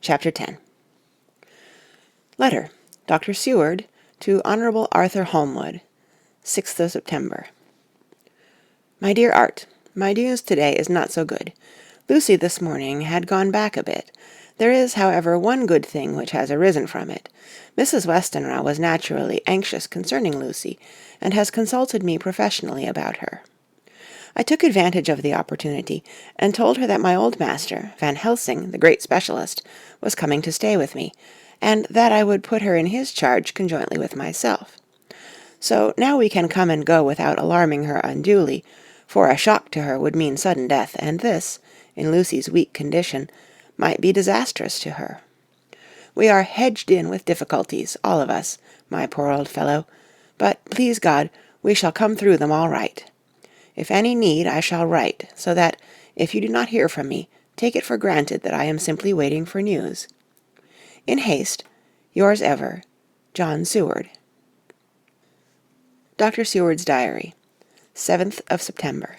Chapter 10. Letter, Dr. Seward, to Honourable Arthur Holmwood, 6th of September. My dear Art, my news today is not so good. Lucy this morning had gone back a bit. There is, however, one good thing which has arisen from it. Mrs. Westenra was naturally anxious concerning Lucy, and has consulted me professionally about her. I took advantage of the opportunity, and told her that my old master, Van Helsing, the great specialist, was coming to stay with me, and that I would put her in his charge conjointly with myself. So now we can come and go without alarming her unduly, for a shock to her would mean sudden death, and this, in Lucy's weak condition, might be disastrous to her. We are hedged in with difficulties, all of us, my poor old fellow, but, please God, we shall come through them all right. If any need, I shall write, so that, if you do not hear from me, take it for granted that I am simply waiting for news. In haste, yours ever, John Seward. Dr. Seward's Diary, 7th of September.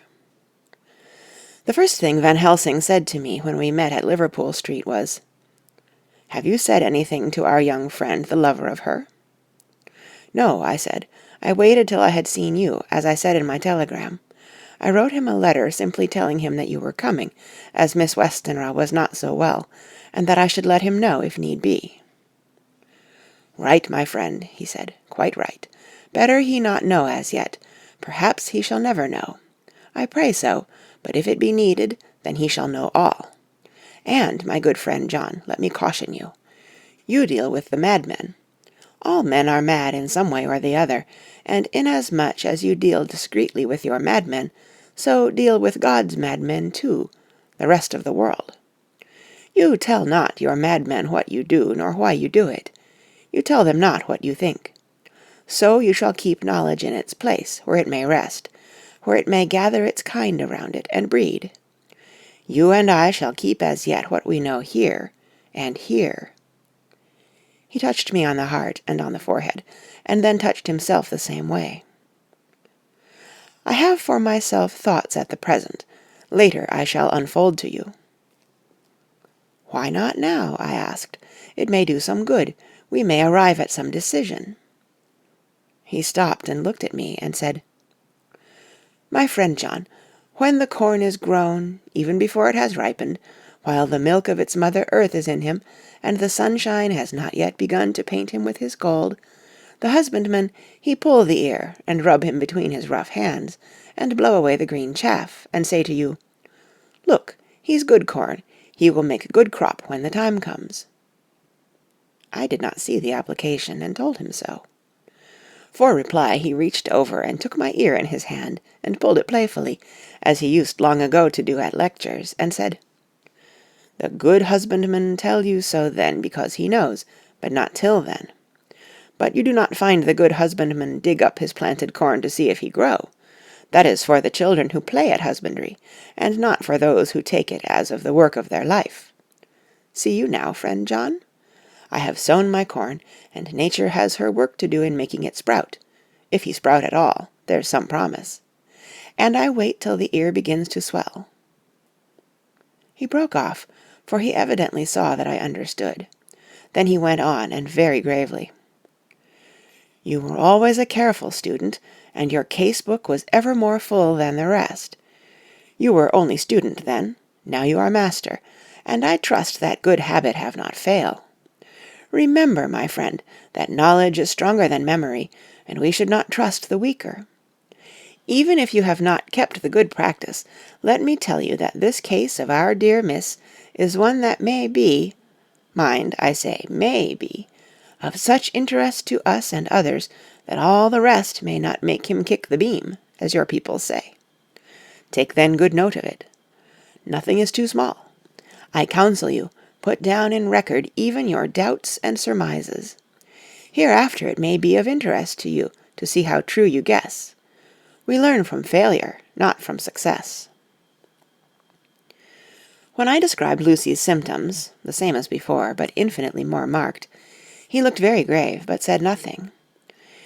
The first thing Van Helsing said to me when we met at Liverpool Street was, "Have you said anything to our young friend, the lover of her?" "No," I said. "I waited till I had seen you, as I said in my telegram. I wrote him a letter simply telling him that you were coming, as Miss Westenra was not so well, and that I should let him know if need be." "Right, my friend," he said, "quite right. Better he not know as yet. Perhaps he shall never know. I pray so, but if it be needed, then he shall know all. And, my good friend John, let me caution you. You deal with the madmen. All men are mad in some way or the other, and inasmuch as you deal discreetly with your madmen, so deal with God's madmen too, the rest of the world. You tell not your madmen what you do, nor why you do it. You tell them not what you think. So you shall keep knowledge in its place, where it may rest, where it may gather its kind around it, and breed. You and I shall keep as yet what we know here, and here." He touched me on the heart and on the forehead, and then touched himself the same way. "I have for myself thoughts at the present. Later I shall unfold to you." "Why not now?" I asked. "It may do some good. We may arrive at some decision." He stopped and looked at me and said, "My friend John, when the corn is grown, even before it has ripened, while the milk of its mother earth is in him, and the sunshine has not yet begun to paint him with his gold, the husbandman he pull the ear, and rub him between his rough hands, and blow away the green chaff, and say to you, 'Look, he's good corn, he will make a good crop when the time comes.'" I did not see the application, and told him so. For reply he reached over and took my ear in his hand, and pulled it playfully, as he used long ago to do at lectures, and said, "The good husbandman tell you so then because he knows, but not till then. But you do not find the good husbandman dig up his planted corn to see if he grow. That is for the children who play at husbandry, and not for those who take it as of the work of their life. See you now, friend John? I have sown my corn, and nature has her work to do in making it sprout. If he sprout at all, there's some promise. And I wait till the ear begins to swell." He broke off, for he evidently saw that I understood. Then he went on, and very gravely, "You were always a careful student, and your case-book was ever more full than the rest. You were only student then, now you are master, and I trust that good habit have not fail. Remember, my friend, that knowledge is stronger than memory, and we should not trust the weaker. Even if you have not kept the good practice, let me tell you that this case of our dear Miss is one that may be, mind, I say may be, of such interest to us and others that all the rest may not make him kick the beam, as your people say. Take then good note of it. Nothing is too small. I counsel you, put down in record even your doubts and surmises. Hereafter it may be of interest to you to see how true you guess. We learn from failure, not from success." When I described Lucy's symptoms, the same as before, but infinitely more marked, he looked very grave, but said nothing.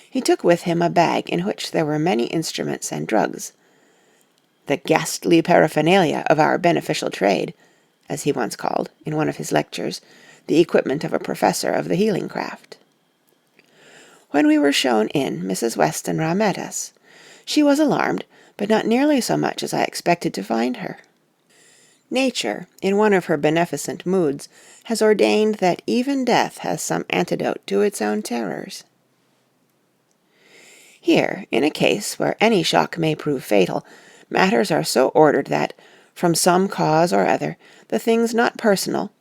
He took with him a bag in which there were many instruments and drugs. "The ghastly paraphernalia of our beneficial trade," as he once called, in one of his lectures, the equipment of a professor of the healing craft. When we were shown in, Mrs. Westenra met us. She was alarmed, but not nearly so much as I expected to find her. Nature, in one of her beneficent moods, has ordained that even death has some antidote to its own terrors. Here, in a case where any shock may prove fatal, matters are so ordered that, from some cause or other, the things not personal,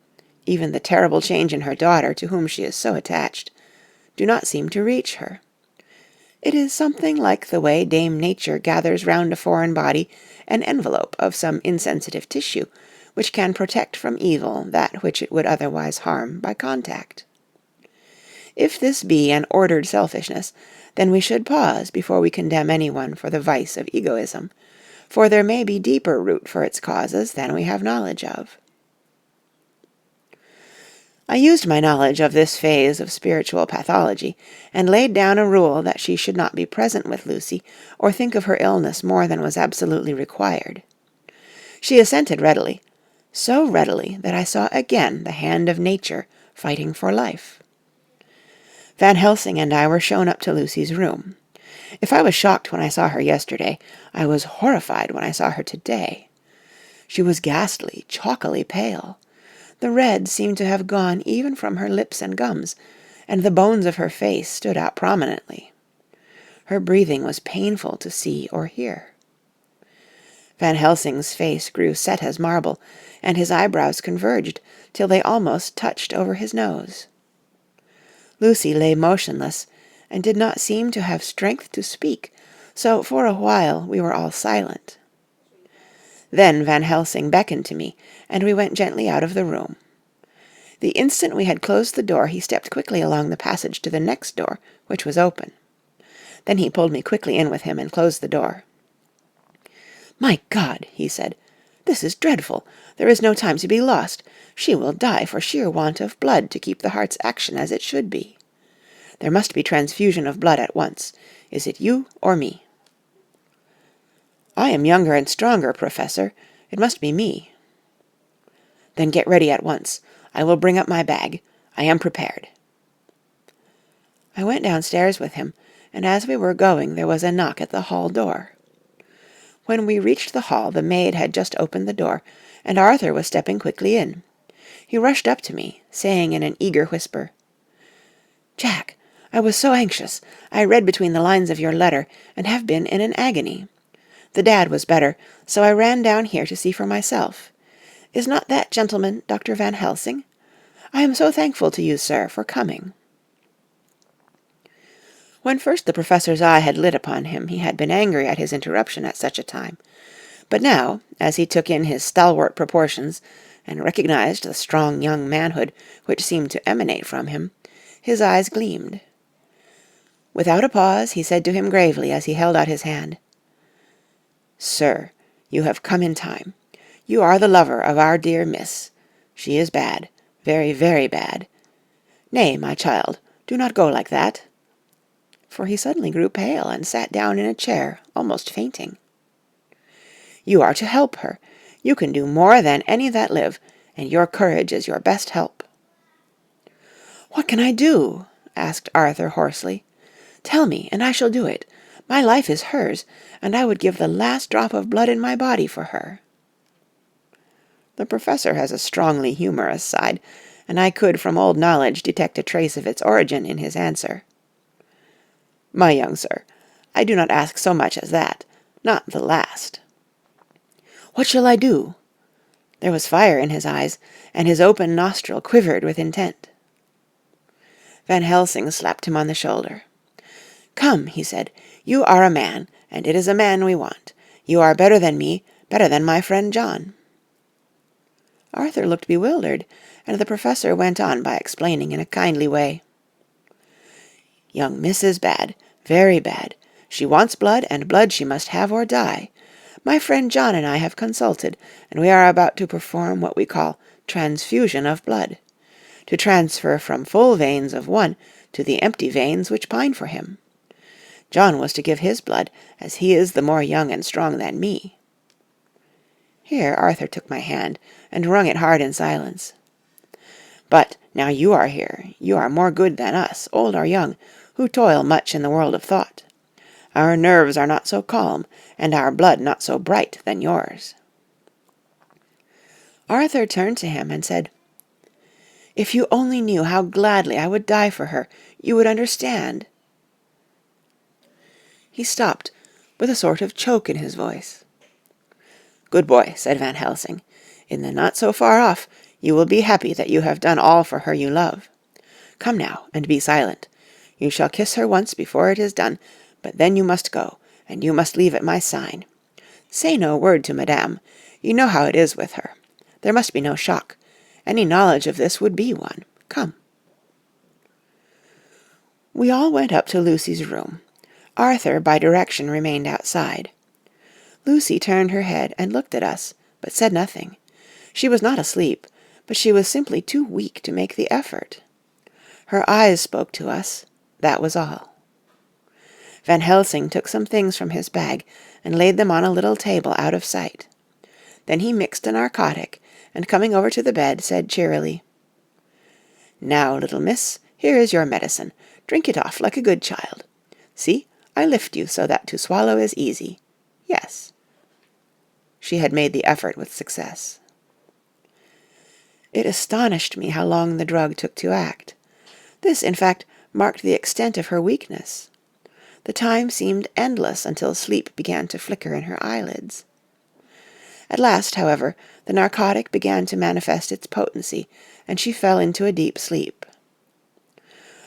even the terrible change in her daughter, to whom she is so attached, do not seem to reach her. It is something like the way Dame Nature gathers round a foreign body an envelope of some insensitive tissue, which can protect from evil that which it would otherwise harm by contact. If this be an ordered selfishness, then we should pause before we condemn anyone for the vice of egoism, for there may be deeper root for its causes than we have knowledge of. I used my knowledge of this phase of spiritual pathology, and laid down a rule that she should not be present with Lucy, or think of her illness more than was absolutely required. She assented readily, so readily that I saw again the hand of nature fighting for life. Van Helsing and I were shown up to Lucy's room. If I was shocked when I saw her yesterday, I was horrified when I saw her today. She was ghastly, chalkily pale. The red seemed to have gone even from her lips and gums, and the bones of her face stood out prominently. Her breathing was painful to see or hear. Van Helsing's face grew set as marble, and his eyebrows converged till they almost touched over his nose. Lucy lay motionless, and did not seem to have strength to speak, so for a while we were all silent. Then Van Helsing beckoned to me, and we went gently out of the room. The instant we had closed the door, he stepped quickly along the passage to the next door, which was open. Then he pulled me quickly in with him and closed the door. "My God," he said, "this is dreadful. There is no time to be lost. She will die for sheer want of blood to keep the heart's action as it should be. There must be transfusion of blood at once. Is it you or me?" "I am younger and stronger, Professor. It must be me." "Then get ready at once. I will bring up my bag. I am prepared." I went downstairs with him, and as we were going there was a knock at the hall door. When we reached the hall, the maid had just opened the door, and Arthur was stepping quickly in. He rushed up to me, saying in an eager whisper, "Jack, I was so anxious. I read between the lines of your letter, and have been in an agony. The dad was better, so I ran down here to see for myself. Is not that gentleman Dr. Van Helsing? I am so thankful to you, sir, for coming." When first the professor's eye had lit upon him, he had been angry at his interruption at such a time. But now, as he took in his stalwart proportions, and recognized the strong young manhood which seemed to emanate from him, his eyes gleamed. Without a pause, he said to him gravely as he held out his hand, "Sir, you have come in time. You are the lover of our dear Miss. She is bad, very, very bad. Nay, my child, do not go like that." For he suddenly grew pale and sat down in a chair, almost fainting. "You are to help her. You can do more than any that live, and your courage is your best help." "What can I do?" asked Arthur hoarsely. "Tell me, and I shall do it. My life is hers, and I would give the last drop of blood in my body for her." The professor has a strongly humorous side, and I could from old knowledge detect a trace of its origin in his answer. "My young sir, I do not ask so much as that, not the last." "What shall I do?" There was fire in his eyes, and his open nostril quivered with intent. Van Helsing slapped him on the shoulder. "Come," he said, "you are a man, and it is a man we want. You are better than me, better than my friend John." Arthur looked bewildered, and the professor went on by explaining in a kindly way. "Young Miss is bad, very bad. She wants blood, and blood she must have or die. My friend John and I have consulted, and we are about to perform what we call transfusion of blood, to transfer from full veins of one to the empty veins which pine for him. John was to give his blood, as he is the more young and strong than me." Here Arthur took my hand, and wrung it hard in silence. "But Now you are here, you are more good than us, old or young, who toil much in the world of thought. Our nerves are not so calm, and our blood not so bright than yours." Arthur turned to him and said, "If you only knew how gladly I would die for her, you would understand." He stopped, with a sort of choke in his voice. "Good boy," said Van Helsing. "In the not so far off, you will be happy that you have done all for her you love. Come now, and be silent. You shall kiss her once before it is done, but then you must go, and you must leave at my sign. Say no word to Madame. You know how it is with her. There must be no shock. Any knowledge of this would be one. Come." We all went up to Lucy's room. Arthur, by direction, remained outside. Lucy turned her head and looked at us, but said nothing. She was not asleep, but she was simply too weak to make the effort. Her eyes spoke to us. That was all. Van Helsing took some things from his bag and laid them on a little table out of sight. Then he mixed a narcotic, and coming over to the bed, said cheerily, "Now, little miss, here is your medicine. Drink it off like a good child. See, I lift you so that to swallow is easy. Yes." She had made the effort with success. It astonished me how long the drug took to act. This, in fact, marked the extent of her weakness. The time seemed endless until sleep began to flicker in her eyelids. At last, however, the narcotic began to manifest its potency, and she fell into a deep sleep.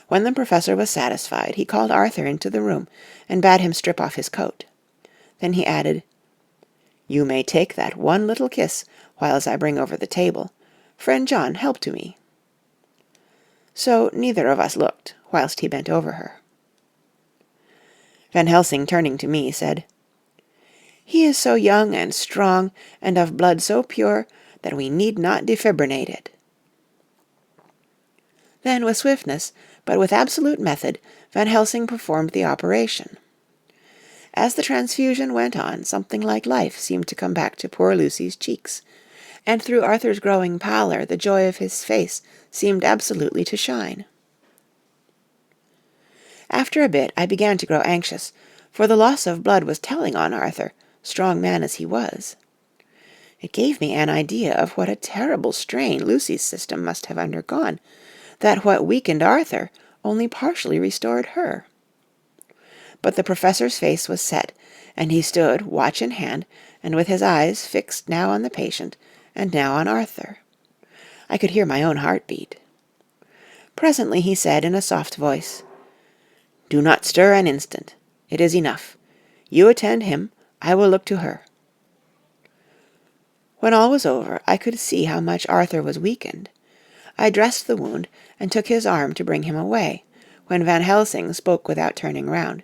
When the professor was satisfied, he called Arthur into the room and bade him strip off his coat. Then he added, "You may take that one little kiss whiles I bring over the table. Friend John, help to me." So neither of us looked, whilst he bent over her. Van Helsing, turning to me, said, "He is so young and strong, and of blood so pure, that we need not defibrinate it." Then, with swiftness, but with absolute method, Van Helsing performed the operation. As the transfusion went on, something like life seemed to come back to poor Lucy's cheeks, and through Arthur's growing pallor the joy of his face seemed absolutely to shine. After a bit I began to grow anxious, for the loss of blood was telling on Arthur, strong man as he was. It gave me an idea of what a terrible strain Lucy's system must have undergone, that what weakened Arthur only partially restored her. But the professor's face was set, and he stood, watch in hand, and with his eyes fixed now on the patient, and now on Arthur. I could hear my own heart beat. Presently he said in a soft voice, "Do not stir an instant. It is enough. You attend him, I will look to her." When all was over, I could see how much Arthur was weakened. I dressed the wound, and took his arm to bring him away, when Van Helsing spoke without turning round.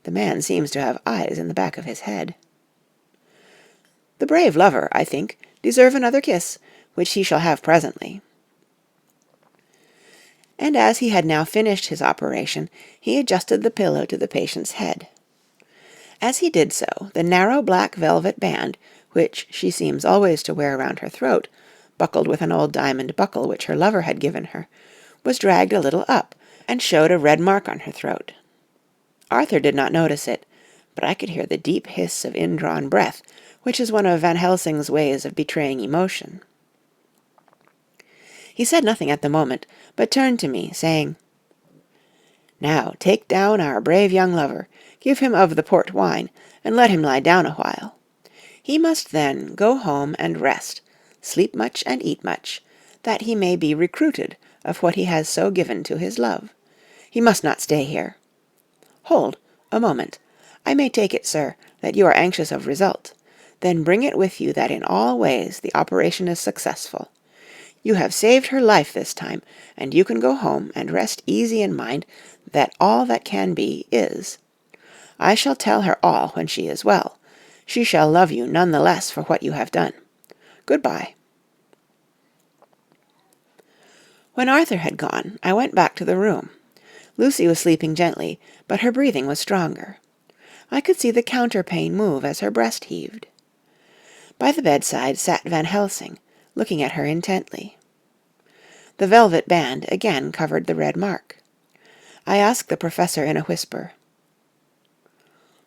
The man seems to have eyes in the back of his head. "The brave lover, I think, deserve another kiss, which he shall have presently." And as he had now finished his operation, he adjusted the pillow to the patient's head. As he did so, the narrow black velvet band, which she seems always to wear round her throat, buckled with an old diamond buckle which her lover had given her, was dragged a little up, and showed a red mark on her throat. Arthur did not notice it, but I could hear the deep hiss of indrawn breath, which is one of Van Helsing's ways of betraying emotion. He said nothing at the moment, but turned to me, saying, "Now take down our brave young lover, give him of the port wine, and let him lie down a while. He must then go home and rest, sleep much and eat much, that he may be recruited of what he has so given to his love. He must not stay here. Hold, a moment. I may take it, sir, that you are anxious of result. Then bring it with you that in all ways the operation is successful. You have saved her life this time, and you can go home and rest easy in mind that all that can be is. I shall tell her all when she is well. She shall love you none the less for what you have done. Good-bye." When Arthur had gone, I went back to the room. Lucy was sleeping gently, but her breathing was stronger. I could see the counterpane move as her breast heaved. By the bedside sat Van Helsing, looking at her intently. The velvet band again covered the red mark. I asked the Professor in a whisper,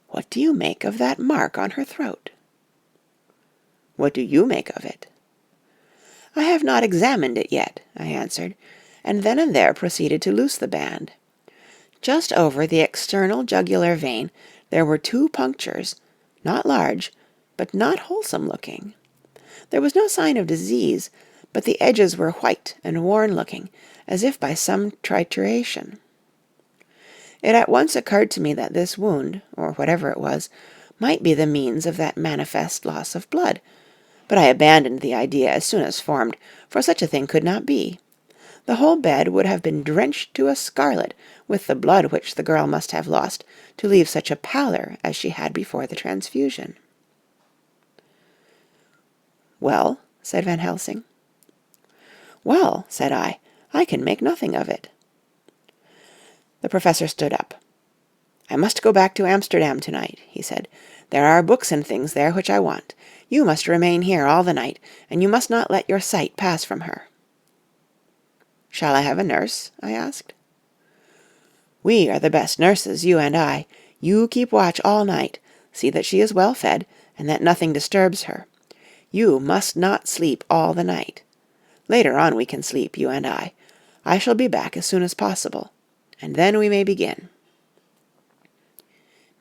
"What do you make of that mark on her throat?" "What do you make of it?" "I have not examined it yet," I answered, and then and there proceeded to loose the band. Just over the external jugular vein there were 2 punctures, not large, but not wholesome looking. There was no sign of disease, but the edges were white and worn-looking, as if by some trituration. It at once occurred to me that this wound, or whatever it was, might be the means of that manifest loss of blood, but I abandoned the idea as soon as formed, for such a thing could not be. The whole bed would have been drenched to a scarlet with the blood which the girl must have lost to leave such a pallor as she had before the transfusion. "Well?" said Van Helsing. "Well," said I can make nothing of it." The Professor stood up. "I must go back to Amsterdam tonight," he said. "There are books and things there which I want. You must remain here all the night, and you must not let your sight pass from her." "Shall I have a nurse?" I asked. "We are the best nurses, you and I. You keep watch all night. See that she is well fed, and that nothing disturbs her. You must not sleep all the night. Later on we can sleep, you and I. I shall be back as soon as possible, and then we may begin."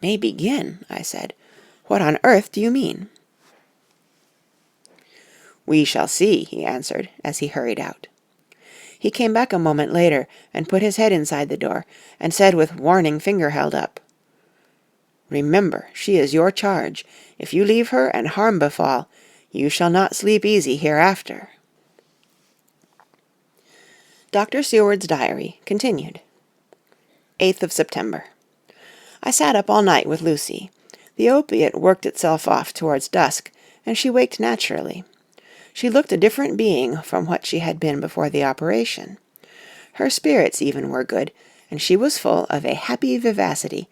"May begin?" I said. "What on earth do you mean?" "We shall see," he answered, as he hurried out. He came back a moment later and put his head inside the door, and said with warning finger held up, "Remember, she is your charge. If you leave her and harm befall, you shall not sleep easy hereafter." Dr. Seward's diary continued. 8th of September. I sat up all night with Lucy. The opiate worked itself off towards dusk, and she waked naturally. She looked a different being from what she had been before the operation. Her spirits even were good, and she was full of a happy vivacity,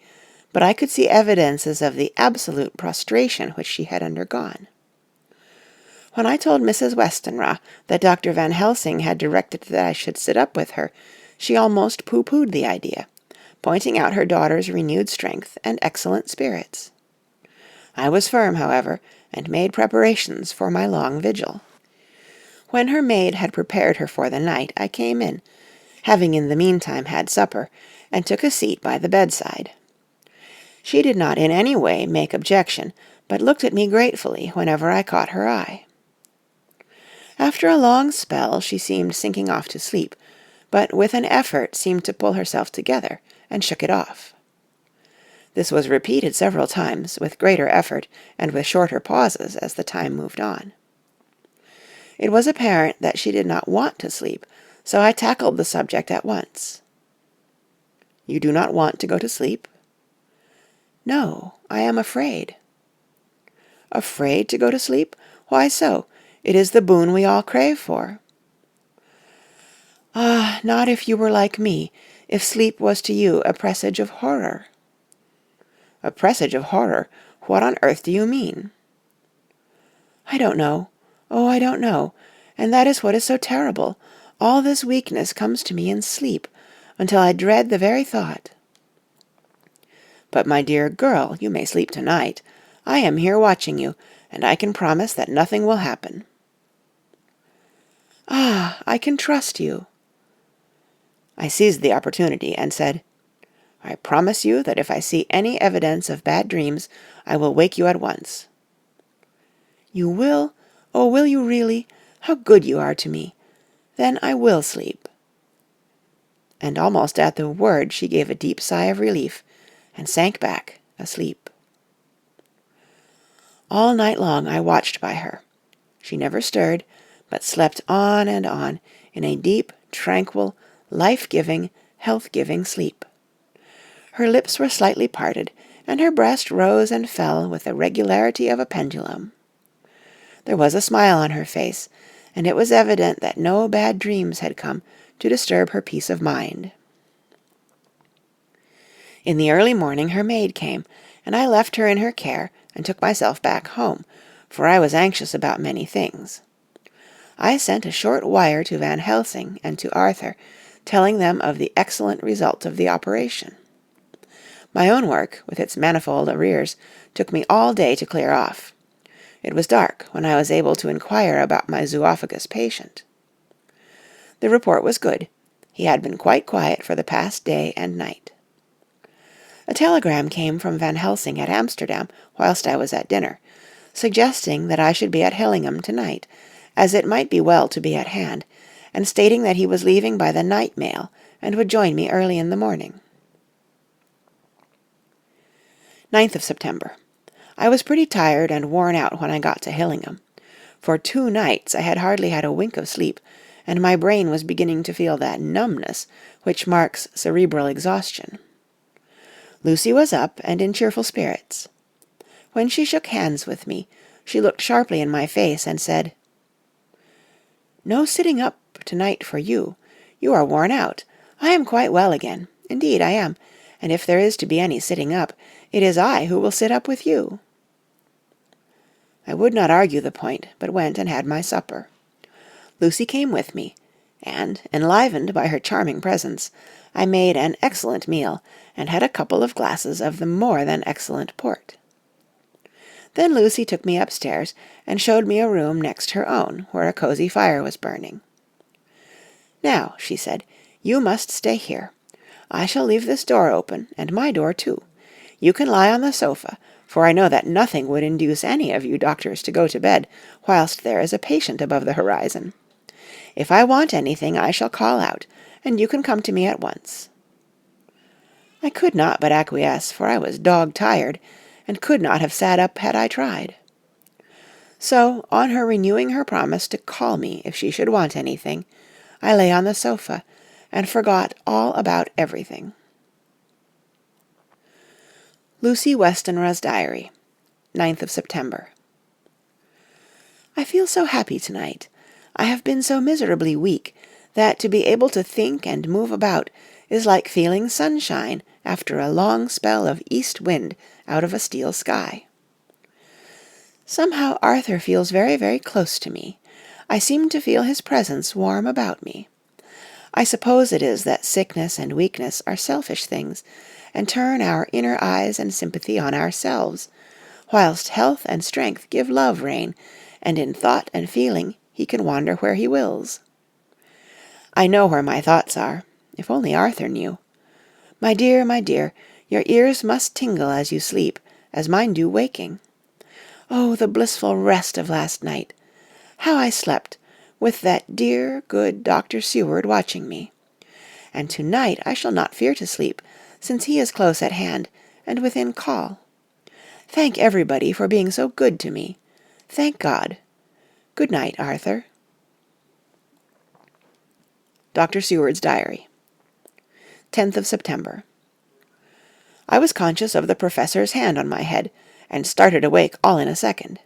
but I could see evidences of the absolute prostration which she had undergone. When I told Mrs. Westenra that Dr. Van Helsing had directed that I should sit up with her, she almost pooh-poohed the idea, pointing out her daughter's renewed strength and excellent spirits. I was firm, however, and made preparations for my long vigil. When her maid had prepared her for the night, I came in, having in the meantime had supper, and took a seat by the bedside. She did not in any way make objection, but looked at me gratefully whenever I caught her eye. After a long spell she seemed sinking off to sleep, but with an effort seemed to pull herself together, and shook it off. This was repeated several times, with greater effort and with shorter pauses as the time moved on. It was apparent that she did not want to sleep, so I tackled the subject at once. "You do not want to go to sleep?" "No, I am afraid." "Afraid to go to sleep? Why so? It is the boon we all crave for." "Ah, not if you were like me, if sleep was to you a presage of horror." "A presage of horror? What on earth do you mean?" "I don't know. Oh, I don't know. And that is what is so terrible. All this weakness comes to me in sleep, until I dread the very thought." "But, my dear girl, you may sleep tonight. I am here watching you, and I can promise that nothing will happen." "Ah, I can trust you." I seized the opportunity and said, "I promise you that if I see any evidence of bad dreams, I will wake you at once." "You will? Oh, will you really? How good you are to me. Then I will sleep." And almost at the word she gave a deep sigh of relief, and sank back asleep. All night long I watched by her. She never stirred, but slept on and on in a deep, tranquil, life-giving, health-giving sleep. Her lips were slightly parted, and her breast rose and fell with the regularity of a pendulum. There was a smile on her face, and it was evident that no bad dreams had come to disturb her peace of mind. In the early morning her maid came, and I left her in her care and took myself back home, for I was anxious about many things. I sent a short wire to Van Helsing and to Arthur, telling them of the excellent result of the operation. My own work, with its manifold arrears, took me all day to clear off. It was dark when I was able to inquire about my zoophagus patient. The report was good. He had been quite quiet for the past day and night. A telegram came from Van Helsing at Amsterdam whilst I was at dinner, suggesting that I should be at Hillingham tonight, as it might be well to be at hand, and stating that he was leaving by the night mail and would join me early in the morning. 9th of September. I was pretty tired and worn out when I got to Hillingham. For 2 nights I had hardly had a wink of sleep, and my brain was beginning to feel that numbness which marks cerebral exhaustion. Lucy was up and in cheerful spirits. When she shook hands with me, she looked sharply in my face and said, "No sitting up tonight for you. You are worn out. I am quite well again. Indeed, I am, and if there is to be any sitting up, it is I who will sit up with you." I would not argue the point, but went and had my supper. Lucy came with me, and, enlivened by her charming presence, I made an excellent meal, and had a couple of glasses of the more than excellent port. Then Lucy took me upstairs, and showed me a room next her own, where a cosy fire was burning. "Now," she said, "you must stay here. I shall leave this door open, and my door too. You can lie on the sofa, for I know that nothing would induce any of you doctors to go to bed whilst there is a patient above the horizon. If I want anything, I shall call out, and you can come to me at once." I could not but acquiesce, for I was dog-tired, and could not have sat up had I tried. So, on her renewing her promise to call me if she should want anything, I lay on the sofa, and forgot all about everything. Lucy Westenra's Diary, 9th of September. I feel so happy tonight. I have been so miserably weak that to be able to think and move about is like feeling sunshine after a long spell of east wind out of a steel sky. Somehow Arthur feels very, very close to me. I seem to feel his presence warm about me. I suppose it is that sickness and weakness are selfish things, and turn our inner eyes and sympathy on ourselves, whilst health and strength give love rein, and in thought and feeling he can wander where he wills. I know where my thoughts are, if only Arthur knew. My dear, your ears must tingle as you sleep, as mine do waking. Oh, the blissful rest of last night! How I slept, with that dear, good Dr. Seward watching me. And to-night I shall not fear to sleep, since he is close at hand, and within call. Thank everybody for being so good to me. Thank God. Good night, Arthur. Dr. Seward's Diary, 10th of September. I was conscious of the professor's hand on my head, and started awake all in a second.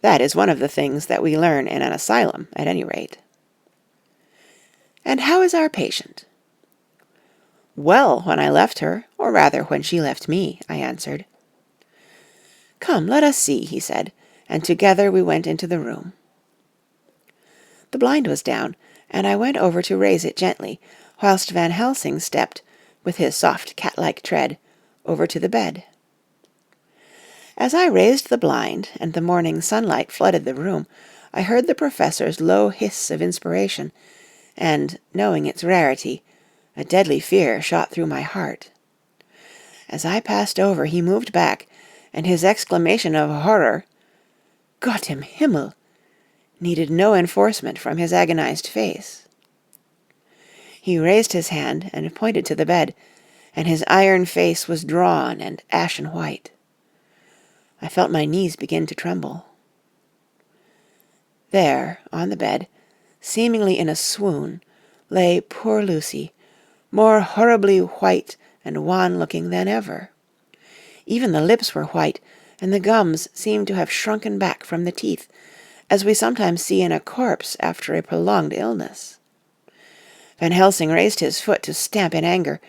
That is one of the things that we learn in an asylum, at any rate. And how is our patient? Well, when I left her, or rather when she left me, I answered. Come, let us see, he said, and together we went into the room. The blind was down, and I went over to raise it gently, whilst Van Helsing stepped, with his soft cat-like tread, over to the bed. As I raised the blind, and the morning sunlight flooded the room, I heard the professor's low hiss of inspiration, and, knowing its rarity, a deadly fear shot through my heart. As I passed over, he moved back, and his exclamation of horror, "Gott im Himmel!" needed no enforcement from his agonized face. He raised his hand and pointed to the bed, and his iron face was drawn and ashen white. I felt my knees begin to tremble. There, on the bed, seemingly in a swoon, lay poor Lucy, more horribly white and wan-looking than ever. Even the lips were white, and the gums seemed to have shrunken back from the teeth, as we sometimes see in a corpse after a prolonged illness. Van Helsing raised his foot to stamp in anger,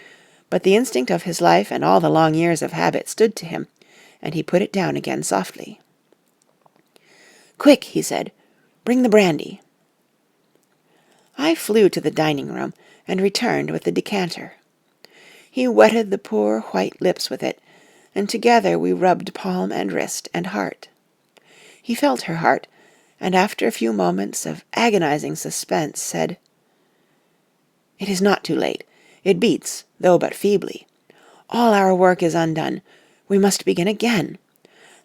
but the instinct of his life and all the long years of habit stood to him, and he put it down again softly. "Quick," he said, "bring the brandy. I flew to the dining-room and returned with the decanter. He wetted the poor white lips with it, and together we rubbed palm and wrist and heart. He felt her heart, and after a few moments of agonizing suspense said, "It is not too late. It beats, though but feebly. All our work is undone. We must begin again.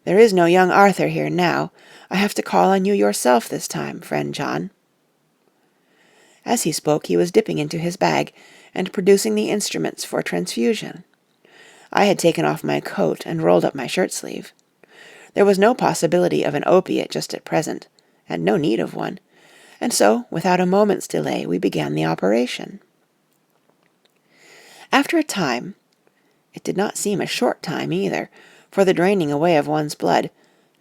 There is no young Arthur here now. I have to call on you yourself this time, friend John." As he spoke, he was dipping into his bag and producing the instruments for transfusion. I had taken off my coat and rolled up my shirt-sleeve. There was no possibility of an opiate just at present, and no need of one, and so, without a moment's delay, we began the operation. After a time, it did not seem a short time either, for the draining away of one's blood,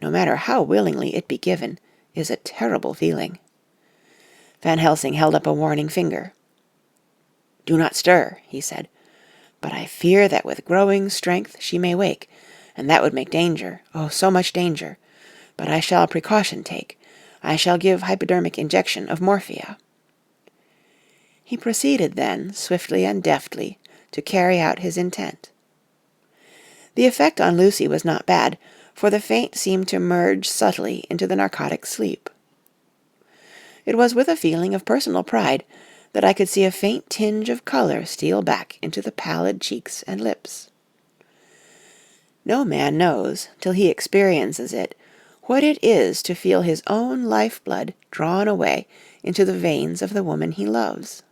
no matter how willingly it be given, is a terrible feeling. Van Helsing held up a warning finger. "Do not stir," he said, "but I fear that with growing strength she may wake, and that would make danger, oh, so much danger. But I shall precaution take. I shall give hypodermic injection of morphia." He proceeded then, swiftly and deftly, to carry out his intent. The effect on Lucy was not bad, for the faint seemed to merge subtly into the narcotic sleep. It was with a feeling of personal pride that I could see a faint tinge of color steal back into the pallid cheeks and lips. No man knows, till he experiences it, what it is to feel his own life-blood drawn away into the veins of the woman he loves.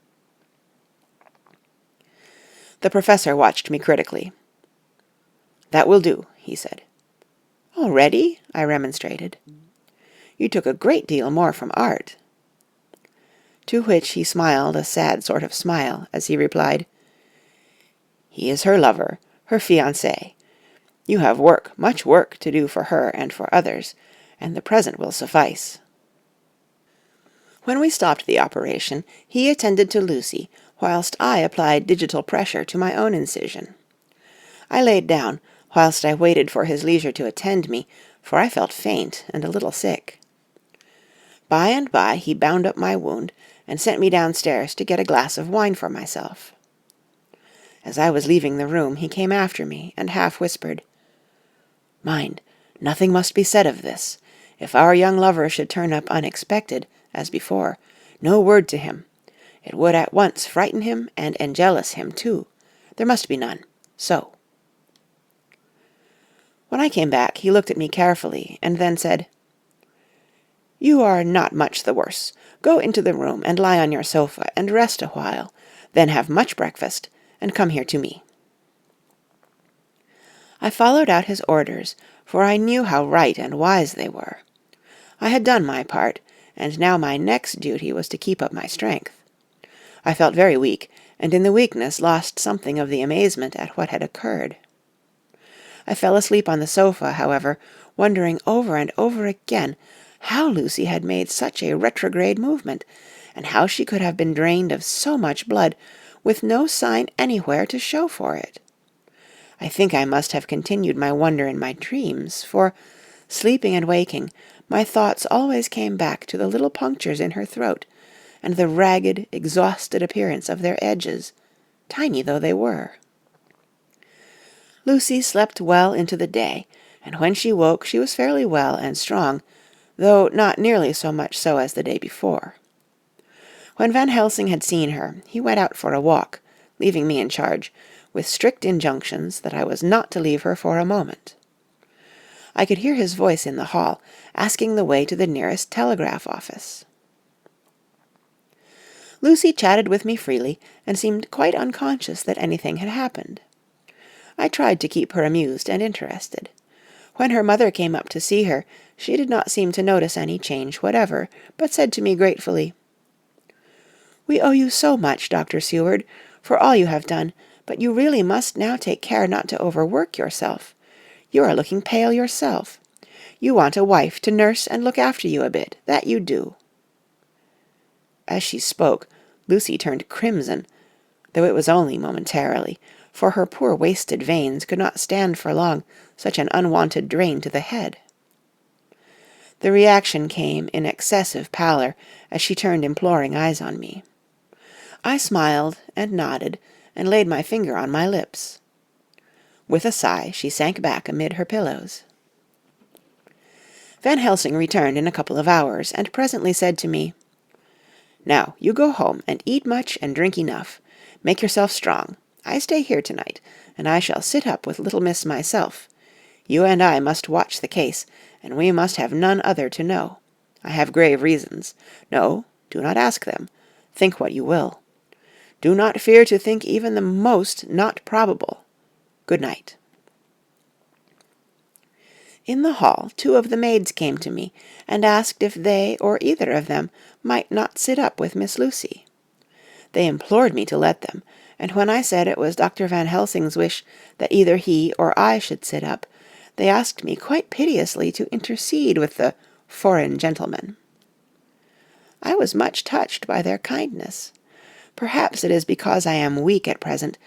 The professor watched me critically. "That will do," he said. "Already?" I remonstrated. "You took a great deal more from art." To which he smiled a sad sort of smile as he replied, "He is her lover, her fiancé. You have work, much work, to do for her and for others, and the present will suffice." When we stopped the operation, he attended to Lucy, whilst I applied digital pressure to my own incision. I laid down, whilst I waited for his leisure to attend me, for I felt faint and a little sick. By and by he bound up my wound, and sent me downstairs to get a glass of wine for myself. As I was leaving the room, he came after me, and half whispered, "Mind, nothing must be said of this. If our young lover should turn up unexpected, as before, no word to him. It would at once frighten him and enjealous him too. There must be none. So." When I came back, he looked at me carefully, and then said, "You are not much the worse. Go into the room and lie on your sofa and rest a while, then have much breakfast, and come here to me." I followed out his orders, for I knew how right and wise they were. I had done my part, and now my next duty was to keep up my strength. I felt very weak, and in the weakness lost something of the amazement at what had occurred. I fell asleep on the sofa, however, wondering over and over again how Lucy had made such a retrograde movement, and how she could have been drained of so much blood, with no sign anywhere to show for it. I think I must have continued my wonder in my dreams, for, sleeping and waking, my thoughts always came back to the little punctures in her throat, and the ragged, exhausted appearance of their edges, tiny though they were. Lucy slept well into the day, and when she woke she was fairly well and strong, though not nearly so much so as the day before. When Van Helsing had seen her, he went out for a walk, leaving me in charge, with strict injunctions that I was not to leave her for a moment. I could hear his voice in the hall, asking the way to the nearest telegraph office. Lucy chatted with me freely, and seemed quite unconscious that anything had happened. I tried to keep her amused and interested. When her mother came up to see her, she did not seem to notice any change whatever, but said to me gratefully, "We owe you so much, Dr. Seward, for all you have done, but you really must now take care not to overwork yourself. You are looking pale yourself. You want a wife to nurse and look after you a bit, that you do." As she spoke, Lucy turned crimson, though it was only momentarily, for her poor wasted veins could not stand for long such an unwonted drain to the head. The reaction came in excessive pallor as she turned imploring eyes on me. I smiled and nodded and laid my finger on my lips. With a sigh, she sank back amid her pillows. Van Helsing returned in a couple of hours, and presently said to me, "Now, you go home, and eat much and drink enough. Make yourself strong. I stay here tonight, and I shall sit up with little miss myself. You and I must watch the case, and we must have none other to know. I have grave reasons. No, do not ask them. Think what you will. Do not fear to think even the most not probable. Good night." In the hall, 2 of the maids came to me, and asked if they or either of them might not sit up with Miss Lucy. They implored me to let them, and when I said it was Dr. Van Helsing's wish that either he or I should sit up, they asked me quite piteously to intercede with the foreign gentleman. I was much touched by their kindness. Perhaps it is because I am weak at present,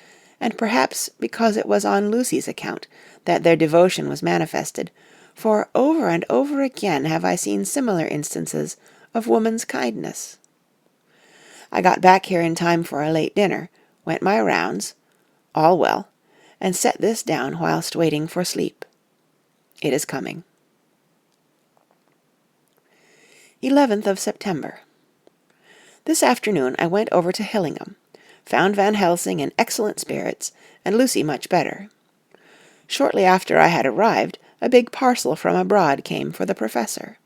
and perhaps because it was on Lucy's account that their devotion was manifested, for over and over again have I seen similar instances of woman's kindness. I got back here in time for a late dinner, went my rounds, all well, and set this down whilst waiting for sleep. It is coming. 11th of September. This afternoon I went over to Hillingham, found Van Helsing in excellent spirits, and Lucy much better. Shortly after I had arrived, a big parcel from abroad came for the Professor.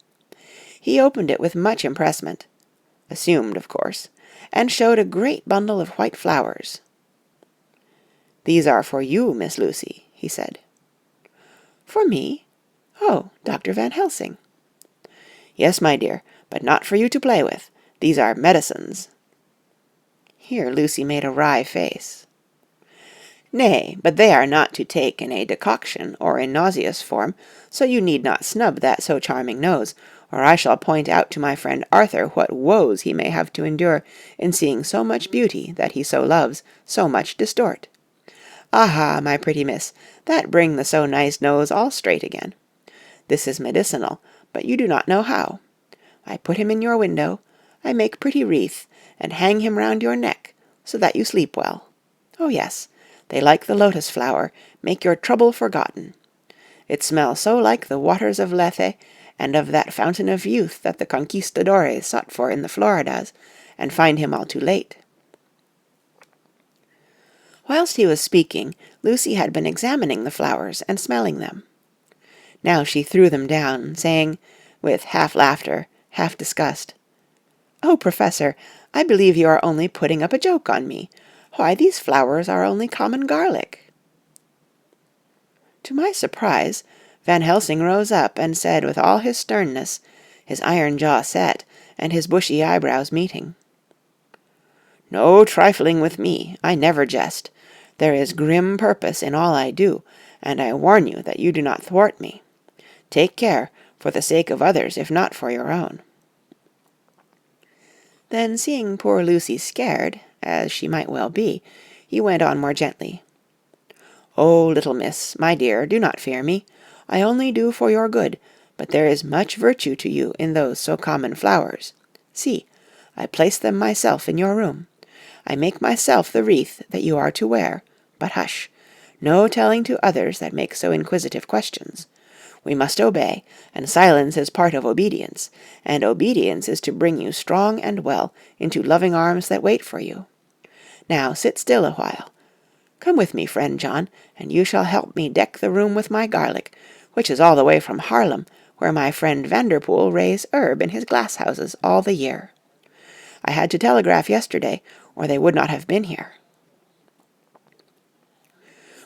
He opened it with much impressment, assumed, of course, and showed a great bundle of white flowers. "These are for you, Miss Lucy," he said. "For me? Oh, Dr. Van Helsing." "Yes, my dear, but not for you to play with. These are medicines." Here Lucy made a wry face. "Nay, but they are not to take in a decoction or in nauseous form, so you need not snub that so charming nose, or I shall point out to my friend Arthur what woes he may have to endure in seeing so much beauty that he so loves so much distort. Aha, my pretty miss, that bring the so nice nose all straight again. This is medicinal, but you do not know how. I put him in your window, I make pretty wreath, and hang him round your neck, so that you sleep well. Oh yes, they like the lotus flower, make your trouble forgotten. It smells so like the waters of Lethe, and of that fountain of youth that the conquistadores sought for in the Floridas, and find him all too late." Whilst he was speaking, Lucy had been examining the flowers and smelling them. Now she threw them down, saying, with half laughter, half disgust, "Oh, Professor, I believe you are only putting up a joke on me. Why, these flowers are only common garlic." To my surprise, Van Helsing rose up and said with all his sternness, his iron jaw set, and his bushy eyebrows meeting, "No trifling with me, I never jest. There is grim purpose in all I do, and I warn you that you do not thwart me. Take care, for the sake of others if not for your own." Then, seeing poor Lucy scared, as she might well be, he went on more gently, "Oh, little miss, my dear, do not fear me. I only do for your good, but there is much virtue to you in those so common flowers. See, I place them myself in your room. I make myself the wreath that you are to wear, but hush, no telling to others that make so inquisitive questions. We must obey, and silence is part of obedience, and obedience is to bring you strong and well into loving arms that wait for you. Now sit still a while. Come with me, friend John, and you shall help me deck the room with my garlic, which is all the way from Haarlem, where my friend Vanderpool raise herb in his glasshouses all the year. I had to telegraph yesterday, or they would not have been here."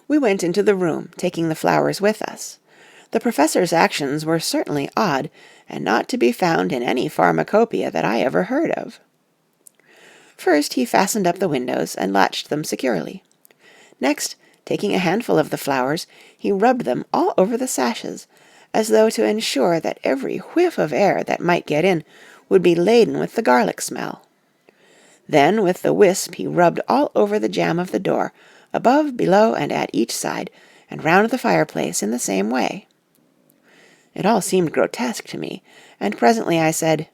We went into the room, taking the flowers with us. The Professor's actions were certainly odd, and not to be found in any pharmacopoeia that I ever heard of. First he fastened up the windows and latched them securely. Next, taking a handful of the flowers, he rubbed them all over the sashes, as though to ensure that every whiff of air that might get in would be laden with the garlic smell. Then with the wisp he rubbed all over the jamb of the door, above, below, and at each side, and round the fireplace in the same way. It all seemed grotesque to me, and presently I said,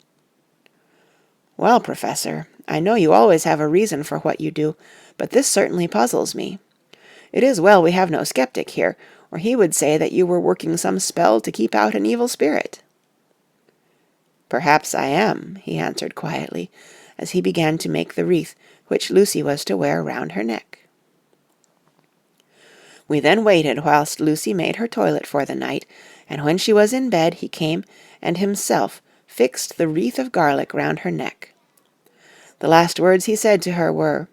"Well, Professor, I know you always have a reason for what you do, but this certainly puzzles me. It is well we have no skeptic here, or he would say that you were working some spell to keep out an evil spirit." "Perhaps I am," he answered quietly, as he began to make the wreath which Lucy was to wear round her neck. We then waited whilst Lucy made her toilet for the night, and when she was in bed he came and himself fixed the wreath of garlic round her neck. The last words he said to her were,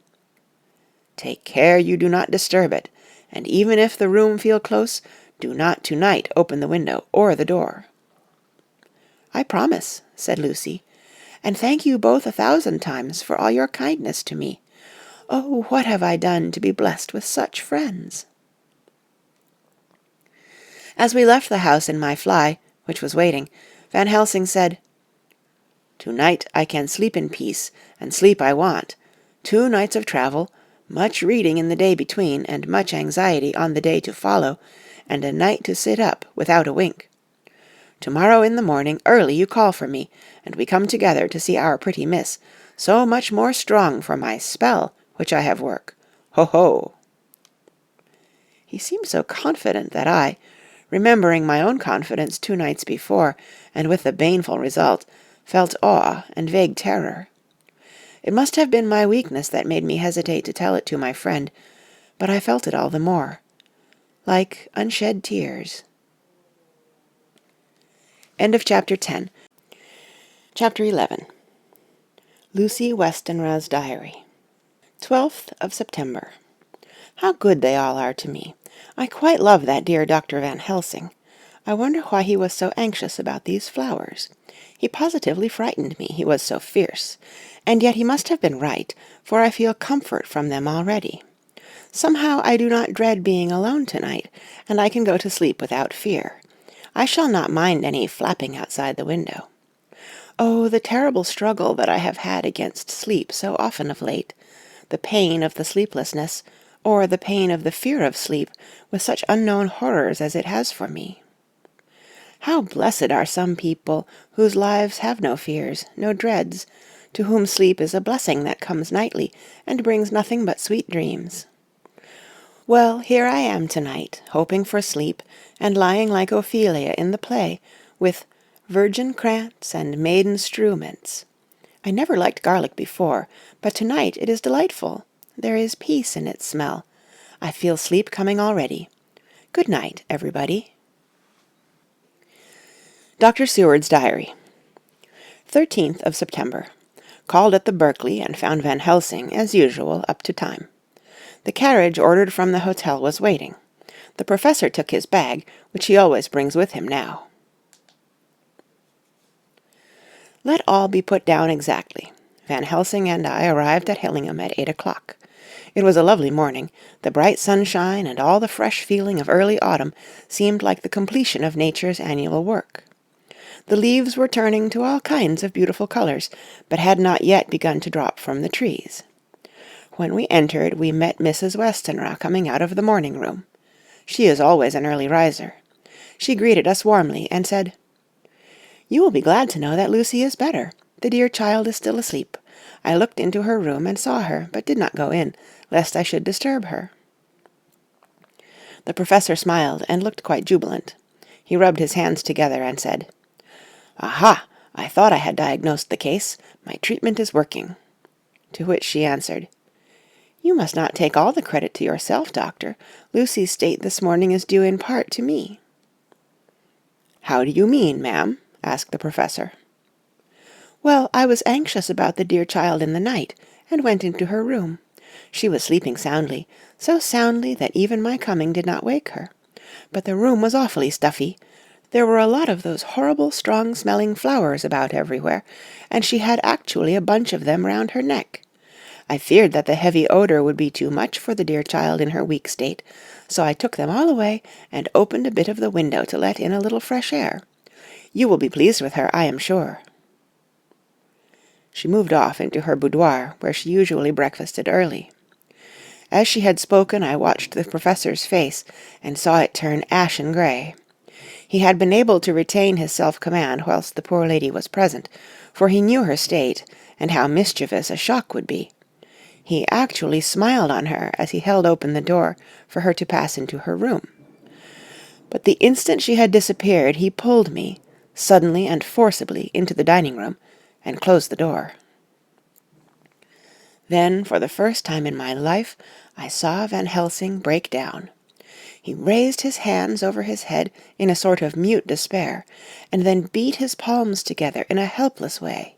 "Take care you do not disturb it, and even if the room feel close, do not to-night open the window or the door." "I promise," said Lucy, "and thank you both 1,000 times for all your kindness to me. Oh, what have I done to be blessed with such friends?" As we left the house in my fly, which was waiting, Van Helsing said, "To-night I can sleep in peace, and sleep I want. 2 nights of travel, much reading in the day between, and much anxiety on the day to follow, and a night to sit up without a wink. To-morrow in the morning early you call for me, and we come together to see our pretty miss, so much more strong for my spell, which I have work. Ho-ho!" He seemed so confident that I, remembering my own confidence 2 nights before, and with the baneful result, felt awe and vague terror. It must have been my weakness that made me hesitate to tell it to my friend, but I felt it all the more, like unshed tears. End of Chapter 10. Chapter 11. Lucy Westenra's Diary. 12th of September. How good they all are to me. I quite love that dear Dr. Van Helsing. I wonder why he was so anxious about these flowers. He positively frightened me, he was so fierce. And yet he must have been right, for I feel comfort from them already. Somehow I do not dread being alone tonight, and I can go to sleep without fear. I shall not mind any flapping outside the window. Oh, the terrible struggle that I have had against sleep so often of late, the pain of the sleeplessness, or the pain of the fear of sleep, with such unknown horrors as it has for me. How blessed are some people whose lives have no fears, no dreads, to whom sleep is a blessing that comes nightly and brings nothing but sweet dreams. Well, here I am tonight, hoping for sleep, and lying like Ophelia in the play, with virgin krantz and maiden strewments. I never liked garlic before, but tonight it is delightful. There is peace in its smell. I feel sleep coming already. Good night, everybody. Dr. Seward's Diary. 13th of September. Called at the Berkeley and found Van Helsing, as usual, up to time. The carriage ordered from the hotel was waiting. The professor took his bag, which he always brings with him now. Let all be put down exactly. Van Helsing and I arrived at Hillingham at 8 o'clock. It was a lovely morning. The bright sunshine and all the fresh feeling of early autumn seemed like the completion of nature's annual work. The leaves were turning to all kinds of beautiful colors, but had not yet begun to drop from the trees. When we entered, we met Mrs. Westenra coming out of the morning room. She is always an early riser. She greeted us warmly, and said, "You will be glad to know that Lucy is better. The dear child is still asleep. I looked into her room and saw her, but did not go in, lest I should disturb her." The professor smiled and looked quite jubilant. He rubbed his hands together and said, "Aha! I thought I had diagnosed the case. My treatment is working." To which she answered, "You must not take all the credit to yourself, doctor. Lucy's state this morning is due in part to me." "How do you mean, ma'am?" asked the professor. "Well, I was anxious about the dear child in the night, and went into her room. She was sleeping soundly, so soundly that even my coming did not wake her. But the room was awfully stuffy. There were a lot of those horrible strong-smelling flowers about everywhere, and she had actually a bunch of them round her neck. I feared that the heavy odour would be too much for the dear child in her weak state, so I took them all away and opened a bit of the window to let in a little fresh air. You will be pleased with her, I am sure." She moved off into her boudoir, where she usually breakfasted early. As she had spoken, I watched the professor's face, and saw it turn ashen grey. He had been able to retain his self-command whilst the poor lady was present, for he knew her state, and how mischievous a shock would be. He actually smiled on her as he held open the door for her to pass into her room. But the instant she had disappeared, he pulled me, suddenly and forcibly, into the dining-room, and closed the door. Then, for the first time in my life, I saw Van Helsing break down. He raised his hands over his head in a sort of mute despair, and then beat his palms together in a helpless way.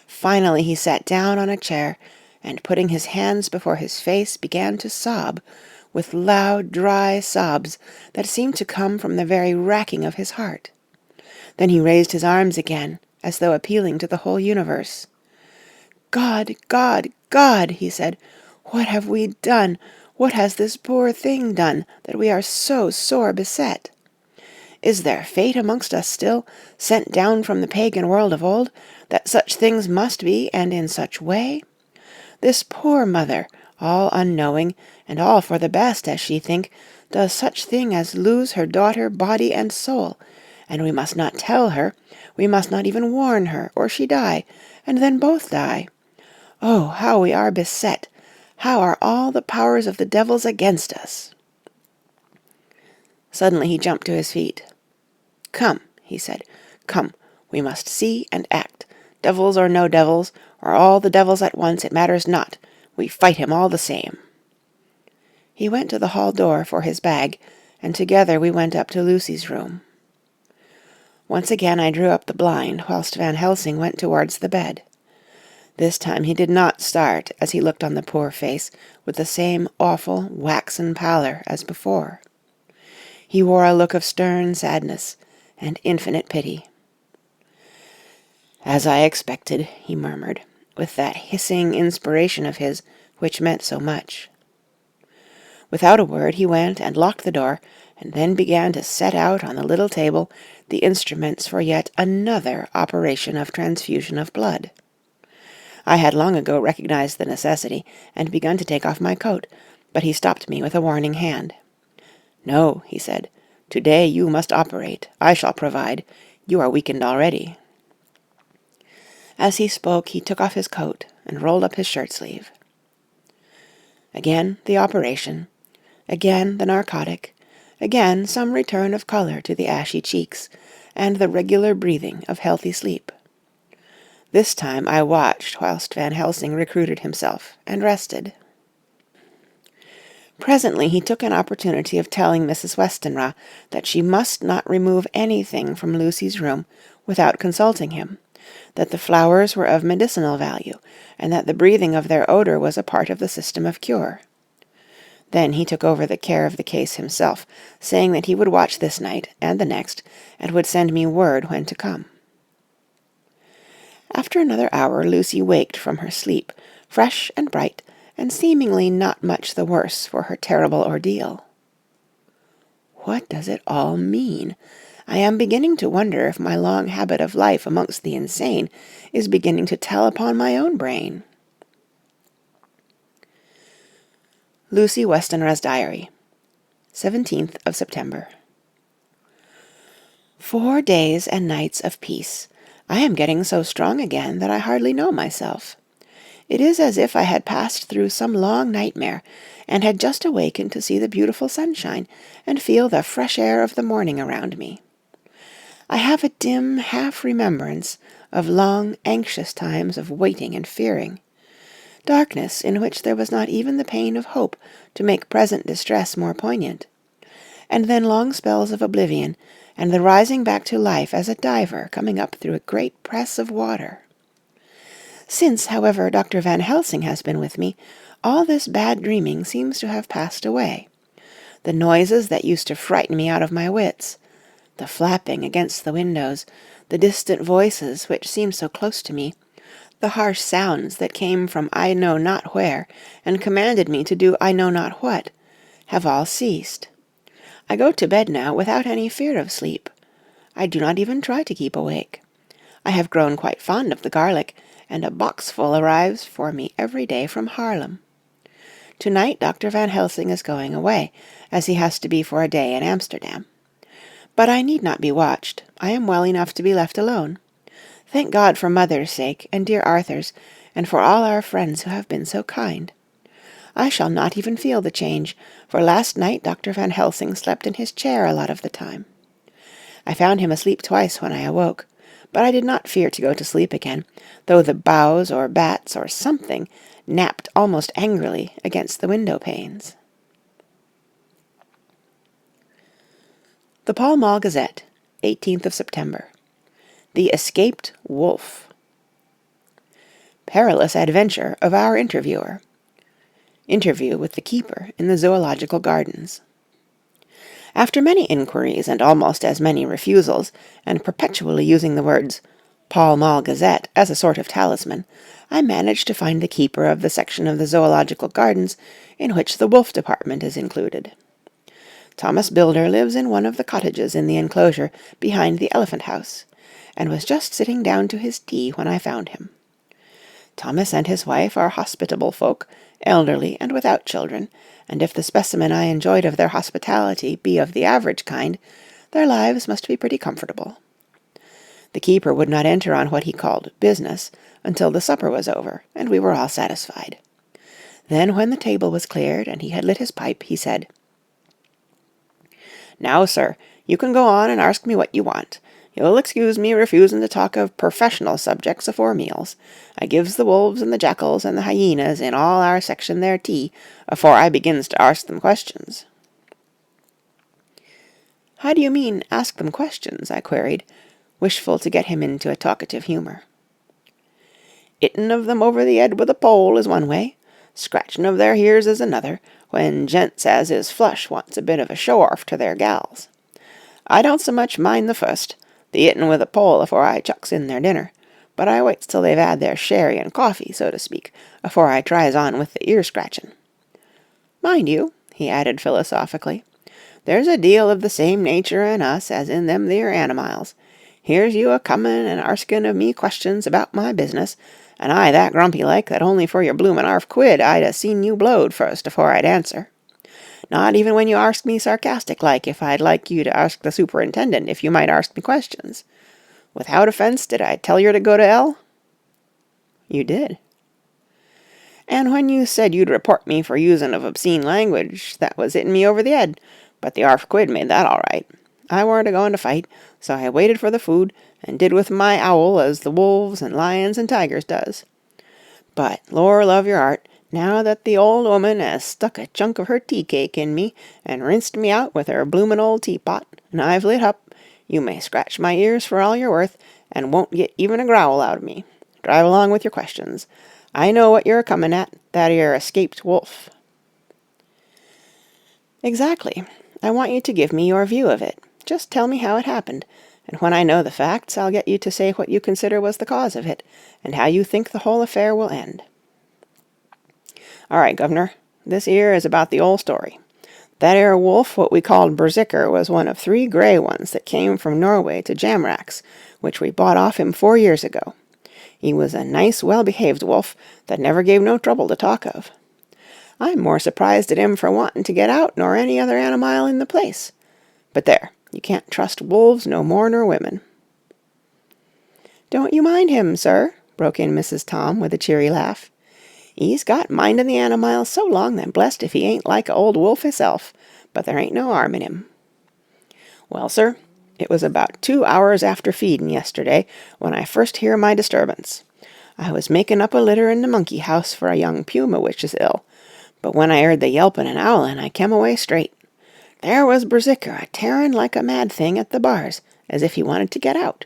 Finally he sat down on a chair, and putting his hands before his face, began to sob, with loud, dry sobs that seemed to come from the very racking of his heart. Then he raised his arms again, as though appealing to the whole universe. "God, God, God," he said, "what have we done? What has this poor thing done, that we are so sore beset? Is there fate amongst us still, sent down from the pagan world of old, that such things must be, and in such way? This poor mother, all unknowing, and all for the best, as she think, does such thing as lose her daughter body and soul, and we must not tell her, we must not even warn her, or she die, and then both die. Oh, how we are beset! How are all the powers of the devils against us?" Suddenly he jumped to his feet. "Come," he said, "come, we must see and act. Devils or no devils, or all the devils at once, it matters not. We fight him all the same." He went to the hall door for his bag, and together we went up to Lucy's room. Once again I drew up the blind, whilst Van Helsing went towards the bed. This time he did not start as he looked on the poor face with the same awful, waxen pallor as before. He wore a look of stern sadness and infinite pity. "As I expected," he murmured, with that hissing inspiration of his which meant so much. Without a word he went and locked the door, and then began to set out on the little table the instruments for yet another operation of transfusion of blood. I had long ago recognized the necessity, and begun to take off my coat, but he stopped me with a warning hand. "No," he said, "today you must operate. I shall provide. You are weakened already." As he spoke he took off his coat and rolled up his shirt-sleeve. Again the operation, again the narcotic, again some return of colour to the ashy cheeks, and the regular breathing of healthy sleep. This time I watched whilst Van Helsing recruited himself and rested. Presently he took an opportunity of telling Mrs. Westenra that she must not remove anything from Lucy's room without consulting him, that the flowers were of medicinal value, and that the breathing of their odour was a part of the system of cure. Then he took over the care of the case himself, saying that he would watch this night and the next, and would send me word when to come. After another hour Lucy waked from her sleep, fresh and bright, and seemingly not much the worse for her terrible ordeal. What does it all mean? I am beginning to wonder if my long habit of life amongst the insane is beginning to tell upon my own brain. Lucy Westenra's Diary, 17th of September. 4 days and nights of peace. I am getting so strong again that I hardly know myself. It is as if I had passed through some long nightmare, and had just awakened to see the beautiful sunshine, and feel the fresh air of the morning around me. I have a dim half-remembrance of long, anxious times of waiting and fearing, darkness in which there was not even the pain of hope to make present distress more poignant, and then long spells of oblivion, and the rising back to life as a diver coming up through a great press of water. Since, however, Dr. Van Helsing has been with me, all this bad dreaming seems to have passed away. The noises that used to frighten me out of my wits, the flapping against the windows, the distant voices which seemed so close to me, the harsh sounds that came from I know not where, and commanded me to do I know not what, have all ceased. I go to bed now without any fear of sleep. I do not even try to keep awake. I have grown quite fond of the garlic, and a boxful arrives for me every day from Haarlem. To-night Dr. Van Helsing is going away, as he has to be for a day in Amsterdam. But I need not be watched. I am well enough to be left alone. Thank God for Mother's sake, and dear Arthur's, and for all our friends who have been so kind. I shall not even feel the change, for last night Dr. Van Helsing slept in his chair a lot of the time. I found him asleep twice when I awoke, but I did not fear to go to sleep again, though the boughs or bats or something napped almost angrily against the window-panes. The Pall Mall Gazette, 18th of September. The Escaped Wolf. Perilous adventure of our interviewer. Interview with the keeper in the Zoological Gardens. After many inquiries and almost as many refusals, and perpetually using the words Pall Mall Gazette as a sort of talisman, I managed to find the keeper of the section of the Zoological Gardens in which the wolf department is included. Thomas Builder lives in one of the cottages in the enclosure behind the Elephant House, and was just sitting down to his tea when I found him. Thomas and his wife are hospitable folk, elderly and without children, and if the specimen I enjoyed of their hospitality be of the average kind, their lives must be pretty comfortable. The keeper would not enter on what he called business until the supper was over, and we were all satisfied. Then, when the table was cleared and he had lit his pipe, he said, "Now, sir, you can go on and arsk me what you want. You'll excuse me refusin' to talk of professional subjects afore meals. I gives the wolves and the jackals and the hyenas in all our section their tea afore I begins to arsk them questions." "How do you mean, ask them questions?" I queried, wishful to get him into a talkative humour. "'Ittin' of them over the 'ead with a pole is one way. Scratchin' of their ears is another, when gents as is flush wants a bit of a show-orf to their gals. I don't so much mind the fust, the 'ittin' with a pole afore I chucks in their dinner, but I waits till they've 'ad their sherry and coffee, so to speak, afore I tries on with the ear-scratchin'. Mind you," he added philosophically, "there's a deal of the same nature in us as in them theer animiles. Here's you a-comin' and arskin' of me questions about my business, and I that grumpy like that only for your bloomin' £1/2 I'd a-seen you blowed first afore I'd answer. Not even when you arsk me sarcastic like if I'd like you to arsk the superintendent if you might arsk me questions. Without offence, did I tell yer to go to 'ell?" "You did." "And when you said you'd report me for usin' of obscene language, that was 'itting me over the 'ead, but the £1/2 made that all right. I warn't a-goin' to fight, so I waited for the food, and did with my owl as the wolves and lions and tigers does. But, lor love your 'art, now that the old 'oman 'as stuck a chunk of her tea-cake in me, and rinsed me out with her bloomin' old teapot, and I've lit up, you may scratch my ears for all you're worth, and won't get even a growl out of me. Drive along with your questions. I know what you're a-comin' at, that 'ere escaped wolf." "Exactly. I want you to give me your view of it. Just tell me how it happened, and when I know the facts, I'll get you to say what you consider was the cause of it, and how you think the whole affair will end." "All right, governor. This 'ere is about the 'ole story. That 'ere wolf what we called Berserker was one of 3 grey ones that came from Norway to Jamrach's, which we bought off him 4 years ago. He was a nice, well-behaved wolf that never gave no trouble to talk of. I'm more surprised at him for wanting to get out nor any other animile in the place. But there, you can't trust wolves no more nor women." "Don't you mind him, sir," broke in Mrs. Tom with a cheery laugh. "He's got mindin' the animile so long that blest if he ain't like a old wolf hisself, but there ain't no harm in him. Well, sir, it was about 2 hours after feedin' yesterday when I first hear my disturbance. I was making up a litter in the monkey house for a young puma which is ill, but when I heard the yelpin' and owlin' I kem away straight. There was Berserker a-tearin' like a mad thing at the bars, as if he wanted to get out.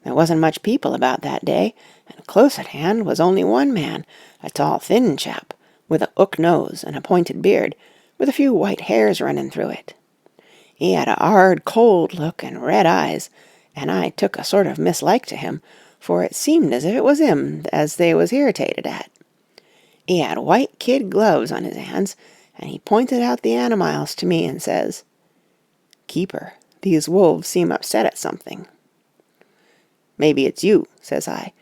There wasn't much people about that day, and close at hand was only one man, a tall thin chap, with a 'ook nose and a pointed beard, with a few white hairs running through it. He had a hard, cold look and red eyes, and I took a sort of mislike to him, for it seemed as if it was him as they was irritated at. He had white kid gloves on his hands, and he pointed out the animiles to me and says, 'Keeper, these wolves seem upset at something.' 'Maybe it's you,' says I,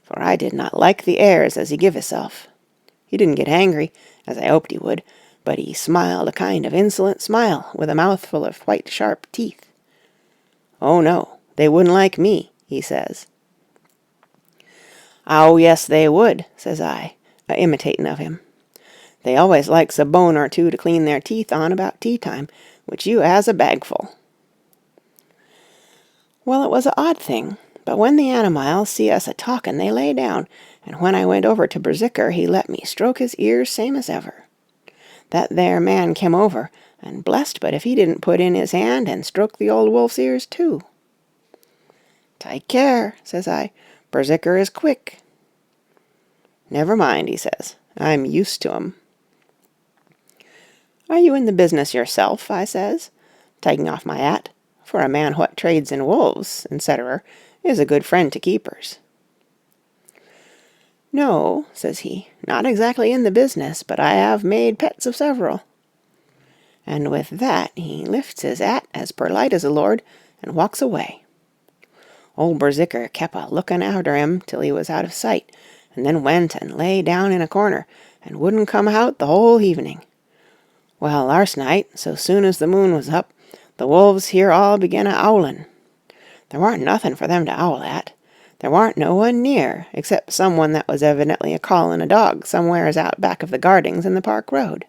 for I did not like the airs as he give hisself. He didn't get angry, as I hoped he would, but he smiled a kind of insolent smile with a mouthful of white sharp teeth. "Oh, no, they wouldn't like me," he says. "Oh, yes, they would," says I, a-imitatin' of him. "They always likes a bone or two to clean their teeth on about tea-time, which you has a bagful." Well, it was a odd thing, but when the animile see us a-talkin' they lay down, and when I went over to Berzicker he let me stroke his ears same as ever. That there man kim over, and blest but if he didn't put in his hand and stroke the old wolf's ears too. "Take care," says I, "Berzicker is quick." "Never mind," he says, "I'm used to 'em." "Are you in the business yourself?" I says, taking off my hat, for a man what trades in wolves, etc., is a good friend to keepers. "No," says he, "not exactly in the business, but I have made pets of several." And with that he lifts his hat as perlite as a lord, and walks away. Old Berzicker kep' a-looking arter him till he was out of sight, and then went and lay down in a corner, and wouldn't come out the whole evening. Well, arst night, so soon as the moon was up, the wolves here all began a-owlin'. There warn't nothing for them to owl at. There warn't no one near, except some one that was evidently a-callin' a dog somewheres out back of the gardings in the Park Road.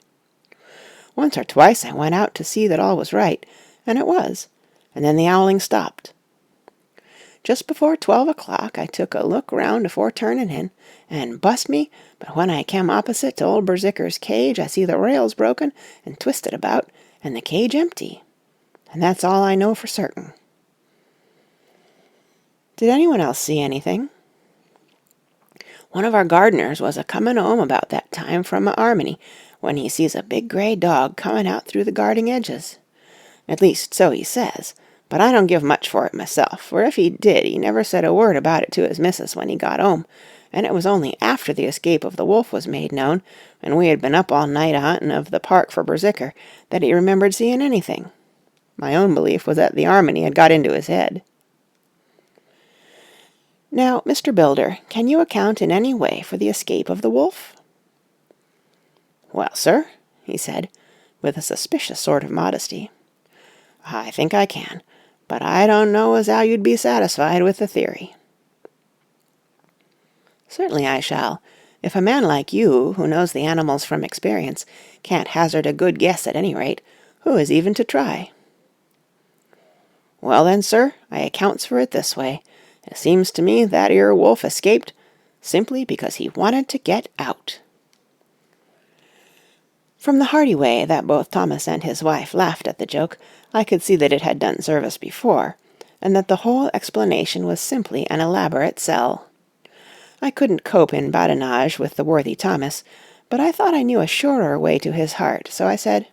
Once or twice I went out to see that all was right, and it was, and then the owling stopped. Just before 12 o'clock I took a look round afore turnin' in, and bust me, but when I kem opposite to old Berzicker's cage I see the rails broken and twisted about, and the cage empty. And that's all I know for certain. Did anyone else see anything? One of our gardeners was a-comin' home about that time from a-'armony, when he sees a big grey dog comin' out through the garden edges. At least so he says, but I don't give much for it myself, for if he did he never said a word about it to his missus when he got home, and it was only after the escape of the wolf was made known, and we had been up all night a-huntin' of the park for Berzicker, that he remembered seeing anything. My own belief was that the 'armony had got into his head. Now, Mr. Builder, can you account in any way for the escape of the wolf? "Well, sir," he said, with a suspicious sort of modesty, "I think I can, but I don't know as how you'd be satisfied with the theory." "Certainly I shall, if a man like you, who knows the animals from experience, can't hazard a good guess at any rate, who is even to try?" "Well then, sir, I accounts for it this way. It seems to me that 'ere wolf escaped simply because he wanted to get out." From the hearty way that both Thomas and his wife laughed at the joke, I could see that it had done service before, and that the whole explanation was simply an elaborate sell. I couldn't cope in badinage with the worthy Thomas, but I thought I knew a surer way to his heart, so I said,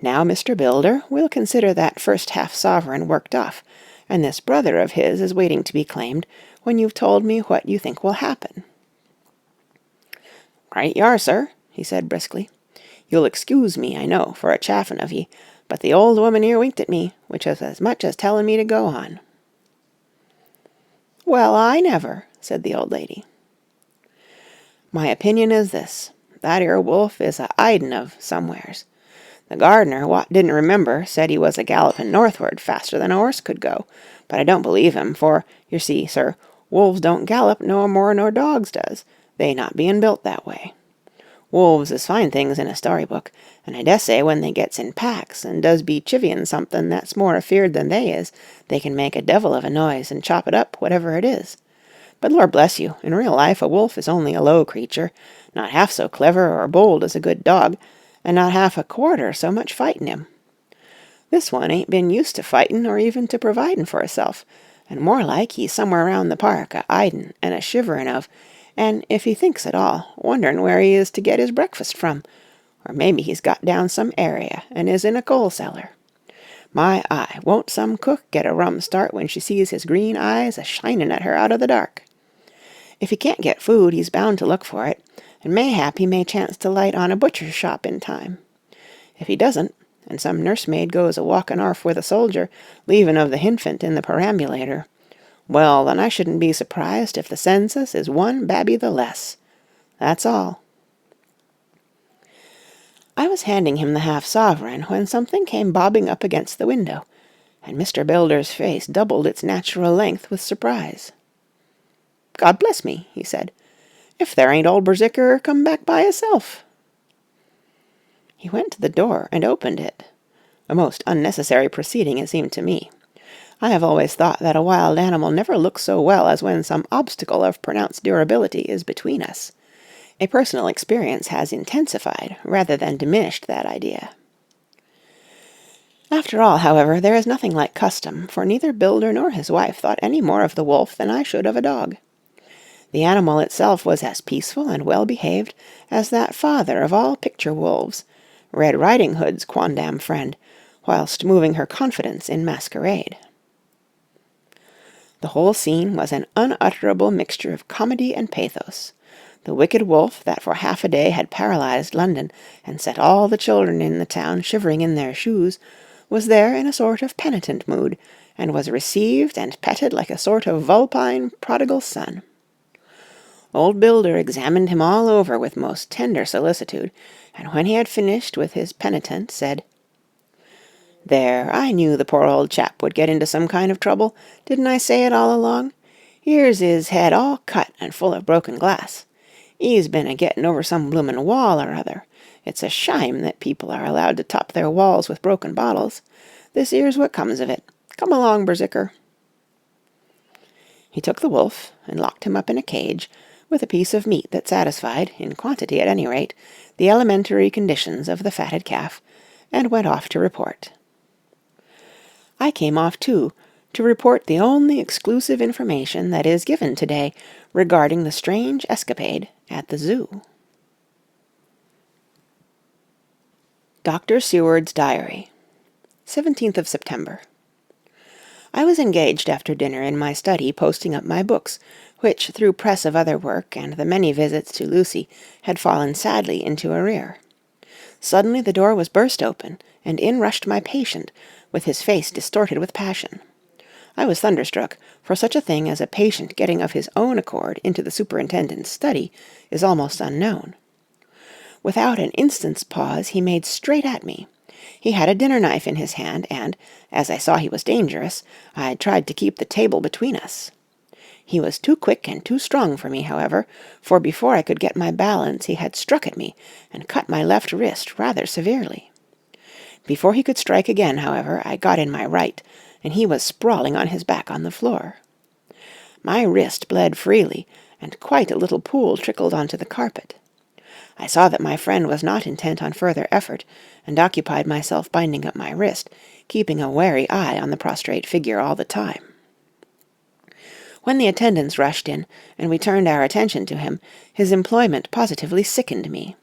"Now, Mr. Builder, we'll consider that first half-sovereign worked off, and this brother of his is waiting to be claimed, when you've told me what you think will happen." "Right you are, sir," he said briskly. "You'll excuse me, I know, for a chaffin' of ye, but the old woman here winked at me, which is as much as tellin' me to go on." "Well, I never," said the old lady. "My opinion is this. That 'ere wolf is a-'idin' of somewheres. The gardener, what didn't remember, said he was a-gallopin' northward faster than a horse could go, but I don't believe him, for, yer see, sir, wolves don't gallop no more nor dogs does, they not bein' built that way. Wolves is fine things in a storybook, and I dessay when they gets in packs, and does be chivvying something that's more afeard than they is, they can make a devil of a noise and chop it up, whatever it is. But Lord bless you, in real life a wolf is only a low creature, not half so clever or bold as a good dog, and not half a quarter so much fightin' him. This one ain't been used to fightin' or even to providin' for hisself, and more like he's somewhere round the park a-'idin' and a-shiverin' of, and, if he thinks at all, wonderin' where he is to get his breakfast from, or maybe he's got down some area and is in a coal cellar. My eye, won't some cook get a rum start when she sees his green eyes a-shinin' at her out of the dark? If he can't get food, he's bound to look for it, and mayhap he may chance to light on a butcher's shop in time. If he doesn't, and some nursemaid goes a-walkin' orf with a soldier, leavin' of the hinfant in the perambulator, well, then I shouldn't be surprised if the census is one babby the less. That's all." I was handing him the half-sovereign when something came bobbing up against the window, and Mr. Builder's face doubled its natural length with surprise. "God bless me," he said, "if there ain't old Berserker come back by hisself." He went to the door and opened it. A most unnecessary proceeding, it seemed to me. I have always thought that a wild animal never looks so well as when some obstacle of pronounced durability is between us. A personal experience has intensified rather than diminished that idea. After all, however, there is nothing like custom, for neither Builder nor his wife thought any more of the wolf than I should of a dog. The animal itself was as peaceful and well-behaved as that father of all picture wolves, Red Riding Hood's quondam friend, whilst moving her confidence in masquerade. The whole scene was an unutterable mixture of comedy and pathos. The wicked wolf that for half a day had paralyzed London and set all the children in the town shivering in their shoes was there in a sort of penitent mood, and was received and petted like a sort of vulpine prodigal son. Old Builder examined him all over with most tender solicitude, and when he had finished with his penitent, said, "There, I knew the poor old chap would get into some kind of trouble. Didn't I say it all along? Here's his head all cut and full of broken glass. He's been a-getting over some bloomin' wall or other. It's a shime that people are allowed to top their walls with broken bottles. This here's what comes of it. Come along, Berserker." He took the wolf and locked him up in a cage, with a piece of meat that satisfied, in quantity at any rate, the elementary conditions of the fatted calf, and went off to report. I came off too, to report the only exclusive information that is given today regarding the strange escapade at the zoo. Dr. Seward's Diary, 17th of September. I was engaged after dinner in my study posting up my books, which, through press of other work and the many visits to Lucy, had fallen sadly into arrear. Suddenly the door was burst open, and in rushed my patient, with his face distorted with passion. I was thunderstruck, for such a thing as a patient getting of his own accord into the superintendent's study is almost unknown. Without an instant's pause he made straight at me. He had a dinner knife in his hand, and, as I saw he was dangerous, I tried to keep the table between us. He was too quick and too strong for me, however, for before I could get my balance he had struck at me and cut my left wrist rather severely. Before he could strike again, however, I got in my right, and he was sprawling on his back on the floor. My wrist bled freely, and quite a little pool trickled onto the carpet. I saw that my friend was not intent on further effort, and occupied myself binding up my wrist, keeping a wary eye on the prostrate figure all the time. When the attendants rushed in, and we turned our attention to him, his employment positively sickened me.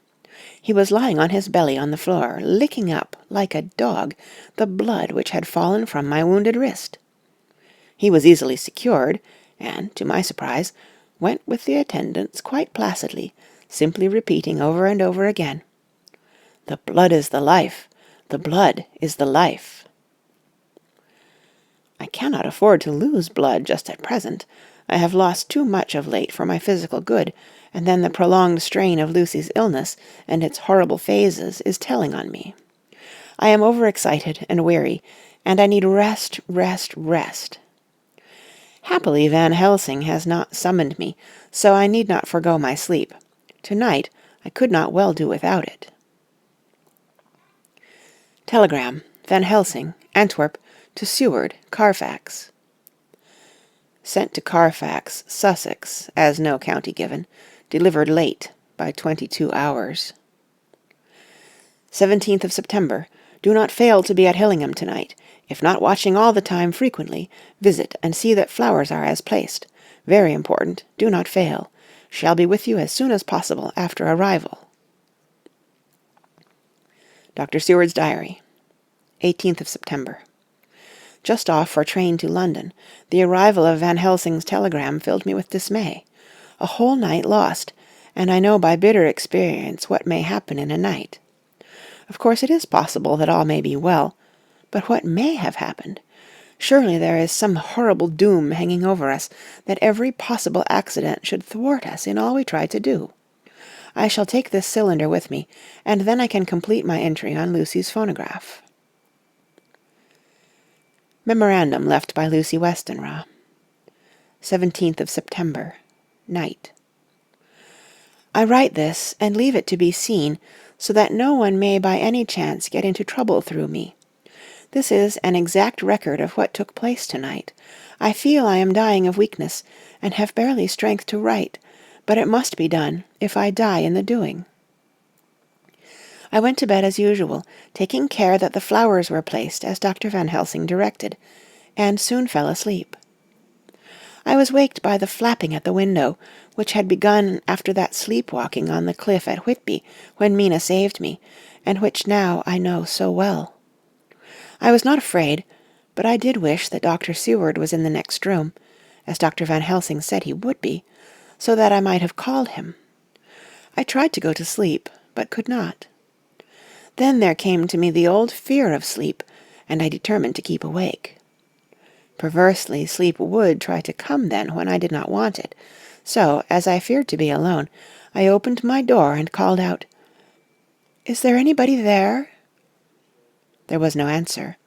He was lying on his belly on the floor, licking up, like a dog, the blood which had fallen from my wounded wrist. He was easily secured, and, to my surprise, went with the attendants quite placidly, simply repeating over and over again, "The blood is the life. The blood is the life." I cannot afford to lose blood just at present. I have lost too much of late for my physical good, and then the prolonged strain of Lucy's illness and its horrible phases is telling on me. I am overexcited and weary, and I need rest, rest, rest. Happily Van Helsing has not summoned me, so I need not forego my sleep. Tonight I could not well do without it. Telegram, Van Helsing, Antwerp, to Seward, Carfax. Sent to Carfax, Sussex, as no county given. Delivered late, by 22 hours. 17th of September. Do not fail to be at Hillingham tonight. If not watching all the time frequently, visit and see that flowers are as placed. Very important. Do not fail. Shall be with you as soon as possible after arrival. Dr. Seward's Diary, 18th of September. Just off for train to London. The arrival of Van Helsing's telegram filled me with dismay. A whole night lost, and I know by bitter experience what may happen in a night. Of course it is possible that all may be well, but what may have happened? Surely there is some horrible doom hanging over us, that every possible accident should thwart us in all we try to do. I shall take this cylinder with me, and then I can complete my entry on Lucy's phonograph. Memorandum left by Lucy Westenra. 17th of September, night. I write this and leave it to be seen, so that no one may by any chance get into trouble through me. This is an exact record of what took place tonight. I feel I am dying of weakness, and have barely strength to write, but it must be done, if I die in the doing. I went to bed as usual, taking care that the flowers were placed as Dr. Van Helsing directed, and soon fell asleep. I was waked by the flapping at the window, which had begun after that sleepwalking on the cliff at Whitby, when Mina saved me, and which now I know so well. I was not afraid, but I did wish that Dr. Seward was in the next room, as Dr. Van Helsing said he would be, so that I might have called him. I tried to go to sleep, but could not. Then there came to me the old fear of sleep, and I determined to keep awake. Perversely, sleep would try to come then when I did not want it, so, as I feared to be alone, I opened my door and called out, "Is there anybody there?" There was no answer.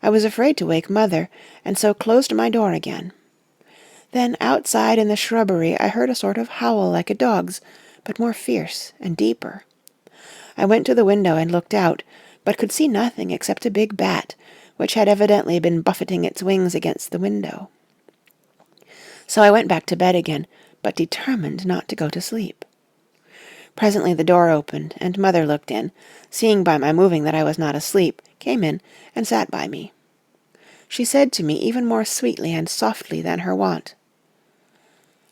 I was afraid to wake Mother, and so closed my door again. Then outside in the shrubbery I heard a sort of howl like a dog's, but more fierce and deeper. I went to the window and looked out, but could see nothing except a big bat, which had evidently been buffeting its wings against the window. So I went back to bed again, but determined not to go to sleep. Presently the door opened, and Mother looked in, seeing by my moving that I was not asleep, came in and sat by me. She said to me even more sweetly and softly than her wont,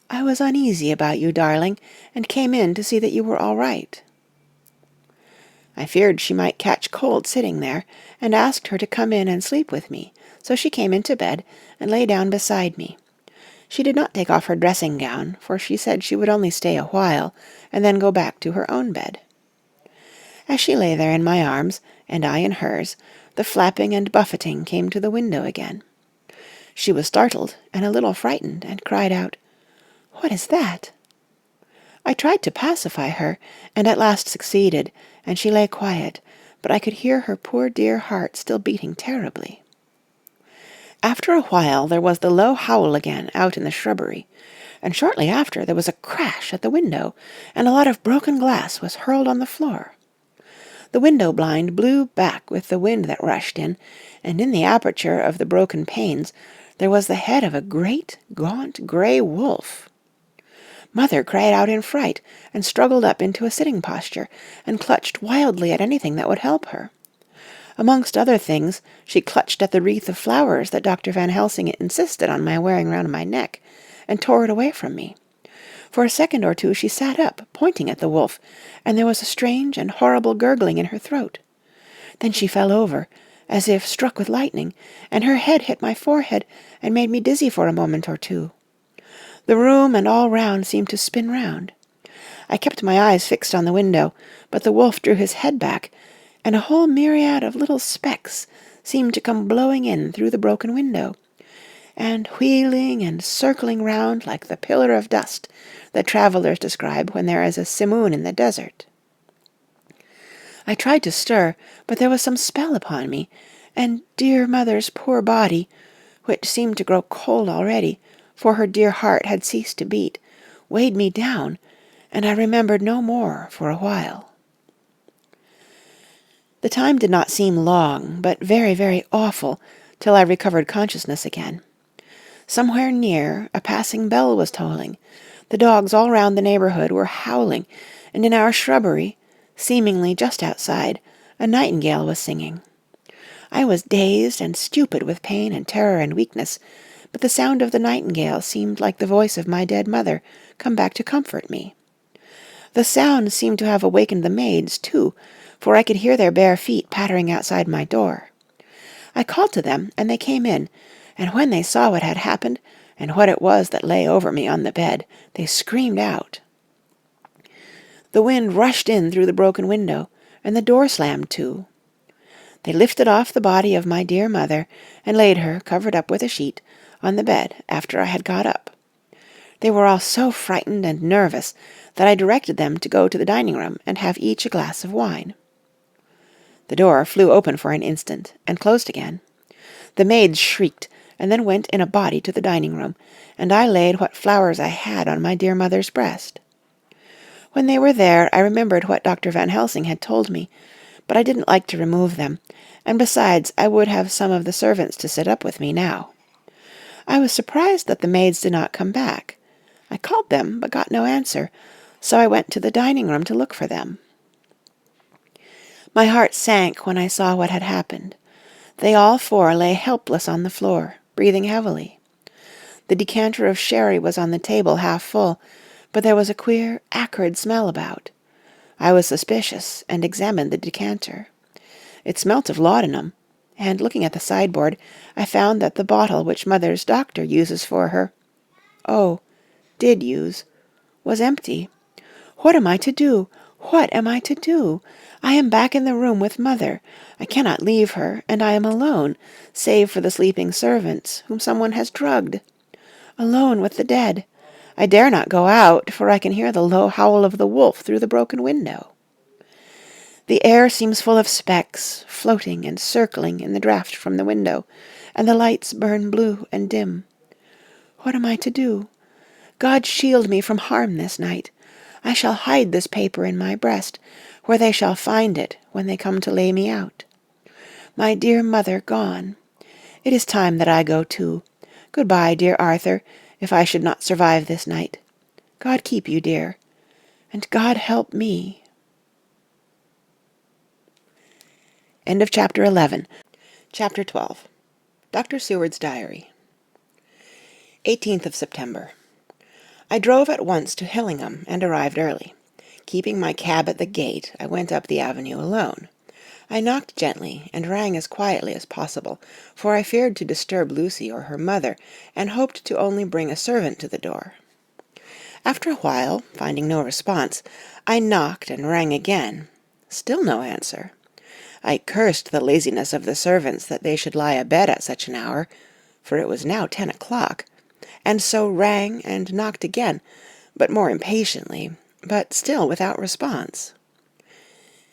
"I was uneasy about you, darling, and came in to see that you were all right." I feared she might catch cold sitting there, and asked her to come in and sleep with me, so she came into bed and lay down beside me. She did not take off her dressing-gown, for she said she would only stay a while, and then go back to her own bed. As she lay there in my arms, and I in hers, the flapping and buffeting came to the window again. She was startled and a little frightened, and cried out, "What is that?" I tried to pacify her, and at last succeeded, and she lay quiet, but I could hear her poor dear heart still beating terribly. After a while there was the low howl again out in the shrubbery, and shortly after there was a crash at the window, and a lot of broken glass was hurled on the floor. The window blind blew back with the wind that rushed in, and in the aperture of the broken panes there was the head of a great, gaunt, grey wolf. Mother cried out in fright, and struggled up into a sitting posture, and clutched wildly at anything that would help her. Amongst other things, she clutched at the wreath of flowers that Dr. Van Helsing insisted on my wearing round my neck, and tore it away from me. For a second or two she sat up, pointing at the wolf, and there was a strange and horrible gurgling in her throat. Then she fell over, as if struck with lightning, and her head hit my forehead, and made me dizzy for a moment or two. The room and all round seemed to spin round. I kept my eyes fixed on the window, but the wolf drew his head back, and a whole myriad of little specks seemed to come blowing in through the broken window, and wheeling and circling round like the pillar of dust that travellers describe when there is a simoon in the desert. I tried to stir, but there was some spell upon me, and dear Mother's poor body, which seemed to grow cold already, for her dear heart had ceased to beat, weighed me down, and I remembered no more for a while. The time did not seem long, but very, very awful, till I recovered consciousness again. Somewhere near, a passing bell was tolling. The dogs all round the neighbourhood were howling, and in our shrubbery, seemingly just outside, a nightingale was singing. I was dazed and stupid with pain and terror and weakness, but the sound of the nightingale seemed like the voice of my dead mother come back to comfort me. The sound seemed to have awakened the maids, too, for I could hear their bare feet pattering outside my door. I called to them, and they came in, and when they saw what had happened, and what it was that lay over me on the bed, they screamed out. The wind rushed in through the broken window, and the door slammed to. They lifted off the body of my dear mother, and laid her, covered up with a sheet, on the bed after I had got up. They were all so frightened and nervous that I directed them to go to the dining-room and have each a glass of wine. The door flew open for an instant, and closed again. The maids shrieked, and then went in a body to the dining-room, and I laid what flowers I had on my dear mother's breast. When they were there, I remembered what Dr. Van Helsing had told me, but I didn't like to remove them, and besides, I would have some of the servants to sit up with me now. I was surprised that the maids did not come back. I called them, but got no answer, so I went to the dining-room to look for them. My heart sank when I saw what had happened. They all four lay helpless on the floor, breathing heavily. The decanter of sherry was on the table half full, but there was a queer, acrid smell about. I was suspicious, and examined the decanter. It smelt of laudanum, and looking at the sideboard, I found that the bottle which Mother's doctor uses for her, did use, was empty. What am I to do? What am I to do? I am back in the room with Mother. I cannot leave her, and I am alone, save for the sleeping servants, whom someone has drugged. Alone with the dead. I dare not go out, for I can hear the low howl of the wolf through the broken window. The air seems full of specks, floating and circling in the draught from the window, and the lights burn blue and dim. What am I to do? God shield me from harm this night. I shall hide this paper in my breast, where they shall find it when they come to lay me out. My dear mother gone. It is time that I go too. Good-bye, dear Arthur, if I should not survive this night. God keep you, dear, and God help me. End of Chapter 11. Chapter 12. Dr. Seward's Diary. 18th of September. I drove at once to Helsing and arrived early. Keeping my cab at the gate, I went up the avenue alone. I knocked gently and rang as quietly as possible, for I feared to disturb Lucy or her mother, and hoped to only bring a servant to the door. After a while, finding no response, I knocked and rang again. Still no answer. I cursed the laziness of the servants that they should lie abed at such an hour, for it was now 10 o'clock, and so rang and knocked again, but more impatiently, but still without response.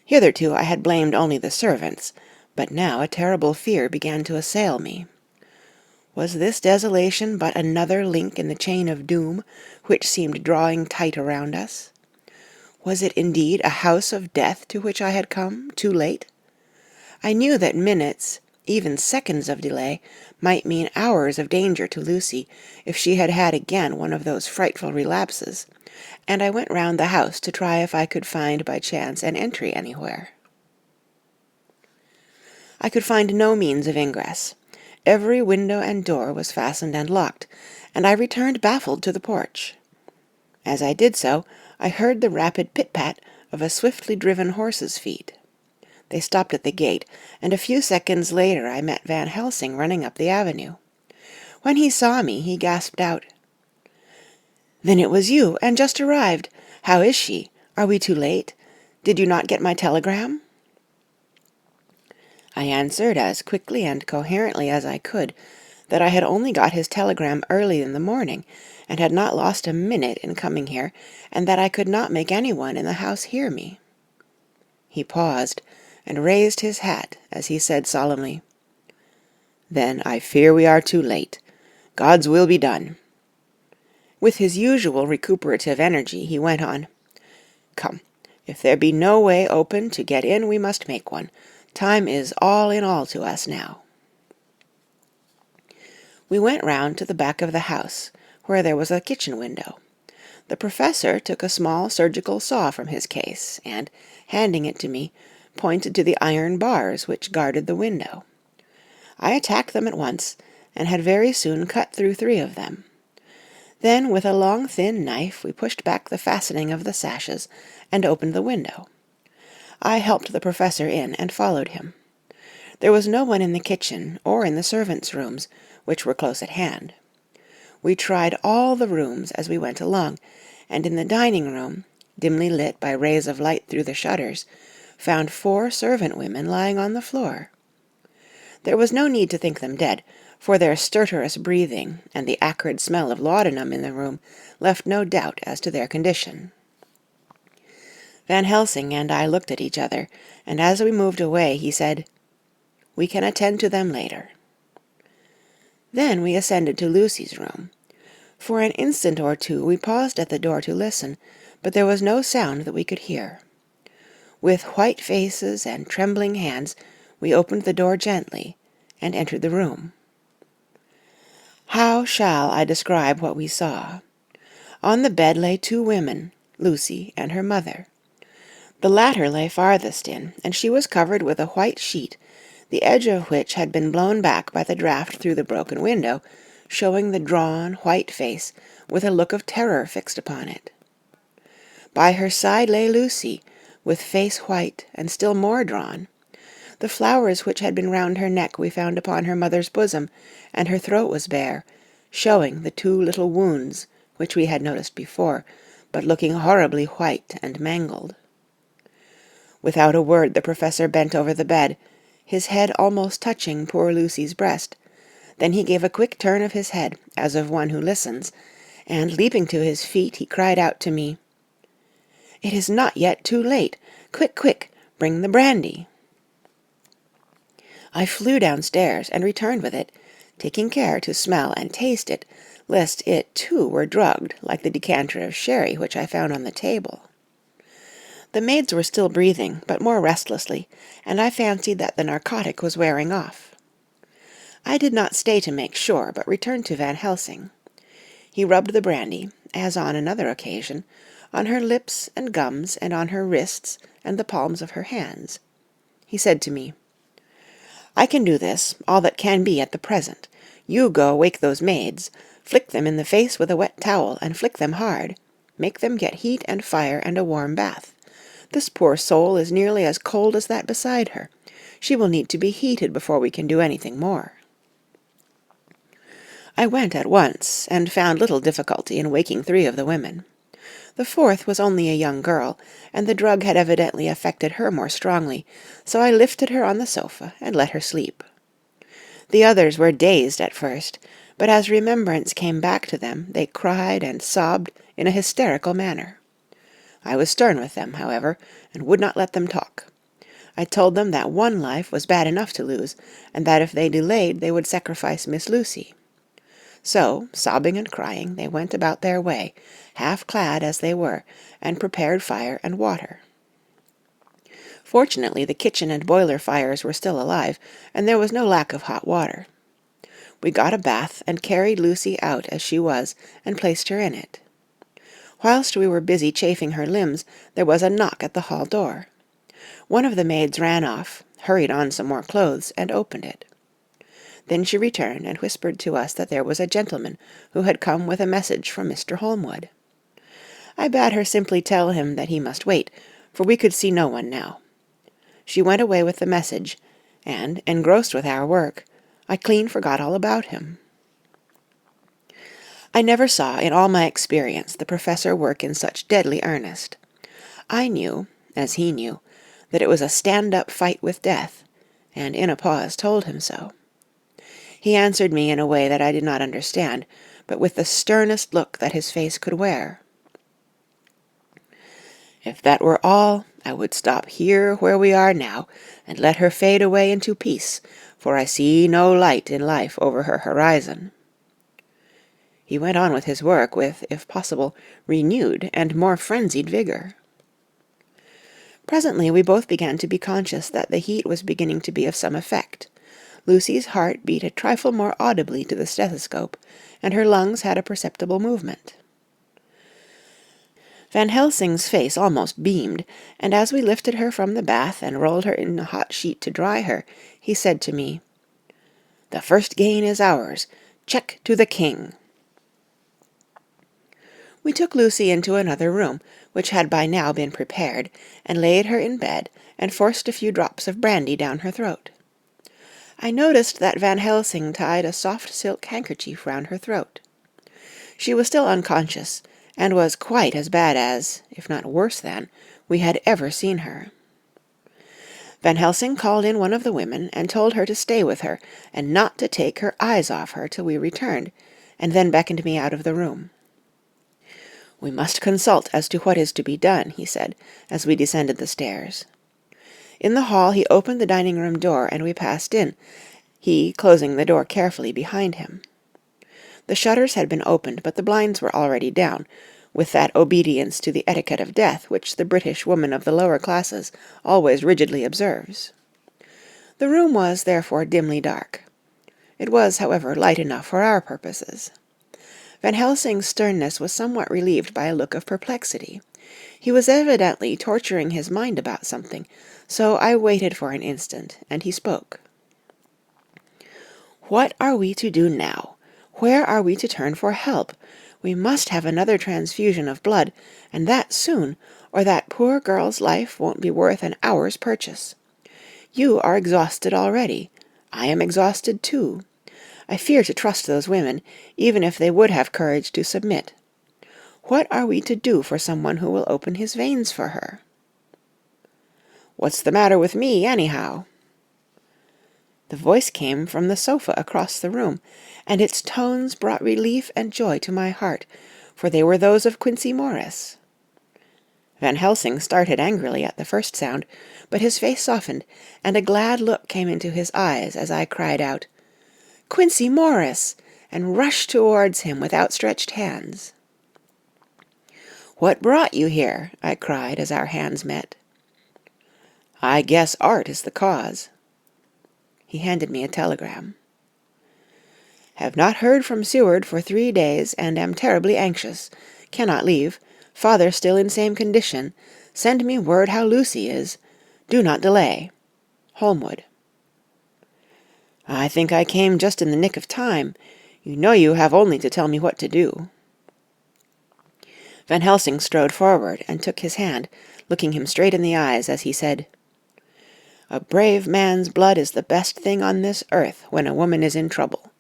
Hitherto I had blamed only the servants, but now a terrible fear began to assail me. Was this desolation but another link in the chain of doom, which seemed drawing tight around us? Was it indeed a house of death to which I had come, too late? I knew that minutes, even seconds of delay, might mean hours of danger to Lucy, if she had had again one of those frightful relapses, and I went round the house to try if I could find by chance an entry anywhere. I could find no means of ingress. Every window and door was fastened and locked, and I returned baffled to the porch. As I did so, I heard the rapid pit-pat of a swiftly driven horse's feet. They stopped at the gate, and a few seconds later I met Van Helsing running up the avenue. When he saw me, he gasped out, "Then it was you, and just arrived. How is she? Are we too late? Did you not get my telegram?" I answered as quickly and coherently as I could that I had only got his telegram early in the morning, and had not lost a minute in coming here, and that I could not make anyone in the house hear me. He paused, and raised his hat as he said solemnly, "Then I fear we are too late. God's will be done." With his usual recuperative energy, he went on, "Come, if there be no way open to get in, we must make one. Time is all in all to us now." We went round to the back of the house, where there was a kitchen window. The professor took a small surgical saw from his case, and, handing it to me, pointed to the iron bars which guarded the window. I attacked them at once, and had very soon cut through 3 of them. Then with a long thin knife we pushed back the fastening of the sashes, and opened the window. I helped the professor in, and followed him. There was no one in the kitchen, or in the servants' rooms, which were close at hand. We tried all the rooms as we went along, and in the dining-room, dimly lit by rays of light through the shutters, found 4 servant women lying on the floor. There was no need to think them dead, for their stertorous breathing and the acrid smell of laudanum in the room left no doubt as to their condition. Van Helsing and I looked at each other, and as we moved away he said, "We can attend to them later." Then we ascended to Lucy's room. For an instant or two we paused at the door to listen, but there was no sound that we could hear. With white faces and trembling hands, we opened the door gently and entered the room. How shall I describe what we saw? On the bed lay two women, Lucy and her mother. The latter lay farthest in, and she was covered with a white sheet, the edge of which had been blown back by the draught through the broken window, showing the drawn, white face with a look of terror fixed upon it. By her side lay Lucy, with face white and still more drawn. The flowers which had been round her neck we found upon her mother's bosom, and her throat was bare, showing the two little wounds which we had noticed before, but looking horribly white and mangled. Without a word the professor bent over the bed, his head almost touching poor Lucy's breast. Then he gave a quick turn of his head, as of one who listens, and leaping to his feet he cried out to me, "It is not yet too late. Quick, quick, bring the brandy." I flew downstairs and returned with it, taking care to smell and taste it, lest it too were drugged like the decanter of sherry which I found on the table. The maids were still breathing, but more restlessly, and I fancied that the narcotic was wearing off. I did not stay to make sure, but returned to Van Helsing. He rubbed the brandy, as on another occasion, on her lips and gums and on her wrists and the palms of her hands. He said to me, "I can do this, all that can be at the present. You go wake those maids, flick them in the face with a wet towel, and flick them hard. Make them get heat and fire and a warm bath. This poor soul is nearly as cold as that beside her. She will need to be heated before we can do anything more." I went at once, and found little difficulty in waking 3 of the women. The 4th was only a young girl, and the drug had evidently affected her more strongly, so I lifted her on the sofa and let her sleep. The others were dazed at first, but as remembrance came back to them, they cried and sobbed in a hysterical manner. I was stern with them, however, and would not let them talk. I told them that one life was bad enough to lose, and that if they delayed they would sacrifice Miss Lucy. So, sobbing and crying, they went about their way, half clad as they were, and prepared fire and water. Fortunately, the kitchen and boiler fires were still alive, and there was no lack of hot water. We got a bath and carried Lucy out as she was, and placed her in it. Whilst we were busy chafing her limbs, there was a knock at the hall door. One of the maids ran off, hurried on some more clothes, and opened it. Then she returned and whispered to us that there was a gentleman who had come with a message from Mr. Holmwood. I bade her simply tell him that he must wait, for we could see no one now. She went away with the message, and, engrossed with our work, I clean forgot all about him. I never saw in all my experience the professor work in such deadly earnest. I knew, as he knew, that it was a stand-up fight with death, and in a pause told him so. He answered me in a way that I did not understand, but with the sternest look that his face could wear. "If that were all, I would stop here where we are now, and let her fade away into peace, for I see no light in life over her horizon." He went on with his work with, if possible, renewed and more frenzied vigor. Presently we both began to be conscious that the heat was beginning to be of some effect. Lucy's heart beat a trifle more audibly to the stethoscope, and her lungs had a perceptible movement. Van Helsing's face almost beamed, and as we lifted her from the bath and rolled her in a hot sheet to dry her, he said to me, "The first gain is ours. Check to the king." We took Lucy into another room, which had by now been prepared, and laid her in bed, and forced a few drops of brandy down her throat. I noticed that Van Helsing tied a soft silk handkerchief round her throat. She was still unconscious, and was quite as bad as, if not worse than, we had ever seen her. Van Helsing called in one of the women, and told her to stay with her, and not to take her eyes off her till we returned, and then beckoned me out of the room. "We must consult as to what is to be done," he said, as we descended the stairs. In the hall he opened the dining-room door, and we passed in. he closing the door carefully behind him. The shutters had been opened, but the blinds were already down, with that obedience to the etiquette of death which the British woman of the lower classes always rigidly observes. The room was, therefore, dimly dark. It was, however, light enough for our purposes. Van Helsing's sternness was somewhat relieved by a look of perplexity. He was evidently torturing his mind about something, so I waited for an instant, and he spoke. "What are we to do now? Where are we to turn for help? We must have another transfusion of blood, and that soon, or that poor girl's life won't be worth an hour's purchase. You are exhausted already. I am exhausted too. I fear to trust those women, even if they would have courage to submit. What are we to do for someone who will open his veins for her?" "What's the matter with me, anyhow?" The voice came from the sofa across the room, and its tones brought relief and joy to my heart, for they were those of Quincey Morris. Van Helsing started angrily at the first sound, but his face softened, and a glad look came into his eyes as I cried out, "Quincey Morris!" and rushed towards him with outstretched hands. "What brought you here?" I cried as our hands met. "I guess art is the cause." He handed me a telegram. "Have not heard from Seward for 3 days, and am terribly anxious. Cannot leave. Father still in same condition. Send me word how Lucy is. Do not delay. Holmwood." "I think I came just in the nick of time. You know you have only to tell me what to do." Van Helsing strode forward and took his hand, looking him straight in the eyes as he said, "A brave man's blood is the best thing on this earth when a woman is in trouble.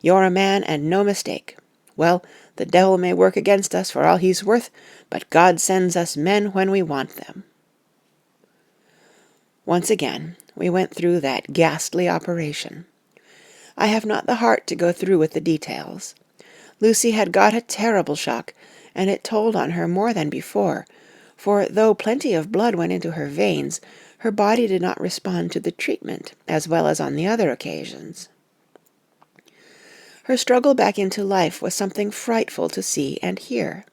You're a man and no mistake. Well, the devil may work against us for all he's worth, but God sends us men when we want them." Once again we went through that ghastly operation. I have not the heart to go through with the details. Lucy had got a terrible shock, and it told on her more than before, for though plenty of blood went into her veins, her body did not respond to the treatment as well as on the other occasions. Her struggle back into life was something frightful to see and hear.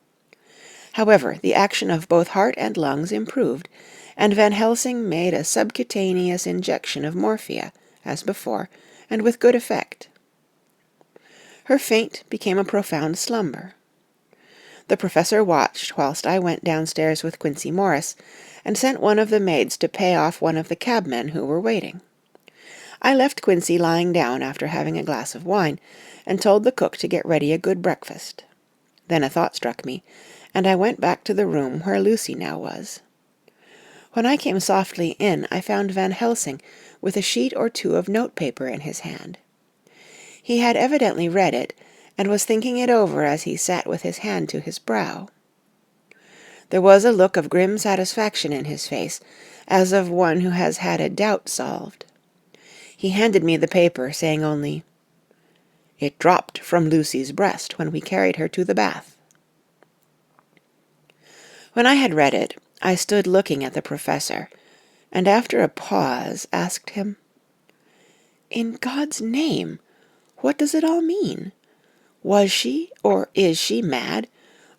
However, the action of both heart and lungs improved, and Van Helsing made a subcutaneous injection of morphia, as before, and with good effect. Her faint became a profound slumber. The professor watched whilst I went downstairs with Quincey Morris, and sent one of the maids to pay off one of the cabmen who were waiting. I left Quincey lying down after having a glass of wine, and told the cook to get ready a good breakfast. Then a thought struck me, and I went back to the room where Lucy now was. When I came softly in, I found Van Helsing with a sheet or two of notepaper in his hand. He had evidently read it, and was thinking it over as he sat with his hand to his brow. There was a look of grim satisfaction in his face, as of one who has had a doubt solved. He handed me the paper, saying only, "It dropped from Lucy's breast when we carried her to the bath." When I had read it, I stood looking at the professor, and after a pause asked him, "In God's name, what does it all mean? Was she, or is she, mad,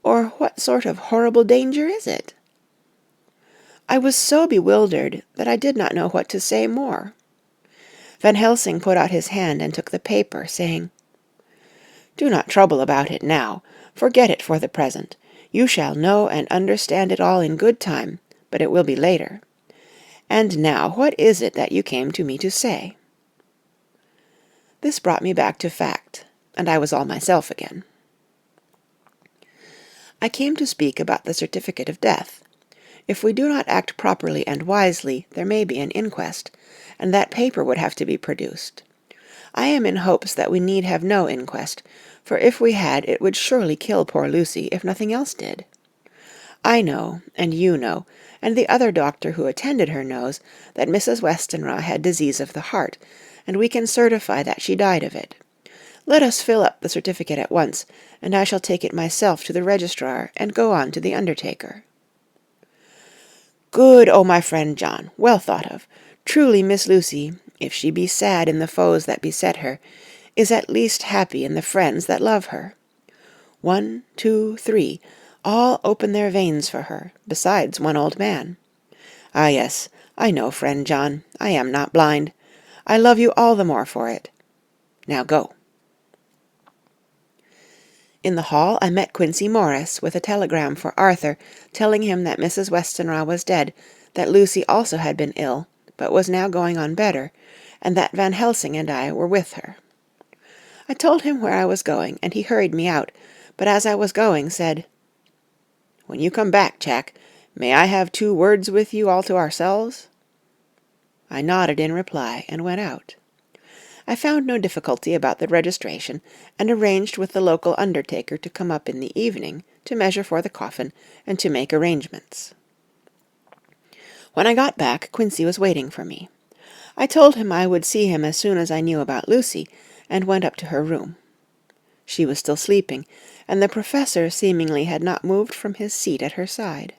or what sort of horrible danger is it?" I was so bewildered that I did not know what to say more. Van Helsing put out his hand and took the paper, saying, "Do not trouble about it now. Forget it for the present. You shall know and understand it all in good time, but it will be later. And now, what is it that you came to me to say?" This brought me back to fact, and I was all myself again. "I came to speak about the certificate of death. If we do not act properly and wisely, there may be an inquest, and that paper would have to be produced. I am in hopes that we need have no inquest, for if we had it would surely kill poor Lucy if nothing else did. I know, and you know, and the other doctor who attended her knows, that Mrs. Westenra had disease of the heart, and we can certify that she died of it. Let us fill up the certificate at once, and I shall take it myself to the registrar and go on to the undertaker." "Good, oh my friend John, well thought of. Truly Miss Lucy, if she be sad in the foes that beset her, is at least happy in the friends that love her. 1, 2, 3, all open their veins for her, besides one old man. Ah, yes, I know, friend John, I am not blind. I love you all the more for it. Now go. In the hall I met Quincey Morris with a telegram for Arthur, telling him that Mrs. Westenra was dead, that Lucy also had been ill, but was now going on better, and that Van Helsing and I were with her. I told him where I was going, and he hurried me out, but as I was going said, "When you come back, Jack, may I have 2 words with you all to ourselves?" I nodded in reply, and went out. I found no difficulty about the registration, and arranged with the local undertaker to come up in the evening to measure for the coffin and to make arrangements. When I got back, Quincey was waiting for me. I told him I would see him as soon as I knew about Lucy, and went up to her room. She was still sleeping, and the professor seemingly had not moved from his seat at her side.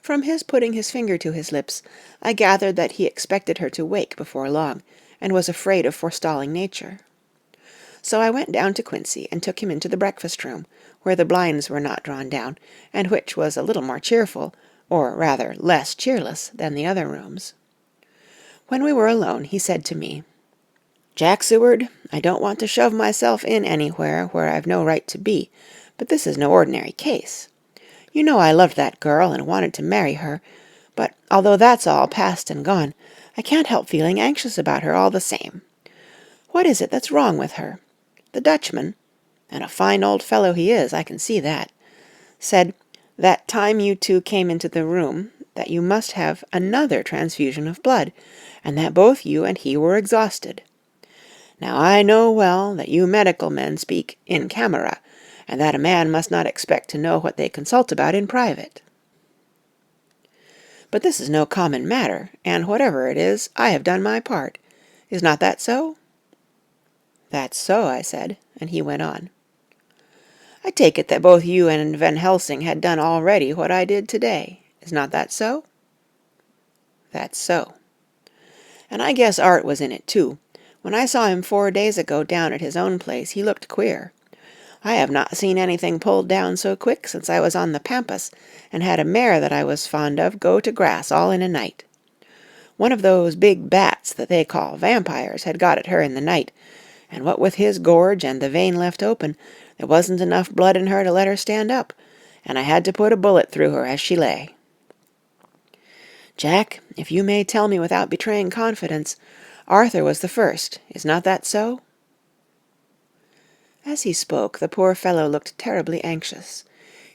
From his putting his finger to his lips, I gathered that he expected her to wake before long, and was afraid of forestalling nature. So I went down to Quincey and took him into the breakfast-room, where the blinds were not drawn down, and which was a little more cheerful, or rather less cheerless, than the other rooms. When we were alone, he said to me, "Jack Seward, I don't want to shove myself in anywhere where I've no right to be, but this is no ordinary case. You know I loved that girl and wanted to marry her, but although that's all past and gone, I can't help feeling anxious about her all the same. What is it that's wrong with her? The Dutchman, and a fine old fellow he is, I can see that, said, that time you 2 came into the room, that you must have another transfusion of blood, and that both you and he were exhausted. Now I know well that you medical men speak in camera, and that a man must not expect to know what they consult about in private. But this is no common matter, and whatever it is, I have done my part. Is not that so?" "That's so," I said, and he went on. "I take it that both you and Van Helsing had done already what I did today. Is not that so?" "That's so." "And I guess Art was in it too. When I saw him 4 days ago down at his own place, he looked queer. I have not seen anything pulled down so quick since I was on the Pampas, and had a mare that I was fond of go to grass all in a night. One of those big bats that they call vampires had got at her in the night, and what with his gorge and the vein left open, there wasn't enough blood in her to let her stand up, and I had to put a bullet through her as she lay. Jack, if you may tell me without betraying confidence, Arthur was the first, is not that so?" As he spoke, the poor fellow looked terribly anxious.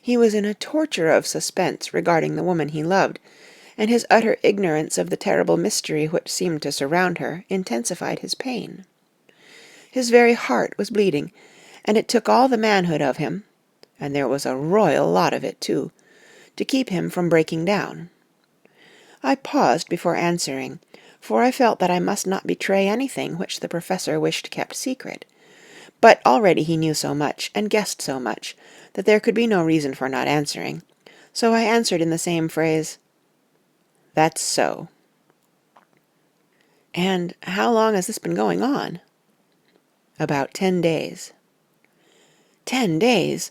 He was in a torture of suspense regarding the woman he loved, and his utter ignorance of the terrible mystery which seemed to surround her intensified his pain. His very heart was bleeding, and it took all the manhood of him, and there was a royal lot of it too, to keep him from breaking down. I paused before answering, for I felt that I must not betray anything which the professor wished kept secret. But already he knew so much, and guessed so much, that there could be no reason for not answering, so I answered in the same phrase, "That's so." "And how long has this been going on?" "About 10 days." "10 days!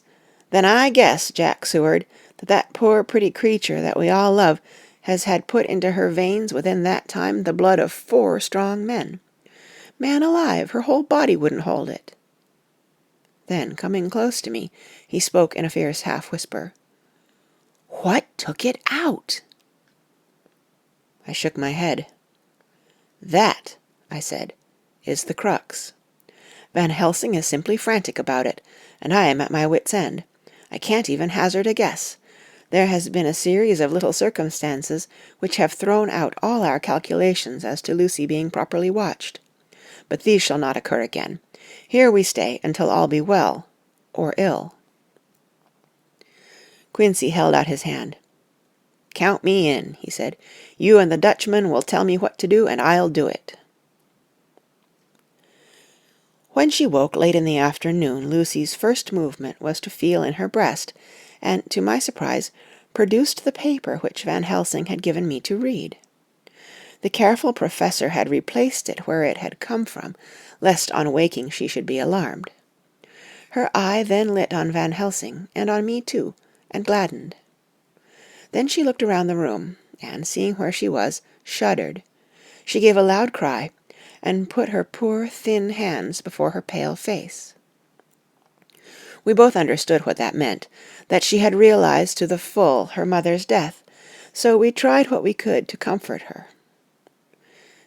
Then I guess, Jack Seward, that poor pretty creature that we all love has had put into her veins within that time the blood of 4 strong men. Man alive, her whole body wouldn't hold it." Then, coming close to me, he spoke in a fierce half-whisper. "What took it out?" I shook my head. "That," I said, "is the crux. Van Helsing is simply frantic about it, and I am at my wits' end. I can't even hazard a guess. There has been a series of little circumstances which have thrown out all our calculations as to Lucy being properly watched. But these shall not occur again. Here we stay until all be well, or ill." Quincey held out his hand. "Count me in," he said. "You and the Dutchman will tell me what to do, and I'll do it." When she woke late in the afternoon, Lucy's first movement was to feel in her breast, and, to my surprise, produced the paper which Van Helsing had given me to read. The careful professor had replaced it where it had come from, lest on waking she should be alarmed. Her eye then lit on Van Helsing, and on me too, and gladdened. Then she looked around the room, and, seeing where she was, shuddered. She gave a loud cry, and put her poor thin hands before her pale face. We both understood what that meant, that she had realized to the full her mother's death, so we tried what we could to comfort her.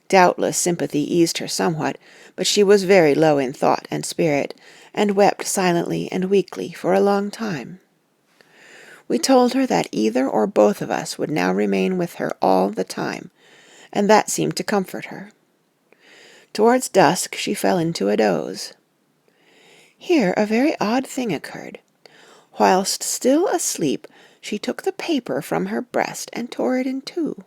Doubtless sympathy eased her somewhat, but she was very low in thought and spirit, and wept silently and weakly for a long time. We told her that either or both of us would now remain with her all the time, and that seemed to comfort her. Towards dusk she fell into a doze. Here a very odd thing occurred. Whilst still asleep, she took the paper from her breast and tore it in two.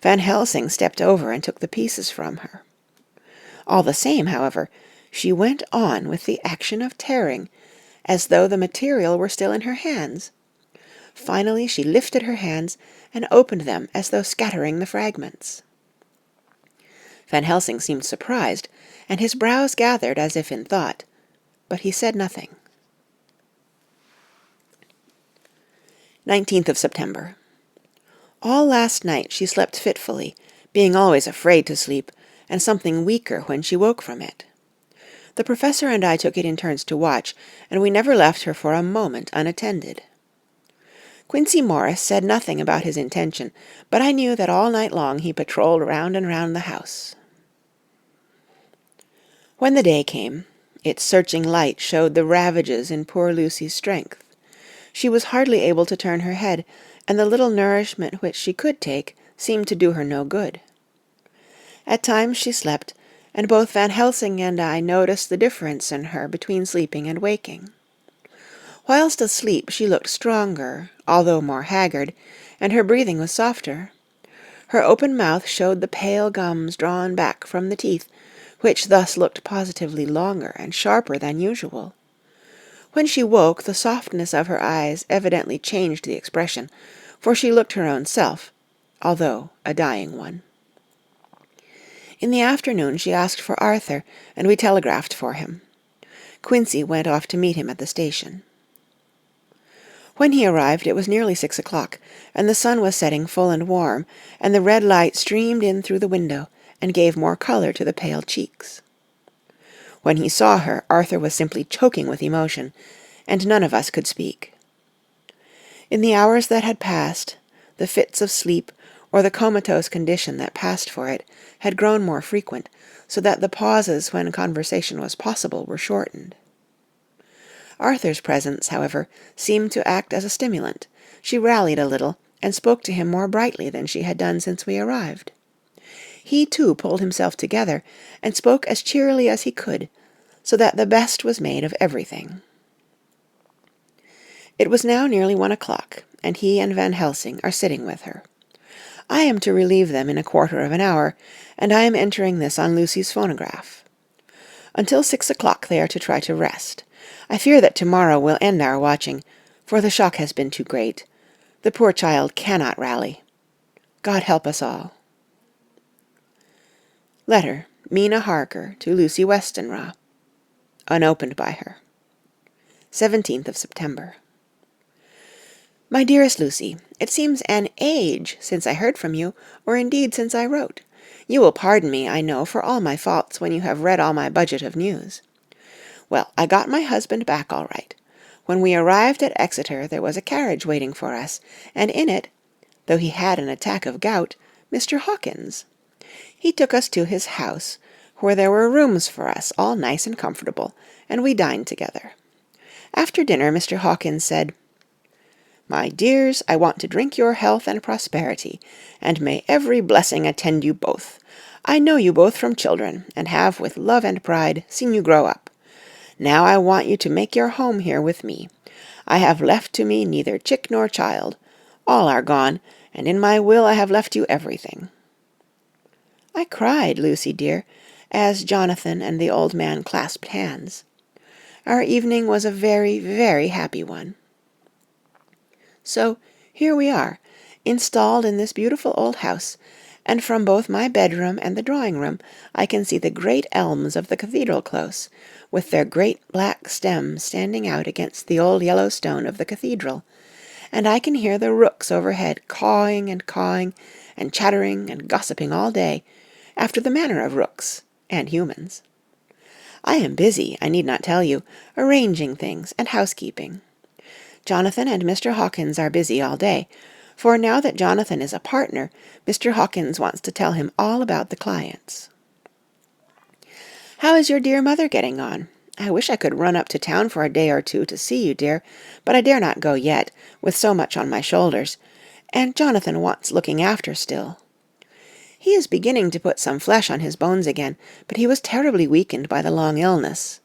Van Helsing stepped over and took the pieces from her. All the same, however, she went on with the action of tearing, as though the material were still in her hands. Finally she lifted her hands and opened them as though scattering the fragments. Van Helsing seemed surprised, and his brows gathered as if in thought, but he said nothing. 19th of September. All last night she slept fitfully, being always afraid to sleep, and something weaker when she woke from it. The professor and I took it in turns to watch, and we never left her for a moment unattended. Quincey Morris said nothing about his intention, but I knew that all night long he patrolled round and round the house. When the day came, its searching light showed the ravages in poor Lucy's strength. She was hardly able to turn her head, and the little nourishment which she could take seemed to do her no good. At times she slept, and both Van Helsing and I noticed the difference in her between sleeping and waking. Whilst asleep she looked stronger, although more haggard, and her breathing was softer. Her open mouth showed the pale gums drawn back from the teeth, which thus looked positively longer and sharper than usual. When she woke, the softness of her eyes evidently changed the expression, for she looked her own self, although a dying one. In the afternoon she asked for Arthur, and we telegraphed for him. Quincey went off to meet him at the station. When he arrived it was nearly 6 o'clock, and the sun was setting full and warm, and the red light streamed in through the window, and gave more colour to the pale cheeks. When he saw her, Arthur was simply choking with emotion, and none of us could speak. In the hours that had passed, the fits of sleep, or the comatose condition that passed for it, had grown more frequent, so that the pauses when conversation was possible were shortened. Arthur's presence, however, seemed to act as a stimulant. She rallied a little, and spoke to him more brightly than she had done since we arrived. He, too, pulled himself together, and spoke as cheerily as he could, so that the best was made of everything. It was now nearly 1 o'clock, and he and Van Helsing are sitting with her. I am to relieve them in a quarter of an hour, and I am entering this on Lucy's phonograph. Until 6 o'clock they are to try to rest. I fear that tomorrow will end our watching, for the shock has been too great. The poor child cannot rally. God help us all. Letter, Mina Harker, to Lucy Westenra. Unopened by her. 17th of September. My dearest Lucy, it seems an age since I heard from you, or indeed since I wrote. You will pardon me, I know, for all my faults when you have read all my budget of news. Well, I got my husband back all right. When we arrived at Exeter there was a carriage waiting for us, and in it, though he had an attack of gout, Mr. Hawkins. He took us to his house, where there were rooms for us, all nice and comfortable, and we dined together. After dinner Mr. Hawkins said, "My dears, I want to drink your health and prosperity, and may every blessing attend you both. I know you both from children, and have, with love and pride, seen you grow up. Now I want you to make your home here with me. I have left to me neither chick nor child. All are gone, and in my will I have left you everything." I cried, Lucy dear, as Jonathan and the old man clasped hands. Our evening was a very, very happy one. So here we are, installed in this beautiful old house, and from both my bedroom and the drawing-room I can see the great elms of the cathedral close, with their great black stems standing out against the old yellow stone of the cathedral, and I can hear the rooks overhead cawing and chattering and gossiping all day, after the manner of rooks and humans. I am busy, I need not tell you, arranging things and housekeeping. Jonathan and Mr. Hawkins are busy all day, for now that Jonathan is a partner, Mr. Hawkins wants to tell him all about the clients. How is your dear mother getting on? I wish I could run up to town for a day or two to see you, dear, but I dare not go yet, with so much on my shoulders, and Jonathan wants looking after still. He is beginning to put some flesh on his bones again, but he was terribly weakened by the long illness.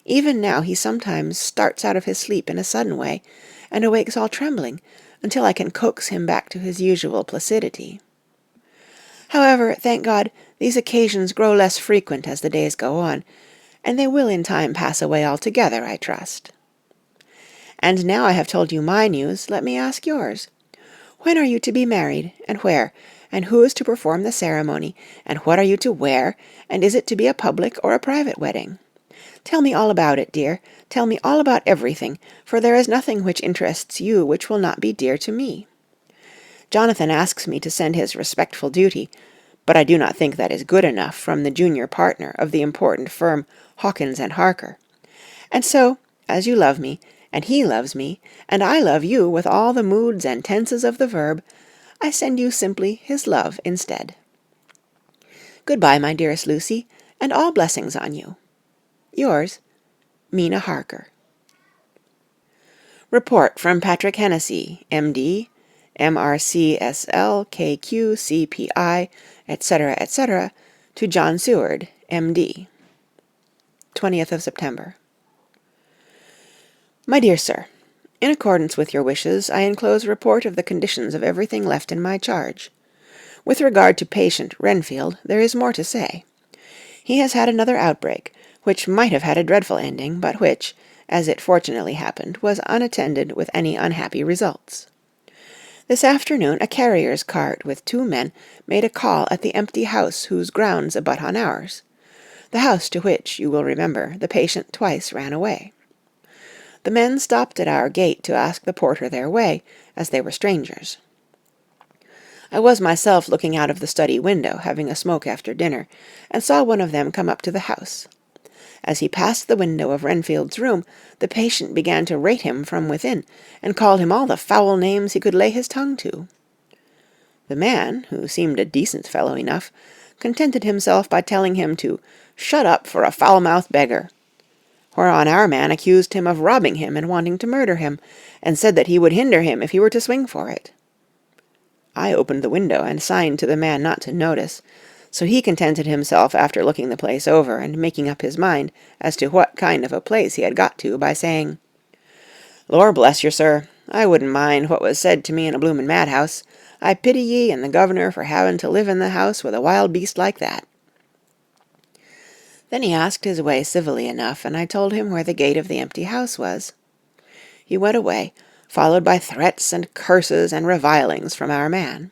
Even now he sometimes starts out of his sleep in a sudden way, and awakes all trembling, until I can coax him back to his usual placidity. However, thank God, these occasions grow less frequent as the days go on, and they will in time pass away altogether, I trust. And now I have told you my news, let me ask yours. When are you to be married, and where, and who is to perform the ceremony, and what are you to wear, and is it to be a public or a private wedding? Tell me all about it, dear. Tell me all about everything, for there is nothing which interests you which will not be dear to me. Jonathan asks me to send his respectful duty, but I do not think that is good enough from the junior partner of the important firm Hawkins and Harker. And so, as you love me, and he loves me, and I love you with all the moods and tenses of the verb, I send you simply his love instead. Good-bye, my dearest Lucy, and all blessings on you. Yours, Mina Harker. Report from Patrick Hennessy, M.D., M.R.C.S.L., K.Q., C.P.I., etc., etc., to John Seward, M.D. 20th of September. My dear Sir, in accordance with your wishes, I enclose a report of the conditions of everything left in my charge. With regard to patient Renfield, there is more to say. He has had another outbreak, which might have had a dreadful ending, but which, as it fortunately happened, was unattended with any unhappy results. This afternoon a carrier's cart with 2 men made a call at the empty house whose grounds abut on ours, the house to which, you will remember, the patient twice ran away. The men stopped at our gate to ask the porter their way, as they were strangers. I was myself looking out of the study window, having a smoke after dinner, and saw one of them come up to the house. As he passed the window of Renfield's room, the patient began to rate him from within, and called him all the foul names he could lay his tongue to. The man, who seemed a decent fellow enough, contented himself by telling him to shut up for a foul-mouthed beggar, whereon our man accused him of robbing him and wanting to murder him, and said that he would hinder him if he were to swing for it. I opened the window and signed to the man not to notice, so he contented himself after looking the place over and making up his mind as to what kind of a place he had got to by saying, "Lor bless yer, sir, I wouldn't mind what was said to me in a bloomin' madhouse. I pity ye and the governor for having to live in the house with a wild beast like that." Then he asked his way civilly enough, and I told him where the gate of the empty house was. He went away, followed by threats and curses and revilings from our man.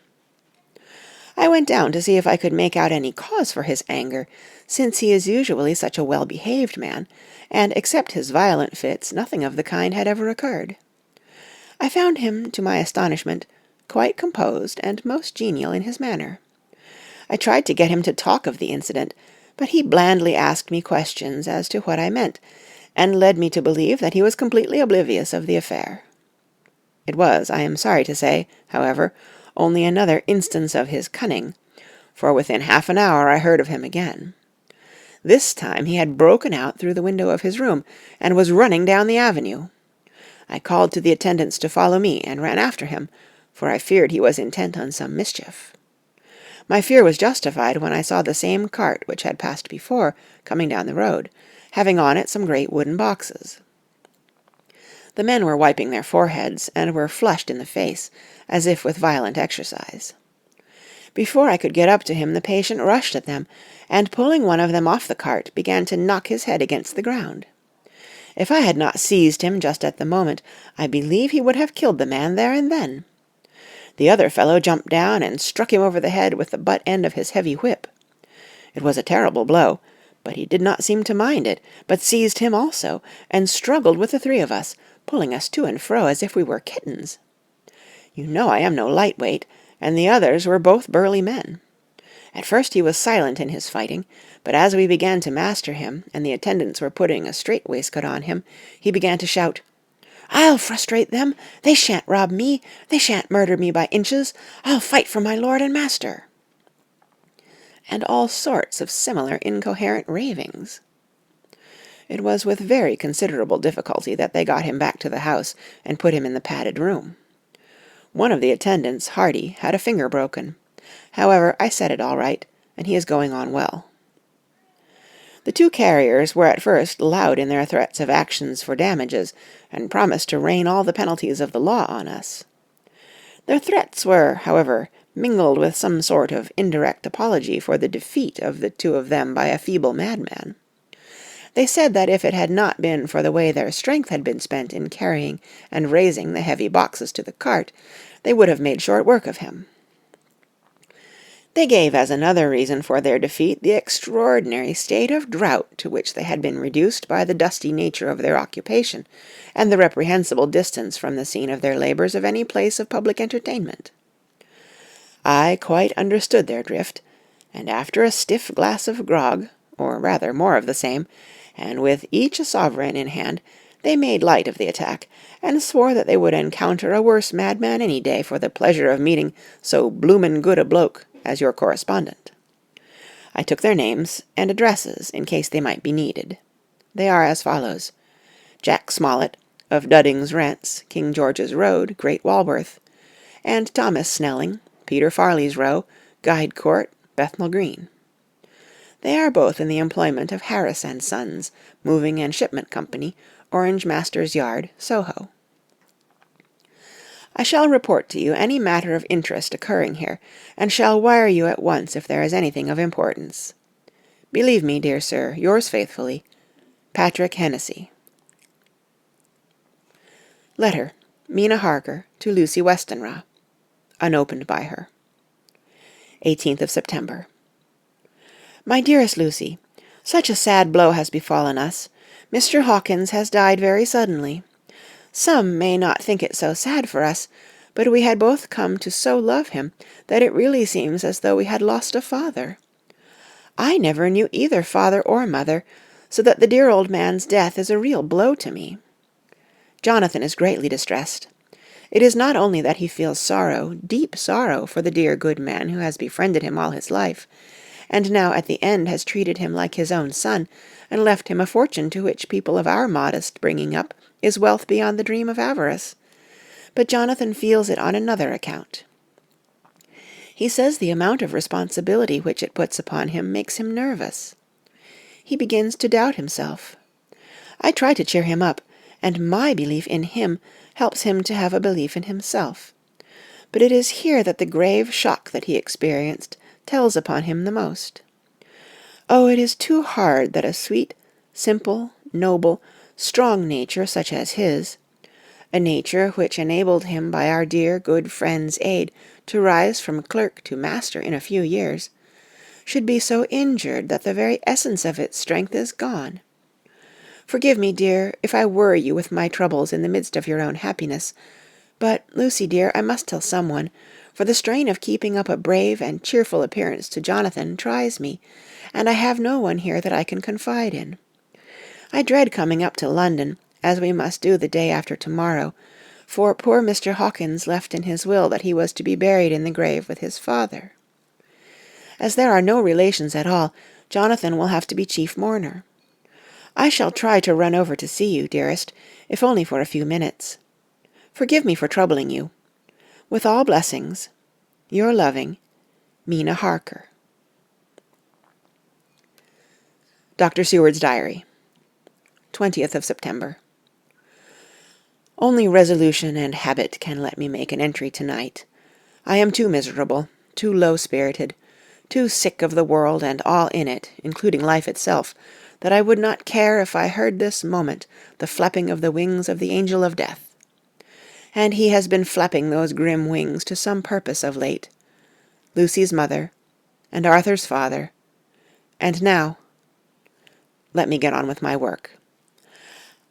I went down to see if I could make out any cause for his anger, since he is usually such a well-behaved man, and except his violent fits, nothing of the kind had ever occurred. I found him, to my astonishment, quite composed and most genial in his manner. I tried to get him to talk of the incident, but he blandly asked me questions as to what I meant, and led me to believe that he was completely oblivious of the affair. It was, I am sorry to say, however, only another instance of his cunning, for within half an hour I heard of him again. This time he had broken out through the window of his room, and was running down the avenue. I called to the attendants to follow me, and ran after him, for I feared he was intent on some mischief. My fear was justified when I saw the same cart which had passed before, coming down the road, having on it some great wooden boxes. The men were wiping their foreheads, and were flushed in the face, as if with violent exercise. Before I could get up to him, the patient rushed at them, and pulling one of them off the cart, began to knock his head against the ground. If I had not seized him just at the moment, I believe he would have killed the man there and then. The other fellow jumped down and struck him over the head with the butt end of his heavy whip. It was a terrible blow, but he did not seem to mind it, but seized him also, and struggled with the three of us, pulling us to and fro as if we were kittens. You know I am no lightweight, and the others were both burly men. At first he was silent in his fighting, but as we began to master him, and the attendants were putting a strait-waistcoat on him, he began to shout, "I'll frustrate them! They shan't rob me! They shan't murder me by inches! I'll fight for my lord and master!" And all sorts of similar incoherent ravings. It was with very considerable difficulty that they got him back to the house and put him in the padded room. One of the attendants, Hardy, had a finger broken. However, I set it all right, and he is going on well. The two carriers were at first loud in their threats of actions for damages, and promised to rain all the penalties of the law on us. Their threats were, however, mingled with some sort of indirect apology for the defeat of the two of them by a feeble madman. They said that if it had not been for the way their strength had been spent in carrying and raising the heavy boxes to the cart, they would have made short work of him. They gave as another reason for their defeat the extraordinary state of drought to which they had been reduced by the dusty nature of their occupation, and the reprehensible distance from the scene of their labours of any place of public entertainment. I quite understood their drift, and after a stiff glass of grog, or rather more of the same, and with each a sovereign in hand, they made light of the attack, and swore that they would encounter a worse madman any day for the pleasure of meeting so bloomin' good a bloke as your correspondent. I took their names and addresses in case they might be needed. They are as follows: Jack Smollett, of Dudding's Rents, King George's Road, Great Walworth, and Thomas Snelling, Peter Farley's Row, Guide Court, Bethnal Green. They are both in the employment of Harris and Sons, Moving and Shipment Company, Orange Master's Yard, Soho. I shall report to you any matter of interest occurring here, and shall wire you at once if there is anything of importance. Believe me, dear sir, yours faithfully, Patrick Hennessy. Letter, Mina Harker, to Lucy Westenra. Unopened by her. 18th of September. My dearest Lucy, such a sad blow has befallen us. Mr. Hawkins has died very suddenly. Some may not think it so sad for us, but we had both come to so love him that it really seems as though we had lost a father. I never knew either father or mother, so that the dear old man's death is a real blow to me. Jonathan is greatly distressed. It is not only that he feels sorrow, deep sorrow, for the dear good man who has befriended him all his life, and now at the end has treated him like his own son, and left him a fortune to which people of our modest bringing up is wealth beyond the dream of avarice. But Jonathan feels it on another account. He says the amount of responsibility which it puts upon him makes him nervous. He begins to doubt himself. I try to cheer him up, and my belief in him helps him to have a belief in himself. But it is here that the grave shock that he experienced tells upon him the most. Oh, it is too hard that a sweet, simple, noble, strong nature such as his, a nature which enabled him by our dear good friend's aid to rise from clerk to master in a few years, should be so injured that the very essence of its strength is gone. Forgive me, dear, if I worry you with my troubles in the midst of your own happiness, but, Lucy dear, I must tell someone, for the strain of keeping up a brave and cheerful appearance to Jonathan tries me, and I have no one here that I can confide in. I dread coming up to London, as we must do the day after tomorrow, for poor Mr. Hawkins left in his will that he was to be buried in the grave with his father. As there are no relations at all, Jonathan will have to be chief mourner. I shall try to run over to see you, dearest, if only for a few minutes. Forgive me for troubling you. With all blessings, your loving, Mina Harker. Dr. Seward's Diary, 20th of September. Only resolution and habit can let me make an entry tonight. I am too miserable, too low-spirited, too sick of the world and all in it, including life itself, that I would not care if I heard this moment the flapping of the wings of the angel of death. and he has been flapping those grim wings to some purpose of late. Lucy's mother, and Arthur's father, and now... Let me get on with my work.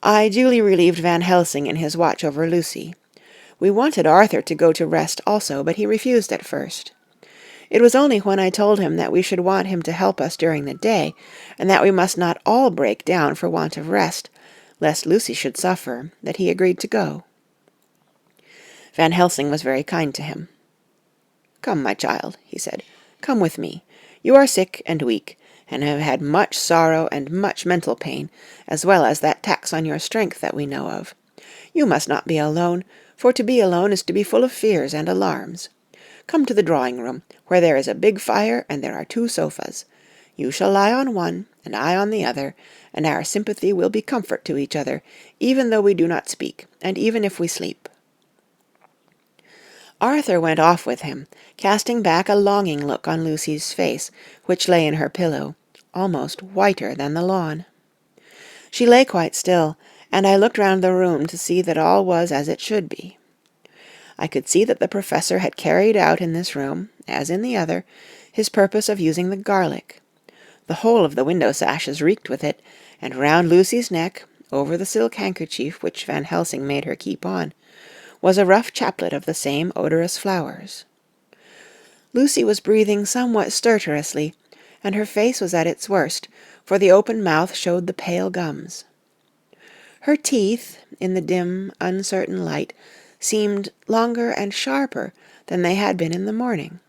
I duly relieved Van Helsing in his watch over Lucy. We wanted Arthur to go to rest also, but he refused at first. It was only when I told him that we should want him to help us during the day, and that we must not all break down for want of rest, lest Lucy should suffer, that he agreed to go. Van Helsing was very kind to him. "Come, my child," he said, "come with me. You are sick and weak, and have had much sorrow and much mental pain, as well as that tax on your strength that we know of. You must not be alone, for to be alone is to be full of fears and alarms. Come to the drawing-room, where there is a big fire and there are 2 sofas. You shall lie on one, and I on the other, and our sympathy will be comfort to each other, even though we do not speak, and even if we sleep." Arthur went off with him, casting back a longing look on Lucy's face, which lay in her pillow, almost whiter than the lawn. She lay quite still, and I looked round the room to see that all was as it should be. I could see that the professor had carried out in this room, as in the other, his purpose of using the garlic. The whole of the window sashes reeked with it, and round Lucy's neck, over the silk handkerchief which Van Helsing made her keep on, was a rough chaplet of the same odorous flowers. Lucy was breathing somewhat stertorously, and her face was at its worst, for the open mouth showed the pale gums. Her teeth, in the dim, uncertain light, seemed longer and sharper than they had been in the morning.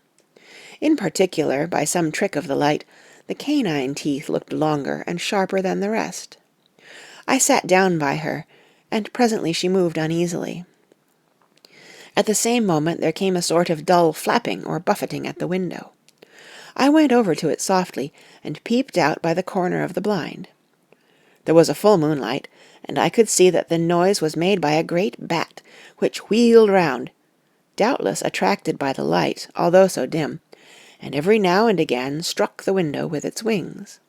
In particular, by some trick of the light, the canine teeth looked longer and sharper than the rest. I sat down by her, and presently she moved uneasily. At the same moment there came a sort of dull flapping or buffeting at the window. I went over to it softly, and peeped out by the corner of the blind. There was a full moonlight, and I could see that the noise was made by a great bat, which wheeled round, doubtless attracted by the light, although so dim, and every now and again struck the window with its wings.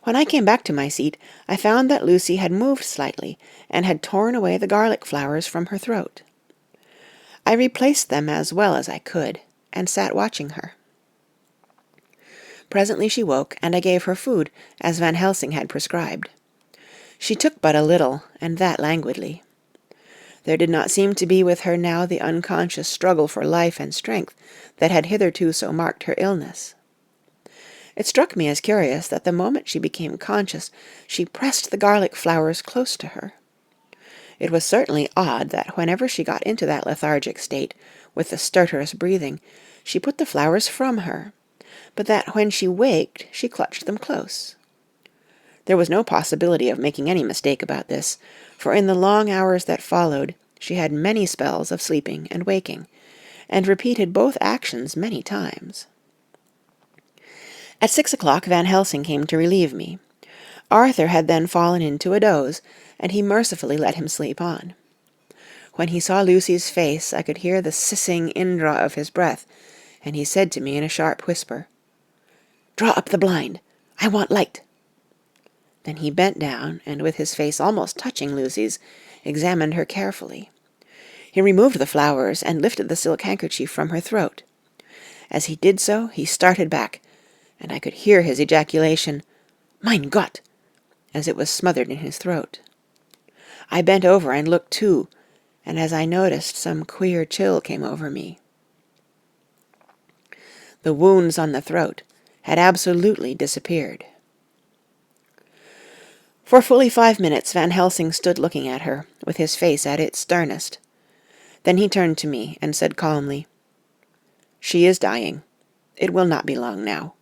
When I came back to my seat, I found that Lucy had moved slightly, and had torn away the garlic flowers from her throat. I replaced them as well as I could, and sat watching her. Presently she woke, and I gave her food, as Van Helsing had prescribed. She took but a little, and that languidly. There did not seem to be with her now the unconscious struggle for life and strength that had hitherto so marked her illness. It struck me as curious that the moment she became conscious, she pressed the garlic flowers close to her. It was certainly odd that whenever she got into that lethargic state, with the stertorous breathing, she put the flowers from her, but that when she waked she clutched them close. There was no possibility of making any mistake about this, for in the long hours that followed she had many spells of sleeping and waking, and repeated both actions many times. At 6 o'clock Van Helsing came to relieve me. Arthur had then fallen into a doze, and he mercifully let him sleep on. When he saw Lucy's face, I could hear the sissing indraw of his breath, and he said to me in a sharp whisper, "Draw up the blind. I want light." Then he bent down, and with his face almost touching Lucy's, examined her carefully. He removed the flowers, and lifted the silk handkerchief from her throat. As he did so, he started back, and I could hear his ejaculation, "Mein Gott!" as it was smothered in his throat. I bent over and looked too, and as I noticed, some queer chill came over me. The wounds on the throat had absolutely disappeared. For fully 5 minutes Van Helsing stood looking at her, with his face at its sternest. Then he turned to me and said calmly, "She is dying. It will not be long now.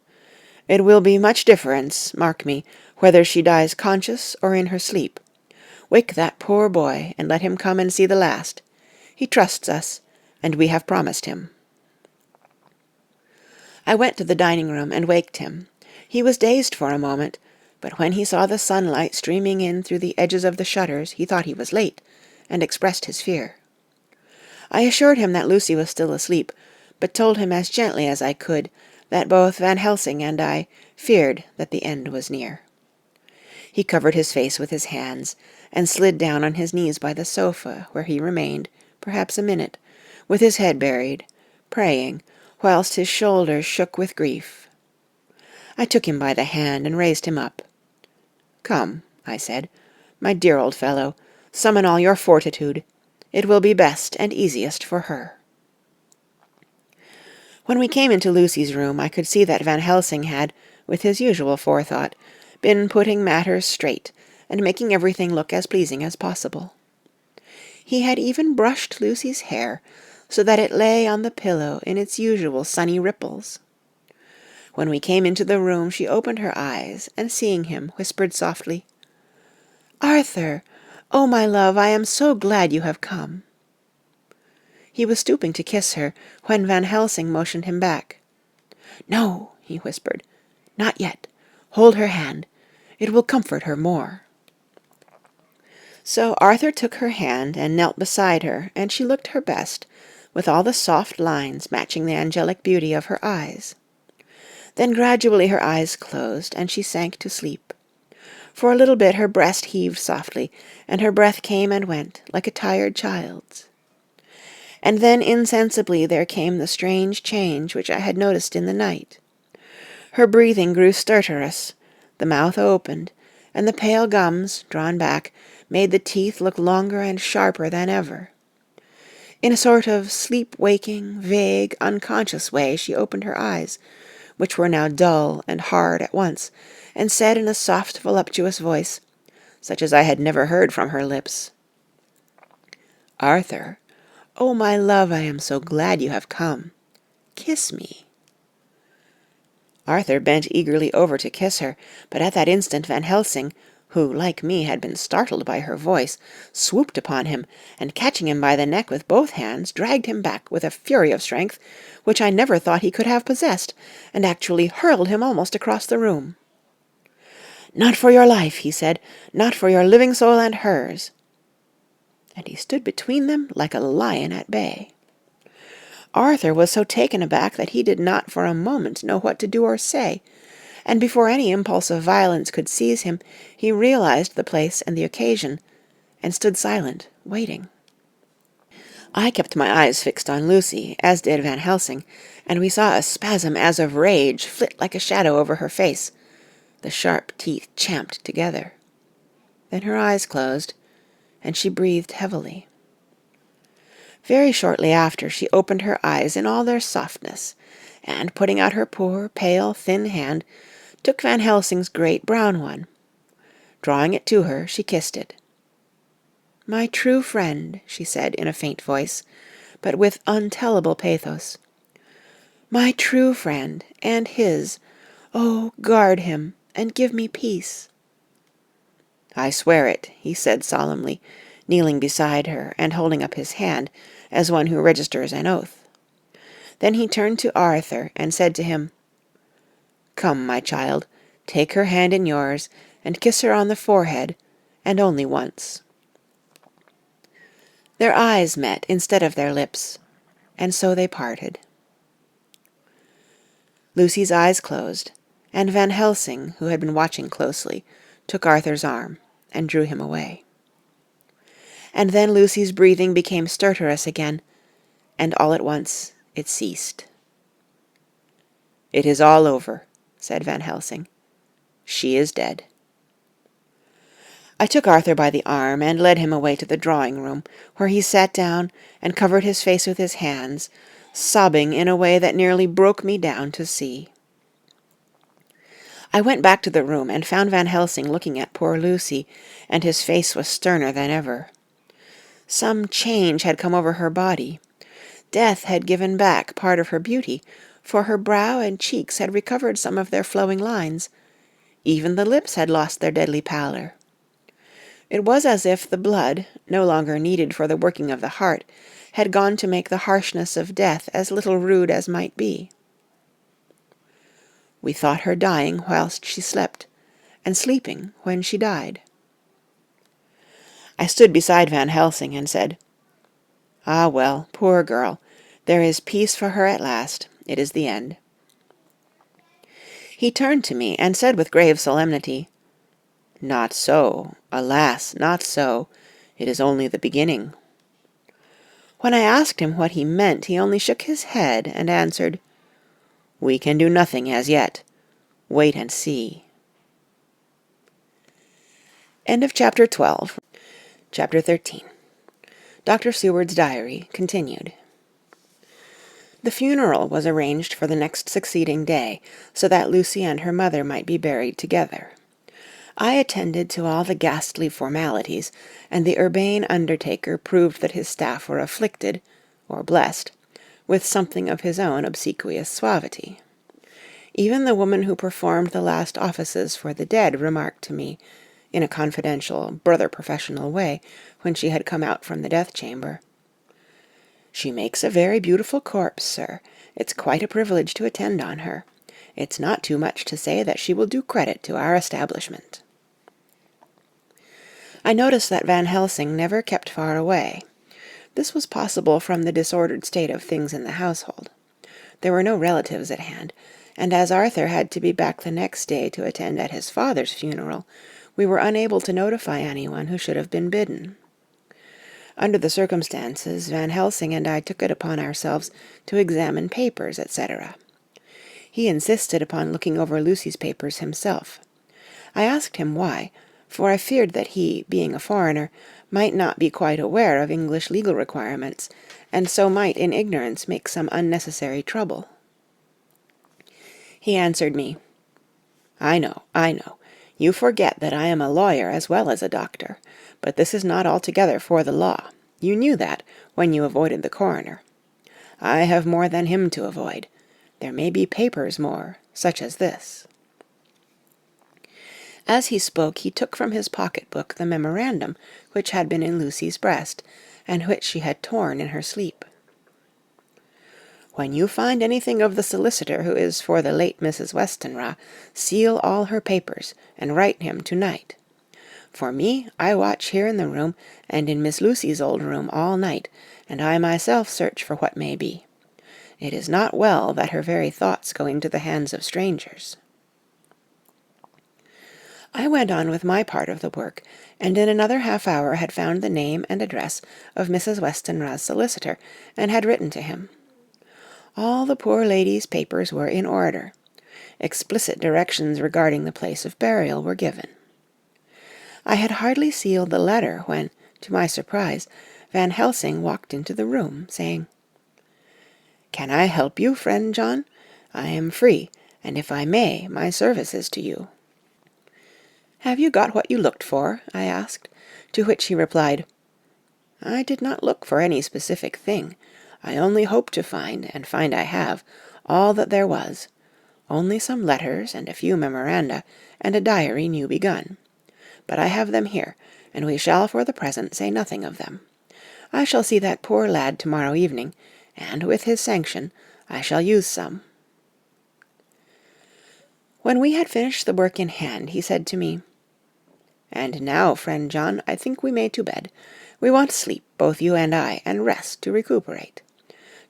It will be much difference, mark me, whether she dies conscious or in her sleep. Wake that poor boy, and let him come and see the last. He trusts us, and we have promised him." I went to the dining-room and waked him. He was dazed for a moment, but when he saw the sunlight streaming in through the edges of the shutters, he thought he was late, and expressed his fear. I assured him that Lucy was still asleep, but told him as gently as I could that both Van Helsing and I feared that the end was near. He covered his face with his hands, and slid down on his knees by the sofa, where he remained, perhaps a minute, with his head buried, praying, whilst his shoulders shook with grief. I took him by the hand and raised him up. "Come," I said, "my dear old fellow, summon all your fortitude. It will be best and easiest for her." When we came into Lucy's room, I could see that Van Helsing had, with his usual forethought, been putting matters straight and making everything look as pleasing as possible. He had even brushed Lucy's hair so that it lay on the pillow in its usual sunny ripples. When we came into the room, she opened her eyes, and seeing him, whispered softly, "Arthur! Oh, my love, I am so glad you have come." He was stooping to kiss her, when Van Helsing motioned him back. "No," he whispered, "not yet. Hold her hand. It will comfort her more." So Arthur took her hand and knelt beside her, and she looked her best, with all the soft lines matching the angelic beauty of her eyes. Then gradually her eyes closed, and she sank to sleep. For a little bit her breast heaved softly, and her breath came and went, like a tired child's. And then insensibly there came the strange change which I had noticed in the night. Her breathing grew stertorous, the mouth opened, and the pale gums, drawn back, made the teeth look longer and sharper than ever. In a sort of sleep-waking, vague, unconscious way she opened her eyes, which were now dull and hard at once, and said in a soft, voluptuous voice, such as I had never heard from her lips, "Arthur, oh, my love, I am so glad you have come. Kiss me." Arthur bent eagerly over to kiss her, but at that instant Van Helsing, who, like me, had been startled by her voice, swooped upon him, and catching him by the neck with both hands, dragged him back with a fury of strength which I never thought he could have possessed, and actually hurled him almost across the room. "Not for your life," he said, "not for your living soul and hers." And he stood between them like a lion at bay. Arthur was so taken aback that he did not for a moment know what to do or say, and before any impulse of violence could seize him, he realized the place and the occasion, and stood silent, waiting. I kept my eyes fixed on Lucy, as did Van Helsing, and we saw a spasm as of rage flit like a shadow over her face. The sharp teeth champed together. Then her eyes closed, and she breathed heavily. Very shortly after, she opened her eyes in all their softness, and, putting out her poor, pale, thin hand, took Van Helsing's great brown one. Drawing it to her, she kissed it. "My true friend," she said in a faint voice, but with untellable pathos. "My true friend, and his. Oh, guard him, and give me peace." "I swear it," he said solemnly, kneeling beside her and holding up his hand, as one who registers an oath. Then he turned to Arthur and said to him, "Come, my child, take her hand in yours, and kiss her on the forehead, and only once." Their eyes met instead of their lips, and so they parted. Lucy's eyes closed, and Van Helsing, who had been watching closely, took Arthur's arm and drew him away. And then Lucy's breathing became stertorous again, and all at once it ceased. "It is all over," said Van Helsing. "She is dead." I took Arthur by the arm and led him away to the drawing-room, where he sat down and covered his face with his hands, sobbing in a way that nearly broke me down to see. I went back to the room and found Van Helsing looking at poor Lucy, and his face was sterner than ever. Some change had come over her body. Death had given back part of her beauty, for her brow and cheeks had recovered some of their flowing lines. Even the lips had lost their deadly pallor. It was as if the blood, no longer needed for the working of the heart, had gone to make the harshness of death as little rude as might be. We thought her dying whilst she slept, and sleeping when she died. I stood beside Van Helsing and said, "Ah, well, poor girl, there is peace for her at last. It is the end." He turned to me and said with grave solemnity, "Not so, alas, not so. It is only the beginning." When I asked him what he meant, he only shook his head and answered, "We can do nothing as yet. Wait and see." End of Chapter 12. Chapter 13. Dr. Seward's Diary, continued. The funeral was arranged for the next succeeding day, so that Lucy and her mother might be buried together. I attended to all the ghastly formalities, and the urbane undertaker proved that his staff were afflicted, or blessed, with something of his own obsequious suavity. Even the woman who performed the last offices for the dead remarked to me, in a confidential, brother-professional way, when she had come out from the death-chamber, "She makes a very beautiful corpse, sir. It's quite a privilege to attend on her. It's not too much to say that she will do credit to our establishment." I noticed that Van Helsing never kept far away. This was possible from the disordered state of things in the household. There were no relatives at hand, and as Arthur had to be back the next day to attend at his father's funeral, we were unable to notify anyone who should have been bidden. Under the circumstances, Van Helsing and I took it upon ourselves to examine papers, etc. He insisted upon looking over Lucy's papers himself. I asked him why, for I feared that he, being a foreigner, might not be quite aware of English legal requirements, and so might in ignorance make some unnecessary trouble. He answered me, I know. You forget that I am a lawyer as well as a doctor, but this is not altogether for the law. You knew that when you avoided the coroner. I have more than him to avoid. There may be papers more, such as this." As he spoke, he took from his pocket-book the memorandum which had been in Lucy's breast, and which she had torn in her sleep. "When you find anything of the solicitor who is for the late Mrs. Westenra, seal all her papers, and write him to-night. For me, I watch here in the room, and in Miss Lucy's old room all night, and I myself search for what may be. It is not well that her very thoughts go into the hands of strangers." I went on with my part of the work, and in another half-hour had found the name and address of Mrs. Westenra's solicitor, and had written to him. All the poor lady's papers were in order. Explicit directions regarding the place of burial were given. I had hardly sealed the letter when, to my surprise, Van Helsing walked into the room, saying, "Can I help you, friend John? I am free, and if I may, my service is to you." "Have you got what you looked for?" I asked, to which he replied, "I did not look for any specific thing. I only hope to find, and find I have, all that there was. Only some letters and a few memoranda, and a diary new begun. But I have them here, and we shall for the present say nothing of them. I shall see that poor lad to-morrow evening, and, with his sanction, I shall use some." When we had finished the work in hand, he said to me, "And now, friend John, I think we may to bed. We want sleep, both you and I, and rest to recuperate.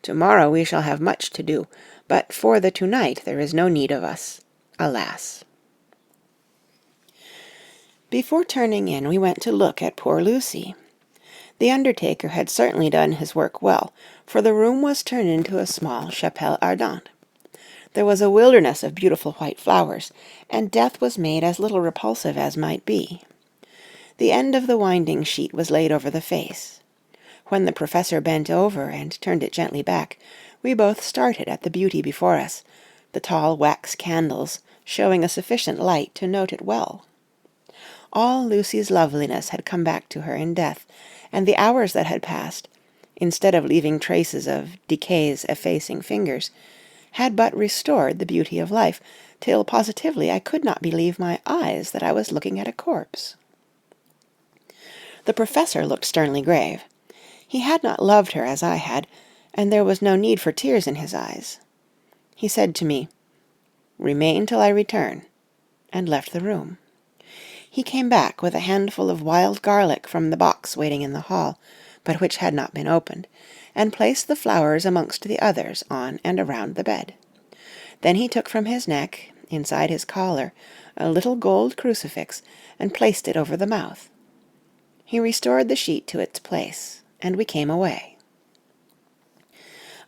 To-morrow we shall have much to do, but for the to-night there is no need of us, alas." Before turning in, we went to look at poor Lucy. The undertaker had certainly done his work well, for the room was turned into a small chapelle ardente. There was a wilderness of beautiful white flowers, and death was made as little repulsive as might be. The end of the winding sheet was laid over the face. When the professor bent over and turned it gently back, we both started at the beauty before us, the tall wax candles showing a sufficient light to note it well. All Lucy's loveliness had come back to her in death, and the hours that had passed, instead of leaving traces of decay's effacing fingers, had but restored the beauty of life, till positively I could not believe my eyes that I was looking at a corpse. The professor looked sternly grave. He had not loved her as I had, and there was no need for tears in his eyes. He said to me, "Remain till I return," and left the room. He came back with a handful of wild garlic from the box waiting in the hall, but which had not been opened, and placed the flowers amongst the others on and around the bed. Then he took from his neck, inside his collar, a little gold crucifix, and placed it over the mouth. He restored the sheet to its place, and we came away.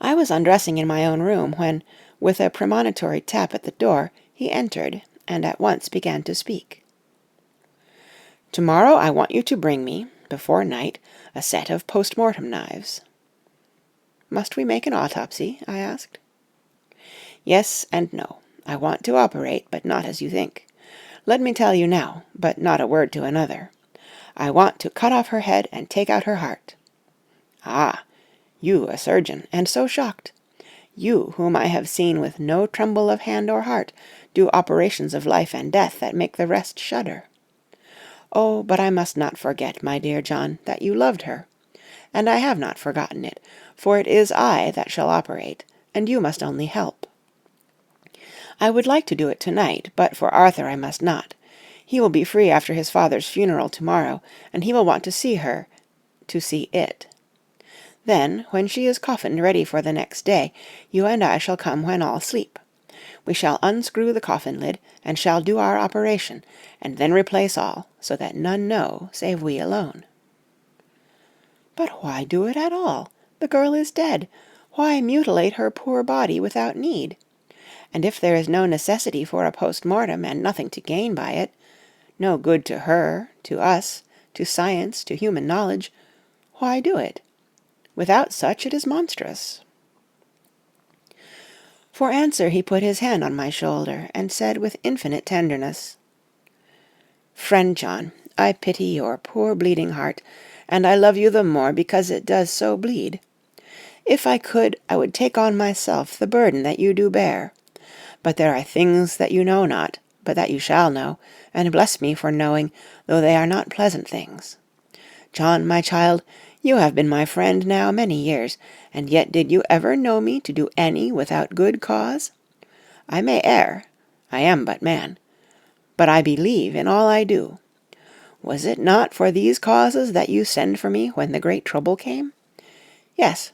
I was undressing in my own room when, with a premonitory tap at the door, he entered, and at once began to speak. "Tomorrow I want you to bring me, before night, a set of post-mortem knives." "Must we make an autopsy?" I asked. "Yes and no. I want to operate, but not as you think. Let me tell you now, but not a word to another. I want to cut off her head and take out her heart." "Ah! You a surgeon, and so shocked! You, whom I have seen with no tremble of hand or heart, do operations of life and death that make the rest shudder. Oh, but I must not forget, my dear John, that you loved her. And I have not forgotten it, for it is I that shall operate, and you must only help. I would like to do it tonight, but for Arthur I must not. He will be free after his father's funeral tomorrow, and he will want to see her, to see it. Then, when she is coffined ready for the next day, you and I shall come when all sleep. We shall unscrew the coffin lid, and shall do our operation, and then replace all, so that none know, save we alone." "But why do it at all? The girl is dead. Why mutilate her poor body without need? And if there is no necessity for a post-mortem, and nothing to gain by it, no good to her, to us, to science, to human knowledge, why do it? Without such it is monstrous." For answer he put his hand on my shoulder, and said with infinite tenderness, "Friend John, I pity your poor bleeding heart, and I love you the more because it does so bleed. If I could, I would take on myself the burden that you do bear. But there are things that you know not, but that you shall know, and bless me for knowing, though they are not pleasant things. John, my child, you have been my friend now many years, and yet did you ever know me to do any without good cause? I may err, I am but man, but I believe in all I do. Was it not for these causes that you sent for me when the great trouble came? Yes.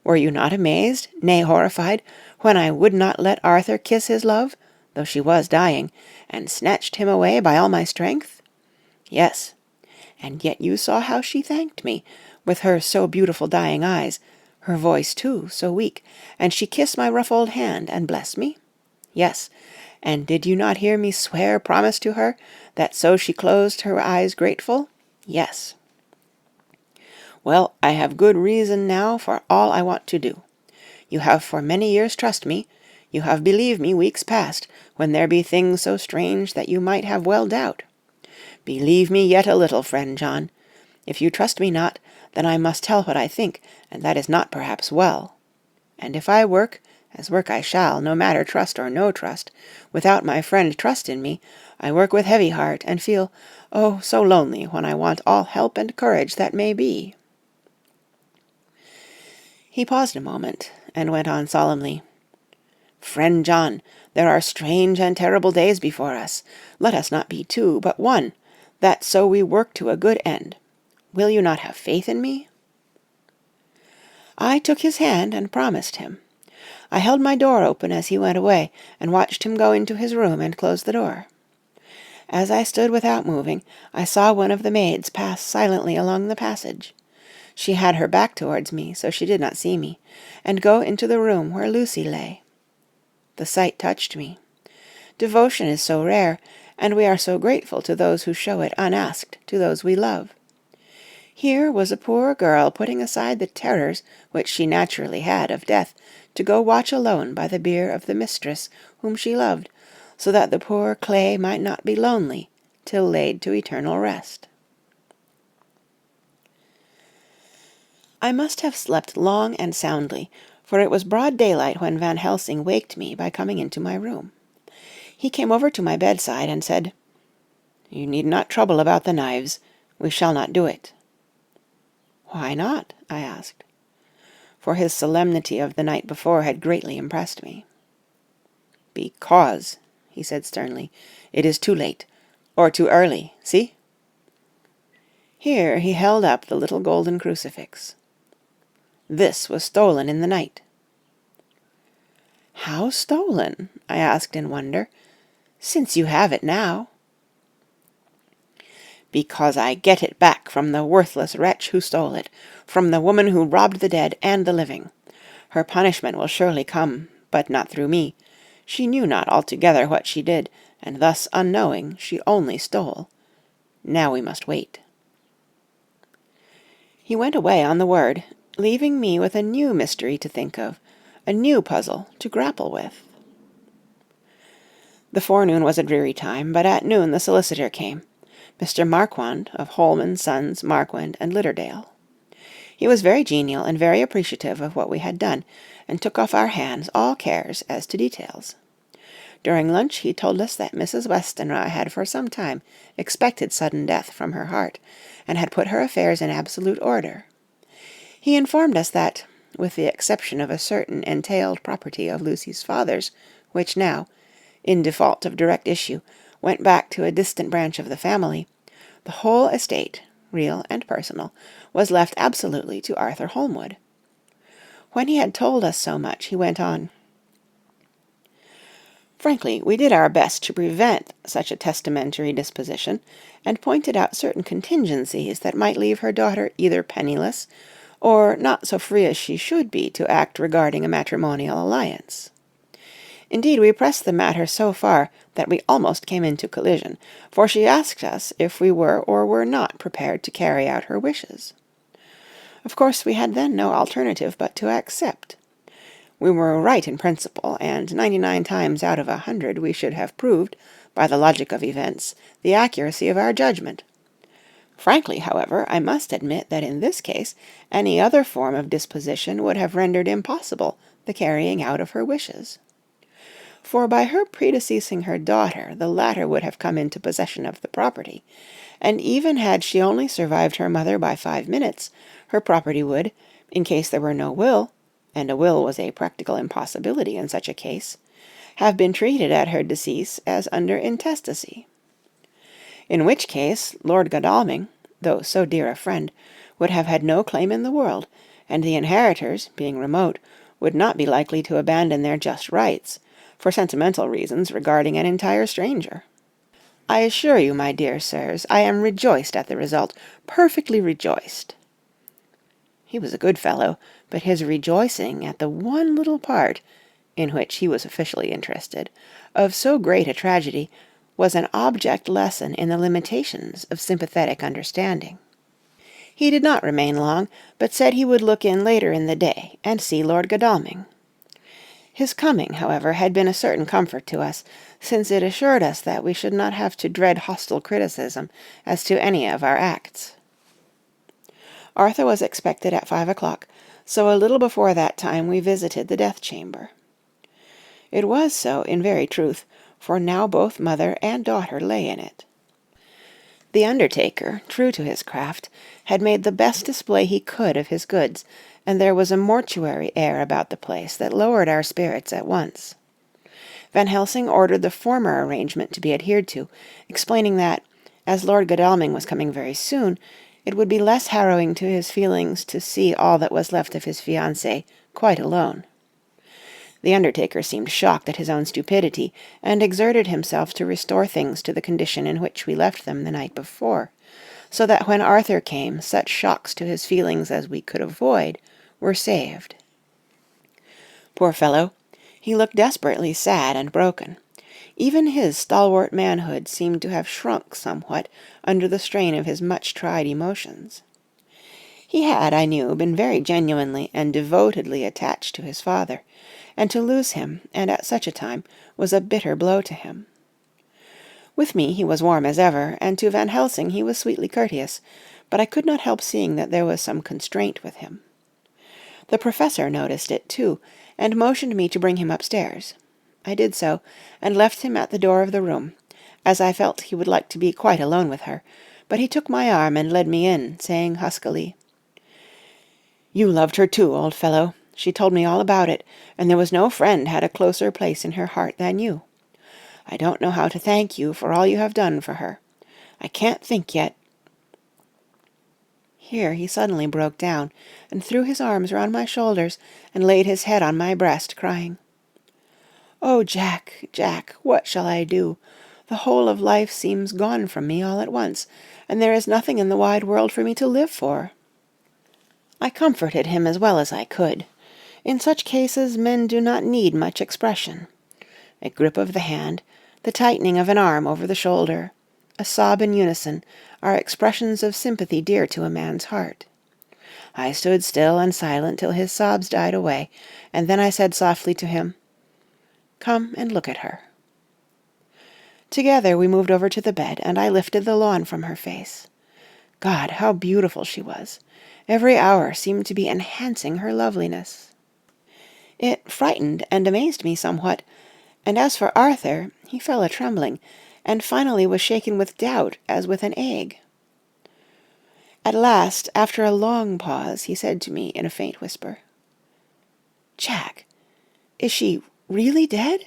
Were you not amazed, nay horrified, when I would not let Arthur kiss his love, though she was dying, and snatched him away by all my strength? Yes. And yet you saw how she thanked me, with her so beautiful dying eyes, her voice too so weak, and she kissed my rough old hand, and blessed me? Yes. And did you not hear me swear promise to her, that so she closed her eyes grateful? Yes. Well, I have good reason now for all I want to do. You have for many years trust me. You have believed me weeks past, when there be things so strange that you might have well doubt. Believe me yet a little, friend John. If you trust me not, then I must tell what I think, and that is not perhaps well. And if I work, as work I shall, no matter trust or no trust, without my friend trust in me, I work with heavy heart, and feel, oh, so lonely when I want all help and courage that may be." He paused a moment, and went on solemnly, "Friend John, there are strange and terrible days before us. Let us not be two, but one, that so we work to a good end. Will you not have faith in me?" I took his hand and promised him. I held my door open as he went away, and watched him go into his room and close the door. As I stood without moving, I saw one of the maids pass silently along the passage. She had her back towards me, so she did not see me, and go into the room where Lucy lay. The sight touched me. Devotion is so rare, and we are so grateful to those who show it unasked to those we love. Here was a poor girl putting aside the terrors which she naturally had of death, to go watch alone by the bier of the mistress whom she loved, so that the poor clay might not be lonely till laid to eternal rest. I must have slept long and soundly, for it was broad daylight when Van Helsing waked me by coming into my room. He came over to my bedside and said, "You need not trouble about the knives. We shall not do it." "Why not?" I asked. For his solemnity of the night before had greatly impressed me. "Because," he said sternly, "it is too late, or too early, see?" Here he held up the little golden crucifix. "This was stolen in the night." "How stolen?" I asked in wonder, "since you have it now." "Because I get it back from the worthless wretch who stole it, from the woman who robbed the dead and the living. Her punishment will surely come, but not through me. She knew not altogether what she did, and thus unknowing she only stole. Now we must wait." He went away on the word, leaving me with a new mystery to think of, a new puzzle to grapple with. The forenoon was a dreary time, but at noon the solicitor came, Mr. Marquand of Holman, Sons, Marquand, and Litterdale. He was very genial and very appreciative of what we had done, and took off our hands all cares as to details. During lunch he told us that Mrs. Westenra had for some time expected sudden death from her heart, and had put her affairs in absolute order. He informed us that, with the exception of a certain entailed property of Lucy's father's, which now, in default of direct issue, went back to a distant branch of the family, the whole estate, real and personal, was left absolutely to Arthur Holmwood. When he had told us so much, he went on, "Frankly, we did our best to prevent such a testamentary disposition, and pointed out certain contingencies that might leave her daughter either penniless, or not so free as she should be to act regarding a matrimonial alliance. Indeed, we pressed the matter so far that we almost came into collision, for she asked us if we were or were not prepared to carry out her wishes. Of course, we had then no alternative but to accept. We were right in principle, and 99 times out of 100 we should have proved, by the logic of events, the accuracy of our judgment. Frankly, however, I must admit that in this case any other form of disposition would have rendered impossible the carrying out of her wishes. For by her predeceasing her daughter, the latter would have come into possession of the property, and even had she only survived her mother by 5 minutes, her property would, in case there were no will, and a will was a practical impossibility in such a case, have been treated at her decease as under intestacy. In which case Lord Godalming, though so dear a friend, would have had no claim in the world, and the inheritors, being remote, would not be likely to abandon their just rights, for sentimental reasons regarding an entire stranger. I assure you, my dear sirs, I am rejoiced at the result, perfectly rejoiced." He was a good fellow, but his rejoicing at the one little part, in which he was officially interested, of so great a tragedy, was an object lesson in the limitations of sympathetic understanding. He did not remain long, but said he would look in later in the day, and see Lord Godalming. His coming, however, had been a certain comfort to us, since it assured us that we should not have to dread hostile criticism as to any of our acts. Arthur was expected at 5 o'clock, so a little before that time we visited the death-chamber. It was so, in very truth, for now both mother and daughter lay in it. The undertaker, true to his craft, had made the best display he could of his goods, and there was a mortuary air about the place that lowered our spirits at once. Van Helsing ordered the former arrangement to be adhered to, explaining that, as Lord Godalming was coming very soon, it would be less harrowing to his feelings to see all that was left of his fiancée quite alone. The undertaker seemed shocked at his own stupidity, and exerted himself to restore things to the condition in which we left them the night before, so that when Arthur came, such shocks to his feelings as we could avoid were saved. Poor fellow, he looked desperately sad and broken. Even his stalwart manhood seemed to have shrunk somewhat under the strain of his much-tried emotions. He had, I knew, been very genuinely and devotedly attached to his father, and to lose him, and at such a time, was a bitter blow to him. With me he was warm as ever, and to Van Helsing he was sweetly courteous, but I could not help seeing that there was some constraint with him. The professor noticed it, too, and motioned me to bring him upstairs. I did so, and left him at the door of the room, as I felt he would like to be quite alone with her, but he took my arm and led me in, saying huskily, "You loved her too, old fellow. She told me all about it, and there was no friend had a closer place in her heart than you. I don't know how to thank you for all you have done for her. I can't think yet—" Here he suddenly broke down, and threw his arms round my shoulders, and laid his head on my breast, crying, "Oh, Jack, Jack, what shall I do? The whole of life seems gone from me all at once, and there is nothing in the wide world for me to live for." I comforted him as well as I could. In such cases men do not need much expression. A grip of the hand, the tightening of an arm over the shoulder, a sob in unison, are expressions of sympathy dear to a man's heart. I stood still and silent till his sobs died away, and then I said softly to him, "Come and look at her." Together we moved over to the bed, and I lifted the lawn from her face. God, how beautiful she was! Every hour seemed to be enhancing her loveliness. It frightened and amazed me somewhat, and as for Arthur, he fell a-trembling, and finally was shaken with doubt as with an egg. At last, after a long pause, he said to me in a faint whisper, "Jack, is she really dead?"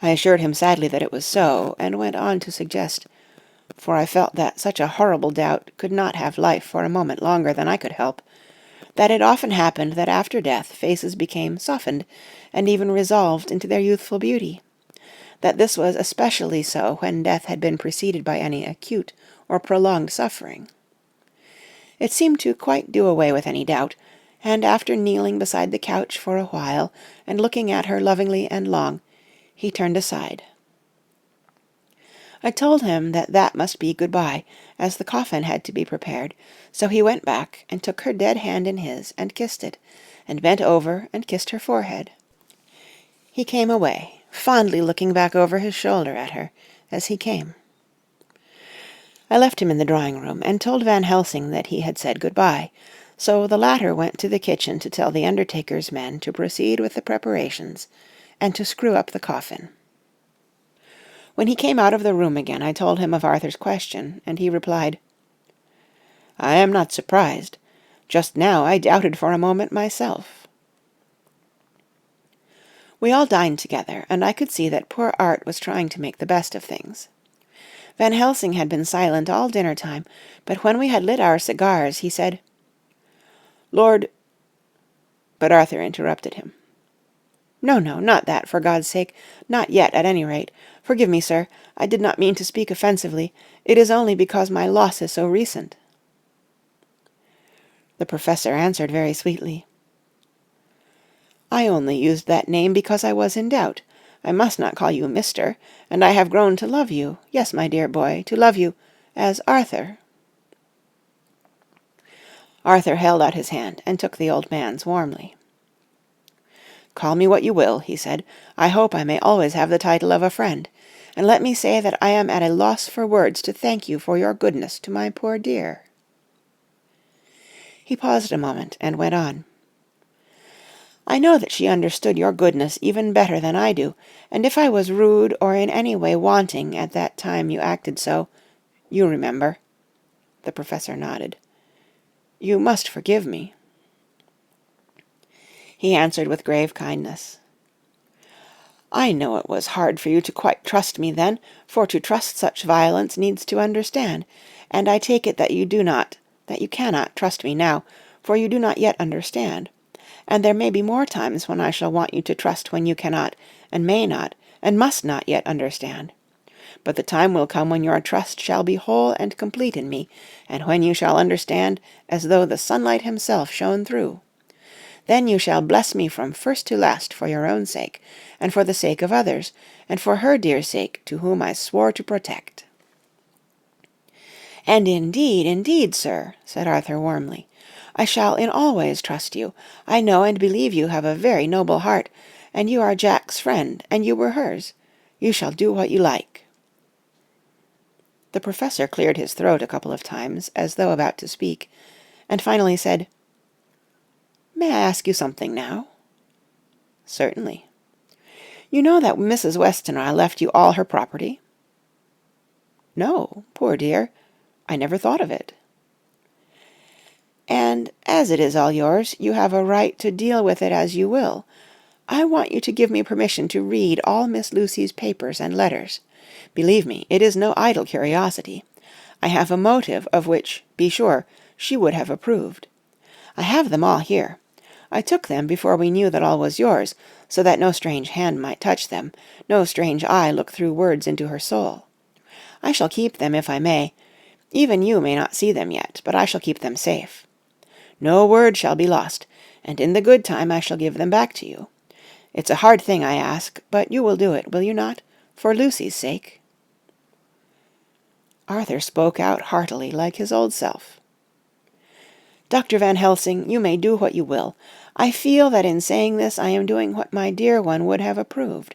I assured him sadly that it was so, and went on to suggest, for I felt that such a horrible doubt could not have life for a moment longer than I could help, that it often happened that after death faces became softened and even resolved into their youthful beauty, that this was especially so when death had been preceded by any acute or prolonged suffering. It seemed to quite do away with any doubt, and after kneeling beside the couch for a while and looking at her lovingly and long, he turned aside. I told him that must be good-bye, as the coffin had to be prepared, so he went back and took her dead hand in his and kissed it, and bent over and kissed her forehead. He came away, fondly looking back over his shoulder at her as he came. I left him in the drawing-room, and told Van Helsing that he had said good-bye, so the latter went to the kitchen to tell the undertaker's men to proceed with the preparations, and to screw up the coffin. When he came out of the room again, I told him of Arthur's question, and he replied, "I am not surprised. Just now I doubted for a moment myself." We all dined together, and I could see that poor Art was trying to make the best of things. Van Helsing had been silent all dinner-time, but when we had lit our cigars, he said, "Lord—" But Arthur interrupted him. "No, not that, for God's sake. Not yet, at any rate. Forgive me, sir. I did not mean to speak offensively. It is only because my loss is so recent." The Professor answered very sweetly, "I only used that name because I was in doubt. I must not call you Mister, and I have grown to love you, yes, my dear boy, to love you, as Arthur." Arthur held out his hand, and took the old man's warmly. "Call me what you will," he said. "I hope I may always have the title of a friend, and let me say that I am at a loss for words to thank you for your goodness to my poor dear." He paused a moment, and went on. "I know that she understood your goodness even better than I do, and if I was rude or in any way wanting at that time you acted so, you remember." The Professor nodded. "You must forgive me." He answered with grave kindness, "I know it was hard for you to quite trust me then, for to trust such violence needs to understand, and I take it that you cannot trust me now, for you do not yet understand, and there may be more times when I shall want you to trust when you cannot, and may not, and must not yet understand. But the time will come when your trust shall be whole and complete in me, and when you shall understand as though the sunlight himself shone through. Then you shall bless me from first to last for your own sake, and for the sake of others, and for her dear sake to whom I swore to protect." "And indeed, sir," said Arthur warmly, "I shall in all ways trust you. I know and believe you have a very noble heart, and you are Jack's friend, and you were hers. You shall do what you like." The Professor cleared his throat a couple of times, as though about to speak, and finally said, "May I ask you something now?" "Certainly." "You know that Mrs. Westenra left you all her property?" "No, poor dear. I never thought of it." "And as it is all yours, you have a right to deal with it as you will. I want you to give me permission to read all Miss Lucy's papers and letters. Believe me, it is no idle curiosity. I have a motive of which, be sure, she would have approved. I have them all here. I took them before we knew that all was yours, so that no strange hand might touch them, no strange eye look through words into her soul. I shall keep them if I may. Even you may not see them yet, but I shall keep them safe. No word shall be lost, and in the good time I shall give them back to you. It's a hard thing I ask, but you will do it, will you not, for Lucy's sake?" Arthur spoke out heartily, like his old self. "Dr. Van Helsing, you may do what you will. I feel that in saying this I am doing what my dear one would have approved.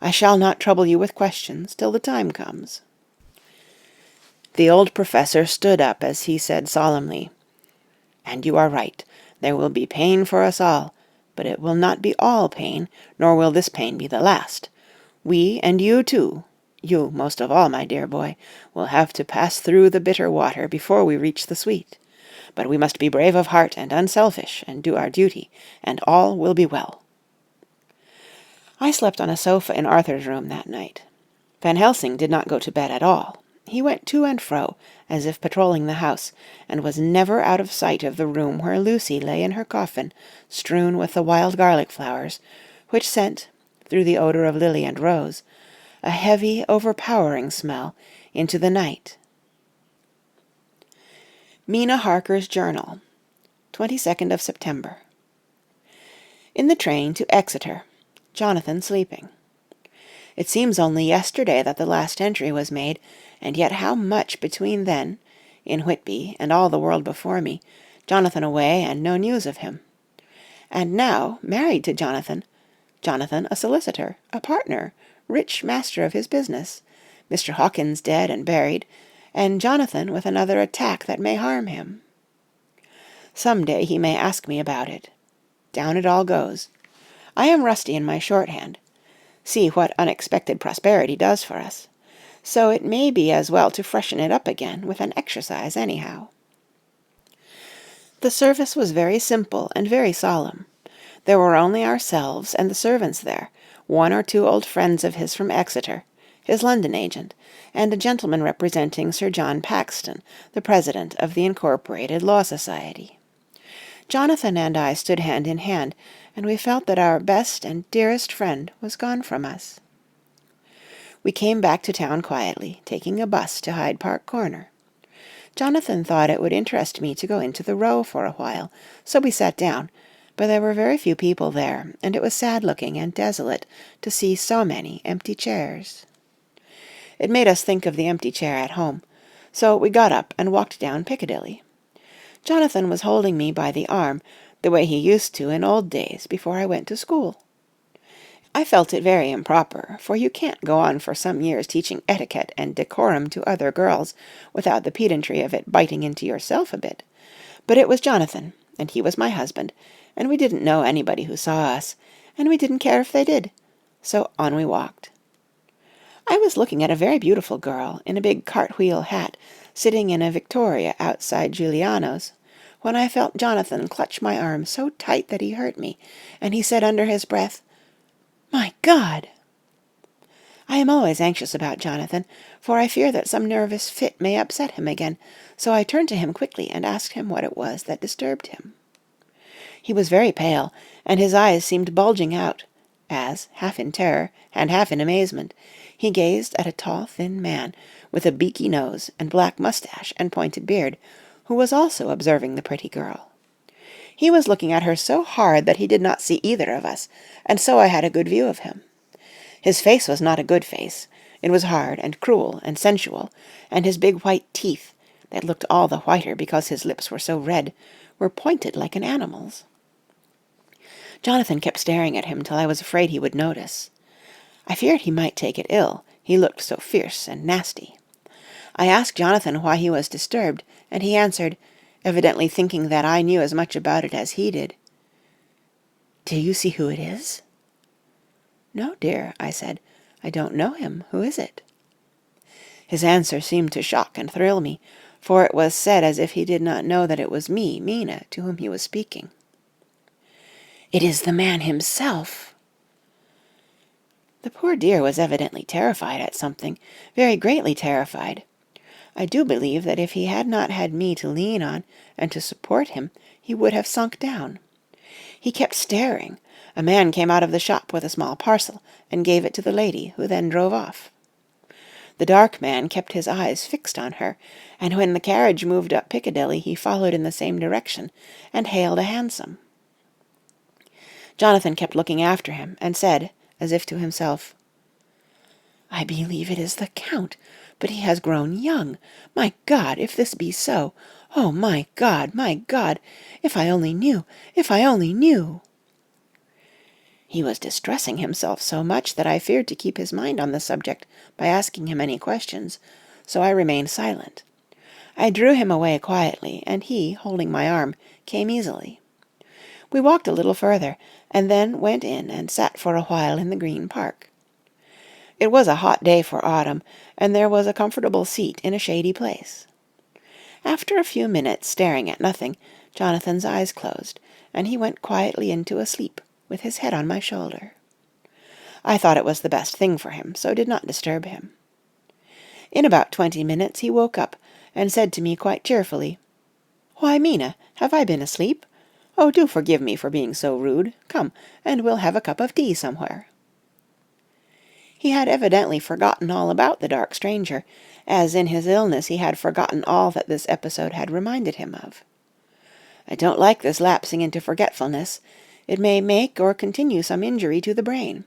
I shall not trouble you with questions till the time comes." The old professor stood up as he said solemnly, "And you are right. There will be pain for us all, but it will not be all pain, nor will this pain be the last. We and you too, you most of all, my dear boy, will have to pass through the bitter water before we reach the sweet. But we must be brave of heart and unselfish, and do our duty, and all will be well." I slept on a sofa in Arthur's room that night. Van Helsing did not go to bed at all. He went to and fro, as if patrolling the house, and was never out of sight of the room where Lucy lay in her coffin, strewn with the wild garlic flowers, which sent, through the odour of lily and rose, a heavy, overpowering smell into the night. Mina Harker's Journal, 22nd of September. In the train to Exeter, Jonathan sleeping. It seems only yesterday that the last entry was made, and yet how much between then, in Whitby and all the world before me, Jonathan away and no news of him. And now, married to Jonathan a solicitor, a partner, rich master of his business, Mr. Hawkins dead and buried, and Jonathan with another attack that may harm him. Some day he may ask me about it. Down it all goes. I am rusty in my shorthand. See what unexpected prosperity does for us. So it may be as well to freshen it up again with an exercise anyhow. The service was very simple and very solemn. There were only ourselves and the servants there, one or two old friends of his from Exeter, his London agent, and a gentleman representing Sir John Paxton, the president of the Incorporated Law Society. Jonathan and I stood hand in hand, and we felt that our best and dearest friend was gone from us. We came back to town quietly, taking a bus to Hyde Park Corner. Jonathan thought it would interest me to go into the Row for a while, so we sat down, but there were very few people there, and it was sad-looking and desolate to see so many empty chairs. It made us think of the empty chair at home, so we got up and walked down Piccadilly. Jonathan was holding me by the arm, the way he used to in old days before I went to school. I felt it very improper, for you can't go on for some years teaching etiquette and decorum to other girls without the pedantry of it biting into yourself a bit. But it was Jonathan, and he was my husband, and we didn't know anybody who saw us, and we didn't care if they did, so on we walked. I was looking at a very beautiful girl in a big cartwheel hat, sitting in a victoria outside Giuliano's, when I felt Jonathan clutch my arm so tight that he hurt me, and he said under his breath, "My God!" I am always anxious about Jonathan, for I fear that some nervous fit may upset him again, so I turned to him quickly and asked him what it was that disturbed him. He was very pale, and his eyes seemed bulging out, as, half in terror and half in amazement, he gazed at a tall, thin man, with a beaky nose and black moustache and pointed beard, who was also observing the pretty girl. He was looking at her so hard that he did not see either of us, and so I had a good view of him. His face was not a good face. It was hard and cruel and sensual, and his big white teeth, that looked all the whiter because his lips were so red, were pointed like an animal's. Jonathan kept staring at him till I was afraid he would notice. I feared he might take it ill, he looked so fierce and nasty. I asked Jonathan why he was disturbed, and he answered, evidently thinking that I knew as much about it as he did, "Do you see who it is?" "No, dear," I said. "I don't know him. Who is it?" His answer seemed to shock and thrill me, for it was said as if he did not know that it was me, Mina, to whom he was speaking. "It is the man himself." The poor dear was evidently terrified at something, very greatly terrified. I do believe that if he had not had me to lean on and to support him, he would have sunk down. He kept staring. A man came out of the shop with a small parcel, and gave it to the lady, who then drove off. The dark man kept his eyes fixed on her, and when the carriage moved up Piccadilly he followed in the same direction, and hailed a hansom. Jonathan kept looking after him, and said, as if to himself, "I believe it is the Count, but he has grown young. My God, if this be so! Oh, my God, my God! If I only knew! If I only knew!" He was distressing himself so much that I feared to keep his mind on the subject by asking him any questions, so I remained silent. I drew him away quietly, and he, holding my arm, came easily. We walked a little further, and then went in and sat for a while in the Green Park. It was a hot day for autumn, and there was a comfortable seat in a shady place. After a few minutes staring at nothing, Jonathan's eyes closed, and he went quietly into a sleep, with his head on my shoulder. I thought it was the best thing for him, so did not disturb him. In about 20 minutes he woke up, and said to me quite cheerfully, "Why, Mina, have I been asleep? Oh, do forgive me for being so rude. Come, and we'll have a cup of tea somewhere." He had evidently forgotten all about the dark stranger, as in his illness he had forgotten all that this episode had reminded him of. I don't like this lapsing into forgetfulness. It may make or continue some injury to the brain.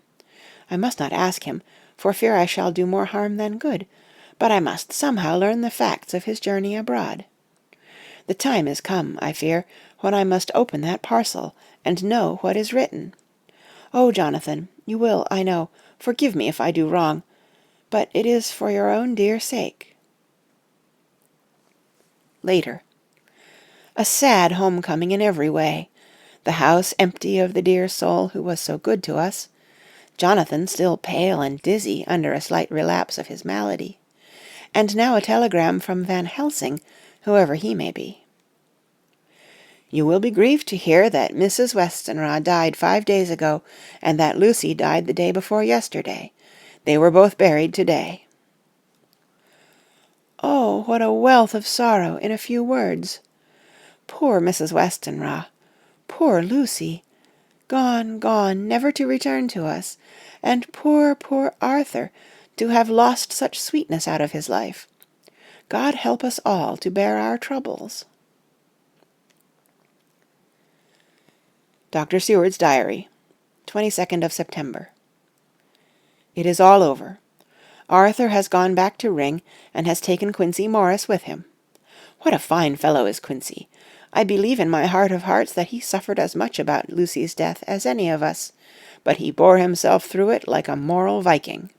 I must not ask him, for fear I shall do more harm than good, but I must somehow learn the facts of his journey abroad. The time is come, I fear, when I must open that parcel, and know what is written. Oh, Jonathan, you will, I know, forgive me if I do wrong, but it is for your own dear sake. Later. A sad homecoming in every way. The house empty of the dear soul who was so good to us. Jonathan still pale and dizzy under a slight relapse of his malady. And now a telegram from Van Helsing, whoever he may be. You will be grieved to hear that Mrs. Westenra died 5 days ago, and that Lucy died the day before yesterday. They were both buried today. Oh, what a wealth of sorrow in a few words! Poor Mrs. Westenra! Poor Lucy! Gone, gone, never to return to us! And poor, poor Arthur, to have lost such sweetness out of his life! God help us all to bear our troubles. Dr. Seward's Diary, 22nd of September. It is all over. Arthur has gone back to Ring, and has taken Quincey Morris with him. What a fine fellow is Quincey! I believe in my heart of hearts that he suffered as much about Lucy's death as any of us, but he bore himself through it like a moral Viking.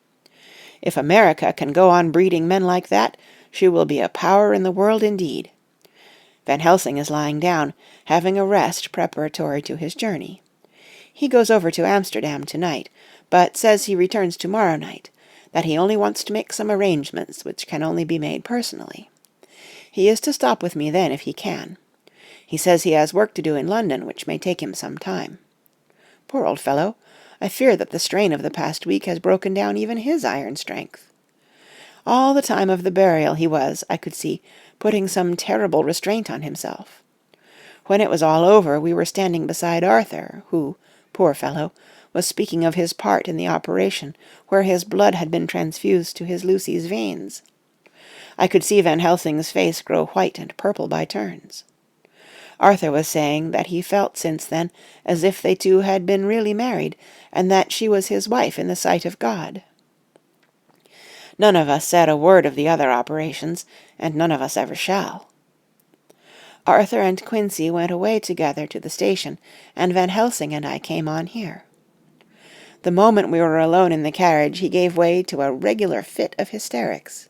If America can go on breeding men like that, she will be a power in the world indeed. Van Helsing is lying down, having a rest preparatory to his journey. He goes over to Amsterdam tonight, but says he returns tomorrow night, that he only wants to make some arrangements which can only be made personally. He is to stop with me then if he can. He says he has work to do in London which may take him some time. Poor old fellow! I fear that the strain of the past week has broken down even his iron strength. All the time of the burial he was, I could see, putting some terrible restraint on himself. When it was all over, we were standing beside Arthur, who, poor fellow, was speaking of his part in the operation, where his blood had been transfused to his Lucy's veins. I could see Van Helsing's face grow white and purple by turns. Arthur was saying that he felt since then as if they two had been really married, and that she was his wife in the sight of God. None of us said a word of the other operations, and none of us ever shall. Arthur and Quincey went away together to the station, and Van Helsing and I came on here. The moment we were alone in the carriage he gave way to a regular fit of hysterics.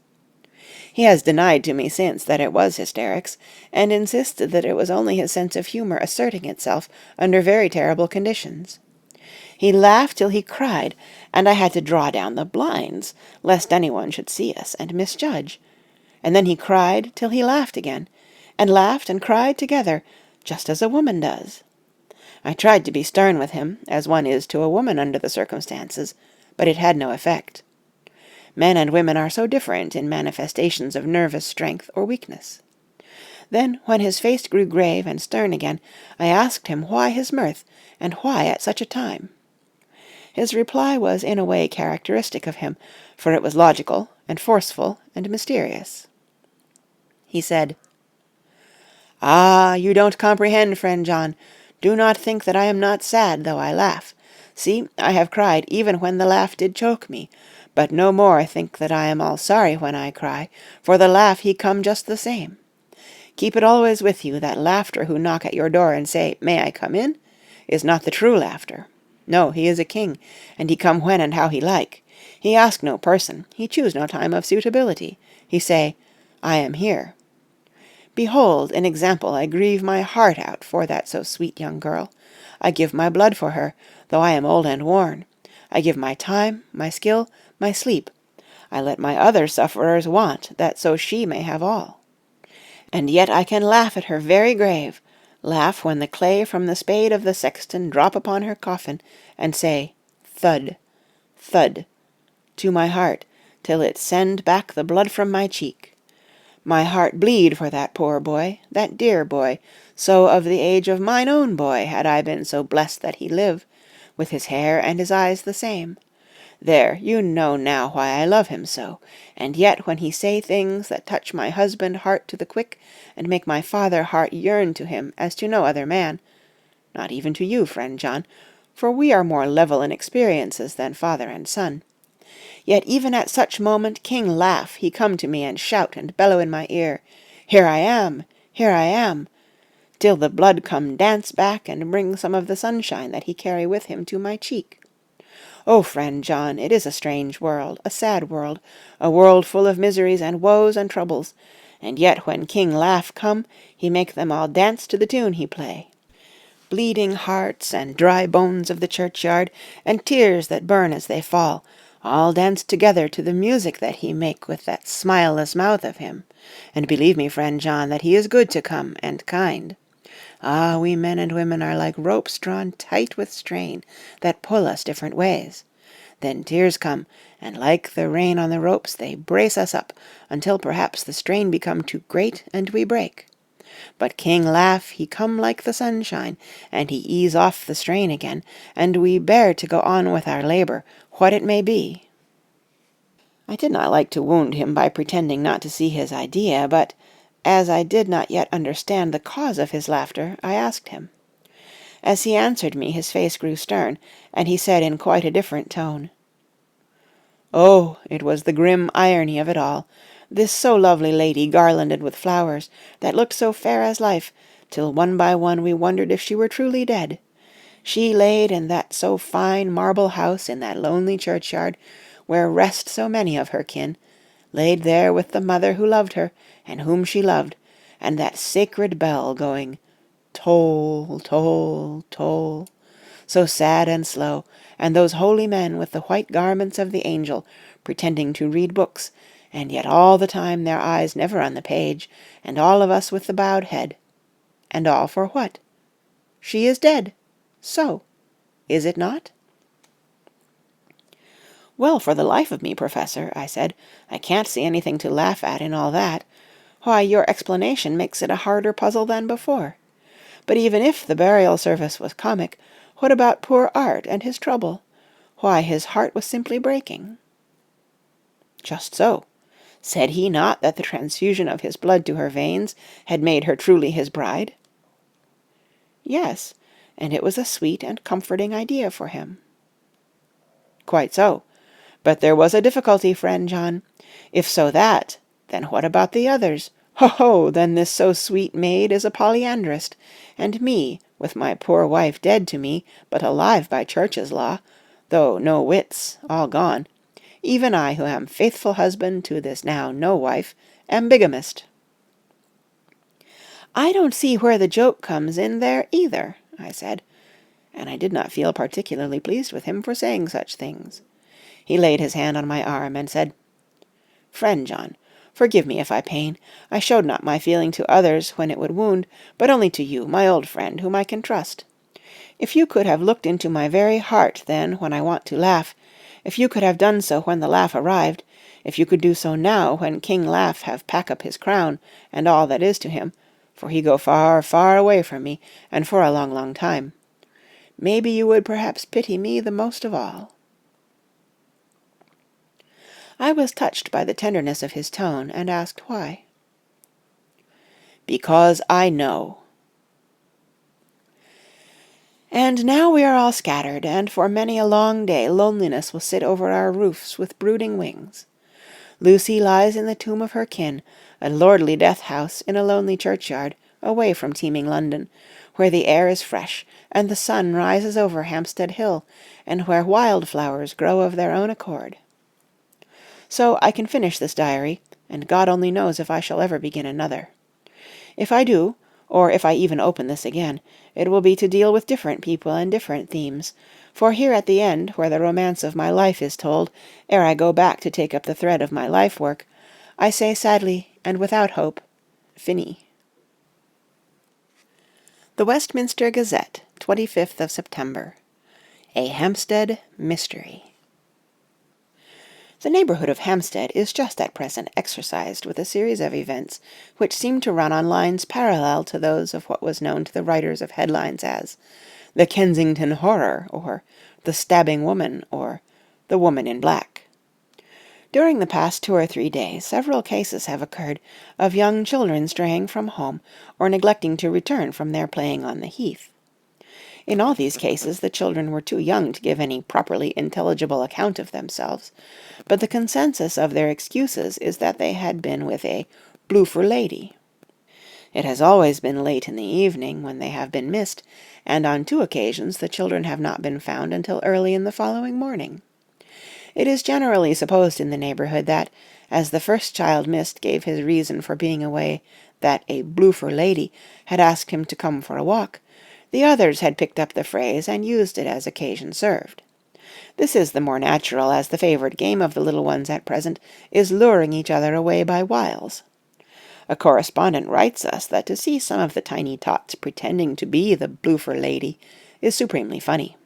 He has denied to me since that it was hysterics, and insisted that it was only his sense of humour asserting itself under very terrible conditions. He laughed till he cried, and I had to draw down the blinds, lest anyone should see us and misjudge. And then he cried till he laughed again, and laughed and cried together, just as a woman does. I tried to be stern with him, as one is to a woman under the circumstances, but it had no effect. Men and women are so different in manifestations of nervous strength or weakness. Then, when his face grew grave and stern again, I asked him why his mirth, and why at such a time. His reply was in a way characteristic of him, for it was logical and forceful and mysterious. He said, "Ah, you don't comprehend, friend John. Do not think that I am not sad, though I laugh. See, I have cried even when the laugh did choke me, but no more think that I am all sorry when I cry, for the laugh he come just the same. Keep it always with you that laughter who knock at your door and say, "May I come in?" is not the true laughter. No, he is a king, and he come when and how he like. He ask no person, he choose no time of suitability. He say, "I am here." Behold, in example, I grieve my heart out for that so sweet young girl. I give my blood for her, though I am old and worn. I give my time, my skill, my sleep. I let my other sufferers want, that so she may have all. And yet I can laugh at her very grave, laugh when the clay from the spade of the sexton drop upon her coffin, and say, thud, thud, to my heart, till it send back the blood from my cheek. My heart bleed for that poor boy, that dear boy, so of the age of mine own boy had I been so blessed that he live, with his hair and his eyes the same. There, you know now why I love him so, and yet when he say things that touch my husband heart to the quick, and make my father heart yearn to him as to no other man, not even to you, friend John, for we are more level in experiences than father and son. Yet even at such moment king laugh, he come to me and shout and bellow in my ear, "Here I am, here I am," till the blood come dance back and bring some of the sunshine that he carry with him to my cheek. Oh, friend John, it is a strange world, a sad world, a world full of miseries and woes and troubles, and yet when king laugh come, he make them all dance to the tune he play. Bleeding hearts and dry bones of the churchyard, and tears that burn as they fall, all dance together to the music that he make with that smileless mouth of him. And believe me, friend John, that he is good to come, and kind. Ah, we men and women are like ropes drawn tight with strain, that pull us different ways. Then tears come, and like the rain on the ropes, they brace us up, until perhaps the strain become too great, and we break. But king laugh, he come like the sunshine, and he ease off the strain again, and we bear to go on with our labour, what it may be. I did not like to wound him by pretending not to see his idea, but, as I did not yet understand the cause of his laughter, I asked him. As he answered me, his face grew stern, and he said in quite a different tone, "Oh, it was the grim irony of it all, this so lovely lady garlanded with flowers, that looked so fair as life, till one by one we wondered if she were truly dead. She laid in that so fine marble house in that lonely churchyard, where rest so many of her kin, laid there with the mother who loved her, and whom she loved, and that sacred bell going toll, toll, toll, so sad and slow, and those holy men with the white garments of the angel, pretending to read books, and yet all the time their eyes never on the page, and all of us with the bowed head. And all for what? She is dead. So, is it not?" "Well, for the life of me, Professor," I said, "I can't see anything to laugh at in all that. Why, your explanation makes it a harder puzzle than before. But even if the burial service was comic, what about poor Art and his trouble? Why, his heart was simply breaking." "Just so. Said he not that the transfusion of his blood to her veins had made her truly his bride?" "Yes, and it was a sweet and comforting idea for him." "Quite so. But there was a difficulty, friend John. If so that, then what about the others? Ho, ho! Then this so sweet maid is a polyandrist, and me, with my poor wife dead to me, but alive by church's law, though no wits, all gone, even I who am faithful husband to this now no wife, am bigamist." "I don't see where the joke comes in there either," I said, and I did not feel particularly pleased with him for saying such things. He laid his hand on my arm and said, "Friend John, forgive me if I pain. I showed not my feeling to others when it would wound, but only to you, my old friend, whom I can trust. If you could have looked into my very heart then when I want to laugh, if you could have done so when the laugh arrived, if you could do so now when King Laugh have pack up his crown and all that is to him, for he go far, far away from me, and for a long, long time, maybe you would perhaps pity me the most of all." I was touched by the tenderness of his tone, and asked why. "Because I know." And now we are all scattered, and for many a long day loneliness will sit over our roofs with brooding wings. Lucy lies in the tomb of her kin, a lordly death-house in a lonely churchyard, away from teeming London, where the air is fresh, and the sun rises over Hampstead Hill, and where wildflowers grow of their own accord. So I can finish this diary, and God only knows if I shall ever begin another. If I do, or if I even open this again, it will be to deal with different people and different themes, for here at the end, where the romance of my life is told, ere I go back to take up the thread of my life-work, I say sadly, and without hope, Fini. The Westminster Gazette, 25th of September. A Hampstead Mystery. The neighbourhood of Hampstead is just at present exercised with a series of events which seem to run on lines parallel to those of what was known to the writers of headlines as the Kensington Horror, or the Stabbing Woman, or the Woman in Black. During the past 2 or 3 days several cases have occurred of young children straying from home or neglecting to return from their playing on the heath. In all these cases the children were too young to give any properly intelligible account of themselves, but the consensus of their excuses is that they had been with a bloofer lady. It has always been late in the evening when they have been missed, and on 2 occasions the children have not been found until early in the following morning. It is generally supposed in the neighbourhood that, as the first child missed gave his reason for being away that a bloofer lady had asked him to come for a walk, the others had picked up the phrase and used it as occasion served. This is the more natural, as the favourite game of the little ones at present is luring each other away by wiles. A correspondent writes us that to see some of the tiny tots pretending to be the bloofer lady is supremely funny.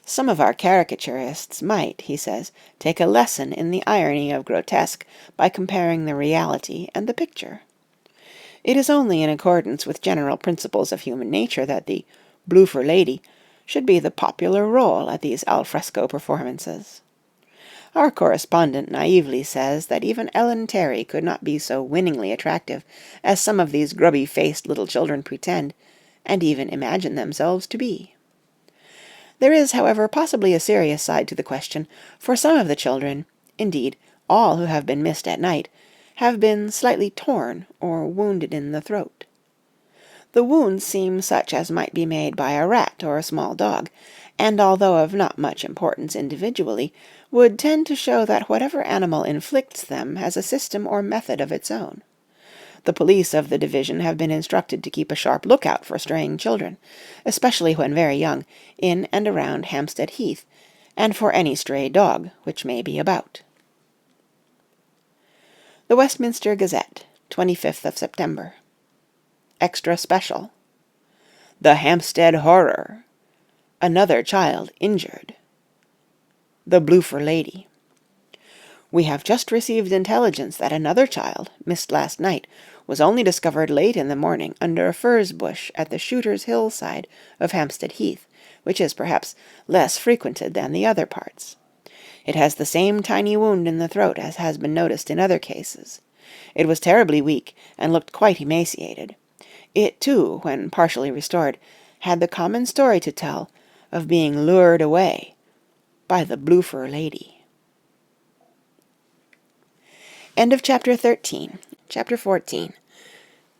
Some of our caricaturists might, he says, take a lesson in the irony of grotesque by comparing the reality and the picture. It is only in accordance with general principles of human nature that the bloofer lady should be the popular role at these al fresco performances. Our correspondent naively says that even Ellen Terry could not be so winningly attractive as some of these grubby-faced little children pretend, and even imagine themselves to be. There is, however, possibly a serious side to the question, for some of the children, indeed all who have been missed at night, have been slightly torn or wounded in the throat. The wounds seem such as might be made by a rat or a small dog, and although of not much importance individually, would tend to show that whatever animal inflicts them has a system or method of its own. The police of the division have been instructed to keep a sharp lookout for straying children, especially when very young, in and around Hampstead Heath, and for any stray dog which may be about. The Westminster Gazette, 25th of September. Extra Special. The Hampstead Horror. Another child injured. The bloofer lady. We have just received intelligence that another child, missed last night, was only discovered late in the morning under a furze bush at the Shooter's Hill side of Hampstead Heath, which is perhaps less frequented than the other parts. It has the same tiny wound in the throat as has been noticed in other cases. It was terribly weak, and looked quite emaciated. It, too, when partially restored, had the common story to tell of being lured away by the bloofer lady. End of Chapter 13. Chapter 14.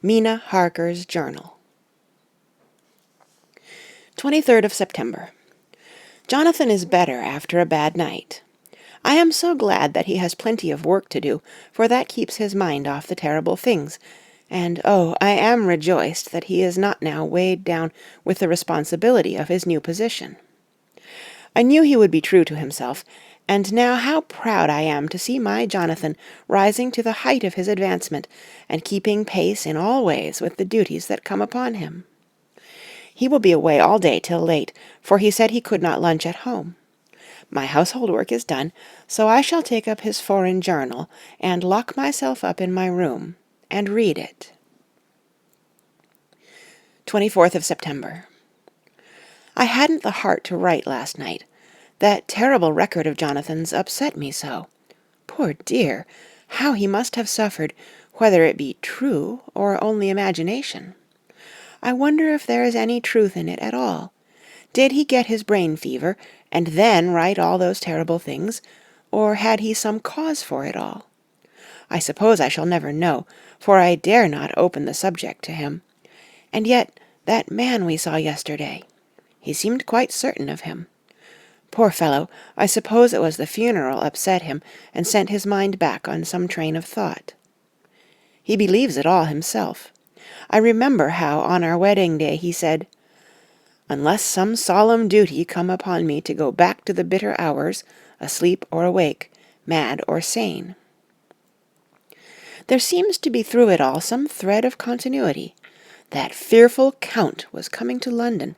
Mina Harker's Journal. 23rd of September. Jonathan is better after a bad night. I am so glad that he has plenty of work to do, for that keeps his mind off the terrible things, and oh, I am rejoiced that he is not now weighed down with the responsibility of his new position. I knew he would be true to himself, and now how proud I am to see my Jonathan rising to the height of his advancement, and keeping pace in all ways with the duties that come upon him. He will be away all day till late, for he said he could not lunch at home. My household work is done, so I shall take up his foreign journal, and lock myself up in my room, and read it. 24th of September. I hadn't the heart to write last night. That terrible record of Jonathan's upset me so. Poor dear, how he must have suffered, whether it be true or only imagination. I wonder if there is any truth in it at all. Did he get his brain fever, and then write all those terrible things, or had he some cause for it all? I suppose I shall never know, for I dare not open the subject to him. And yet that man we saw yesterday, he seemed quite certain of him. Poor fellow, I suppose it was the funeral upset him and sent his mind back on some train of thought. He believes it all himself. I remember how on our wedding day he said, "Unless some solemn duty come upon me to go back to the bitter hours, asleep or awake, mad or sane." There seems to be through it all some thread of continuity. That fearful Count was coming to London.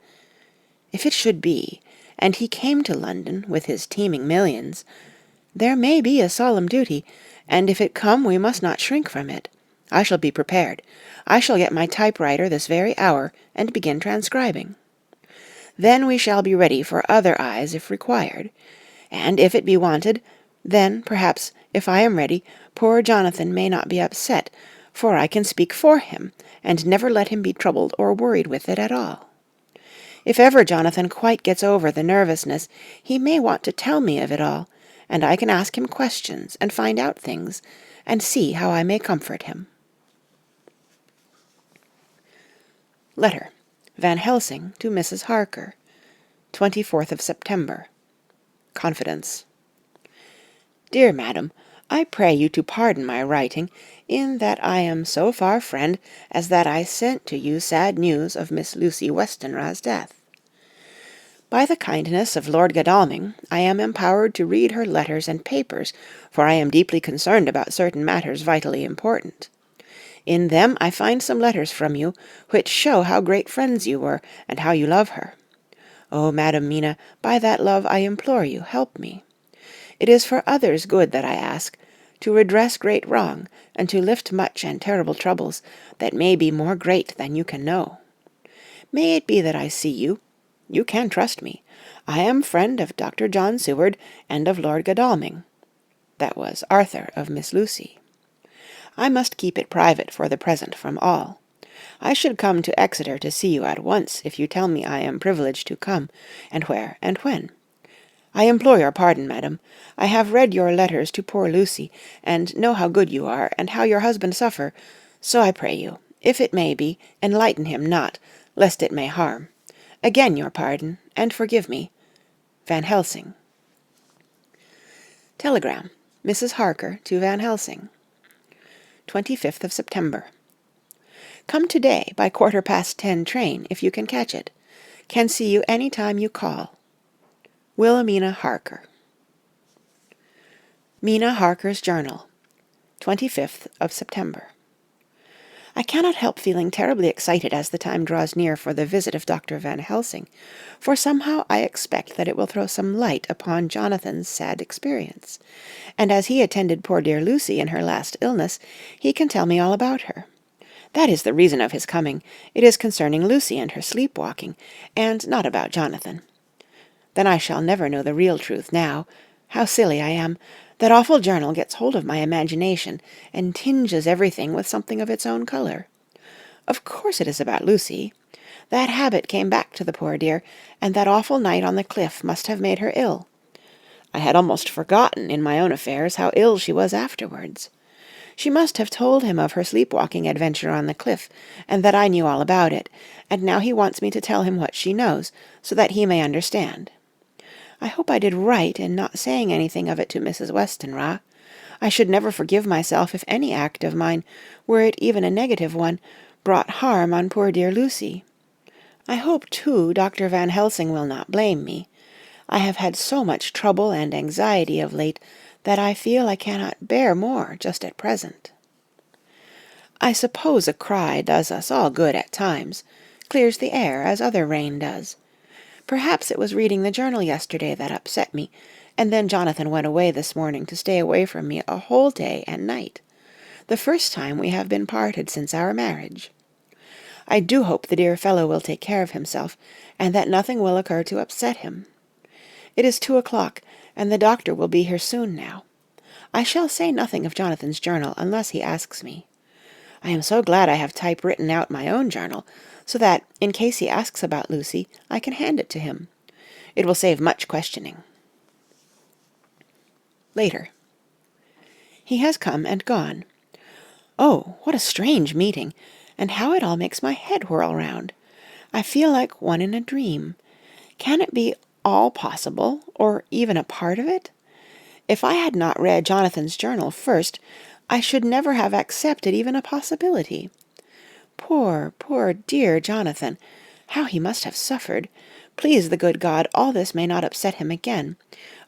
If it should be, and he came to London with his teeming millions, there may be a solemn duty, and if it come we must not shrink from it. I shall be prepared. I shall get my typewriter this very hour and begin transcribing. Then we shall be ready for other eyes if required, and if it be wanted, then, perhaps, if I am ready, poor Jonathan may not be upset, for I can speak for him, and never let him be troubled or worried with it at all. If ever Jonathan quite gets over the nervousness, he may want to tell me of it all, and I can ask him questions and find out things, and see how I may comfort him. Letter. Van Helsing to Mrs. Harker. 24th of September. Confidence. Dear Madam, I pray you to pardon my writing, in that I am so far friend as that I sent to you sad news of Miss Lucy Westenra's death. By the kindness of Lord Godalming, I am empowered to read her letters and papers, for I am deeply concerned about certain matters vitally important. In them I find some letters from you, which show how great friends you were, and how you love her. O Madam Mina, by that love I implore you, help me. It is for others' good that I ask, to redress great wrong, and to lift much and terrible troubles, that may be more great than you can know. May it be that I see you. You can trust me. I am friend of Dr. John Seward, and of Lord Godalming. That was Arthur of Miss Lucy. I must keep it private for the present from all. I should come to Exeter to see you at once, if you tell me I am privileged to come, and where, and when. I implore your pardon, madam. I have read your letters to poor Lucy, and know how good you are, and how your husband suffer, so I pray you, if it may be, enlighten him not, lest it may harm. Again your pardon, and forgive me. Van Helsing. Telegram. Mrs. Harker to Van Helsing. 25th of September. Come to-day by 10:15 train, if you can catch it. Can see you any time you call. Wilhelmina Harker. Mina Harker's Journal. 25th of September. I cannot help feeling terribly excited as the time draws near for the visit of Dr. Van Helsing, for somehow I expect that it will throw some light upon Jonathan's sad experience, and as he attended poor dear Lucy in her last illness, he can tell me all about her. That is the reason of his coming. It is concerning Lucy and her sleepwalking, and not about Jonathan. Then I shall never know the real truth now. How silly I am! That awful journal gets hold of my imagination, and tinges everything with something of its own colour. Of course it is about Lucy. That habit came back to the poor dear, and that awful night on the cliff must have made her ill. I had almost forgotten in my own affairs how ill she was afterwards. She must have told him of her sleepwalking adventure on the cliff, and that I knew all about it, and now he wants me to tell him what she knows, so that he may understand. I hope I did right in not saying anything of it to Mrs. Westenra. I should never forgive myself if any act of mine, were it even a negative one, brought harm on poor dear Lucy. I hope, too, Dr. Van Helsing will not blame me. I have had so much trouble and anxiety of late that I feel I cannot bear more just at present. I suppose a cry does us all good at times, clears the air as other rain does. Perhaps it was reading the journal yesterday that upset me, and then Jonathan went away this morning to stay away from me a whole day and night, the first time we have been parted since our marriage. I do hope the dear fellow will take care of himself, and that nothing will occur to upset him. It is 2:00, and the doctor will be here soon now. I shall say nothing of Jonathan's journal unless he asks me. I am so glad I have type-written out my own journal, so that, in case he asks about Lucy, I can hand it to him. It will save much questioning. Later. He has come and gone. Oh, what a strange meeting, and how it all makes my head whirl round. I feel like one in a dream. Can it be all possible, or even a part of it? If I had not read Jonathan's journal first, I should never have accepted even a possibility. Poor, poor, dear Jonathan! How he must have suffered! Please the good God, all this may not upset him again.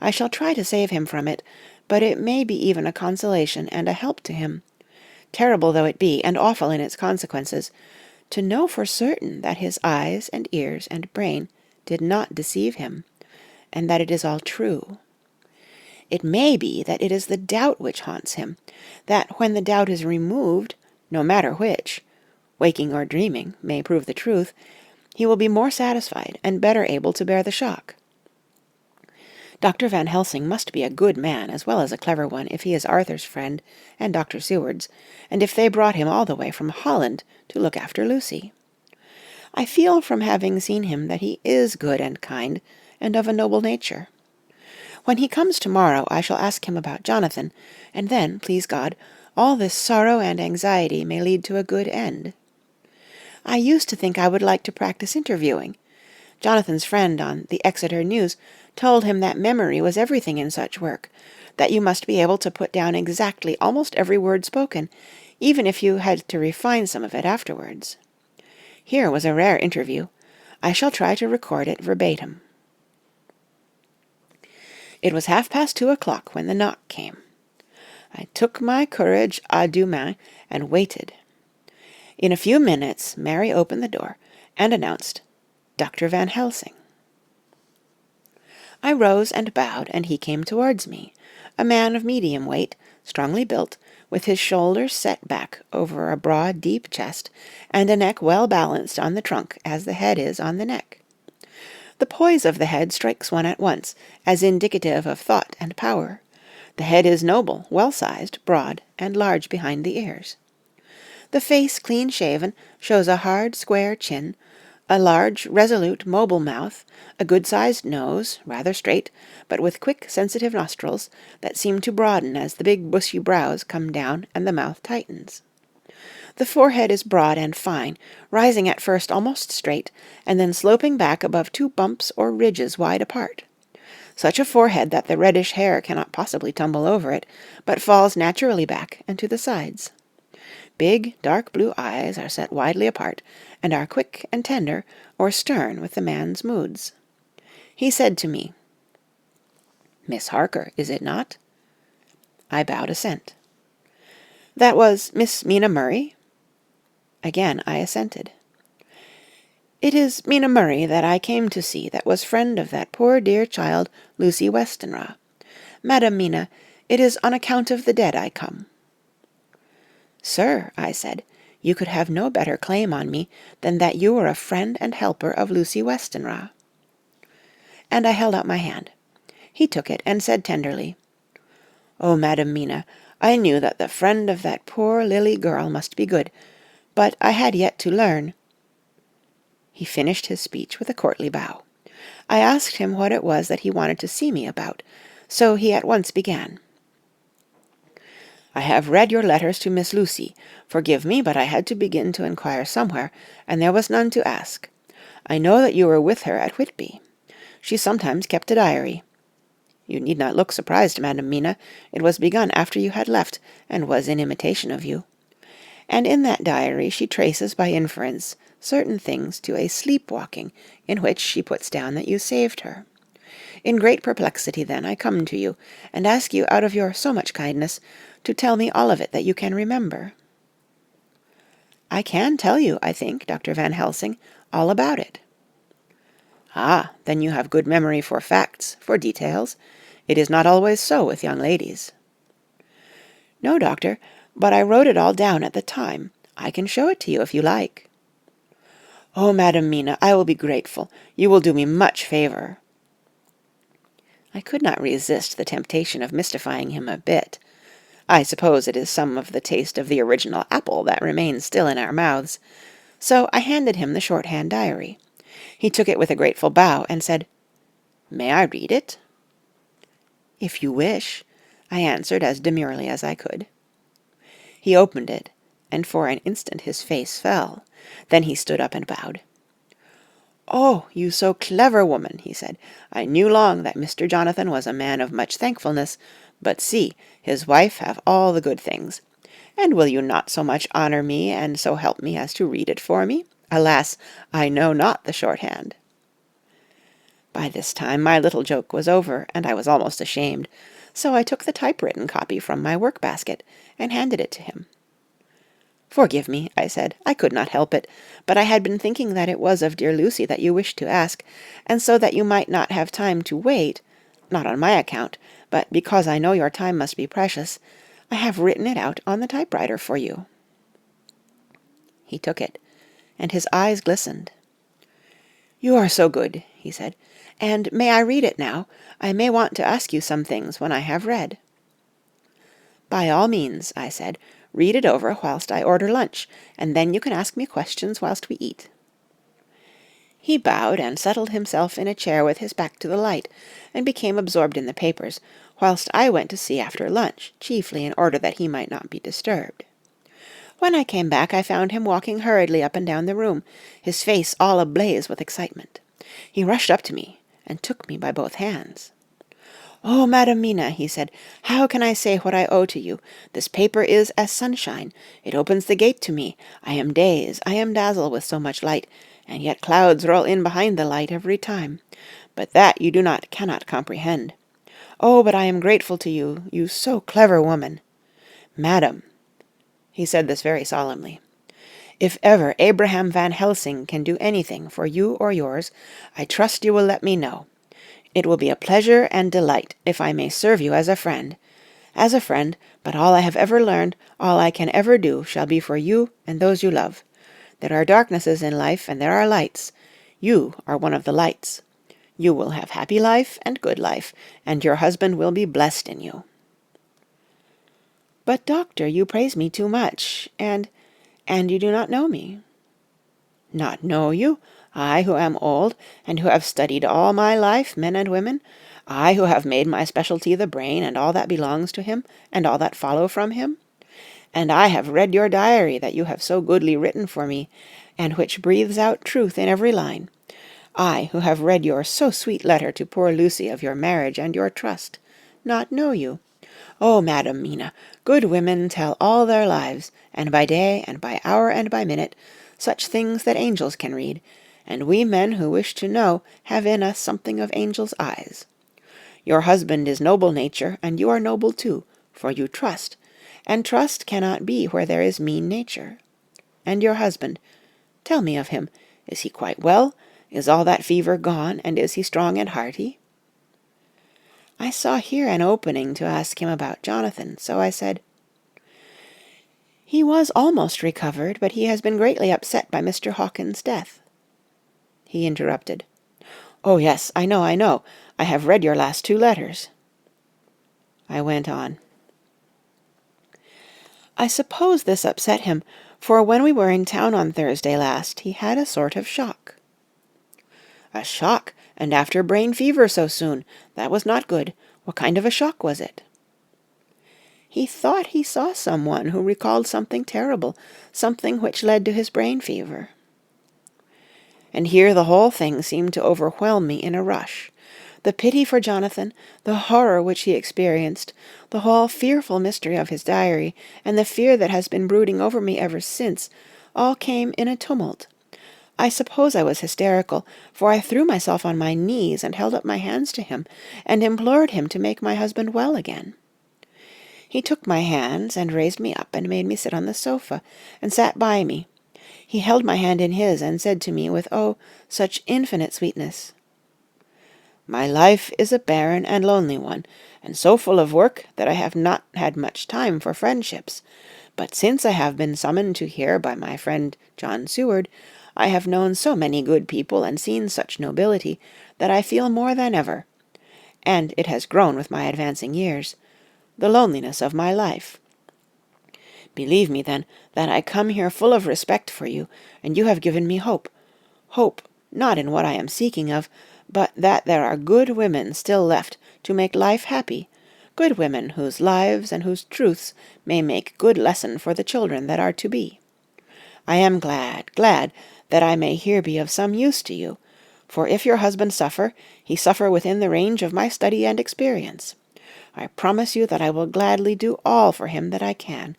I shall try to save him from it, but it may be even a consolation and a help to him. Terrible though it be, and awful in its consequences, to know for certain that his eyes and ears and brain did not deceive him, and that it is all true. It may be that it is the doubt which haunts him, that when the doubt is removed, no matter which, waking or dreaming, may prove the truth, he will be more satisfied and better able to bear the shock. Dr. Van Helsing must be a good man as well as a clever one if he is Arthur's friend and Dr. Seward's, and if they brought him all the way from Holland to look after Lucy. I feel from having seen him that he is good and kind, and of a noble nature. When he comes tomorrow, I shall ask him about Jonathan, and then, please God, all this sorrow and anxiety may lead to a good end. I used to think I would like to practice interviewing. Jonathan's friend on the Exeter News told him that memory was everything in such work, that you must be able to put down exactly almost every word spoken, even if you had to refine some of it afterwards. Here was a rare interview. I shall try to record it verbatim. It was 2:30 when the knock came. I took my courage à deux mains and waited. In a few minutes Mary opened the door and announced Dr. Van Helsing. I rose and bowed, and he came towards me, a man of medium weight, strongly built, with his shoulders set back over a broad, deep chest, and a neck well balanced on the trunk as the head is on the neck. The poise of the head strikes one at once, as indicative of thought and power. The head is noble, well-sized, broad, and large behind the ears. The face, clean-shaven, shows a hard, square chin, a large, resolute, mobile mouth, a good-sized nose, rather straight, but with quick, sensitive nostrils that seem to broaden as the big, bushy brows come down and the mouth tightens. The forehead is broad and fine, rising at first almost straight, and then sloping back above two bumps or ridges wide apart. Such a forehead that the reddish hair cannot possibly tumble over it, but falls naturally back and to the sides. Big, dark blue eyes are set widely apart, and are quick and tender, or stern with the man's moods. He said to me, "Miss Harker, is it not?" I bowed assent. "That was Miss Mina Murray?" Again I assented. "It is Mina Murray that I came to see, that was friend of that poor dear child Lucy Westenra. Madam Mina, it is on account of the dead I come." "Sir," I said, "you could have no better claim on me than that you were a friend and helper of Lucy Westenra." And I held out my hand. He took it and said tenderly, "Oh, Madam Mina, I knew that the friend of that poor Lily girl must be good, but I had yet to learn—" He finished his speech with a courtly bow. I asked him what it was that he wanted to see me about, so he at once began. "I have read your letters to Miss Lucy. Forgive me, but I had to begin to inquire somewhere, and there was none to ask. I know that you were with her at Whitby. She sometimes kept a diary. You need not look surprised, Madam Mina. It was begun after you had left, and was in imitation of you. And in that diary she traces by inference certain things to a sleep-walking in which she puts down that you saved her. In great perplexity, then, I come to you, and ask you out of your so much kindness to tell me all of it that you can remember." "I can tell you, I think, Dr. Van Helsing, all about it." "Ah, then you have good memory for facts, for details. It is not always so with young ladies." "No, doctor, but I wrote it all down at the time. I can show it to you if you like." "Oh, Madam Mina, I will be grateful. You will do me much favour." I could not resist the temptation of mystifying him a bit. I suppose it is some of the taste of the original apple that remains still in our mouths. So I handed him the shorthand diary. He took it with a grateful bow and said, "May I read it?" "If you wish," I answered as demurely as I could. He opened it, and for an instant his face fell. Then he stood up and bowed. "Oh, you so clever woman," he said. "I knew long that Mr. Jonathan was a man of much thankfulness, but see, his wife have all the good things. And will you not so much honour me and so help me as to read it for me? Alas, I know not the shorthand." By this time my little joke was over, and I was almost ashamed, so I took the typewritten copy from my work-basket and handed it to him. "Forgive me," I said, "I could not help it, but I had been thinking that it was of dear Lucy that you wished to ask, and so that you might not have time to wait, not on my account, but because I know your time must be precious, I have written it out on the typewriter for you." He took it, and his eyes glistened. "You are so good," he said, "and may I read it now? I may want to ask you some things when I have read." "By all means," I said, "read it over whilst I order lunch, and then you can ask me questions whilst we eat." He bowed and settled himself in a chair with his back to the light, and became absorbed in the papers, whilst I went to see after lunch, chiefly in order that he might not be disturbed. When I came back I found him walking hurriedly up and down the room, his face all ablaze with excitement. He rushed up to me and took me by both hands. "Oh, Madam Mina," he said, "how can I say what I owe to you? This paper is as sunshine. It opens the gate to me. I am dazed, I am dazzled with so much light, and yet clouds roll in behind the light every time. But that you cannot comprehend. Oh, but I am grateful to you, you so clever woman. Madam," he said this very solemnly, "if ever Abraham Van Helsing can do anything for you or yours, I trust you will let me know. It will be a pleasure and delight if I may serve you as a friend. As a friend, but all I have ever learned, all I can ever do, shall be for you and those you love. There are darknesses in life, and there are lights. You are one of the lights. You will have happy life and good life, and your husband will be blessed in you." "But, doctor, you praise me too much, and you do not know me." "Not know you? I who am old, and who have studied all my life men and women, I who have made my specialty the brain and all that belongs to him, and all that follow from him? And I have read your diary that you have so goodly written for me, and which breathes out truth in every line. I who have read your so sweet letter to poor Lucy of your marriage and your trust, not know you? Oh, Madam Mina, good women tell all their lives, and by day, and by hour, and by minute, such things that angels can read, and we men who wish to know have in us something of angels' eyes. Your husband is noble nature, and you are noble too, for you trust, and trust cannot be where there is mean nature. And your husband, tell me of him, is he quite well? Is all that fever gone, and is he strong and hearty?" I saw here an opening to ask him about Jonathan, so I said, "He was almost recovered, but he has been greatly upset by Mr. Hawkins's death." He interrupted, "Oh, yes, I know. I have read your last 2 letters." I went on. "I suppose this upset him, for when we were in town on Thursday last, he had a sort of shock." "A shock, and after brain fever so soon. That was not good. What kind of a shock was it?" "He thought he saw someone who recalled something terrible, something which led to his brain fever." And here the whole thing seemed to overwhelm me in a rush. The pity for Jonathan, the horror which he experienced, the whole fearful mystery of his diary, and the fear that has been brooding over me ever since, all came in a tumult. I suppose I was hysterical, for I threw myself on my knees and held up my hands to him, and implored him to make my husband well again. He took my hands and raised me up and made me sit on the sofa, and sat by me. He held my hand in his and said to me with, oh, such infinite sweetness, "My life is a barren and lonely one, and so full of work that I have not had much time for friendships. But since I have been summoned to here by my friend John Seward, I have known so many good people and seen such nobility that I feel more than ever, and it has grown with my advancing years, the loneliness of my life. Believe me, then, that I come here full of respect for you, and you have given me hope. Hope, not in what I am seeking of, but that there are good women still left to make life happy, good women whose lives and whose truths may make good lesson for the children that are to be. I am glad, glad, that I may here be of some use to you, for if your husband suffer, he suffer within the range of my study and experience. I promise you that I will gladly do all for him that I can,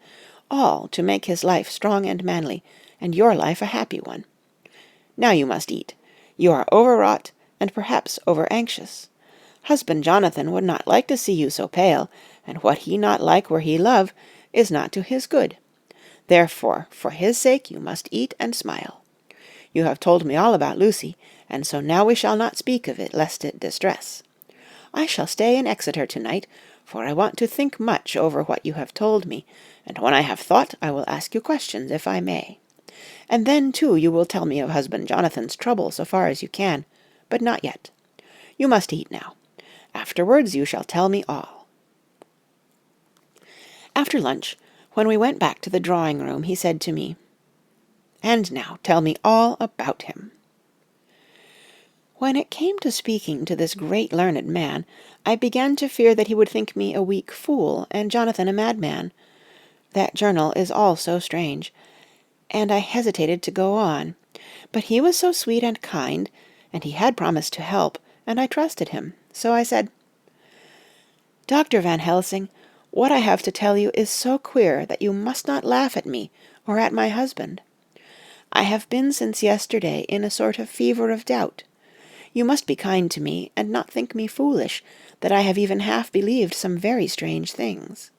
all to make his life strong and manly, and your life a happy one. Now you must eat. You are overwrought, and perhaps over-anxious. Husband Jonathan would not like to see you so pale, and what he not like where he love is not to his good. Therefore, for his sake you must eat and smile. You have told me all about Lucy, and so now we shall not speak of it, lest it distress. I shall stay in Exeter to-night, for I want to think much over what you have told me, and when I have thought I will ask you questions, if I may. And then, too, you will tell me of husband Jonathan's trouble so far as you can, but not yet. You must eat now. Afterwards you shall tell me all. After lunch, when we went back to the drawing-room, he said to me, "And now tell me all about him." When it came to speaking to this great learned man, I began to fear that he would think me a weak fool, and Jonathan a madman. That journal is all so strange, and I hesitated to go on. But he was so sweet and kind, and he had promised to help, and I trusted him. So I said, "Dr. Van Helsing, what I have to tell you is so queer that you must not laugh at me or at my husband. I have been since yesterday in a sort of fever of doubt. You must be kind to me, and not think me foolish, that I have even half believed some very strange things."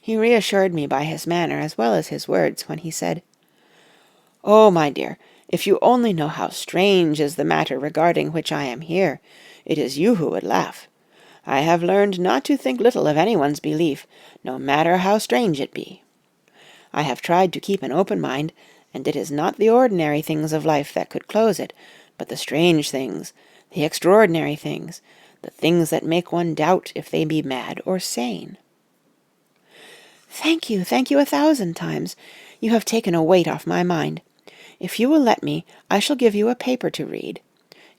He reassured me by his manner as well as his words when he said, "Oh, my dear, if you only know how strange is the matter regarding which I am here, it is you who would laugh. I have learned not to think little of anyone's belief, no matter how strange it be. I have tried to keep an open mind, and it is not the ordinary things of life that could close it, but the strange things, the extraordinary things, the things that make one doubt if they be mad or sane." Thank you 1,000 times. You have taken a weight off my mind. If you will let me, I shall give you a paper to read.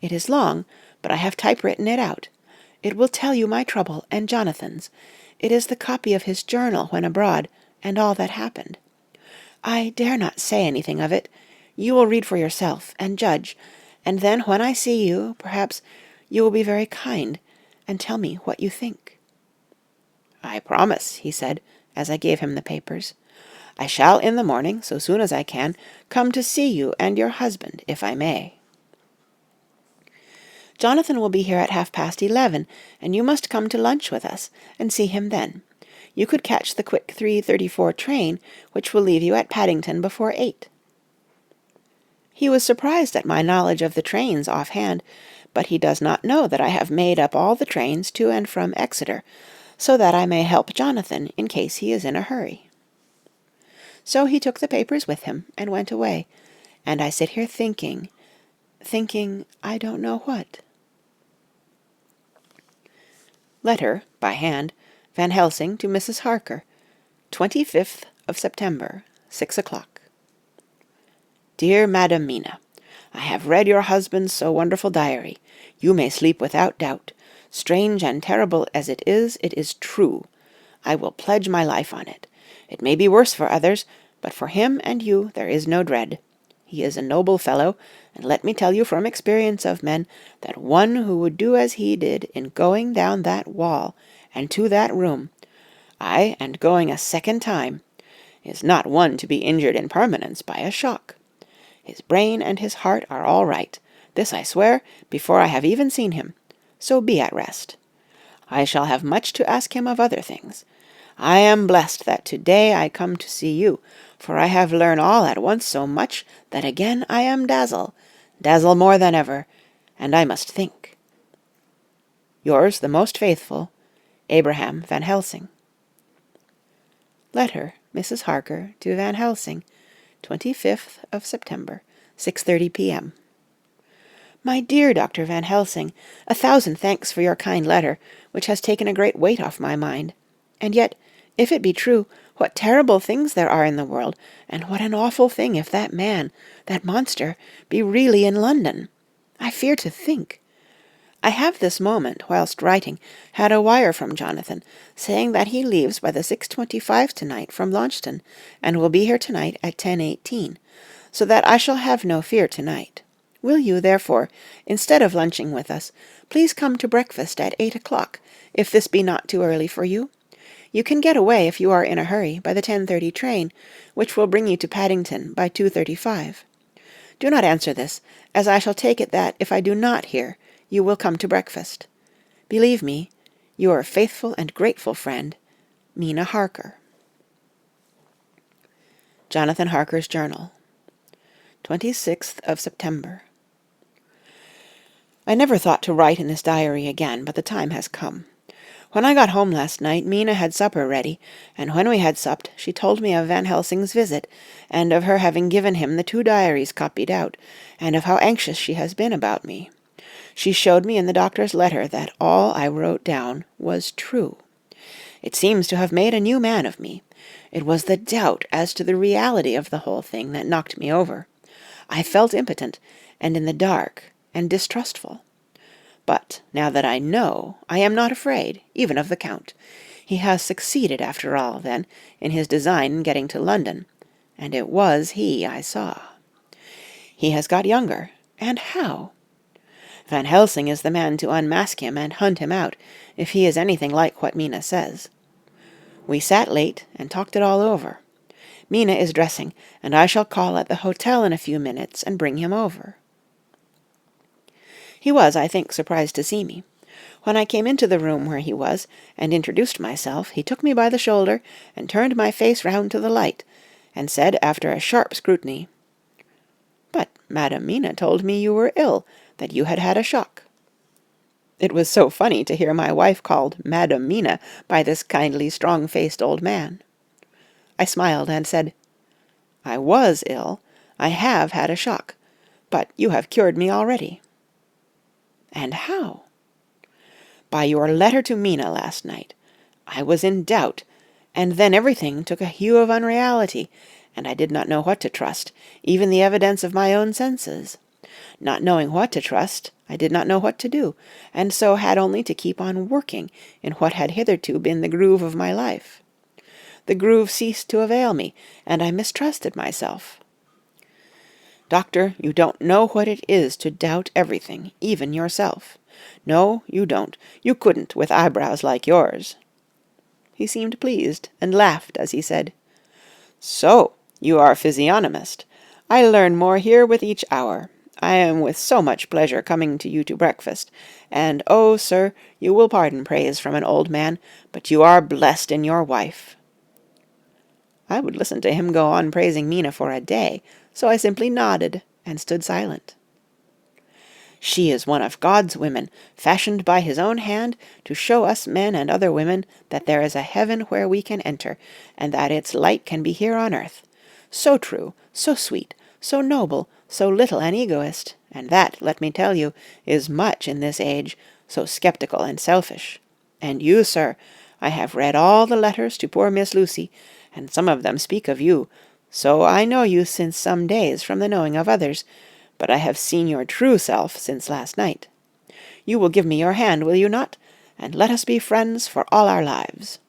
It is long, but I have typewritten it out. It will tell you my trouble and Jonathan's. It is the copy of his journal when abroad, and all that happened. I dare not say anything of it. You will read for yourself, and judge, and then when I see you, perhaps you will be very kind, and tell me what you think. "I promise," he said, as I gave him the papers. "I shall in the morning, so soon as I can, come to see you and your husband, if I may. Jonathan will be here at 11:30, and you must come to lunch with us, and see him then. You could catch the quick 3:34 train, which will leave you at Paddington before 8. He was surprised at my knowledge of the trains offhand, but he does not know that I have made up all the trains to and from Exeter, so that I may help Jonathan in case he is in a hurry." So he took the papers with him and went away, and I sit here thinking I don't know what. Letter, by hand, Van Helsing to Mrs. Harker, 25th of September, 6 o'clock. Dear Madam Mina, I have read your husband's so wonderful diary. You may sleep without doubt. Strange and terrible as it is true. I will pledge my life on it. It may be worse for others, but for him and you there is no dread. He is a noble fellow, and let me tell you from experience of men that one who would do as he did in going down that wall and to that room, ay, and going a second time, is not one to be injured in permanence by a shock. His brain and his heart are all right. This I swear before I have even seen him. So be at rest. I shall have much to ask him of other things. I am blessed that to-day I come to see you, for I have learned all at once so much that again I am dazzle more than ever, and I must think. Yours the most faithful, Abraham Van Helsing. Letter, Mrs. Harker to Van Helsing, 25th of September, 6:30 p.m. My dear Dr. Van Helsing, 1,000 thanks for your kind letter, which has taken a great weight off my mind. And yet If it be true, what terrible things there are in the world, and what an awful thing if that man, that monster, be really in London. I fear to think. I have this moment, whilst writing, had a wire from Jonathan, saying that he leaves by the 6:25 tonight from Launceston, and will be here tonight at 10:18, so that I shall have no fear tonight. Will you, therefore, instead of lunching with us, please come to breakfast at 8 o'clock, if this be not too early for you? You can get away, if you are in a hurry, by the 10:30 train, which will bring you to Paddington by 2:35. Do not answer this, as I shall take it that, if I do not hear, you will come to breakfast. Believe me, your faithful and grateful friend, Mina Harker. Jonathan Harker's Journal, 26th of September. I never thought to write in this diary again, but the time has come. When I got home last night, Mina had supper ready, and when we had supped, she told me of Van Helsing's visit, and of her having given him the 2 diaries copied out, and of how anxious she has been about me. She showed me in the doctor's letter that all I wrote down was true. It seems to have made a new man of me. It was the doubt as to the reality of the whole thing that knocked me over. I felt impotent, and in the dark, and distrustful. But now that I know, I am not afraid, even of the Count. He has succeeded, after all, then, in his design in getting to London, and it was he I saw. He has got younger, and how? Van Helsing is the man to unmask him and hunt him out, if he is anything like what Mina says. We sat late and talked it all over. Mina is dressing, and I shall call at the hotel in a few minutes and bring him over. He was, I think, surprised to see me. When I came into the room where he was, and introduced myself, he took me by the shoulder, and turned my face round to the light, and said, after a sharp scrutiny, "But Madam Mina told me you were ill, that you had had a shock." It was so funny to hear my wife called Madam Mina by this kindly, strong-faced old man. I smiled and said, "I was ill. I have had a shock. But you have cured me already." "And how?" "By your letter to Mina last night. I was in doubt, and then everything took a hue of unreality, and I did not know what to trust, even the evidence of my own senses. Not knowing what to trust, I did not know what to do, and so had only to keep on working in what had hitherto been the groove of my life. The groove ceased to avail me, and I mistrusted myself. Doctor, you don't know what it is to doubt everything, even yourself. No, you don't. You couldn't, with eyebrows like yours." He seemed pleased, and laughed as he said, "So, you are physiognomist. I learn more here with each hour. I am with so much pleasure coming to you to breakfast, and, oh, sir, you will pardon praise from an old man, but you are blessed in your wife." I would listen to him go on praising Mina for a day, so I simply nodded and stood silent. "She is one of God's women, fashioned by his own hand to show us men and other women that there is a heaven where we can enter, and that its light can be here on earth. So true, so sweet, so noble, so little an egoist, and that, let me tell you, is much in this age, so sceptical and selfish. And you, sir, I have read all the letters to poor Miss Lucy, and some of them speak of you, so I know you since some days from the knowing of others, but I have seen your true self since last night. You will give me your hand, will you not? And let us be friends for all our lives."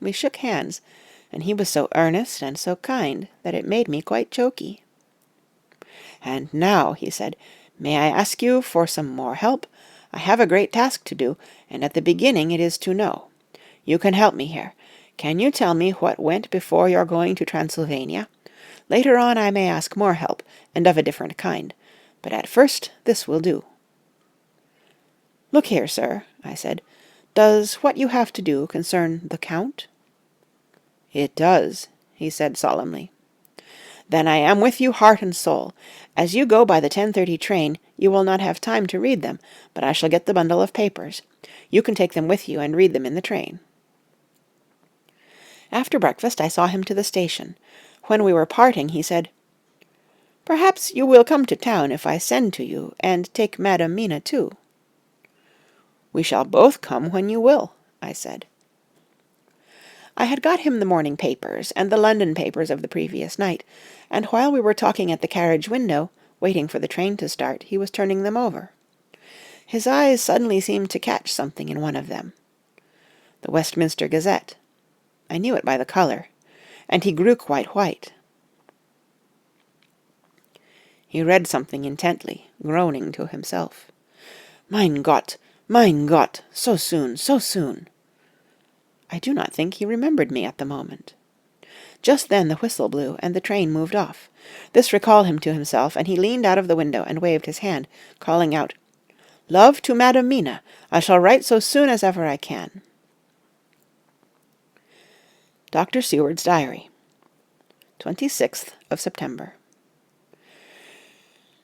We shook hands, and he was so earnest and so kind that it made me quite choky. "And now," he said, "may I ask you for some more help? I have a great task to do, and at the beginning it is to know. You can help me here. Can you tell me what went before your going to Transylvania? Later on I may ask more help, and of a different kind, but at first this will do." "Look here, sir," I said, "does what you have to do concern the Count?" "It does," he said solemnly. "Then I am with you heart and soul. As you go by the 10:30 train, you will not have time to read them, but I shall get the bundle of papers. You can take them with you and read them in the train." After breakfast I saw him to the station. When we were parting, he said, "Perhaps you will come to town if I send to you, and take Madam Mina too." "We shall both come when you will," I said. I had got him the morning papers and the London papers of the previous night, and while we were talking at the carriage window, waiting for the train to start, he was turning them over. His eyes suddenly seemed to catch something in one of them. The Westminster Gazette. I knew it by the colour, and he grew quite white. He read something intently, groaning to himself. Mein Gott! Mein Gott! So soon, so soon! I do not think he remembered me at the moment. Just then the whistle blew, and the train moved off. This recalled him to himself, and he leaned out of the window and waved his hand, calling out, "Love to Madam Mina. I shall write so soon as ever I can." Dr. Seward's Diary, 26th of September.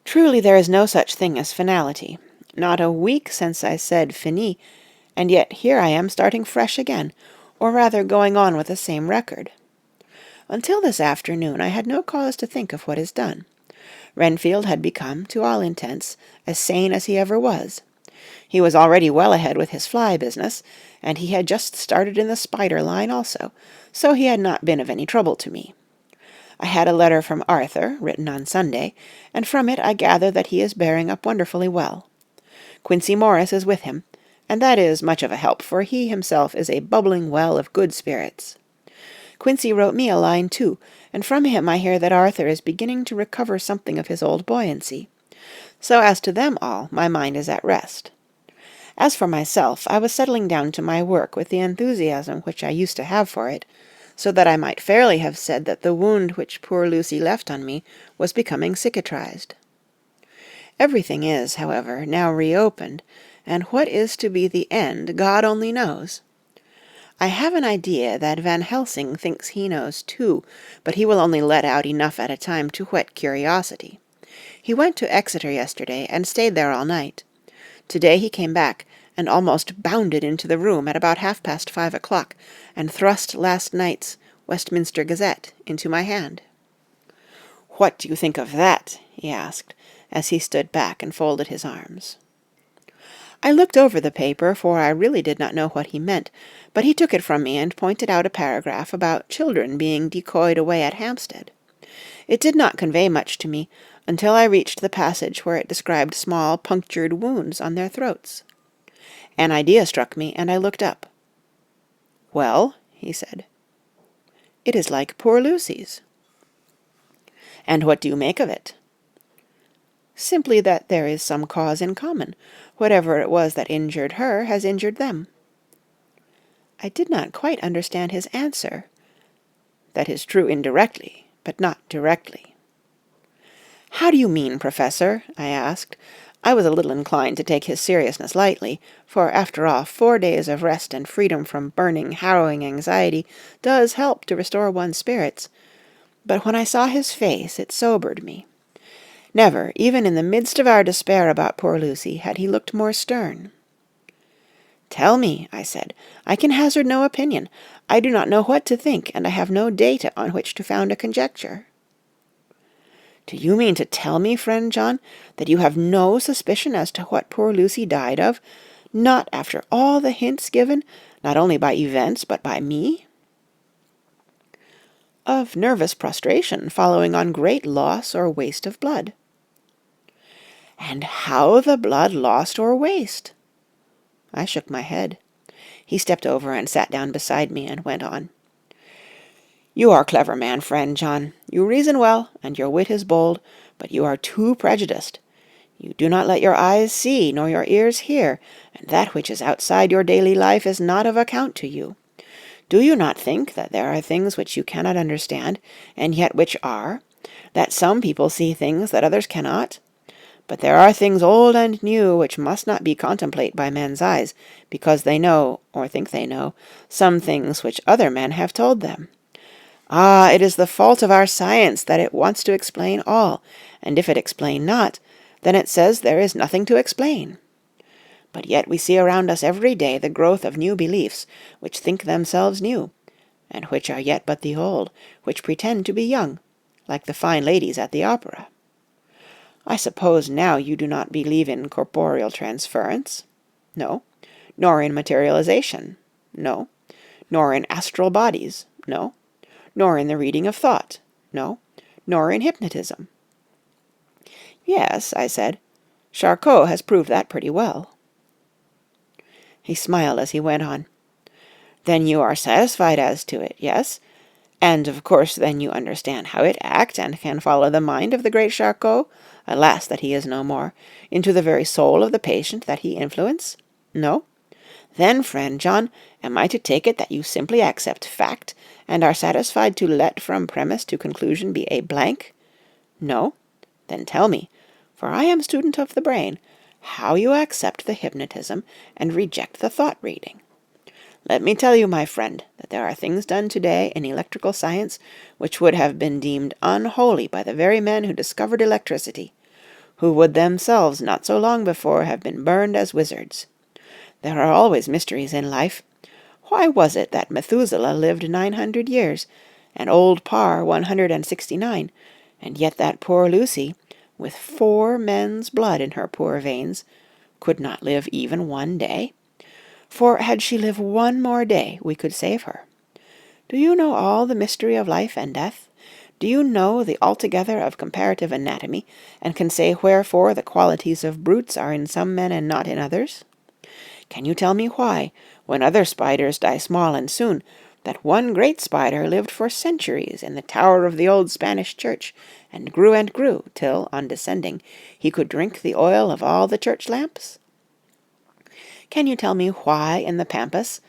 Truly there is no such thing as finality. Not a week since I said finis, and yet here I am starting fresh again, or rather going on with the same record. Until this afternoon I had no cause to think of what is done. Renfield had become, to all intents, as sane as he ever was. He was already well ahead with his fly business, and he had just started in the spider line also, so he had not been of any trouble to me. I had a letter from Arthur, written on Sunday, and from it I gather that he is bearing up wonderfully well. Quincey Morris is with him, and that is much of a help, for he himself is a bubbling well of good spirits. Quincey wrote me a line too, and from him I hear that Arthur is beginning to recover something of his old buoyancy. So as to them all, my mind is at rest. As for myself, I was settling down to my work with the enthusiasm which I used to have for it, so that I might fairly have said that the wound which poor Lucy left on me was becoming cicatrized. Everything is, however, now reopened, and what is to be the end God only knows. I have an idea that Van Helsing thinks he knows too, but he will only let out enough at a time to whet curiosity. He went to Exeter yesterday, and stayed there all night. To-day he came back, and almost bounded into the room at about 5:30 o'clock, and thrust last night's Westminster Gazette into my hand. "What do you think of that?" he asked, as he stood back and folded his arms. I looked over the paper, for I really did not know what he meant, but he took it from me and pointed out a paragraph about children being decoyed away at Hampstead. It did not convey much to me, until I reached the passage where it described small punctured wounds on their throats. An idea struck me, and I looked up. "Well," he said. "It is like poor Lucy's." "And what do you make of it?" "Simply that there is some cause in common. Whatever it was that injured her has injured them." I did not quite understand his answer. "That is true indirectly, but not directly." "How do you mean, Professor?" I asked. I was a little inclined to take his seriousness lightly, for after all 4 days of rest and freedom from burning, harrowing anxiety does help to restore one's spirits. But when I saw his face, it sobered me. Never, even in the midst of our despair about poor Lucy, had he looked more stern. "Tell me," I said. "I can hazard no opinion. I do not know what to think, and I have no data on which to found a conjecture." "Do you mean to tell me, friend John, that you have no suspicion as to what poor Lucy died of, not after all the hints given, not only by events, but by me?" "Of nervous prostration following on great loss or waste of blood." "And how the blood lost or waste?" I shook my head. He stepped over and sat down beside me and went on. "You are a clever man, friend John. You reason well, and your wit is bold, but you are too prejudiced. You do not let your eyes see, nor your ears hear, and that which is outside your daily life is not of account to you. Do you not think that there are things which you cannot understand, and yet which are? That some people see things that others cannot? But there are things old and new which must not be contemplated by men's eyes, because they know, or think they know, some things which other men have told them. Ah, it is the fault of our science that it wants to explain all, and if it explain not, then it says there is nothing to explain. But yet we see around us every day the growth of new beliefs, which think themselves new, and which are yet but the old, which pretend to be young, like the fine ladies at the opera. I suppose now you do not believe in corporeal transference? No. Nor in materialization? No. nor in astral bodies, no, nor in the reading of thought, no, nor in hypnotism. Yes, I said, Charcot has proved that pretty well. He smiled as he went on. Then you are satisfied as to it, yes? And of course then you understand how it acts, and can follow the mind of the great Charcot, alas that he is no more, into the very soul of the patient that he influenced? No? Then, friend John, am I to take it that you simply accept fact, and are satisfied to let from premise to conclusion be a blank? No? Then tell me, for I am student of the brain, how you accept the hypnotism and reject the thought-reading. Let me tell you, my friend, that there are things done today in electrical science which would have been deemed unholy by the very men who discovered electricity, who would themselves not so long before have been burned as wizards. There are always mysteries in life. Why was it that Methuselah lived 900 years, and old Parr 169, and yet that poor Lucy, with 4 men's blood in her poor veins, could not live even 1 day? For had she lived 1 more day, we could save her. Do you know all the mystery of life and death? Do you know the altogether of comparative anatomy, and can say wherefore the qualities of brutes are in some men and not in others? Can you tell me why, when other spiders die small and soon, that one great spider lived for centuries in the tower of the old Spanish church, and grew, till, on descending, he could drink the oil of all the church lamps? Can you tell me why in the Pampas,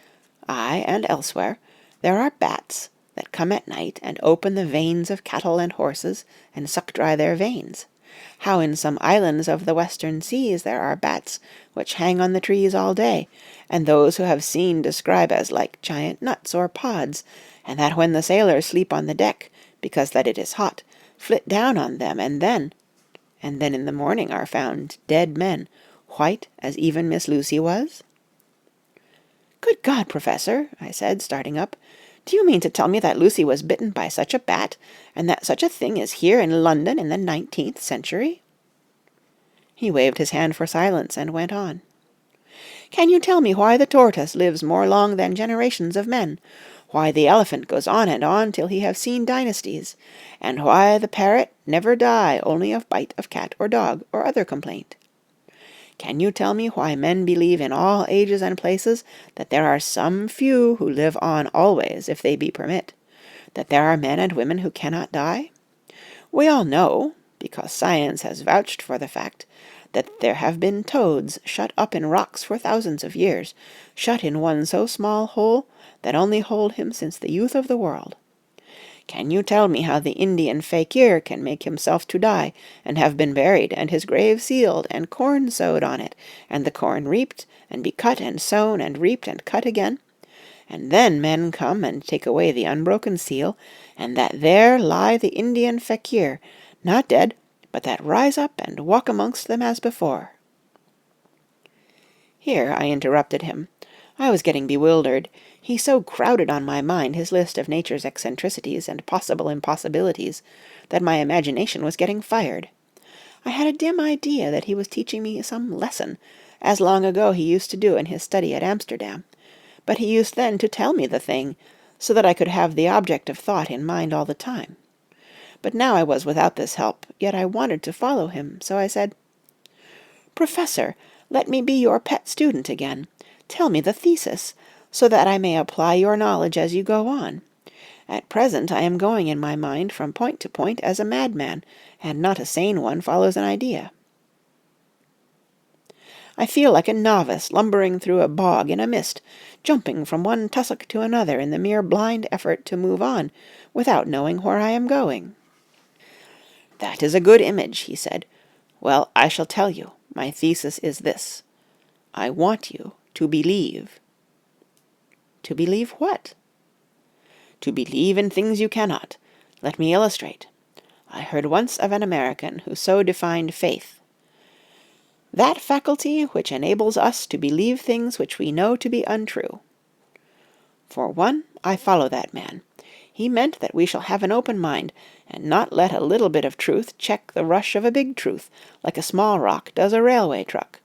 ay, and elsewhere, there are bats that come at night and open the veins of cattle and horses, and suck dry their veins? How in some islands of the western seas there are bats which hang on the trees all day, and those who have seen describe as like giant nuts or pods, and that when the sailors sleep on the deck, because that it is hot, flit down on them, and then in the morning are found dead men, white as even Miss Lucy was? Good God, Professor, I said, starting up, do you mean to tell me that Lucy was bitten by such a bat, and that such a thing is here in London in the 19th century? He waved his hand for silence, and went on. Can you tell me why the tortoise lives more long than generations of men, why the elephant goes on and on till he have seen dynasties, and why the parrot never die only of bite of cat or dog or other complaint? Can you tell me why men believe in all ages and places that there are some few who live on always if they be permit, that there are men and women who cannot die? We all know, because science has vouched for the fact, that there have been toads shut up in rocks for thousands of years, shut in one so small hole that only hold him since the youth of the world. Can you tell me how the Indian fakir can make himself to die, and have been buried, and his grave sealed, and corn sowed on it, and the corn reaped, and be cut and sown, and reaped and cut again? And then men come and take away the unbroken seal, and that there lie the Indian fakir, not dead, but that rise up and walk amongst them as before. Here I interrupted him. I was getting bewildered. He so crowded on my mind his list of nature's eccentricities and possible impossibilities, that my imagination was getting fired. I had a dim idea that he was teaching me some lesson, as long ago he used to do in his study at Amsterdam, but he used then to tell me the thing, so that I could have the object of thought in mind all the time. But now I was without this help, yet I wanted to follow him, so I said, Professor, let me be your pet student again. Tell me the thesis, so that I may apply your knowledge as you go on. At present I am going in my mind from point to point as a madman, and not a sane one follows an idea. I feel like a novice lumbering through a bog in a mist, jumping from one tussock to another in the mere blind effort to move on, without knowing where I am going. That is a good image, he said. Well, I shall tell you. My thesis is this. I want you to believe. To believe what? To believe in things you cannot. Let me illustrate. I heard once of an American who so defined faith. That faculty which enables us to believe things which we know to be untrue. For one, I follow that man. He meant that we shall have an open mind, and not let a little bit of truth check the rush of a big truth, like a small rock does a railway truck.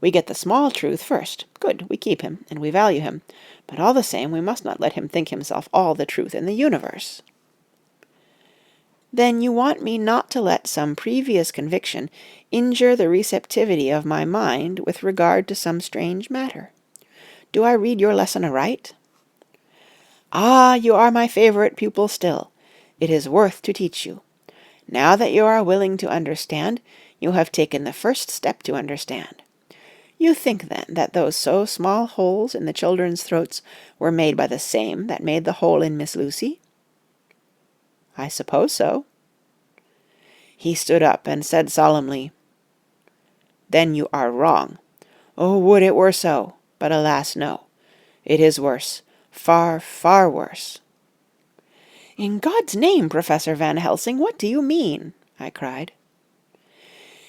We get the small truth first. Good, we keep him, and we value him. But all the same, we must not let him think himself all the truth in the universe." "Then you want me not to let some previous conviction injure the receptivity of my mind with regard to some strange matter. Do I read your lesson aright?" "Ah, you are my favorite pupil still. It is worth to teach you. Now that you are willing to understand, you have taken the first step to understand. You think, then, that those so small holes in the children's throats were made by the same that made the hole in Miss Lucy?" "I suppose so." He stood up and said solemnly, "Then you are wrong. Oh, would it were so! But alas, no. It is worse. Far, far worse." "In God's name, Professor Van Helsing, what do you mean?" I cried.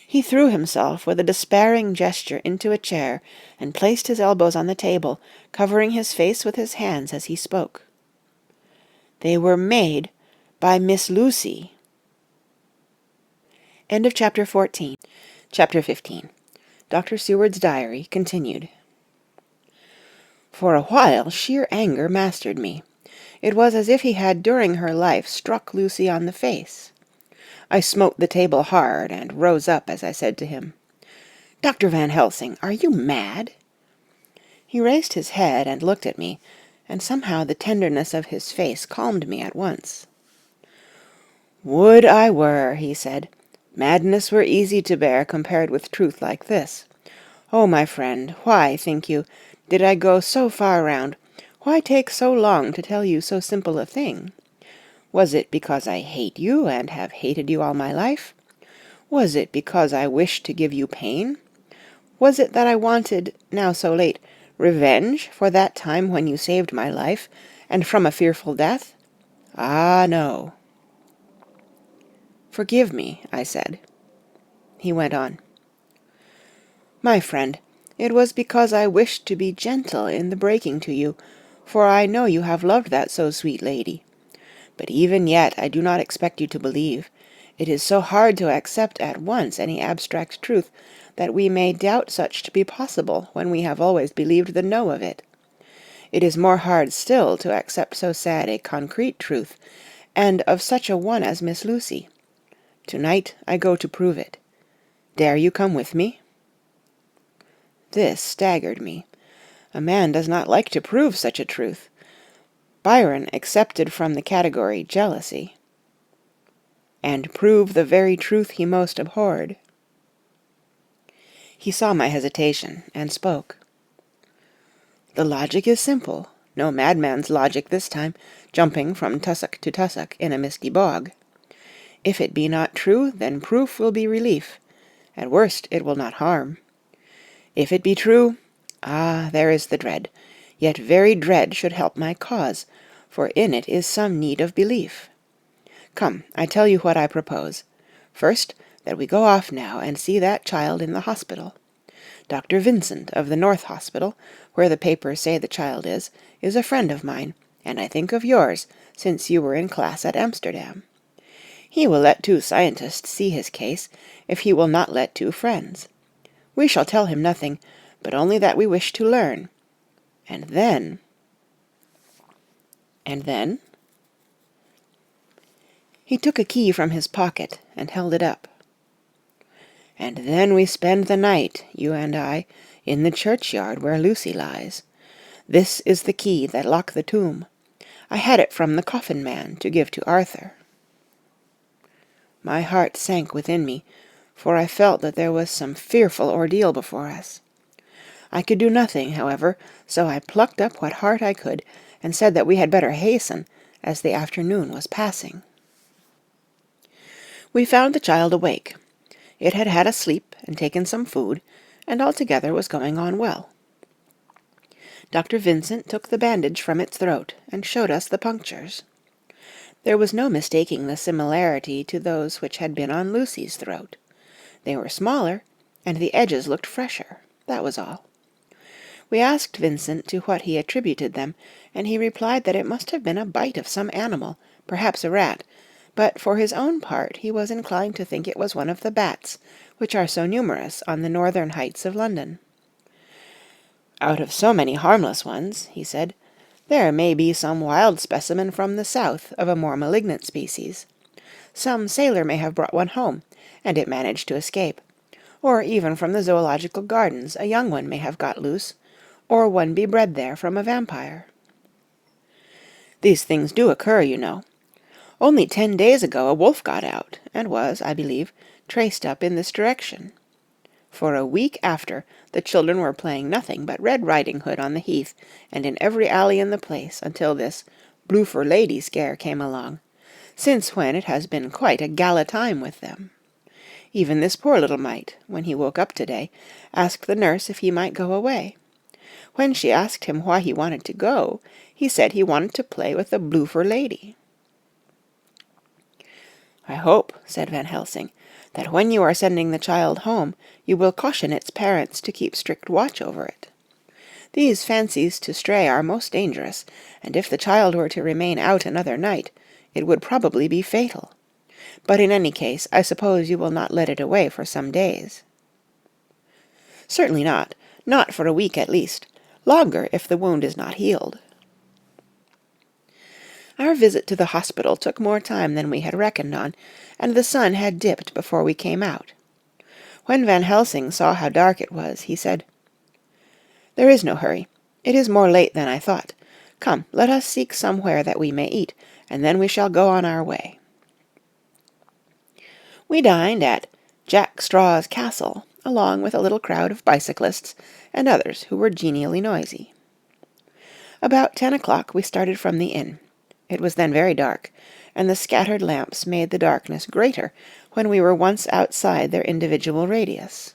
He threw himself with a despairing gesture into a chair and placed his elbows on the table, covering his face with his hands as he spoke. "They were made by Miss Lucy." End of chapter 14. Chapter 15. Dr. Seward's Diary, continued. For a while sheer anger mastered me. It was as if he had during her life struck Lucy on the face. I smote the table hard, and rose up as I said to him, "Dr. Van Helsing, are you mad?" He raised his head and looked at me, and somehow the tenderness of his face calmed me at once. "Would I were," he said. "Madness were easy to bear compared with truth like this. Oh, my friend, why, think you, did I go so far round? Why take so long to tell you so simple a thing? Was it because I hate you, and have hated you all my life? Was it because I wished to give you pain? Was it that I wanted, now so late, revenge for that time when you saved my life, and from a fearful death? Ah, no." "Forgive me," I said. He went on. "My friend, it was because I wished to be gentle in the breaking to you, for I know you have loved that so sweet lady. But even yet I do not expect you to believe. It is so hard to accept at once any abstract truth that we may doubt such to be possible when we have always believed the no of it. It is more hard still to accept so sad a concrete truth, and of such a one as Miss Lucy. Tonight I go to prove it. Dare you come with me?" This staggered me. A man does not like to prove such a truth. Byron excepted from the category jealousy. "And prove the very truth he most abhorred." He saw my hesitation, and spoke. "The logic is simple, no madman's logic this time, jumping from tussock to tussock in a misty bog. If it be not true, then proof will be relief. At worst it will not harm. If it be true, ah, there is the dread, yet very dread should help my cause, for in it is some need of belief. Come, I tell you what I propose. First, that we go off now and see that child in the hospital. Dr. Vincent, of the North Hospital, where the papers say the child is a friend of mine, and I think of yours, since you were in class at Amsterdam. He will let 2 scientists see his case, if he will not let 2 friends. We shall tell him nothing, but only that we wish to learn. And then—" "And then?" He took a key from his pocket and held it up. "And then we spend the night, you and I, in the churchyard where Lucy lies. This is the key that lock the tomb. I had it from the coffin man to give to Arthur." My heart sank within me, for I felt that there was some fearful ordeal before us. I could do nothing, however, so I plucked up what heart I could, and said that we had better hasten, as the afternoon was passing. We found the child awake. It had had a sleep and taken some food, and altogether was going on well. Dr. Vincent took the bandage from its throat, and showed us the punctures. There was no mistaking the similarity to those which had been on Lucy's throat. They were smaller, and the edges looked fresher. That was all. We asked Vincent to what he attributed them, and he replied that it must have been a bite of some animal, perhaps a rat, but for his own part he was inclined to think it was one of the bats, which are so numerous on the northern heights of London. Out of so many harmless ones, he said, there may be some wild specimen from the south of a more malignant species. Some sailor may have brought one home, and it managed to escape. Or even from the zoological gardens a young one may have got loose, or one be bred there from a vampire. These things do occur, you know. Only 10 days ago a wolf got out, and was, I believe, traced up in this direction. For a week after, the children were playing nothing but Red Riding Hood on the heath, and in every alley in the place, until this Bloofer Lady scare came along, since when it has been quite a gala time with them. Even this poor little mite, when he woke up today, asked the nurse if he might go away. When she asked him why he wanted to go, he said he wanted to play with the Bloofer Lady. I hope, said Van Helsing, that when you are sending the child home, you will caution its parents to keep strict watch over it. These fancies to stray are most dangerous, and if the child were to remain out another night, it would probably be fatal. But in any case, I suppose you will not let it away for some days. Certainly not for a week at least, longer if the wound is not healed. Our visit to the hospital took more time than we had reckoned on, and the sun had dipped before we came out. When Van Helsing saw how dark it was, he said, "There is no hurry. It is more late than I thought. Come, let us seek somewhere that we may eat, and then we shall go on our way." We dined at Jack Straw's Castle, along with a little crowd of bicyclists and others who were genially noisy. About 10 o'clock we started from the inn. It was then very dark, and the scattered lamps made the darkness greater when we were once outside their individual radius.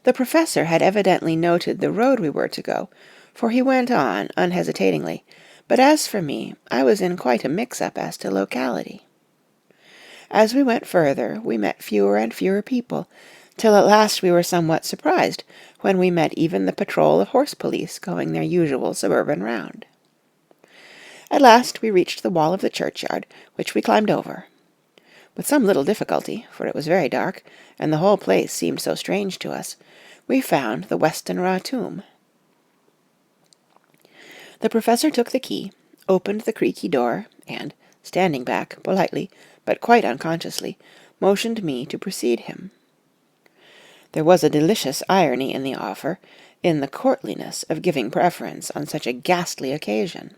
The professor had evidently noted the road we were to go, for he went on unhesitatingly, but as for me, I was in quite a mix-up as to locality. As we went further, we met fewer and fewer people, till at last we were somewhat surprised when we met even the patrol of horse police going their usual suburban round. At last we reached the wall of the churchyard, which we climbed over. With some little difficulty, for it was very dark, and the whole place seemed so strange to us, we found the Westenra tomb. The professor took the key, opened the creaky door, and, standing back, politely, but quite unconsciously, motioned me to precede him. There was a delicious irony in the offer, in the courtliness of giving preference on such a ghastly occasion.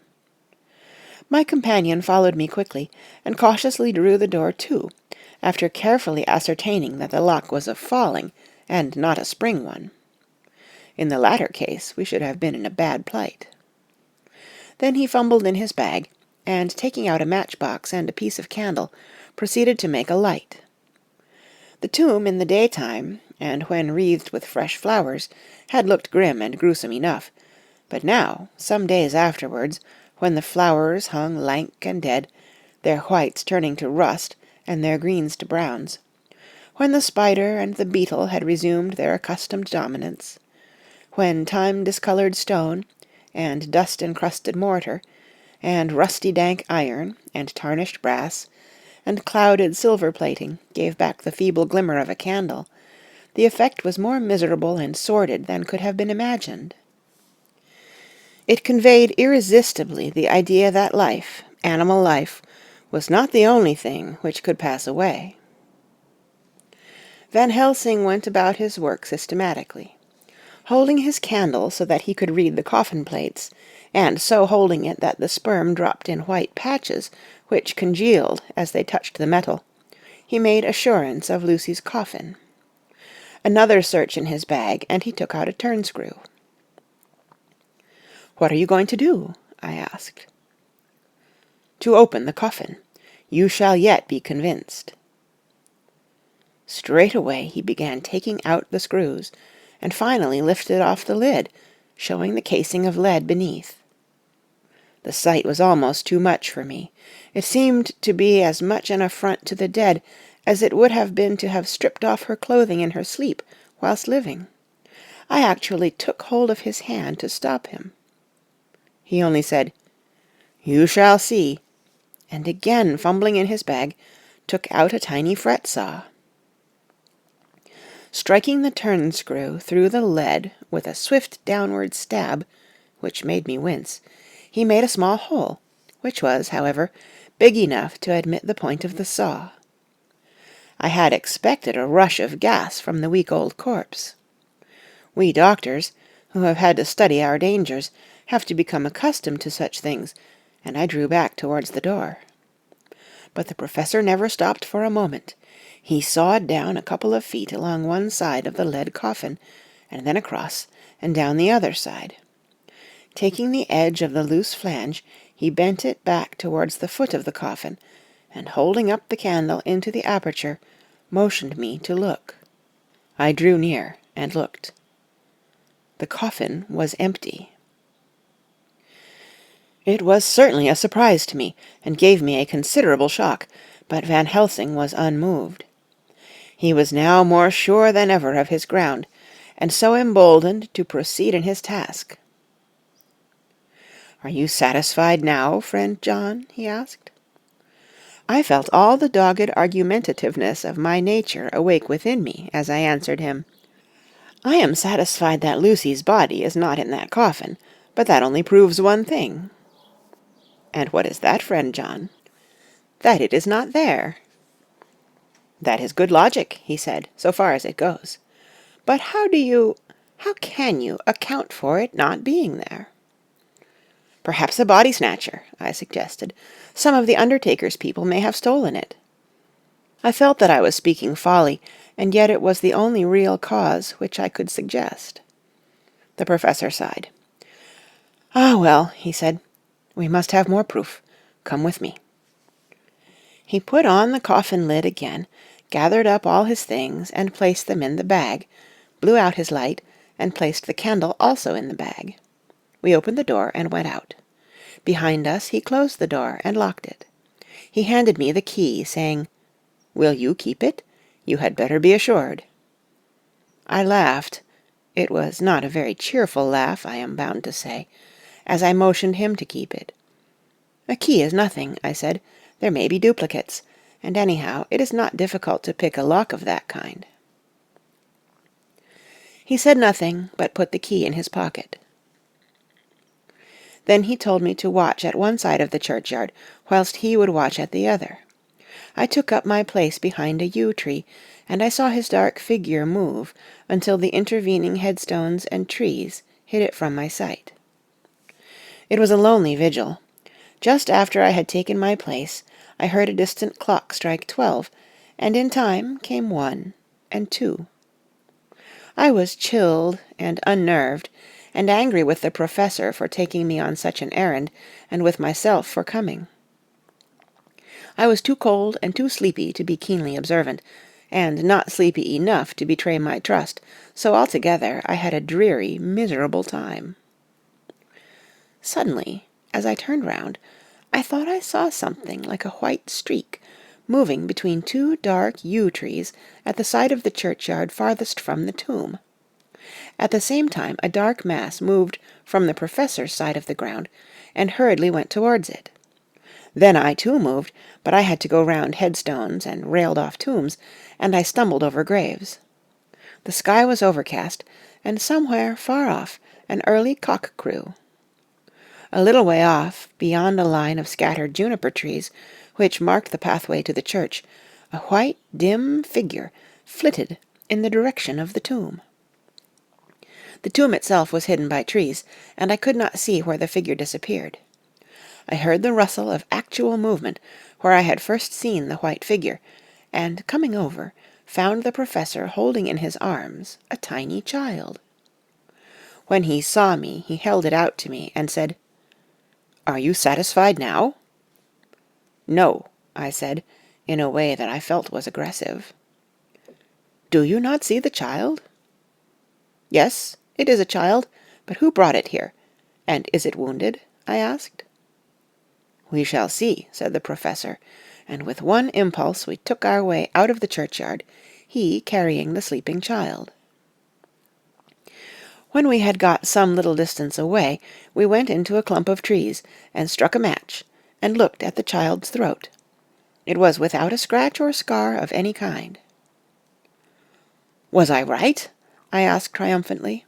My companion followed me quickly, and cautiously drew the door to, after carefully ascertaining that the lock was of falling, and not a spring one. In the latter case we should have been in a bad plight. Then he fumbled in his bag, and taking out a matchbox and a piece of candle, proceeded to make a light. The tomb in the daytime, and when wreathed with fresh flowers, had looked grim and gruesome enough, but now, some days afterwards, when the flowers hung lank and dead, their whites turning to rust and their greens to browns, when the spider and the beetle had resumed their accustomed dominance, when time-discoloured stone, and dust-encrusted mortar, and rusty dank iron, and tarnished brass, and clouded silver plating gave back the feeble glimmer of a candle, the effect was more miserable and sordid than could have been imagined. It conveyed irresistibly the idea that life, animal life, was not the only thing which could pass away. Van Helsing went about his work systematically, holding his candle so that he could read the coffin plates, and so holding it that the sperm dropped in white patches, which congealed as they touched the metal. He made assurance of Lucy's coffin. Another search in his bag, and he took out a turnscrew. "What are you going to do?" I asked. "To open the coffin. You shall yet be convinced." Straightway he began taking out the screws, and finally lifted off the lid, showing the casing of lead beneath. The sight was almost too much for me. It seemed to be as much an affront to the dead as it would have been to have stripped off her clothing in her sleep whilst living. I actually took hold of his hand to stop him. He only said, "You shall see," and again fumbling in his bag, took out a tiny fret saw. Striking the turn-screw through the lead with a swift downward stab, which made me wince, he made a small hole, which was, however, big enough to admit the point of the saw. I had expected a rush of gas from the weak old corpse. We doctors, who have had to study our dangers, have to become accustomed to such things, and I drew back towards the door. But the Professor never stopped for a moment. He sawed down a couple of feet along one side of the lead coffin, and then across, and down the other side. Taking the edge of the loose flange, he bent it back towards the foot of the coffin, and holding up the candle into the aperture, motioned me to look. I drew near and looked. The coffin was empty. It was certainly a surprise to me, and gave me a considerable shock, but Van Helsing was unmoved. He was now more sure than ever of his ground, and so emboldened to proceed in his task. "Are you satisfied now, friend John?" he asked. I felt all the dogged argumentativeness of my nature awake within me as I answered him, "I am satisfied that Lucy's body is not in that coffin, but that only proves one thing." "And what is that, friend John?" "That it is not there." "That is good logic," he said, "so far as it goes. But how can you account for it not being there?" "Perhaps a body snatcher," I suggested. "Some of the undertaker's people may have stolen it." I felt that I was speaking folly, and yet it was the only real cause which I could suggest. The Professor sighed. "Ah, well," he said, "we must have more proof. Come with me." He put on the coffin lid again, gathered up all his things, and placed them in the bag, blew out his light, and placed the candle also in the bag. We opened the door and went out. Behind us he closed the door and locked it. He handed me the key, saying, "Will you keep it? You had better be assured." I laughed. It was not a very cheerful laugh, I am bound to say, as I motioned him to keep it. "A key is nothing," I said. "There may be duplicates, and anyhow it is not difficult to pick a lock of that kind." He said nothing, but put the key in his pocket. Then he told me to watch at one side of the churchyard, whilst he would watch at the other. I took up my place behind a yew tree, and I saw his dark figure move until the intervening headstones and trees hid it from my sight. It was a lonely vigil. Just after I had taken my place, I heard a distant clock strike 12, and in time came 1 and 2. I was chilled and unnerved, and angry with the Professor for taking me on such an errand, and with myself for coming. I was too cold and too sleepy to be keenly observant, and not sleepy enough to betray my trust, so altogether I had a dreary, miserable time. Suddenly, as I turned round, I thought I saw something like a white streak moving between two dark yew trees at the side of the churchyard farthest from the tomb. At the same time a dark mass moved from the Professor's side of the ground, and hurriedly went towards it. Then I too moved, but I had to go round headstones and railed-off tombs, and I stumbled over graves. The sky was overcast, and somewhere far off an early cock crew. A little way off, beyond a line of scattered juniper trees, which marked the pathway to the church, a white, dim figure flitted in the direction of the tomb. The tomb itself was hidden by trees, and I could not see where the figure disappeared. I heard the rustle of actual movement where I had first seen the white figure, and, coming over, found the Professor holding in his arms a tiny child. When he saw me, he held it out to me, and said, "Are you satisfied now?" "No," I said, in a way that I felt was aggressive. "Do you not see the child?" "Yes, it is a child, but who brought it here? And is it wounded?" I asked. "We shall see," said the Professor, and with one impulse we took our way out of the churchyard, he carrying the sleeping child. When we had got some little distance away, we went into a clump of trees, and struck a match, and looked at the child's throat. It was without a scratch or scar of any kind. Was I right? I asked triumphantly.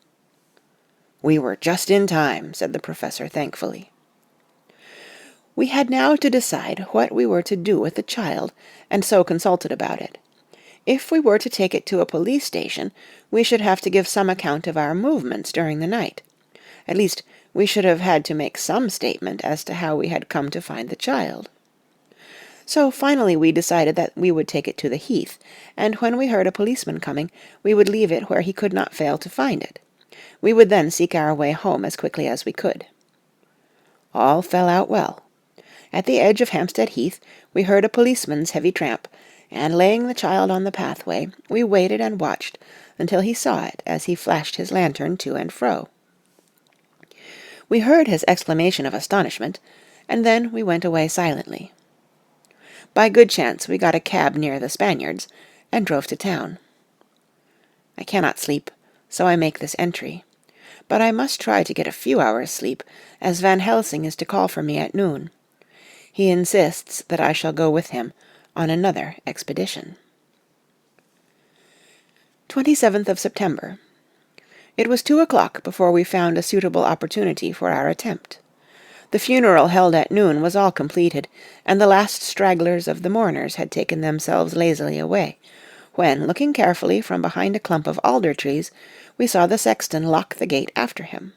We were just in time, said the professor thankfully. We had now to decide what we were to do with the child, and so consulted about it. If we were to take it to a police station, we should have to give some account of our movements during the night. At least, we should have had to make some statement as to how we had come to find the child. So finally we decided that we would take it to the Heath, and when we heard a policeman coming, we would leave it where he could not fail to find it. We would then seek our way home as quickly as we could. All fell out well. At the edge of Hampstead Heath, we heard a policeman's heavy tramp, and laying the child on the pathway, we waited and watched until he saw it as he flashed his lantern to and fro. We heard his exclamation of astonishment, and then we went away silently. By good chance we got a cab near the Spaniards, and drove to town. I cannot sleep, so I make this entry. But I must try to get a few hours' sleep, as Van Helsing is to call for me at noon. He insists that I shall go with him on another expedition. 27th of September. It was 2 o'clock before we found a suitable opportunity for our attempt. The funeral held at noon was all completed, and the last stragglers of the mourners had taken themselves lazily away, when, looking carefully from behind a clump of alder trees, we saw the sexton lock the gate after him.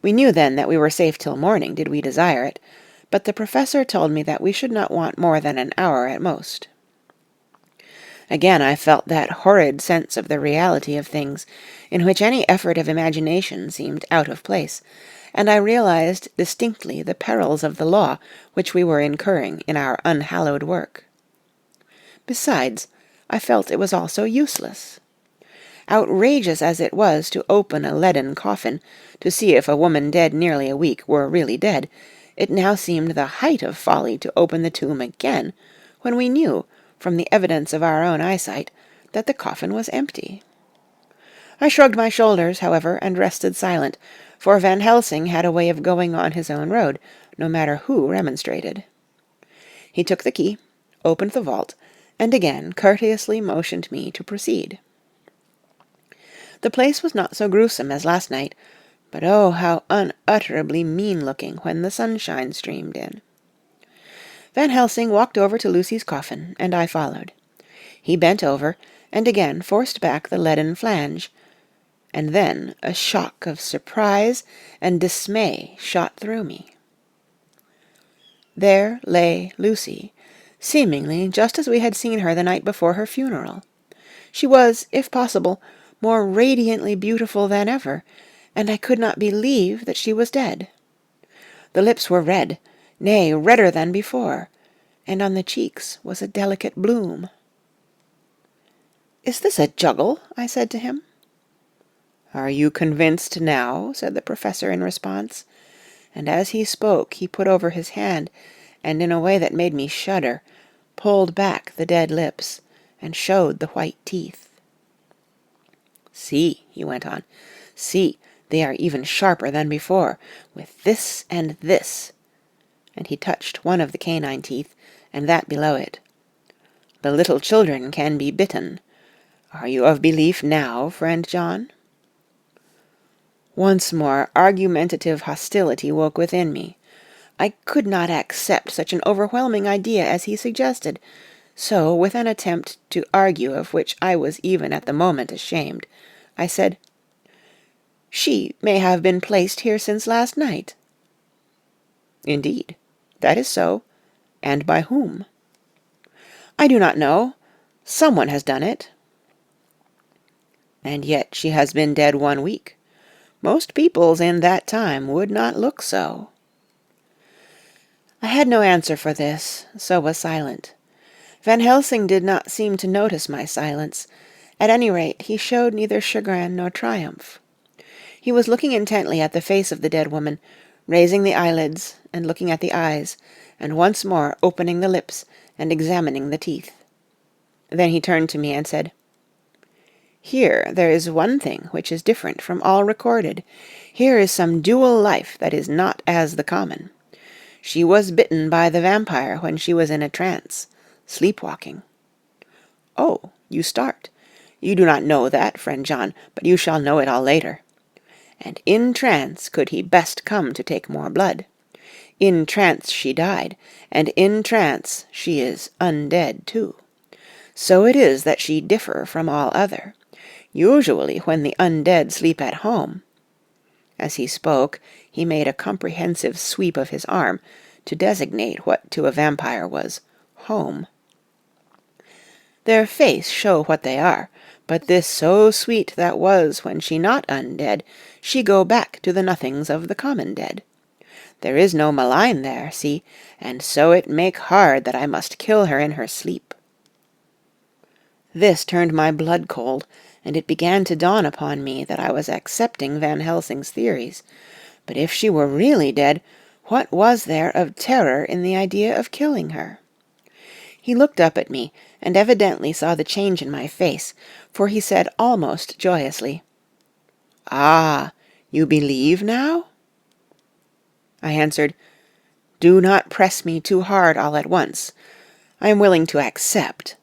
We knew then that we were safe till morning, did we desire it, but the professor told me that we should not want more than an hour at most. Again I felt that horrid sense of the reality of things, in which any effort of imagination seemed out of place, and I realized distinctly the perils of the law which we were incurring in our unhallowed work. Besides, I felt it was also useless. Outrageous as it was to open a leaden coffin, to see if a woman dead nearly a week were really dead, it now seemed the height of folly to open the tomb again, when we knew, from the evidence of our own eyesight, that the coffin was empty. I shrugged my shoulders, however, and rested silent, for Van Helsing had a way of going on his own road, no matter who remonstrated. He took the key, opened the vault, and again courteously motioned me to proceed. The place was not so gruesome as last night, but oh, how unutterably mean-looking when the sunshine streamed in. Van Helsing walked over to Lucy's coffin, and I followed. He bent over, and again forced back the leaden flange, and then a shock of surprise and dismay shot through me. There lay Lucy, seemingly just as we had seen her the night before her funeral. She was, if possible, more radiantly beautiful than ever, and I could not believe that she was dead. The lips were red, nay, redder than before, and on the cheeks was a delicate bloom. "Is this a juggle?" I said to him. "Are you convinced now?" said the professor in response, and as he spoke he put over his hand, and in a way that made me shudder, pulled back the dead lips, and showed the white teeth. "See," he went on, "see, they are even sharper than before, with this and this," and he touched one of the canine teeth, and that below it. "The little children can be bitten. Are you of belief now, friend John?" Once more argumentative hostility woke within me. I could not accept such an overwhelming idea as he suggested, so, with an attempt to argue of which I was even at the moment ashamed, I said, "She may have been placed here since last night." "Indeed, that is so. And by whom?" "I do not know. Someone has done it." "And yet she has been dead 1 week. Most peoples in that time would not look so." I had no answer for this, so was silent. Van Helsing did not seem to notice my silence. At any rate, he showed neither chagrin nor triumph. He was looking intently at the face of the dead woman, raising the eyelids and looking at the eyes, and once more opening the lips and examining the teeth. Then he turned to me and said, "Here there is one thing which is different from all recorded. Here is some dual life that is not as the common. She was bitten by the vampire when she was in a trance, sleepwalking. Oh, you start. You do not know that, friend John, but you shall know it all later. And in trance could he best come to take more blood. In trance she died, and in trance she is undead too. So it is that she differ from all other. Usually when the undead sleep at home—" As he spoke, he made a comprehensive sweep of his arm to designate what to a vampire was home. "Their face show what they are, but this so sweet that was when she not undead, she go back to the nothings of the common dead. There is no malign there, see, and so it make hard that I must kill her in her sleep." This turned my blood cold, and it began to dawn upon me that I was accepting Van Helsing's theories. But if she were really dead, what was there of terror in the idea of killing her? He looked up at me, and evidently saw the change in my face, for he said almost joyously, "Ah, you believe now?" I answered, "Do not press me too hard all at once. I am willing to accept.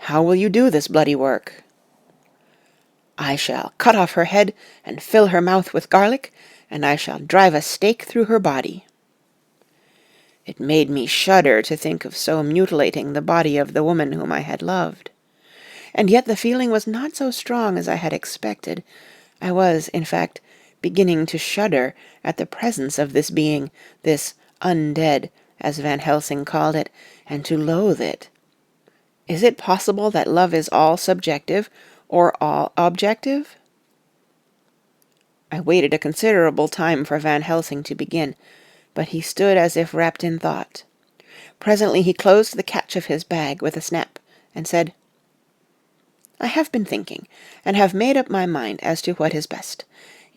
How will you do this bloody work?" "I shall cut off her head and fill her mouth with garlic, and I shall drive a stake through her body." It made me shudder to think of so mutilating the body of the woman whom I had loved. And yet the feeling was not so strong as I had expected. I was, in fact, beginning to shudder at the presence of this being, this undead, as Van Helsing called it, and to loathe it. Is it possible that love is all subjective, or all objective? I waited a considerable time for Van Helsing to begin, but he stood as if wrapped in thought. Presently he closed the catch of his bag with a snap, and said, "I have been thinking, and have made up my mind as to what is best.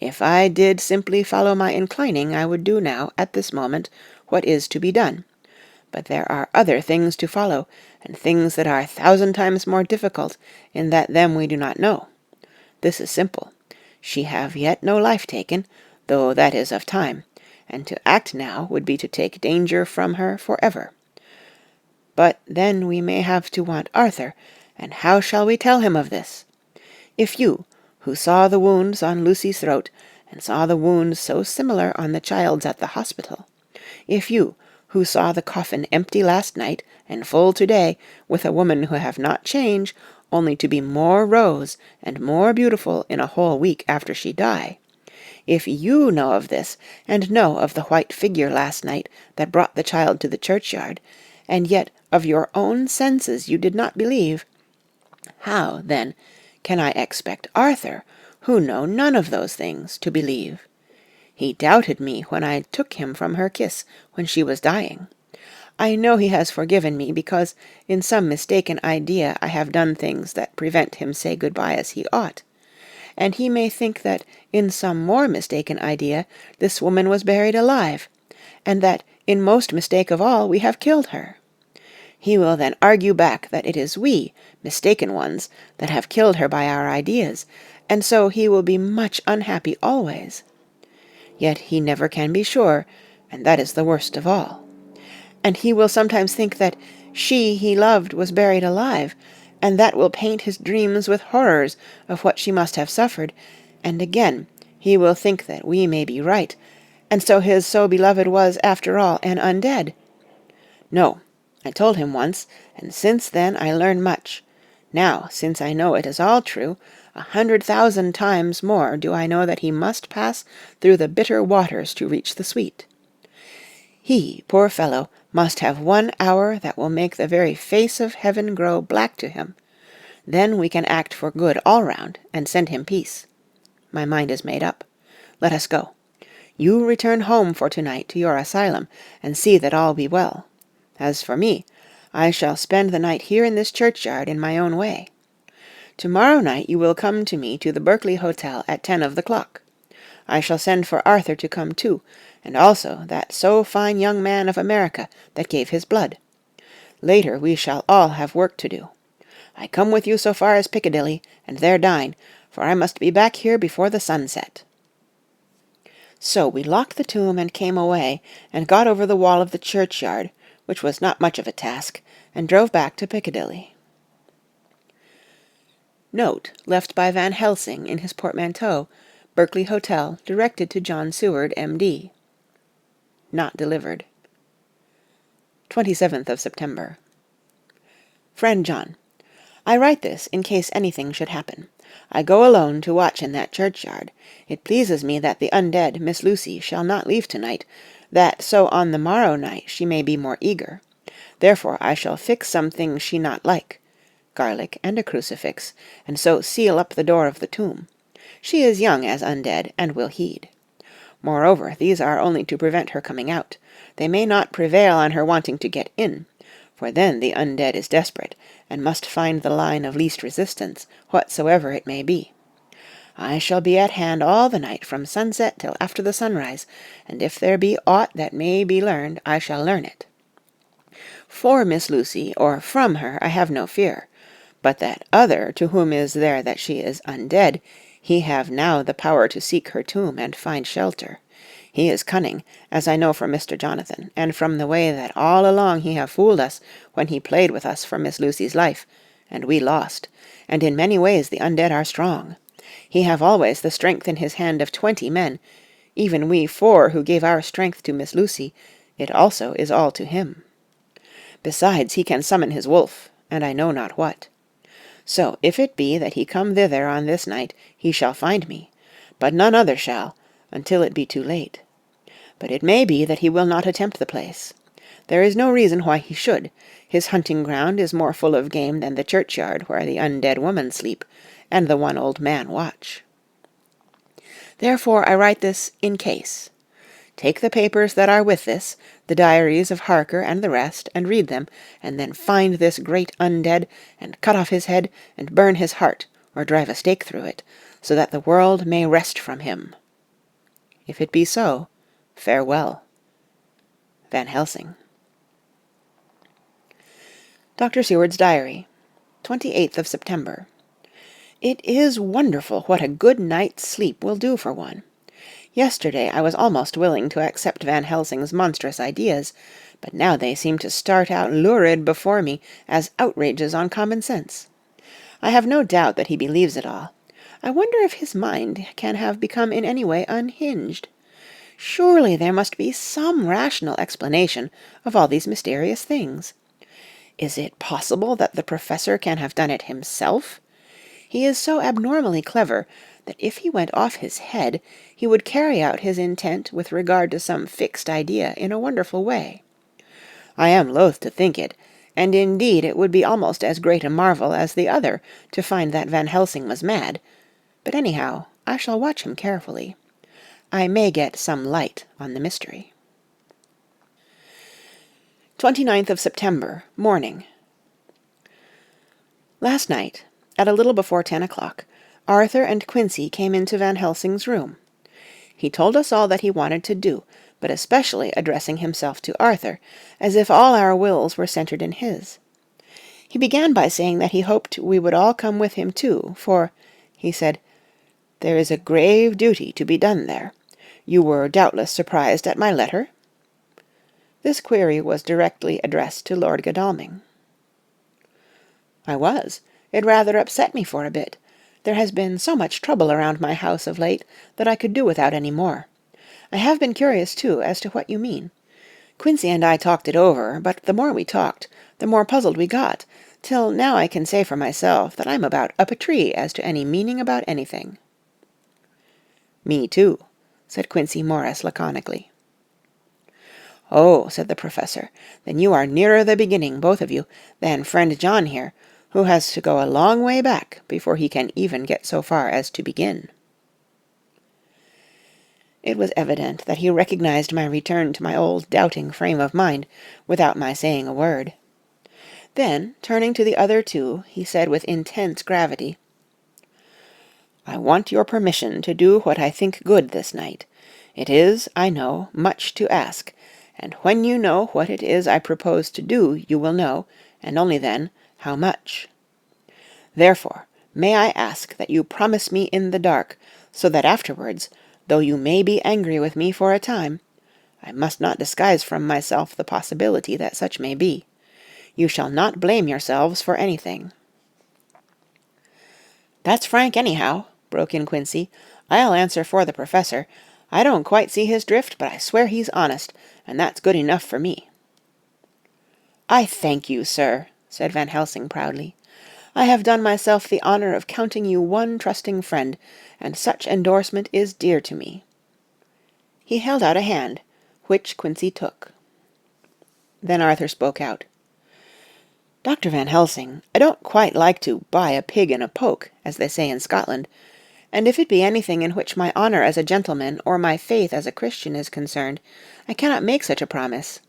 If I did simply follow my inclining, I would do now, at this moment, what is to be done. But there are other things to follow, and things that are 1,000 times more difficult, in that them we do not know. This is simple. She have yet no life taken, though that is of time, and to act now would be to take danger from her for ever. But then we may have to want Arthur, and how shall we tell him of this? If you, who saw the wounds on Lucy's throat, and saw the wounds so similar on the child's at the hospital, if you, who saw the coffin empty last night, and full to-day, with a woman who have not changed, only to be more rose and more beautiful in a whole week after she die, if you know of this, and know of the white figure last night that brought the child to the churchyard, and yet of your own senses you did not believe, how, then, can I expect Arthur, who know none of those things, to believe? He doubted me when I took him from her kiss when she was dying. I know he has forgiven me because in some mistaken idea I have done things that prevent him say good-bye as he ought. And he may think that in some more mistaken idea this woman was buried alive, and that in most mistake of all we have killed her. He will then argue back that it is we, mistaken ones, that have killed her by our ideas, and so he will be much unhappy always. Yet he never can be sure, and that is the worst of all. And he will sometimes think that she he loved was buried alive, and that will paint his dreams with horrors of what she must have suffered, and again he will think that we may be right, and so his so beloved was, after all, an undead. No, I told him once, and since then I learn much. Now, since I know it is all true, 100,000 times more do I know that he must pass through the bitter waters to reach the sweet. He, poor fellow, must have 1 hour that will make the very face of heaven grow black to him. Then we can act for good all round, and send him peace. My mind is made up. Let us go. You return home for to-night to your asylum, and see that all be well. As for me, I shall spend the night here in this churchyard in my own way. To-morrow night you will come to me to the Berkeley Hotel at 10 of the clock. I shall send for Arthur to come too, and also that so fine young man of America that gave his blood. Later we shall all have work to do. I come with you so far as Piccadilly, and there dine, for I must be back here before the sun set." So we locked the tomb and came away, and got over the wall of the churchyard, which was not much of a task, and drove back to Piccadilly. Note left by Van Helsing in his portmanteau, Berkeley Hotel, directed to John Seward, M.D. Not delivered. 27th of September. Friend John, I write this in case anything should happen. I go alone to watch in that churchyard. It pleases me that the undead Miss Lucy shall not leave to-night, that so on the morrow night she may be more eager. Therefore I shall fix some things she not like, garlic and a crucifix, and so seal up the door of the tomb. She is young as undead, and will heed. Moreover, these are only to prevent her coming out. They may not prevail on her wanting to get in, for then the undead is desperate, and must find the line of least resistance, whatsoever it may be. I shall be at hand all the night from sunset till after the sunrise, and if there be aught that may be learned, I shall learn it. For Miss Lucy, or from her, I have no fear, but that other to whom is there that she is undead, he have now the power to seek her tomb and find shelter. He is cunning, as I know from Mr. Jonathan, and from the way that all along he have fooled us when he played with us for Miss Lucy's life, and we lost, and in many ways the undead are strong. He have always the strength in his hand of 20 men, even we 4 who gave our strength to Miss Lucy, it also is all to him. Besides, he can summon his wolf, and I know not what. So, if it be that he come thither on this night, he shall find me, but none other shall, until it be too late. But it may be that he will not attempt the place. There is no reason why he should. His hunting ground is more full of game than the churchyard where the undead woman sleep, and the one old man watch. Therefore I write this in case. Take the papers that are with this, the diaries of Harker and the rest, and read them, and then find this great undead, and cut off his head, and burn his heart, or drive a stake through it, so that the world may rest from him. If it be so, farewell. Van Helsing. Dr. Seward's Diary, 28th of September. It is wonderful what a good night's sleep will do for one. Yesterday I was almost willing to accept Van Helsing's monstrous ideas, but now they seem to start out lurid before me as outrages on common sense. I have no doubt that he believes it all. I wonder if his mind can have become in any way unhinged. Surely there must be some rational explanation of all these mysterious things. Is it possible that the professor can have done it himself? He is so abnormally clever that if he went off his head, he would carry out his intent with regard to some fixed idea in a wonderful way. I am loath to think it, and indeed it would be almost as great a marvel as the other to find that Van Helsing was mad, but anyhow, I shall watch him carefully. I may get some light on the mystery. 29th of September, morning. Last night, at a little before 10 o'clock, Arthur and Quincy came into Van Helsing's room. He told us all that he wanted to do, but especially addressing himself to Arthur, as if all our wills were centred in his. He began by saying that he hoped we would all come with him too, for, he said, "There is a grave duty to be done there. You were doubtless surprised at my letter?" This query was directly addressed to Lord Godalming. "I was. It rather upset me for a bit. There has been so much trouble around my house of late that I could do without any more. I have been curious, too, as to what you mean. Quincy and I talked it over, but the more we talked, the more puzzled we got, till now I can say for myself that I'm about up a tree as to any meaning about anything." "Me too," said Quincy Morris laconically. "Oh," said the professor, "then you are nearer the beginning, both of you, than friend John here, who has to go a long way back before he can even get so far as to begin." It was evident that he recognized my return to my old doubting frame of mind, without my saying a word. Then, turning to the other two, he said with intense gravity, "I want your permission to do what I think good this night. It is, I know, much to ask, and when you know what it is I propose to do, you will know, and only then, how much. Therefore, may I ask that you promise me in the dark, so that afterwards, though you may be angry with me for a time, I must not disguise from myself the possibility that such may be. You shall not blame yourselves for anything." "That's frank, anyhow," broke in Quincy. "I'll answer for the Professor. I don't quite see his drift, but I swear he's honest, and that's good enough for me." "I thank you, sir," said Van Helsing proudly. "I have done myself the honour of counting you one trusting friend, and such endorsement is dear to me." He held out a hand, which Quincy took. Then Arthur spoke out. "Dr. Van Helsing, I don't quite like to buy a pig in a poke, as they say in Scotland, and if it be anything in which my honour as a gentleman or my faith as a Christian is concerned, I cannot make such a promise.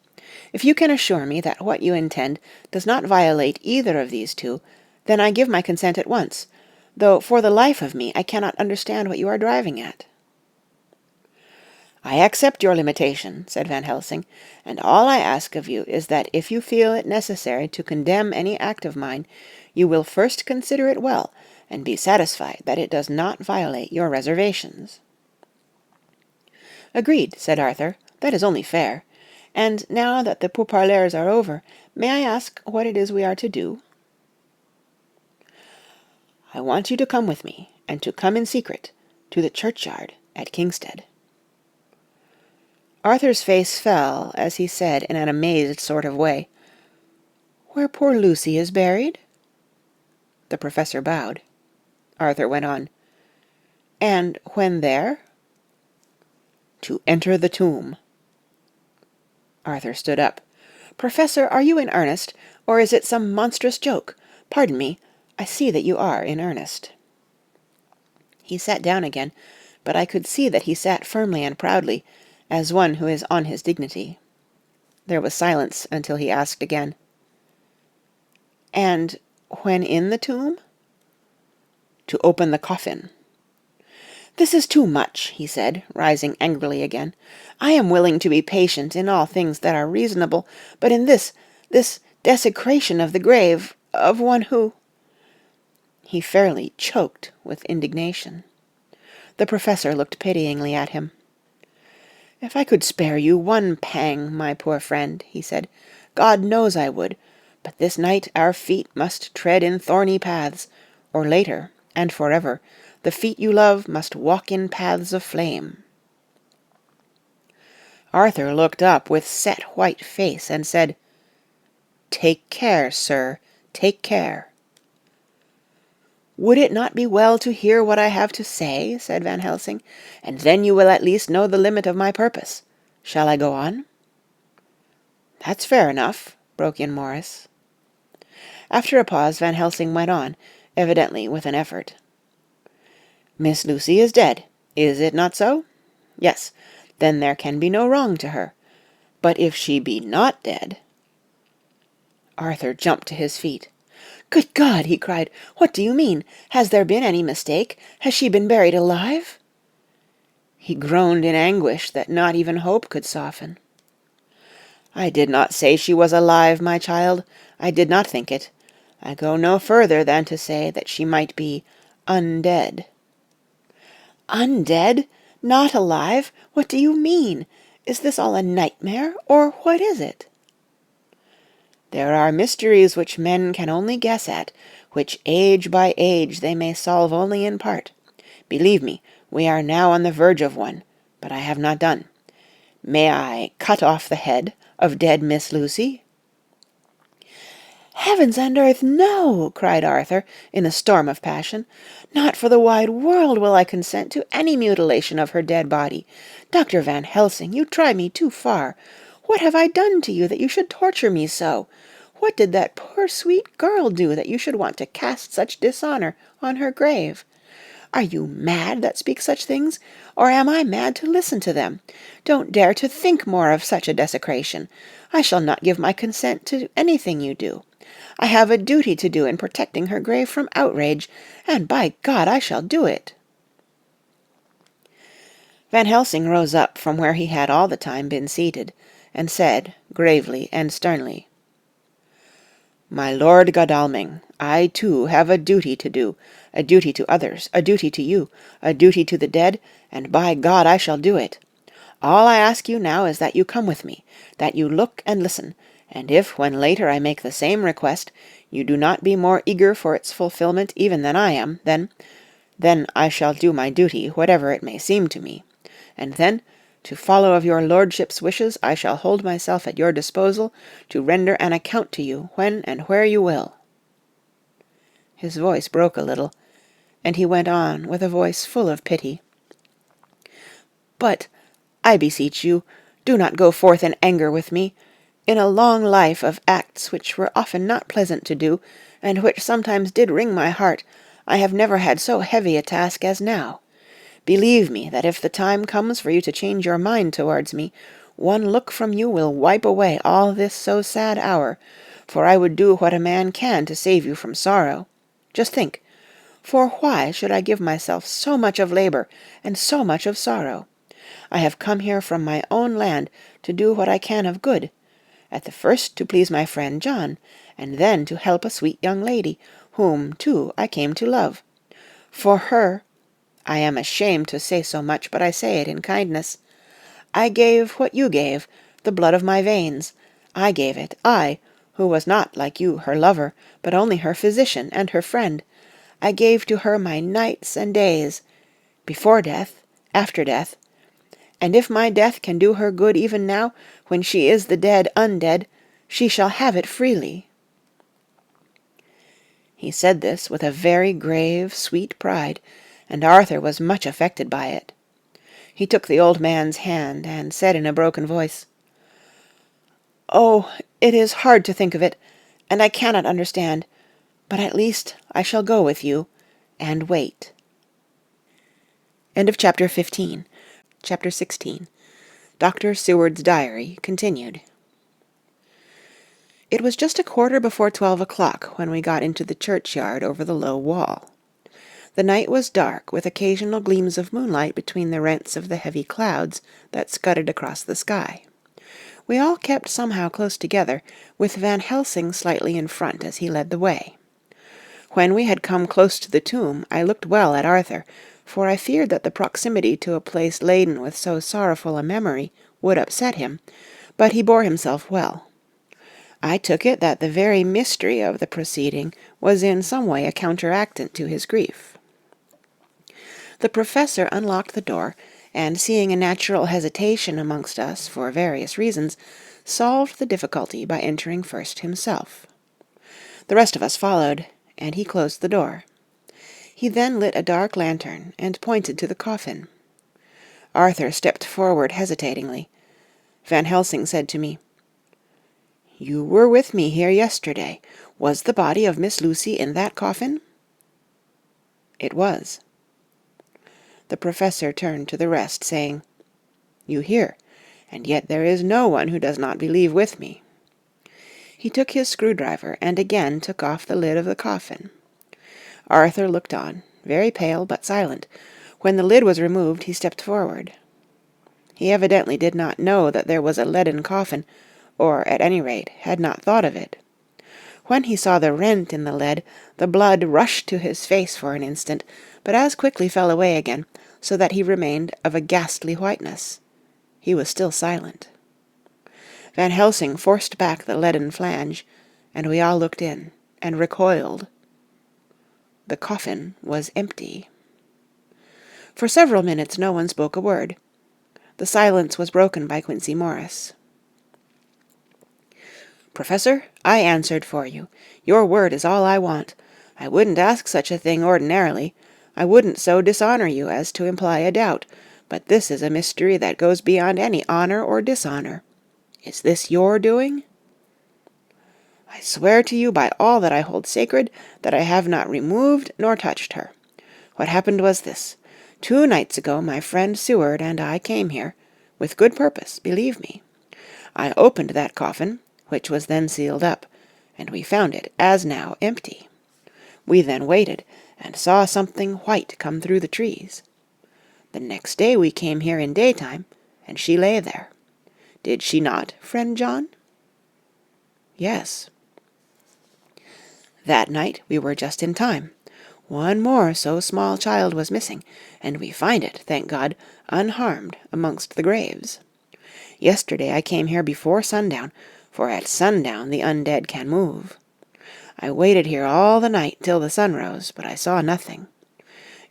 If you can assure me that what you intend does not violate either of these two, then I give my consent at once, though for the life of me I cannot understand what you are driving at." "I accept your limitation," said Van Helsing, "and all I ask of you is that if you feel it necessary to condemn any act of mine, you will first consider it well, and be satisfied that it does not violate your reservations." "Agreed," said Arthur. "That is only fair. And now that the pourparlers are over, may I ask what it is we are to do?" "I want you to come with me, and to come in secret, to the churchyard at Kingstead." Arthur's face fell as he said in an amazed sort of way, "Where poor Lucy is buried?" The Professor bowed. Arthur went on, "And when there?" "To enter the tomb." Arthur stood up. "Professor, are you in earnest, or is it some monstrous joke? Pardon me, I see that you are in earnest." He sat down again, but I could see that he sat firmly and proudly, as one who is on his dignity. There was silence until he asked again, "And when in the tomb?" "To open the coffin." "This is too much," he said, rising angrily again. "I am willing to be patient in all things that are reasonable, but in this desecration of the grave of one who—" He fairly choked with indignation. The Professor looked pityingly at him. "If I could spare you one pang, my poor friend," he said, "God knows I would, but this night our feet must tread in thorny paths, or later, and forever, the feet you love must walk in paths of flame." Arthur looked up with set white face and said, "Take care, sir, take care." "Would it not be well to hear what I have to say?" said Van Helsing, "and then you will at least know the limit of my purpose. Shall I go on?" "That's fair enough," broke in Morris. After a pause Van Helsing went on, evidently with an effort. "Miss Lucy is dead, is it not so? Yes, then there can be no wrong to her. But if she be not dead—" Arthur jumped to his feet. "Good God!" he cried. "What do you mean? Has there been any mistake? Has she been buried alive?" He groaned in anguish that not even hope could soften. "I did not say she was alive, my child. I did not think it. I go no further than to say that she might be undead." "Undead? Not alive? What do you mean? Is this all a nightmare, or what is it?" "There are mysteries which men can only guess at, which age by age they may solve only in part. Believe me, we are now on the verge of one, but I have not done. May I cut off the head of dead Miss Lucy?" "Heavens and earth, no!" cried Arthur, in a storm of passion. "Not for the wide world will I consent to any mutilation of her dead body. Dr. Van Helsing, you try me too far. What have I done to you that you should torture me so? What did that poor sweet girl do that you should want to cast such dishonour on her grave? Are you mad that speak such things, or am I mad to listen to them? Don't dare to think more of such a desecration. I shall not give my consent to anything you do. I have a duty to do in protecting her grave from outrage, and by God I shall do it." Van Helsing rose up from where he had all the time been seated, and said, gravely and sternly, "My Lord Godalming, I too have a duty to do, a duty to others, a duty to you, a duty to the dead, and by God I shall do it. All I ask you now is that you come with me, that you look and listen, And if, when later I make the same request, you do not be more eager for its fulfilment even than I am, then I shall do my duty, whatever it may seem to me. And then, to follow of your lordship's wishes, I shall hold myself at your disposal to render an account to you when and where you will." His voice broke a little, and he went on with a voice full of pity. "But, I beseech you, do not go forth in anger with me. In a long life of acts which were often not pleasant to do, and which sometimes did wring my heart, I have never had so heavy a task as now. Believe me that if the time comes for you to change your mind towards me, one look from you will wipe away all this so sad hour, for I would do what a man can to save you from sorrow. Just think, for why should I give myself so much of labour and so much of sorrow? I have come here from my own land to do what I can of good, at the first to please my friend John, and then to help a sweet young lady, whom, too, I came to love. For her, I am ashamed to say so much, but I say it in kindness, I gave what you gave, the blood of my veins. I gave it, I, who was not, like you, her lover, but only her physician and her friend. I gave to her my nights and days, before death, after death. And if my death can do her good even now, when she is the dead undead, she shall have it freely." He said this with a very grave, sweet pride, and Arthur was much affected by it. He took the old man's hand, and said in a broken voice, "Oh, it is hard to think of it, and I cannot understand, but at least I shall go with you, and wait." End of chapter 15. Chapter 16. Dr. Seward's Diary, continued. It was just a quarter before 12 o'clock when we got into the churchyard over the low wall. The night was dark, with occasional gleams of moonlight between the rents of the heavy clouds that scudded across the sky. We all kept somehow close together, with Van Helsing slightly in front as he led the way. When we had come close to the tomb, I looked well at Arthur, for I feared that the proximity to a place laden with so sorrowful a memory would upset him, but he bore himself well. I took it that the very mystery of the proceeding was in some way a counteractant to his grief. The professor unlocked the door, and seeing a natural hesitation amongst us for various reasons, solved the difficulty by entering first himself. The rest of us followed, and he closed the door. He then lit a dark lantern and pointed to the coffin. Arthur stepped forward hesitatingly. Van Helsing said to me, "You were with me here yesterday. Was the body of Miss Lucy in that coffin?" "It was." The professor turned to the rest, saying, "You hear, and yet there is no one who does not believe with me." He took his screwdriver and again took off the lid of the coffin. Arthur looked on, very pale but silent. When the lid was removed, he stepped forward. He evidently did not know that there was a leaden coffin, or, at any rate, had not thought of it. When he saw the rent in the lead, the blood rushed to his face for an instant, but as quickly fell away again, so that he remained of a ghastly whiteness. He was still silent. Van Helsing forced back the leaden flange, and we all looked in, and recoiled. The coffin was empty. For several minutes no one spoke a word. The silence was broken by Quincey Morris. "Professor, I answered for you. Your word is all I want. I wouldn't ask such a thing ordinarily. I wouldn't so dishonour you as to imply a doubt, but this is a mystery that goes beyond any honour or dishonour. Is this your doing?" "I swear to you by all that I hold sacred that I have not removed nor touched her. What happened was this. 2 nights ago my friend Seward and I came here, with good purpose, believe me. I opened that coffin, which was then sealed up, and we found it, as now, empty. We then waited, and saw something white come through the trees. The next day we came here in daytime, and she lay there. Did she not, friend John?" "Yes." "That night we were just in time. One more so small child was missing, and we find it, thank God, unharmed amongst the graves. Yesterday I came here before sundown, for at sundown the undead can move. I waited here all the night till the sun rose, but I saw nothing.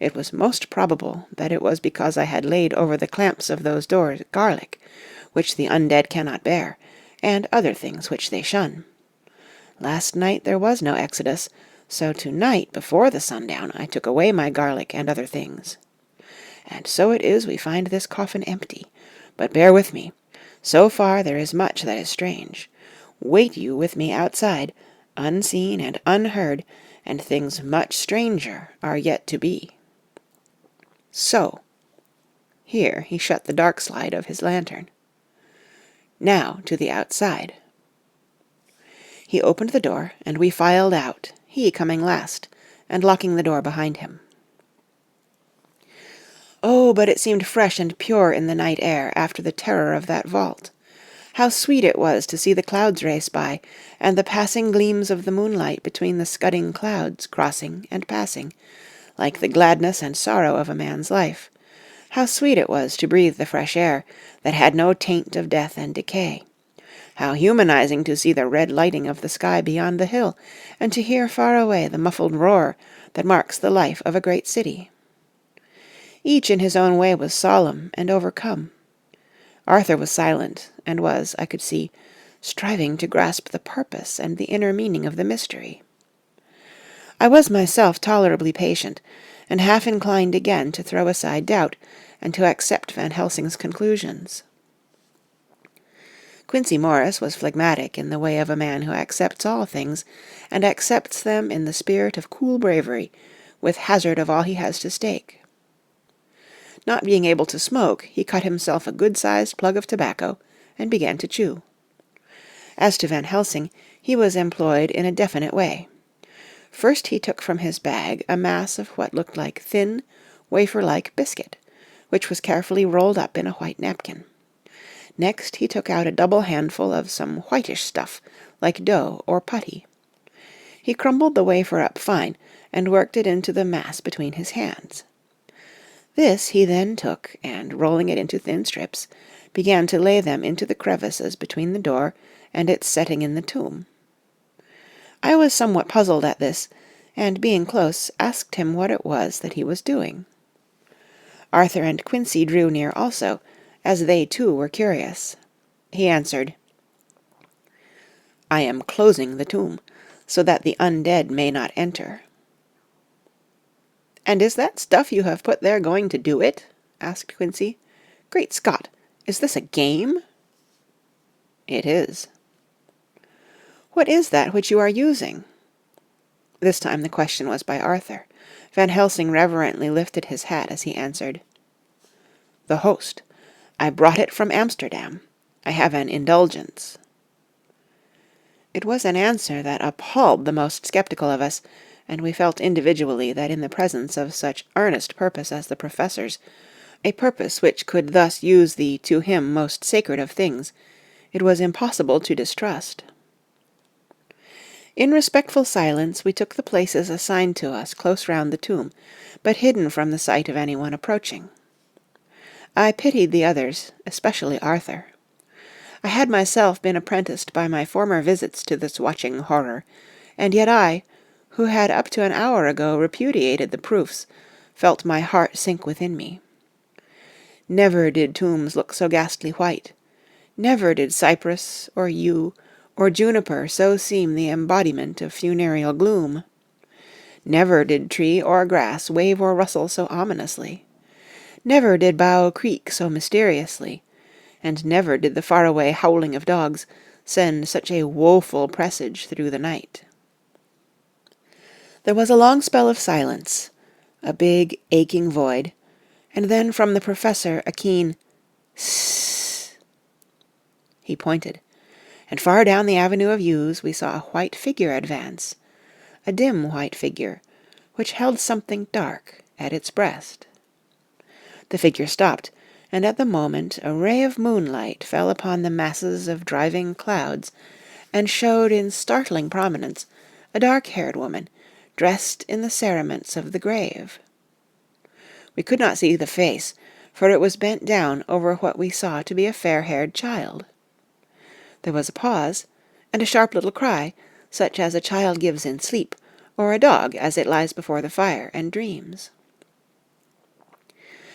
It was most probable that it was because I had laid over the clamps of those doors garlic, which the undead cannot bear, and other things which they shun. Last night there was no exodus, so to-night before the sundown I took away my garlic and other things. And so it is we find this coffin empty. But bear with me. So far there is much that is strange. Wait you with me outside, unseen and unheard, and things much stranger are yet to be. So. Here he shut the dark slide of his lantern. Now to the outside. He opened the door, and we filed out, he coming last, and locking the door behind him. Oh, but it seemed fresh and pure in the night air after the terror of that vault. How sweet it was to see the clouds race by, and the passing gleams of the moonlight between the scudding clouds crossing and passing, like the gladness and sorrow of a man's life. How sweet it was to breathe the fresh air, that had no taint of death and decay. How humanizing to see the red lighting of the sky beyond the hill, and to hear far away the muffled roar that marks the life of a great city. Each in his own way was solemn and overcome. Arthur was silent, and was, I could see, striving to grasp the purpose and the inner meaning of the mystery. I was myself tolerably patient, and half inclined again to throw aside doubt, and to accept Van Helsing's conclusions. Quincey Morris was phlegmatic in the way of a man who accepts all things, and accepts them in the spirit of cool bravery, with hazard of all he has to stake. Not being able to smoke, he cut himself a good-sized plug of tobacco, and began to chew. As to Van Helsing, he was employed in a definite way. First he took from his bag a mass of what looked like thin, wafer-like biscuit, which was carefully rolled up in a white napkin. Next he took out a double handful of some whitish stuff, like dough or putty. He crumbled the wafer up fine, and worked it into the mass between his hands. This he then took, and, rolling it into thin strips, began to lay them into the crevices between the door and its setting in the tomb. I was somewhat puzzled at this, and, being close, asked him what it was that he was doing. Arthur and Quincey drew near also, as they too were curious. He answered, "I am closing the tomb, so that the undead may not enter." "And is that stuff you have put there going to do it?" asked Quincey. "Great Scott! Is this a game?" "It is." "What is that which you are using?" This time the question was by Arthur. Van Helsing reverently lifted his hat as he answered, "The host. I brought it from Amsterdam. I have an indulgence." It was an answer that appalled the most sceptical of us, and we felt individually that in the presence of such earnest purpose as the Professor's, a purpose which could thus use the to him most sacred of things, it was impossible to distrust. In respectful silence we took the places assigned to us close round the tomb, but hidden from the sight of anyone approaching. I pitied the others, especially Arthur. I had myself been apprenticed by my former visits to this watching horror, and yet I, who had up to an hour ago repudiated the proofs, felt my heart sink within me. Never did tombs look so ghastly white. Never did cypress, or yew, or juniper so seem the embodiment of funereal gloom. Never did tree or grass wave or rustle so ominously. Never did bough creak so mysteriously, and never did the faraway howling of dogs send such a woeful presage through the night. There was a long spell of silence, a big, aching void, and then from the Professor a keen "Sssss." He pointed, and far down the avenue of yews we saw a white figure advance, a dim white figure, which held something dark at its breast. The figure stopped, and at the moment a ray of moonlight fell upon the masses of driving clouds, and showed in startling prominence a dark-haired woman, dressed in the cerements of the grave. We could not see the face, for it was bent down over what we saw to be a fair-haired child. There was a pause, and a sharp little cry, such as a child gives in sleep, or a dog as it lies before the fire and dreams.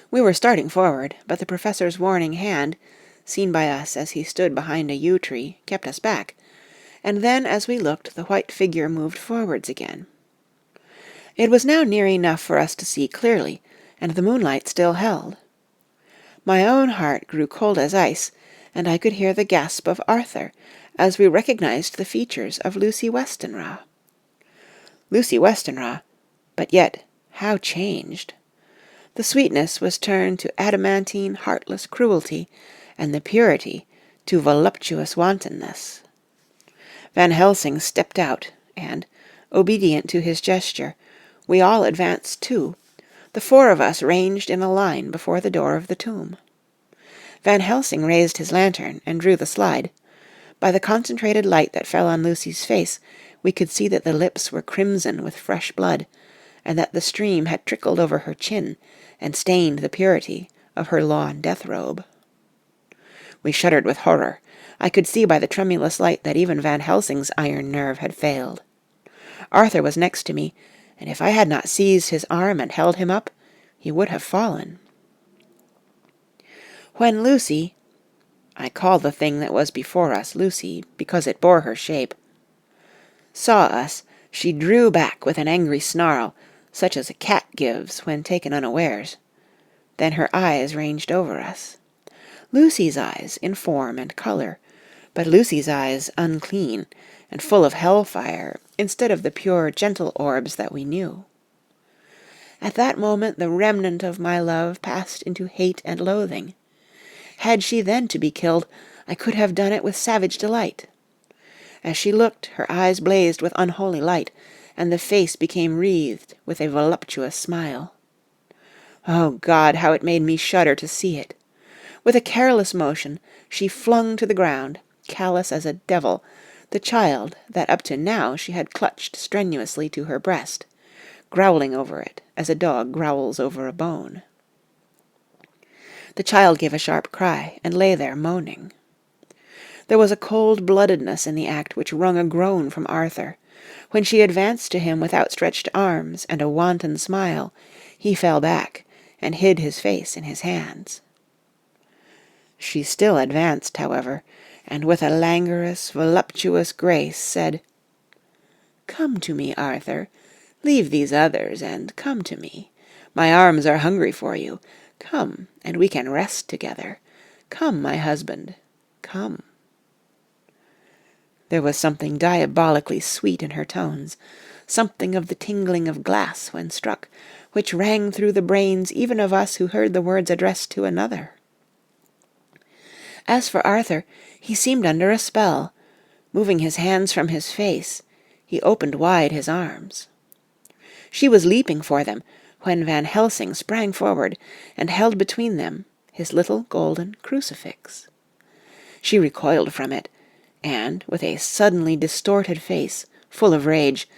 We were starting forward, but the Professor's warning hand, seen by us as he stood behind a yew tree, kept us back, and then as we looked the white figure moved forwards again. It was now near enough for us to see clearly, and the moonlight still held. My own heart grew cold as ice, and I could hear the gasp of Arthur as we recognized the features of Lucy Westenra. Lucy Westenra, but yet how changed! The sweetness was turned to adamantine, heartless cruelty, and the purity to voluptuous wantonness. Van Helsing stepped out, and, obedient to his gesture, we all advanced too, the four of us ranged in a line before the door of the tomb. Van Helsing raised his lantern and drew the slide. By the concentrated light that fell on Lucy's face, we could see that the lips were crimson with fresh blood, and that the stream had trickled over her chin and stained the purity of her lawn death-robe. We shuddered with horror. I could see by the tremulous light that even Van Helsing's iron nerve had failed. Arthur was next to me, and if I had not seized his arm and held him up, he would have fallen. When Lucy— I call the thing that was before us Lucy, because it bore her shape— saw us, she drew back with an angry snarl, such as a cat gives when taken unawares. Then her eyes ranged over us. Lucy's eyes in form and colour, but Lucy's eyes unclean and full of hell-fire instead of the pure, gentle orbs that we knew. At that moment the remnant of my love passed into hate and loathing. Had she then to be killed, I could have done it with savage delight. As she looked, her eyes blazed with unholy light, and the face became wreathed with a voluptuous smile. Oh God, how it made me shudder to see it! With a careless motion, she flung to the ground, callous as a devil, the child that up to now she had clutched strenuously to her breast, growling over it as a dog growls over a bone. The child gave a sharp cry, and lay there moaning. There was a cold-bloodedness in the act which wrung a groan from Arthur. When she advanced to him with outstretched arms and a wanton smile, he fell back and hid his face in his hands. She still advanced, however, and with a languorous, voluptuous grace said, "Come to me, Arthur. Leave these others, and come to me. My arms are hungry for you. Come, and we can rest together. Come, my husband, come." There was something diabolically sweet in her tones, something of the tingling of glass when struck, which rang through the brains even of us who heard the words addressed to another. As for Arthur, he seemed under a spell. Moving his hands from his face, he opened wide his arms. She was leaping for them, when Van Helsing sprang forward and held between them his little golden crucifix. She recoiled from it, and, with a suddenly distorted face, full of rage,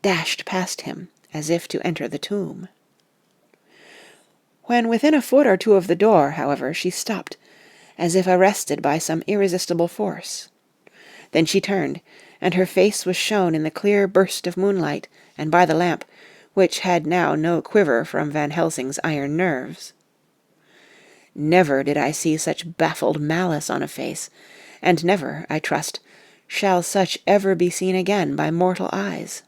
dashed past him as if to enter the tomb. When within a foot or two of the door, however, she stopped, as if arrested by some irresistible force. Then she turned, and her face was shown in the clear burst of moonlight and by the lamp, which had now no quiver from Van Helsing's iron nerves. Never did I see such baffled malice on a face, and never, I trust, shall such ever be seen again by mortal eyes.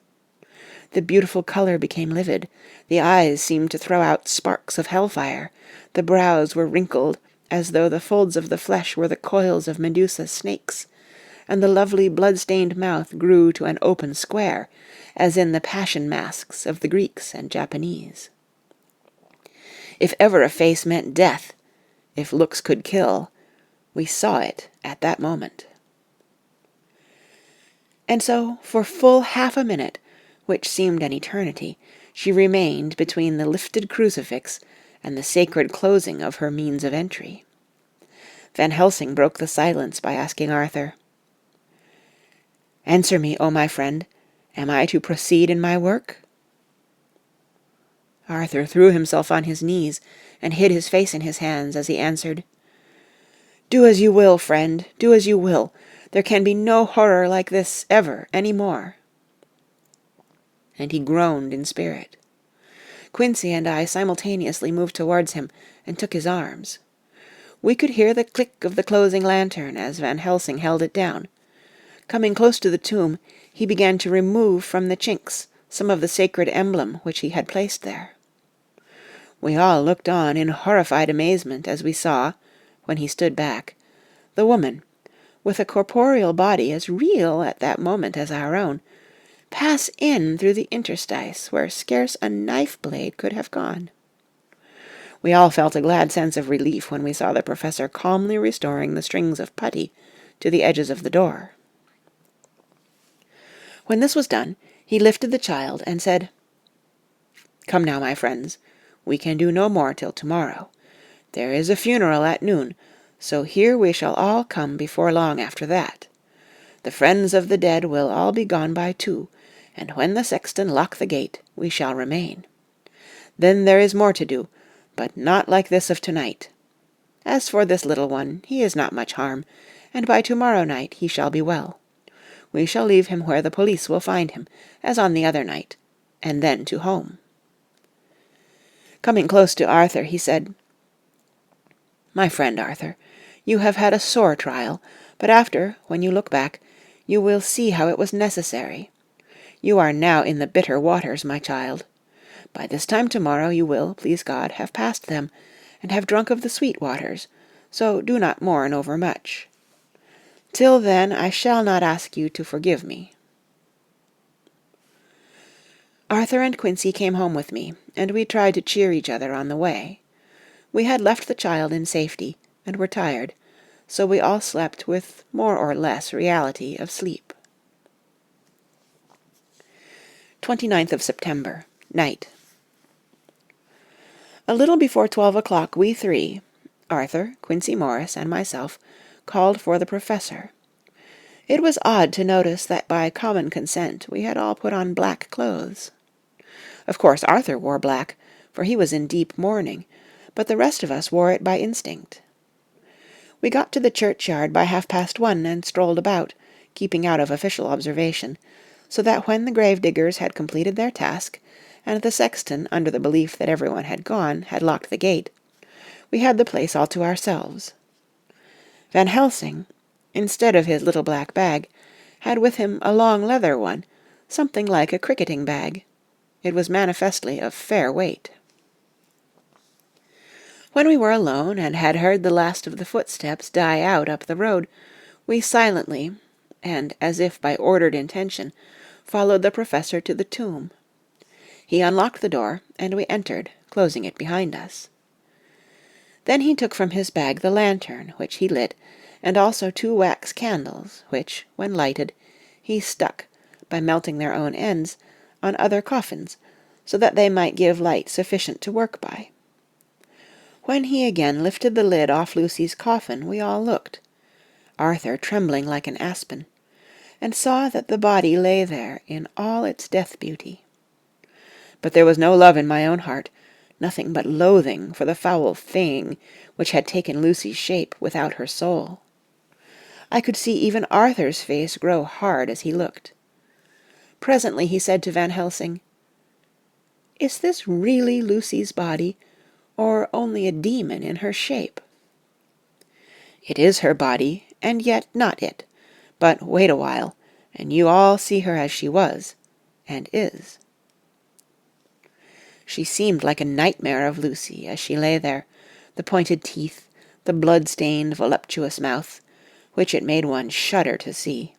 The beautiful colour became livid, the eyes seemed to throw out sparks of hellfire, the brows were wrinkled as though the folds of the flesh were the coils of Medusa's snakes, and the lovely blood-stained mouth grew to an open square, as in the passion masks of the Greeks and Japanese. If ever a face meant death, if looks could kill, we saw it at that moment. And so, for full half a minute, which seemed an eternity, she remained between the lifted crucifix and the sacred closing of her means of entry. Van Helsing broke the silence by asking Arthur, "Answer me, O my friend, am I to proceed in my work?" Arthur threw himself on his knees and hid his face in his hands as he answered, "Do as you will, friend, do as you will. There can be no horror like this ever any more." And he groaned in spirit. Quincey and I simultaneously moved towards him and took his arms. We could hear the click of the closing lantern as Van Helsing held it down. Coming close to the tomb, he began to remove from the chinks some of the sacred emblem which he had placed there. We all looked on in horrified amazement as we saw, when he stood back, the woman, with a corporeal body as real at that moment as our own, pass in through the interstice where scarce a knife-blade could have gone. We all felt a glad sense of relief when we saw the Professor calmly restoring the strings of putty to the edges of the door. When this was done, he lifted the child and said, "Come now, my friends, we can do no more till tomorrow. There is a funeral at noon, so here we shall all come before long after that. The friends of the dead will all be gone by 2, and when the sexton lock the gate, we shall remain. Then there is more to do, but not like this of tonight. As for this little one, he is not much harm, and by tomorrow night he shall be well. We shall leave him where the police will find him, as on the other night, and then to home." Coming close to Arthur, he said, "My friend Arthur, you have had a sore trial, but after, when you look back, you will see how it was necessary. You are now in the bitter waters, my child. By this time tomorrow you will, please God, have passed them, and have drunk of the sweet waters, so do not mourn overmuch. Till then I shall not ask you to forgive me." Arthur and Quincey came home with me, and we tried to cheer each other on the way. We had left the child in safety, and were tired, so we all slept with more or less reality of sleep. 29th of September, night. A little before 12 o'clock we three, Arthur, Quincey Morris, and myself, called for the Professor. It was odd to notice that by common consent we had all put on black clothes. Of course Arthur wore black, for he was in deep mourning, but the rest of us wore it by instinct. We got to the churchyard by 1:30 and strolled about, keeping out of official observation, so that when the grave-diggers had completed their task, and the sexton, under the belief that everyone had gone, had locked the gate, we had the place all to ourselves. Van Helsing, instead of his little black bag, had with him a long leather one, something like a cricketing bag. It was manifestly of fair weight. When we were alone, and had heard the last of the footsteps die out up the road, we silently, and as if by ordered intention, followed the Professor to the tomb. He unlocked the door, and we entered, closing it behind us. Then he took from his bag the lantern, which he lit, and also 2 wax candles, which, when lighted, he stuck, by melting their own ends, on other coffins, so that they might give light sufficient to work by. When he again lifted the lid off Lucy's coffin, we all looked, Arthur trembling like an aspen, and saw that the body lay there in all its death beauty. But there was no love in my own heart, nothing but loathing for the foul thing which had taken Lucy's shape without her soul. I could see even Arthur's face grow hard as he looked. Presently he said to Van Helsing, "Is this really Lucy's body, or only a demon in her shape?" "It is her body, and yet not it. But wait a while, and you all see her as she was, and is." She seemed like a nightmare of Lucy as she lay there, the pointed teeth, the blood-stained, voluptuous mouth, which it made one shudder to see,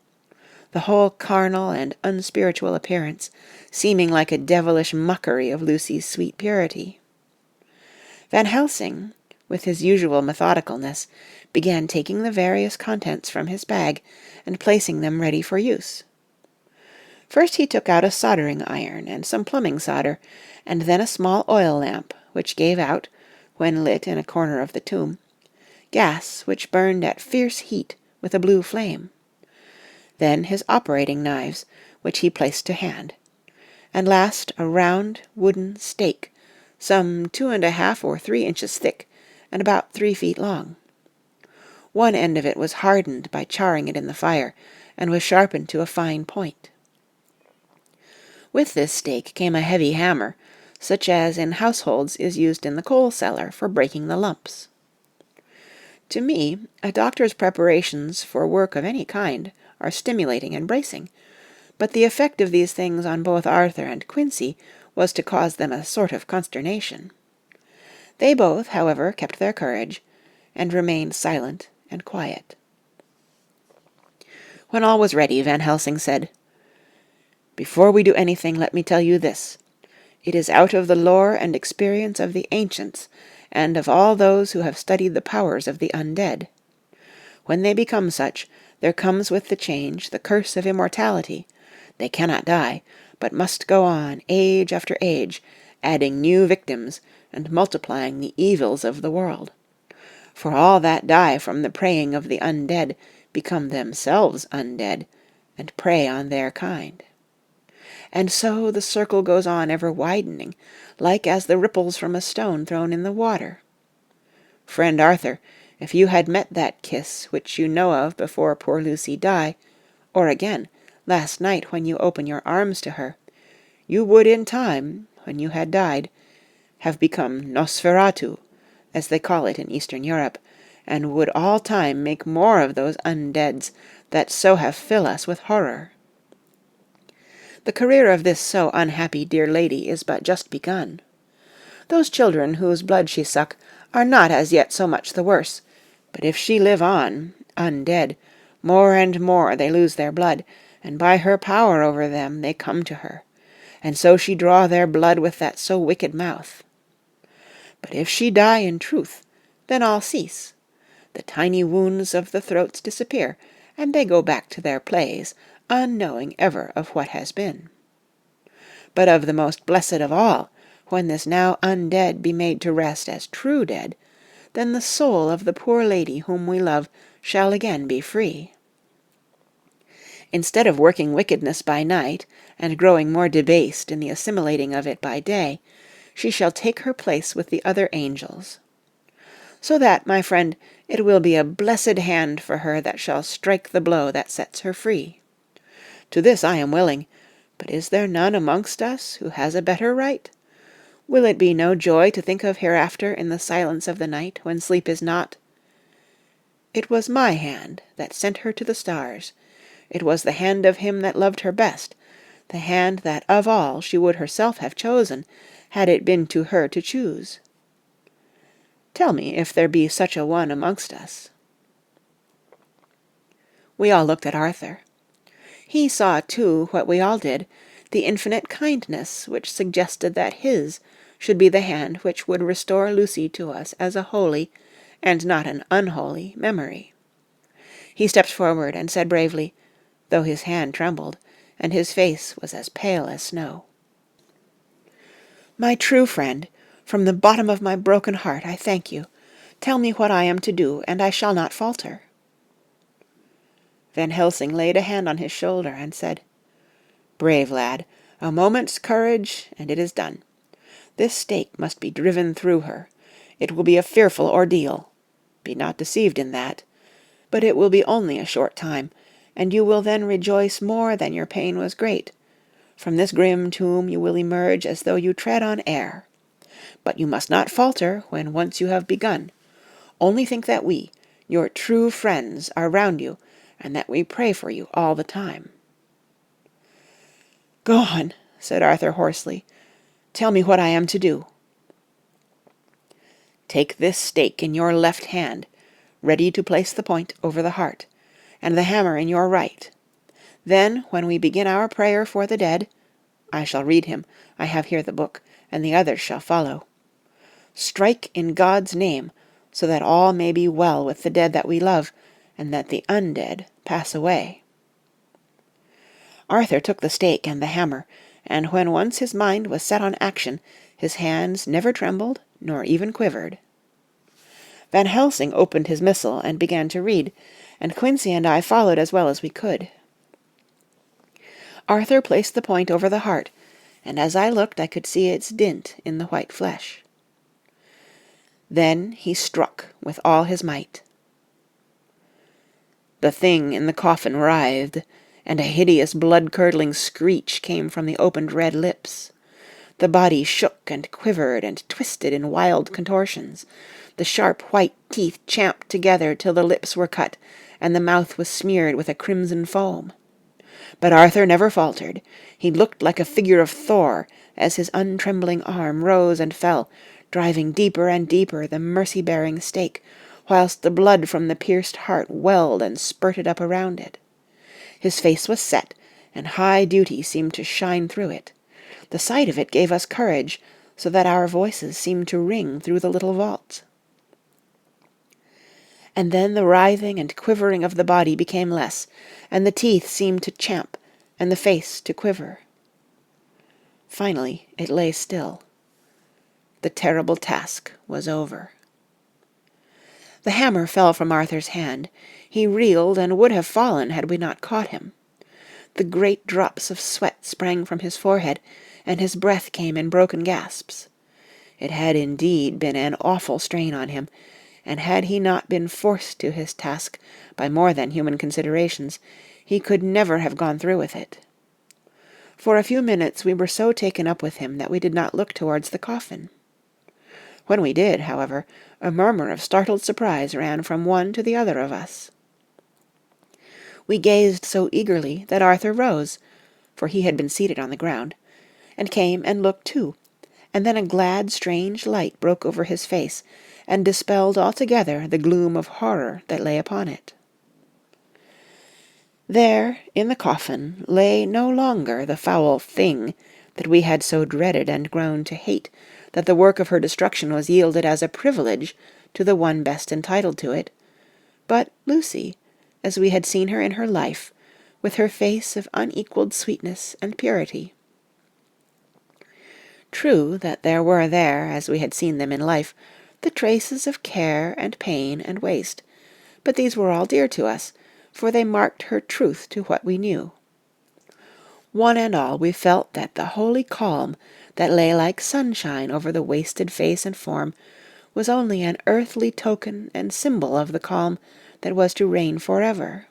the whole carnal and unspiritual appearance seeming like a devilish mockery of Lucy's sweet purity. Van Helsing, with his usual methodicalness, began taking the various contents from his bag and placing them ready for use. First he took out a soldering iron and some plumbing solder, and then a small oil lamp, which gave out, when lit in a corner of the tomb, gas which burned at fierce heat with a blue flame. Then his operating knives, which he placed to hand, and last a round wooden stake, some 2½ or 3 inches thick, and about 3 feet long. One end of it was hardened by charring it in the fire, and was sharpened to a fine point. With this stake came a heavy hammer, such as in households is used in the coal cellar for breaking the lumps. To me, a doctor's preparations for work of any kind are stimulating and bracing, but the effect of these things on both Arthur and Quincey was to cause them a sort of consternation. They both, however, kept their courage, and remained silent and quiet. When all was ready, Van Helsing said, "Before we do anything, let me tell you this. It is out of the lore and experience of the ancients, and of all those who have studied the powers of the undead. When they become such, there comes with the change the curse of immortality. They cannot die, but must go on, age after age, adding new victims, and multiplying the evils of the world. For all that die from the preying of the undead become themselves undead, and prey on their kind. And so the circle goes on ever widening, like as the ripples from a stone thrown in the water. Friend Arthur, if you had met that kiss which you know of before poor Lucy die, or again, last night when you open your arms to her, you would in time, when you had died, have become Nosferatu, as they call it in Eastern Europe, and would all time make more of those undeads that so have fill us with horror. The career of this so unhappy dear lady is but just begun. Those children whose blood she suck are not as yet so much the worse, but if she live on, undead, more and more they lose their blood, and by her power over them they come to her, and so she draw their blood with that so wicked mouth. But if she die in truth, then all cease. The tiny wounds of the throats disappear, and they go back to their plays, unknowing ever of what has been. But of the most blessed of all, when this now undead be made to rest as true dead, then the soul of the poor lady whom we love shall again be free. Instead of working wickedness by night, and growing more debased in the assimilating of it by day, she shall take her place with the other angels. So that, my friend, it will be a blessed hand for her that shall strike the blow that sets her free. To this I am willing, but is there none amongst us who has a better right? Will it be no joy to think of hereafter in the silence of the night, when sleep is not? It was my hand that sent her to the stars. It was the hand of him that loved her best, the hand that of all she would herself have chosen, had it been to her to choose. Tell me if there be such a one amongst us." We all looked at Arthur. He saw, too, what we all did, the infinite kindness which suggested that his should be the hand which would restore Lucy to us as a holy, and not an unholy, memory. He stepped forward and said bravely, though his hand trembled, and his face was as pale as snow, "My true friend, from the bottom of my broken heart I thank you. Tell me what I am to do, and I shall not falter." Van Helsing laid a hand on his shoulder and said, "Brave lad, a moment's courage, and it is done. This stake must be driven through her. It will be a fearful ordeal. Be not deceived in that. But it will be only a short time, and you will then rejoice more than your pain was great. From this grim tomb you will emerge as though you tread on air. But you must not falter when once you have begun. Only think that we, your true friends, are round you, and that we pray for you all the time." "Go on," said Arthur hoarsely. "Tell me what I am to do." "Take this stake in your left hand, ready to place the point over the heart, and the hammer in your right. Then, when we begin our prayer for the dead, I shall read him, I have here the book, and the others shall follow. Strike in God's name, so that all may be well with the dead that we love, and that the undead pass away." Arthur took the stake and the hammer, and when once his mind was set on action, his hands never trembled nor even quivered. Van Helsing opened his missal and began to read, and Quincey and I followed as well as we could. Arthur placed the point over the heart, and as I looked I could see its dint in the white flesh. Then he struck with all his might. The thing in the coffin writhed, and a hideous blood-curdling screech came from the opened red lips. The body shook and quivered and twisted in wild contortions. The sharp white teeth champed together till the lips were cut, and the mouth was smeared with a crimson foam. But Arthur never faltered. He looked like a figure of Thor, as his untrembling arm rose and fell, driving deeper and deeper the mercy-bearing stake, whilst the blood from the pierced heart welled and spurted up around it. His face was set, and high duty seemed to shine through it. The sight of it gave us courage, so that our voices seemed to ring through the little vault. And then the writhing and quivering of the body became less, and the teeth seemed to champ, and the face to quiver. Finally it lay still. The terrible task was over. The hammer fell from Arthur's hand. He reeled and would have fallen had we not caught him. The great drops of sweat sprang from his forehead, and his breath came in broken gasps. It had indeed been an awful strain on him, and had he not been forced to his task by more than human considerations, he could never have gone through with it. For a few minutes we were so taken up with him that we did not look towards the coffin. When we did, however, a murmur of startled surprise ran from one to the other of us. We gazed so eagerly that Arthur rose, for he had been seated on the ground, and came and looked too, and then a glad, strange light broke over his face, and dispelled altogether the gloom of horror that lay upon it. There, in the coffin, lay no longer the foul thing that we had so dreaded and grown to hate, that the work of her destruction was yielded as a privilege to the one best entitled to it, but Lucy, as we had seen her in her life, with her face of unequalled sweetness and purity. True that there were there, as we had seen them in life, the traces of care and pain and waste, but these were all dear to us, for they marked her truth to what we knew. One and all we felt that the holy calm that lay like sunshine over the wasted face and form was only an earthly token and symbol of the calm that was to reign forever.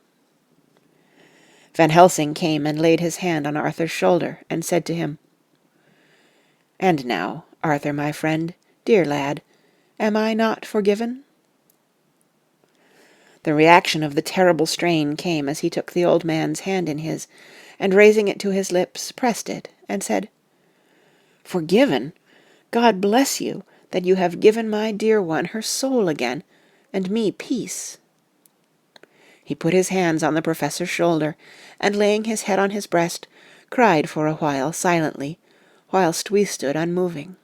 Van Helsing came and laid his hand on Arthur's shoulder, and said to him, "And now, Arthur, my friend, dear lad, am I not forgiven?" The reaction of the terrible strain came as he took the old man's hand in his, and raising it to his lips, pressed it, and said, "Forgiven? God bless you, that you have given my dear one her soul again, and me peace." He put his hands on the professor's shoulder, and laying his head on his breast, cried for a while silently, whilst we stood unmoving.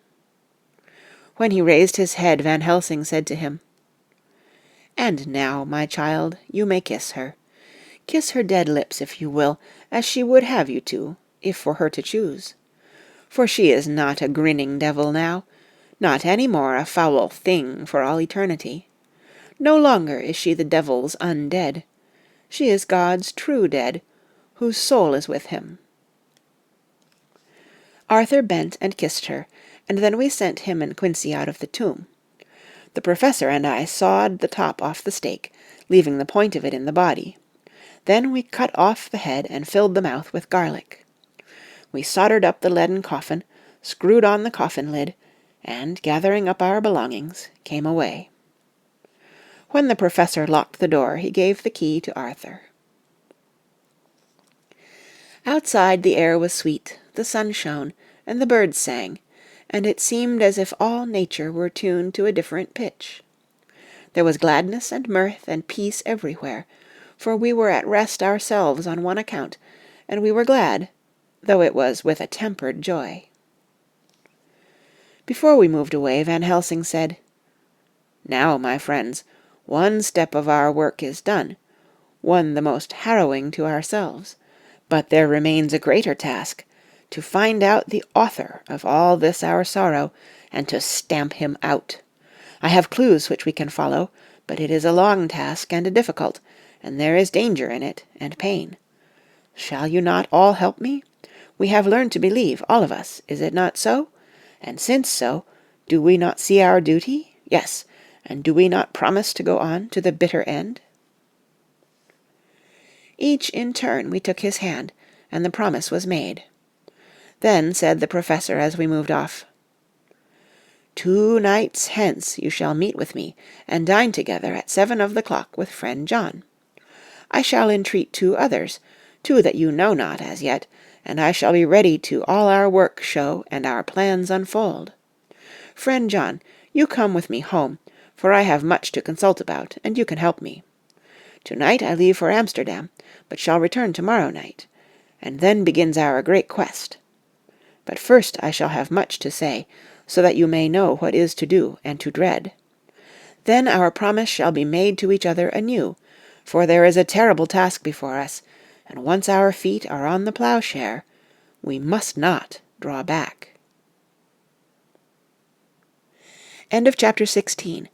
When he raised his head, Van Helsing said to him, "And now, my child, you may kiss her. Kiss her dead lips, if you will, as she would have you to, if for her to choose. For she is not a grinning devil now, not any more a foul thing for all eternity. No longer is she the devil's undead. She is God's true dead, whose soul is with him." Arthur bent and kissed her, and then we sent him and Quincy out of the tomb. The professor and I sawed the top off the stake, leaving the point of it in the body. Then we cut off the head and filled the mouth with garlic. We soldered up the leaden coffin, screwed on the coffin lid, and, gathering up our belongings, came away. When the professor locked the door, he gave the key to Arthur. Outside the air was sweet, the sun shone, and the birds sang, and it seemed as if all nature were tuned to a different pitch. There was gladness and mirth and peace everywhere, for we were at rest ourselves on one account, and we were glad, though it was with a tempered joy. Before we moved away, Van Helsing said, "Now, my friends, one step of our work is done, one the most harrowing to ourselves, but there remains a greater task, to find out the author of all this our sorrow, and to stamp him out. I have clues which we can follow, but it is a long task and a difficult, and there is danger in it, and pain. Shall you not all help me? We have learned to believe, all of us, is it not so? And since so, do we not see our duty? Yes, and do we not promise to go on to the bitter end?" Each in turn we took his hand, and the promise was made. Then said the professor as we moved off, "2 nights hence you shall meet with me, and dine together at 7 of the clock with friend John. I shall entreat 2 others, 2 that you know not as yet, and I shall be ready to all our work show and our plans unfold. Friend John, you come with me home, for I have much to consult about, and you can help me. To-night I leave for Amsterdam, but shall return to-morrow night, and then begins our great quest. But first I shall have much to say, so that you may know what is to do and to dread. Then our promise shall be made to each other anew, for there is a terrible task before us, and once our feet are on the ploughshare, we must not draw back." End of Chapter 16.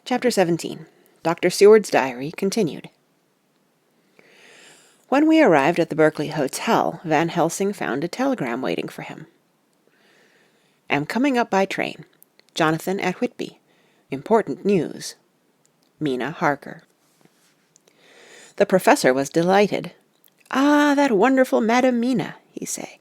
Chapter 17. Dr. Seward's Diary, continued. When we arrived at the Berkeley Hotel, Van Helsing found a telegram waiting for him. "Am coming up by train. Jonathan at Whitby. Important news. Mina Harker." The professor was delighted. "Ah, that wonderful Madam Mina," he say.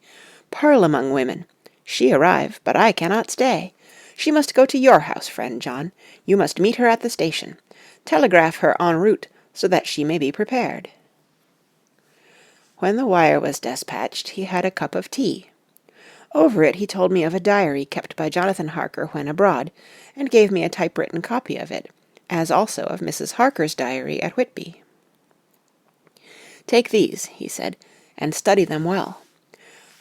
"Pearl among women. She arrive, but I cannot stay. She must go to your house, friend John. You must meet her at the station. Telegraph her en route, so that she may be prepared." When the wire was despatched, he had a cup of tea. Over it he told me of a diary kept by Jonathan Harker when abroad, and gave me a typewritten copy of it, as also of Mrs. Harker's diary at Whitby. "Take these," he said, "and study them well.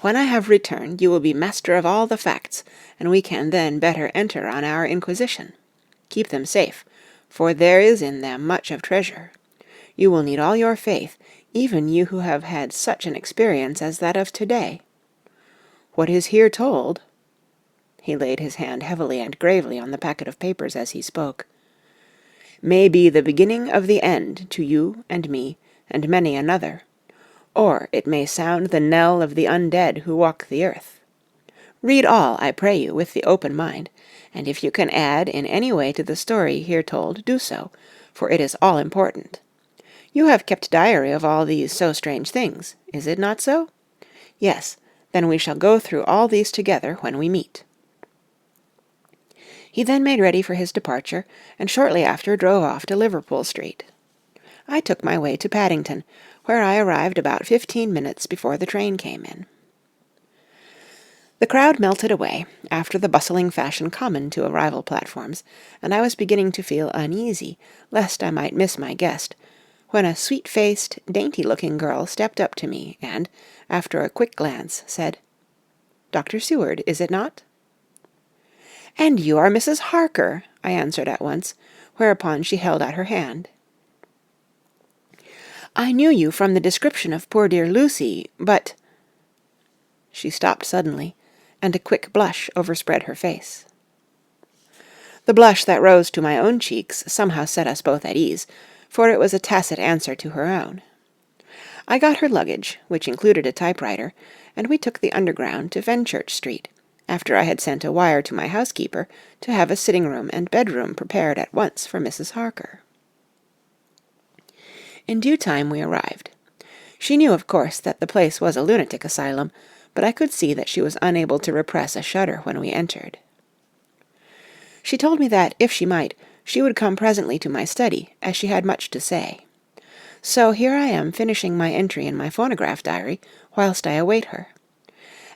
When I have returned you will be master of all the facts, and we can then better enter on our inquisition. Keep them safe, for there is in them much of treasure. You will need all your faith, even you who have had such an experience as that of to-day. What is here told," he laid his hand heavily and gravely on the packet of papers as he spoke, "may be the beginning of the end to you and me and many another, or it may sound the knell of the undead who walk the earth. Read all, I pray you, with the open mind, and if you can add in any way to the story here told, do so, for it is all important. You have kept diary of all these so strange things, is it not so? Yes, then we shall go through all these together when we meet." He then made ready for his departure, and shortly after drove off to Liverpool Street. I took my way to Paddington, where I arrived about 15 minutes before the train came in. The crowd melted away, after the bustling fashion common to arrival platforms, and I was beginning to feel uneasy, lest I might miss my guest, when a sweet-faced, dainty-looking girl stepped up to me and, after a quick glance, said, "Dr. Seward, is it not?" "And you are Mrs. Harker," I answered at once, whereupon she held out her hand. "I knew you from the description of poor dear Lucy, but—" She stopped suddenly, and a quick blush overspread her face. The blush that rose to my own cheeks somehow set us both at ease, for it was a tacit answer to her own. I got her luggage, which included a typewriter, and we took the Underground to Fenchurch Street, after I had sent a wire to my housekeeper to have a sitting-room and bedroom prepared at once for Mrs. Harker. In due time we arrived. She knew, of course, that the place was a lunatic asylum, but I could see that she was unable to repress a shudder when we entered. She told me that, if she might, she would come presently to my study, as she had much to say. So here I am finishing my entry in my phonograph diary, whilst I await her.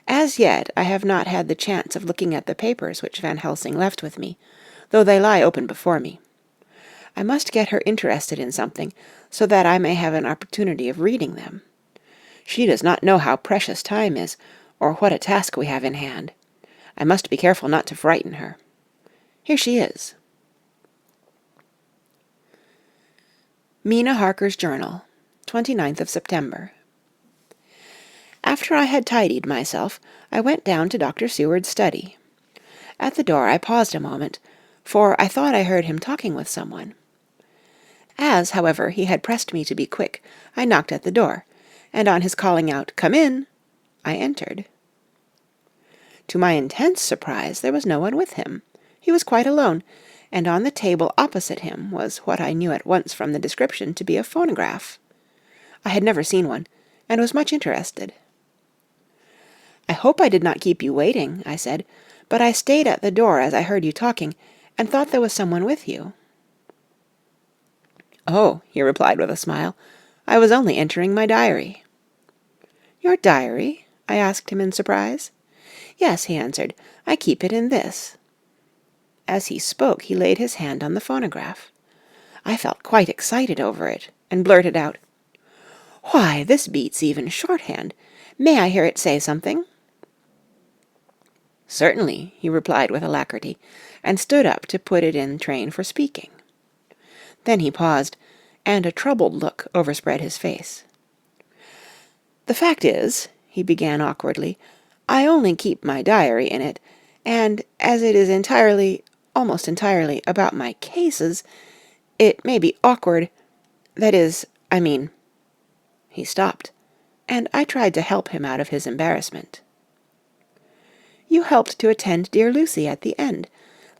As yet I have not had the chance of looking at the papers which Van Helsing left with me, though they lie open before me. I must get her interested in something, so that I may have an opportunity of reading them. She does not know how precious time is, or what a task we have in hand. I must be careful not to frighten her. Here she is. Mina Harker's Journal, 29th of September. After I had tidied myself, I went down to Dr. Seward's study. At the door I paused a moment, for I thought I heard him talking with someone. As, however, he had pressed me to be quick, I knocked at the door, and on his calling out, "Come in," I entered. To my intense surprise, there was no one with him. He was quite alone, and on the table opposite him was what I knew at once from the description to be a phonograph. I had never seen one, and was much interested. "I hope I did not keep you waiting," I said, "but I stayed at the door as I heard you talking, and thought there was someone with you." "Oh," he replied with a smile, "I was only entering my diary." "Your diary?" I asked him in surprise. "Yes," he answered, "I keep it in this." As he spoke, he laid his hand on the phonograph. I felt quite excited over it, and blurted out, "Why, this beats even shorthand. May I hear it say something?" "Certainly," he replied with alacrity, and stood up to put it in train for speaking. Then he paused, and a troubled look overspread his face. "The fact is," he began awkwardly, "I only keep my diary in it, and as it is almost entirely, about my cases, it may be awkward, that is, I mean—" He stopped, and I tried to help him out of his embarrassment. "You helped to attend dear Lucy at the end.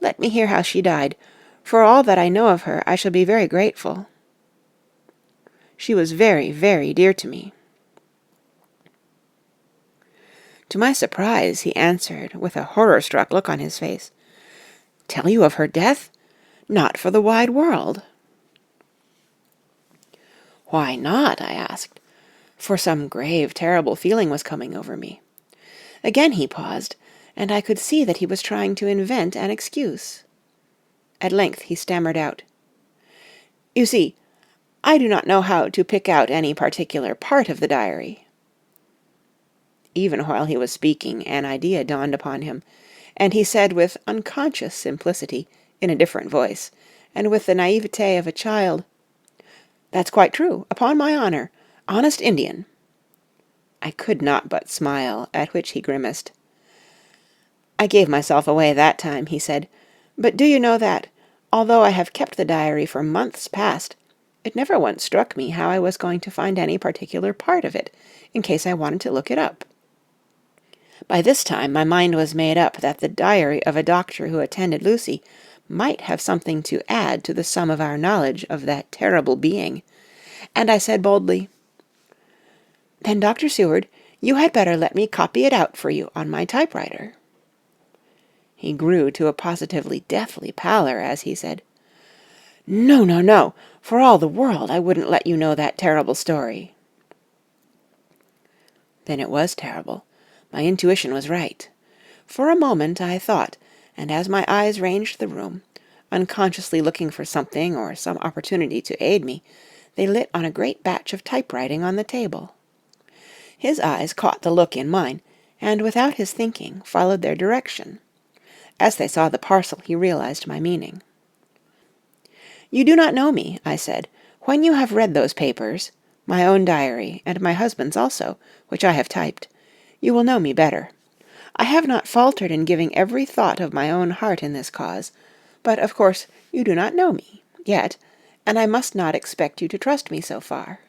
Let me hear how she died. For all that I know of her, I shall be very grateful." "She was very, very dear to me." To my surprise, he answered, with a horror-struck look on his face, "Tell you of her death? Not for the wide world." "Why not?" I asked, for some grave, terrible feeling was coming over me. Again he paused, and I could see that he was trying to invent an excuse. At length he stammered out, "You see, I do not know how to pick out any particular part of the diary." Even while he was speaking, an idea dawned upon him, and he said with unconscious simplicity, in a different voice, and with the naivete of a child, "That's quite true, upon my honor. Honest Indian." I could not but smile, at which he grimaced. "I gave myself away that time," he said, "but do you know that, although I have kept the diary for months past, it never once struck me how I was going to find any particular part of it, in case I wanted to look it up. By this time my mind was made up that the diary of a doctor who attended Lucy might have something to add to the sum of our knowledge of that terrible being, and I said boldly, 'Then, Dr. Seward, you had better let me copy it out for you on my typewriter.' He grew to a positively deathly pallor as he said, 'No, no, no! For all the world I wouldn't let you know that terrible story.' Then it was terrible. My intuition was right. For a moment I thought, and as my eyes ranged the room, unconsciously looking for something or some opportunity to aid me, they lit on a great batch of typewriting on the table. His eyes caught the look in mine, and without his thinking followed their direction. As they saw the parcel, he realized my meaning. 'You do not know me,' I said. 'When you have read those papers, my own diary, and my husband's also, which I have typed, you will know me better. I have not faltered in giving every thought of my own heart in this cause, but of course you do not know me yet, and I must not expect you to trust me so far.'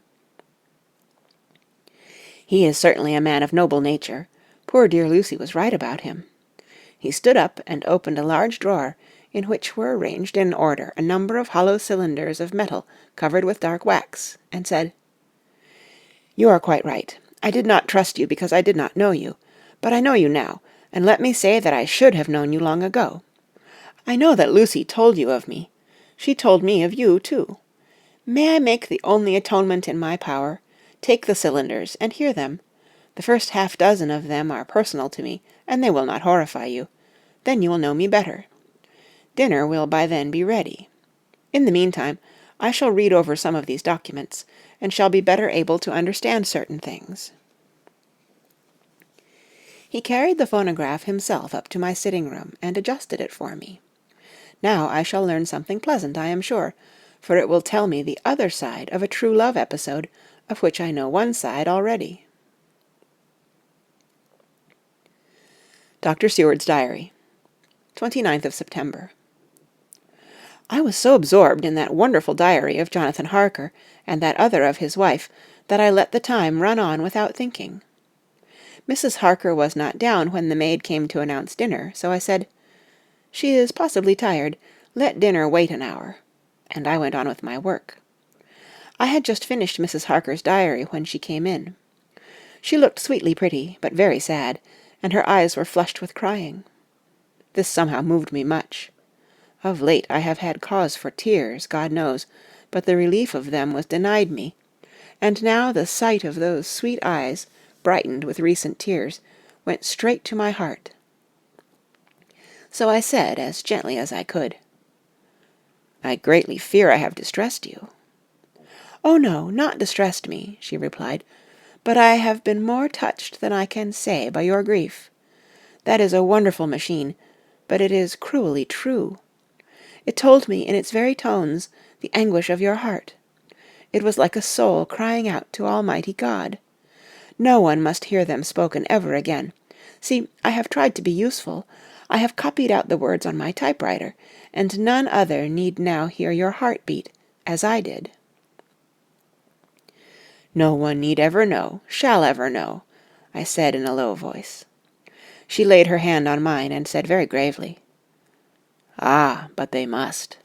He is certainly a man of noble nature. Poor dear Lucy was right about him. He stood up and opened a large drawer, in which were arranged in order a number of hollow cylinders of metal covered with dark wax, and said, 'You are quite right. I did not trust you because I did not know you, but I know you now, and let me say that I should have known you long ago. I know that Lucy told you of me. She told me of you, too. May I make the only atonement in my power? Take the cylinders, and hear them. The first half-dozen of them are personal to me, and they will not horrify you. Then you will know me better. Dinner will by then be ready. In the meantime, I shall read over some of these documents, and shall be better able to understand certain things.' He carried the phonograph himself up to my sitting-room, and adjusted it for me. Now I shall learn something pleasant, I am sure, for it will tell me the other side of a true love episode, of which I know one side already. Dr. Seward's Diary, 29th of September. I was so absorbed in that wonderful diary of Jonathan Harker, and that other of his wife, that I let the time run on without thinking. Mrs. Harker was not down when the maid came to announce dinner, so I said, "She is possibly tired. Let dinner wait an hour," and I went on with my work. I had just finished Mrs. Harker's diary when she came in. She looked sweetly pretty, but very sad, and her eyes were flushed with crying. This somehow moved me much. Of late I have had cause for tears, God knows, but the relief of them was denied me, and now the sight of those sweet eyes, brightened with recent tears, went straight to my heart. So I said, as gently as I could, "I greatly fear I have distressed you." "Oh no, not distressed me," she replied, "but I have been more touched than I can say by your grief. That is a wonderful machine, but it is cruelly true. It told me in its very tones the anguish of your heart. It was like a soul crying out to Almighty God. No one must hear them spoken ever again. See, I have tried to be useful. I have copied out the words on my typewriter, and none other need now hear your heart beat, as I did." "No one need ever know, shall ever know," I said in a low voice. She laid her hand on mine and said very gravely, "Ah, but they must."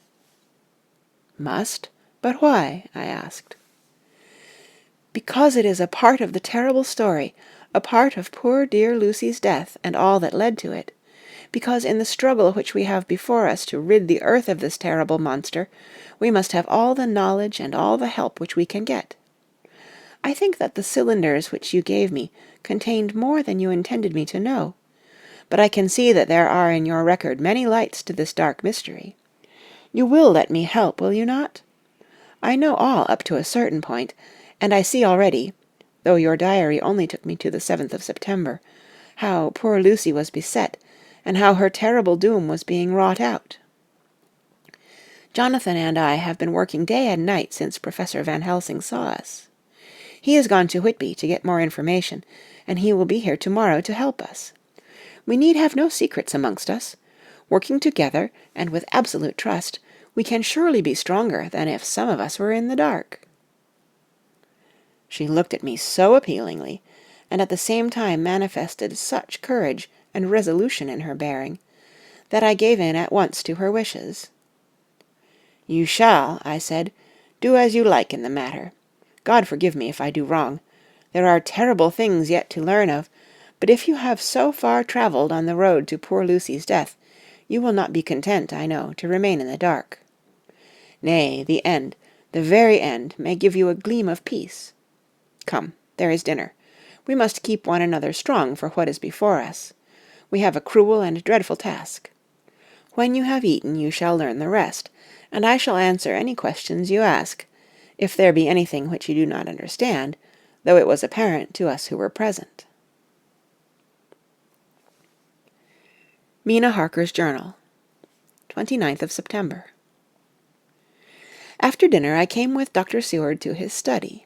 "Must? But why?" I asked. "Because it is a part of the terrible story, a part of poor dear Lucy's death and all that led to it. Because in the struggle which we have before us to rid the earth of this terrible monster, we must have all the knowledge and all the help which we can get. I think that the cylinders which you gave me contained more than you intended me to know, but I can see that there are in your record many lights to this dark mystery. You will let me help, will you not? I know all up to a certain point, and I see already, though your diary only took me to the 7th of September, how poor Lucy was beset, and how her terrible doom was being wrought out. Jonathan and I have been working day and night since Professor Van Helsing saw us. He has gone to Whitby to get more information, and he will be here tomorrow to help us. We need have no secrets amongst us. Working together, and with absolute trust, we can surely be stronger than if some of us were in the dark." She looked at me so appealingly, and at the same time manifested such courage and resolution in her bearing, that I gave in at once to her wishes. "You shall," I said, "do as you like in the matter. God forgive me if I do wrong. There are terrible things yet to learn of, but if you have so far travelled on the road to poor Lucy's death, you will not be content, I know, to remain in the dark. Nay, the end, the very end, may give you a gleam of peace. Come, there is dinner. We must keep one another strong for what is before us. We have a cruel and dreadful task. When you have eaten you shall learn the rest, and I shall answer any questions you ask, if there be anything which you do not understand, though it was apparent to us who were present." Mina Harker's Journal, 29th of September. After dinner I came with Dr. Seward to his study.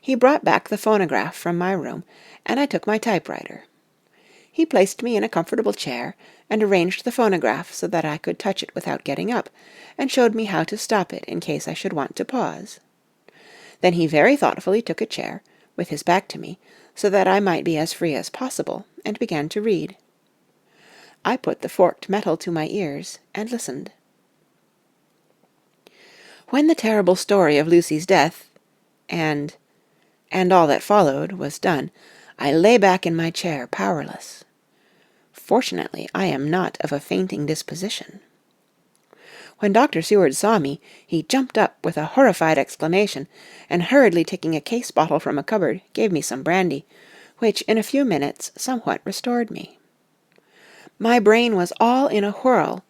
He brought back the phonograph from my room, and I took my typewriter. He placed me in a comfortable chair, and arranged the phonograph so that I could touch it without getting up, and showed me how to stop it in case I should want to pause. Then he very thoughtfully took a chair, with his back to me, so that I might be as free as possible, and began to read. I put the forked metal to my ears, and listened. When the terrible story of Lucy's death, and all that followed, was done, I lay back in my chair, powerless. Fortunately, I am not of a fainting disposition. When Dr. Seward saw me, he jumped up with a horrified exclamation, and hurriedly taking a case bottle from a cupboard, gave me some brandy, which in a few minutes somewhat restored me. My brain was all in a whirl,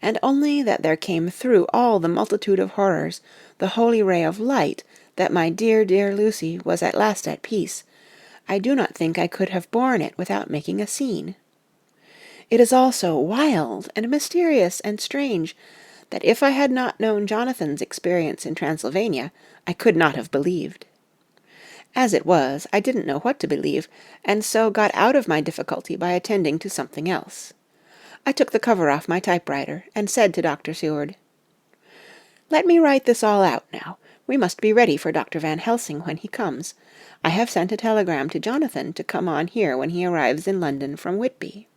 and only that there came through all the multitude of horrors the holy ray of light that my dear, dear Lucy was at last at peace, I do not think I could have borne it without making a scene. It is all so wild and mysterious and strange that if I had not known Jonathan's experience in Transylvania, I could not have believed. As it was, I didn't know what to believe, and so got out of my difficulty by attending to something else. I took the cover off my typewriter, and said to Dr. Seward, "Let me write this all out now. We must be ready for Dr. Van Helsing when he comes. I have sent a telegram to Jonathan to come on here when he arrives in London from Whitby.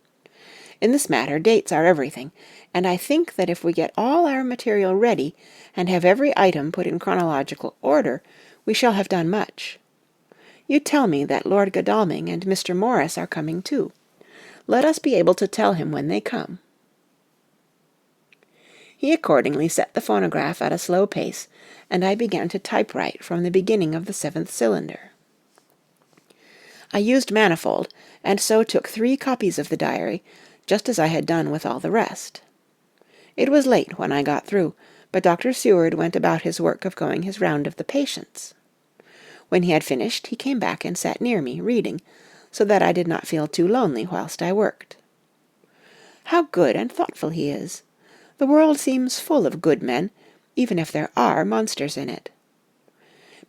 In this matter, dates are everything, and I think that if we get all our material ready and have every item put in chronological order, we shall have done much. You tell me that Lord Godalming and Mr. Morris are coming too. Let us be able to tell him when they come." He accordingly set the phonograph at a slow pace, and I began to typewrite from the beginning of the 7th cylinder. I used manifold, and so took 3 copies of the diary, just as I had done with all the rest. It was late when I got through, but Dr. Seward went about his work of going his round of the patients. When he had finished, he came back and sat near me, reading, so that I did not feel too lonely whilst I worked. How good and thoughtful he is! The world seems full of good men, even if there are monsters in it.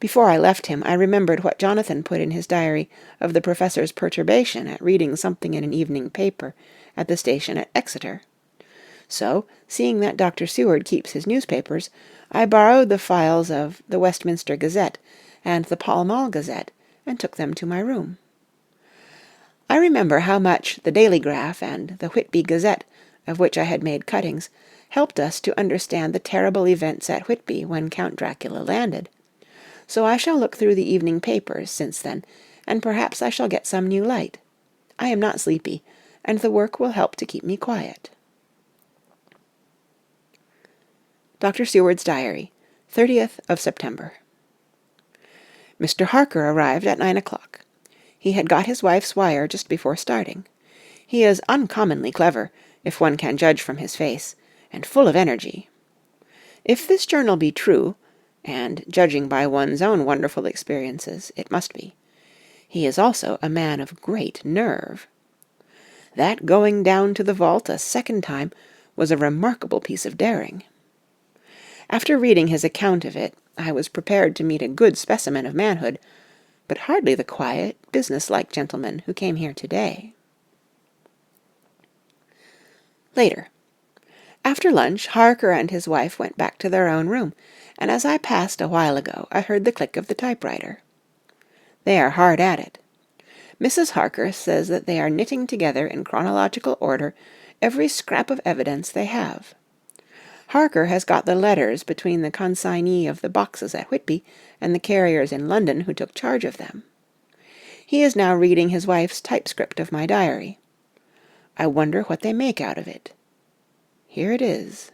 Before I left him, I remembered what Jonathan put in his diary of the professor's perturbation at reading something in an evening paper at the station at Exeter. So, seeing that Dr. Seward keeps his newspapers, I borrowed the files of the Westminster Gazette and the Pall Mall Gazette, and took them to my room. I remember how much the Daily Graph and the Whitby Gazette, of which I had made cuttings, helped us to understand the terrible events at Whitby when Count Dracula landed. So I shall look through the evening papers since then, and perhaps I shall get some new light. I am not sleepy, and the work will help to keep me quiet. Dr. Seward's Diary, 30th of September. Mr. Harker arrived at 9 o'clock. He had got his wife's wire just before starting. He is uncommonly clever, if one can judge from his face, and full of energy. If this journal be true, and, judging by one's own wonderful experiences, it must be, he is also a man of great nerve. That going down to the vault a second time was a remarkable piece of daring. After reading his account of it, I was prepared to meet a good specimen of manhood, but hardly the quiet, business-like gentleman who came here today. Later. After lunch, Harker and his wife went back to their own room, and as I passed a while ago, I heard the click of the typewriter. They are hard at it. Mrs. Harker says that they are knitting together in chronological order every scrap of evidence they have. Harker has got the letters between the consignee of the boxes at Whitby and the carriers in London who took charge of them. He is now reading his wife's typescript of my diary. I wonder what they make out of it. Here it is.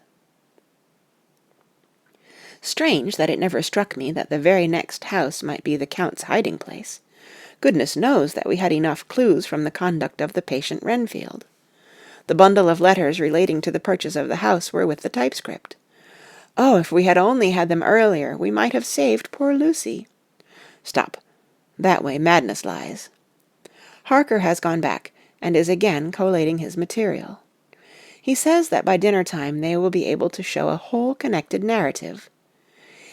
Strange that it never struck me that the very next house might be the Count's hiding-place. Goodness knows that we had enough clues from the conduct of the patient Renfield. The bundle of letters relating to the purchase of the house were with the typescript. Oh, if we had only had them earlier, we might have saved poor Lucy. Stop. That way madness lies. Harker has gone back, and is again collating his material. He says that by dinner-time they will be able to show a whole connected narrative.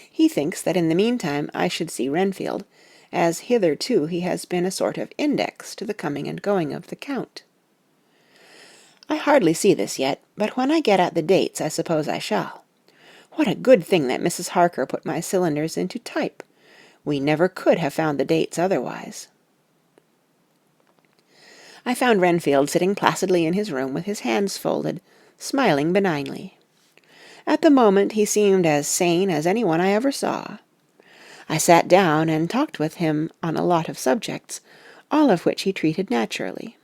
He thinks that in the meantime I should see Renfield, as hitherto he has been a sort of index to the coming and going of the Count. I hardly see this yet, but when I get at the dates I suppose I shall. What a good thing that Mrs. Harker put my cylinders into type! We never could have found the dates otherwise. I found Renfield sitting placidly in his room with his hands folded, smiling benignly. At the moment he seemed as sane as any one I ever saw. I sat down and talked with him on a lot of subjects, all of which he treated naturally.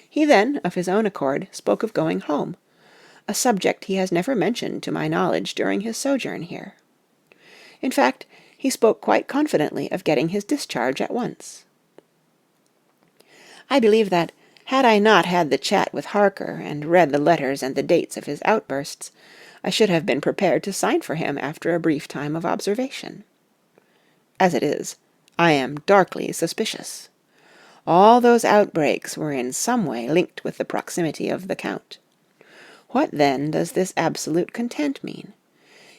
He then, of his own accord, spoke of going home, a subject he has never mentioned to my knowledge during his sojourn here. In fact, he spoke quite confidently of getting his discharge at once. I believe that, had I not had the chat with Harker and read the letters and the dates of his outbursts, I should have been prepared to sign for him after a brief time of observation. As it is, I am darkly suspicious. All those outbreaks were in some way linked with the proximity of the Count. What, then, does this absolute content mean?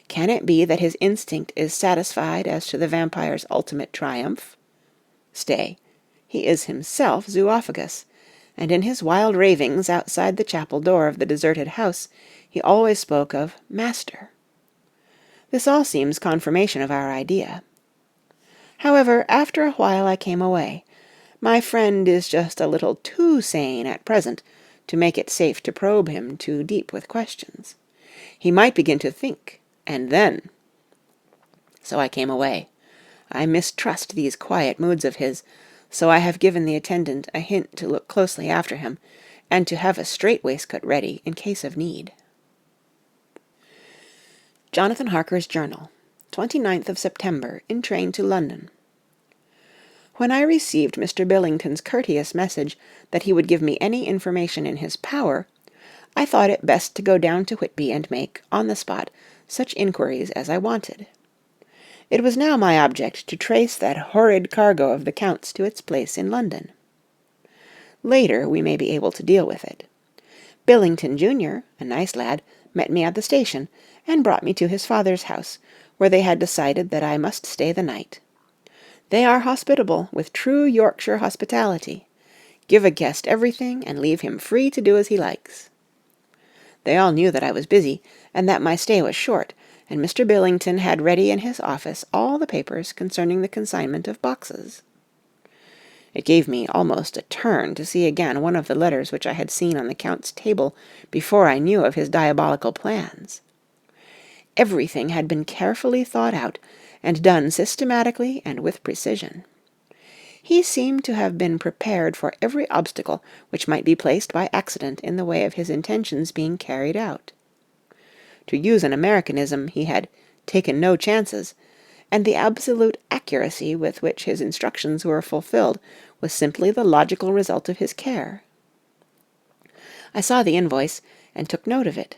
Can it be that his instinct is satisfied as to the vampire's ultimate triumph? Stay, he is himself zoophagous, and in his wild ravings outside the chapel door of the deserted house he always spoke of Master. This all seems confirmation of our idea. However, after a while I came away. My friend is just a little too sane at present to make it safe to probe him too deep with questions. He might begin to think, and then... So I came away. I mistrust these quiet moods of his, so I have given the attendant a hint to look closely after him, and to have a strait waistcoat ready in case of need. Jonathan Harker's Journal, 29th of September, in train to London. When I received Mr. Billington's courteous message that he would give me any information in his power, I thought it best to go down to Whitby and make, on the spot, such inquiries as I wanted. It was now my object to trace that horrid cargo of the Count's to its place in London. Later we may be able to deal with it. Billington Junior, a nice lad, met me at the station, and brought me to his father's house, where they had decided that I must stay the night. They are hospitable, with true Yorkshire hospitality. Give a guest everything, and leave him free to do as he likes. They all knew that I was busy, and that my stay was short, and Mr. Billington had ready in his office all the papers concerning the consignment of boxes. It gave me almost a turn to see again one of the letters which I had seen on the Count's table before I knew of his diabolical plans. Everything had been carefully thought out, and done systematically and with precision. He seemed to have been prepared for every obstacle which might be placed by accident in the way of his intentions being carried out. To use an Americanism, he had taken no chances, and the absolute accuracy with which his instructions were fulfilled was simply the logical result of his care. I saw the invoice, and took note of it.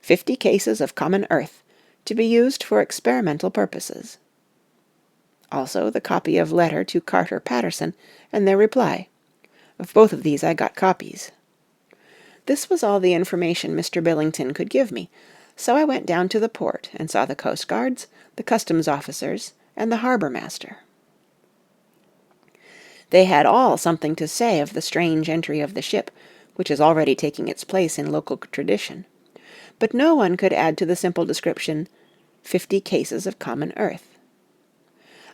50 cases of common earth, to be used for experimental purposes. Also the copy of letter to Carter Patterson, and their reply. Of both of these I got copies. This was all the information Mr. Billington could give me, so I went down to the port, and saw the coast guards, the customs officers, and the harbour master. They had all something to say of the strange entry of the ship, which is already taking its place in local tradition. But no one could add to the simple description, 50 cases of common earth.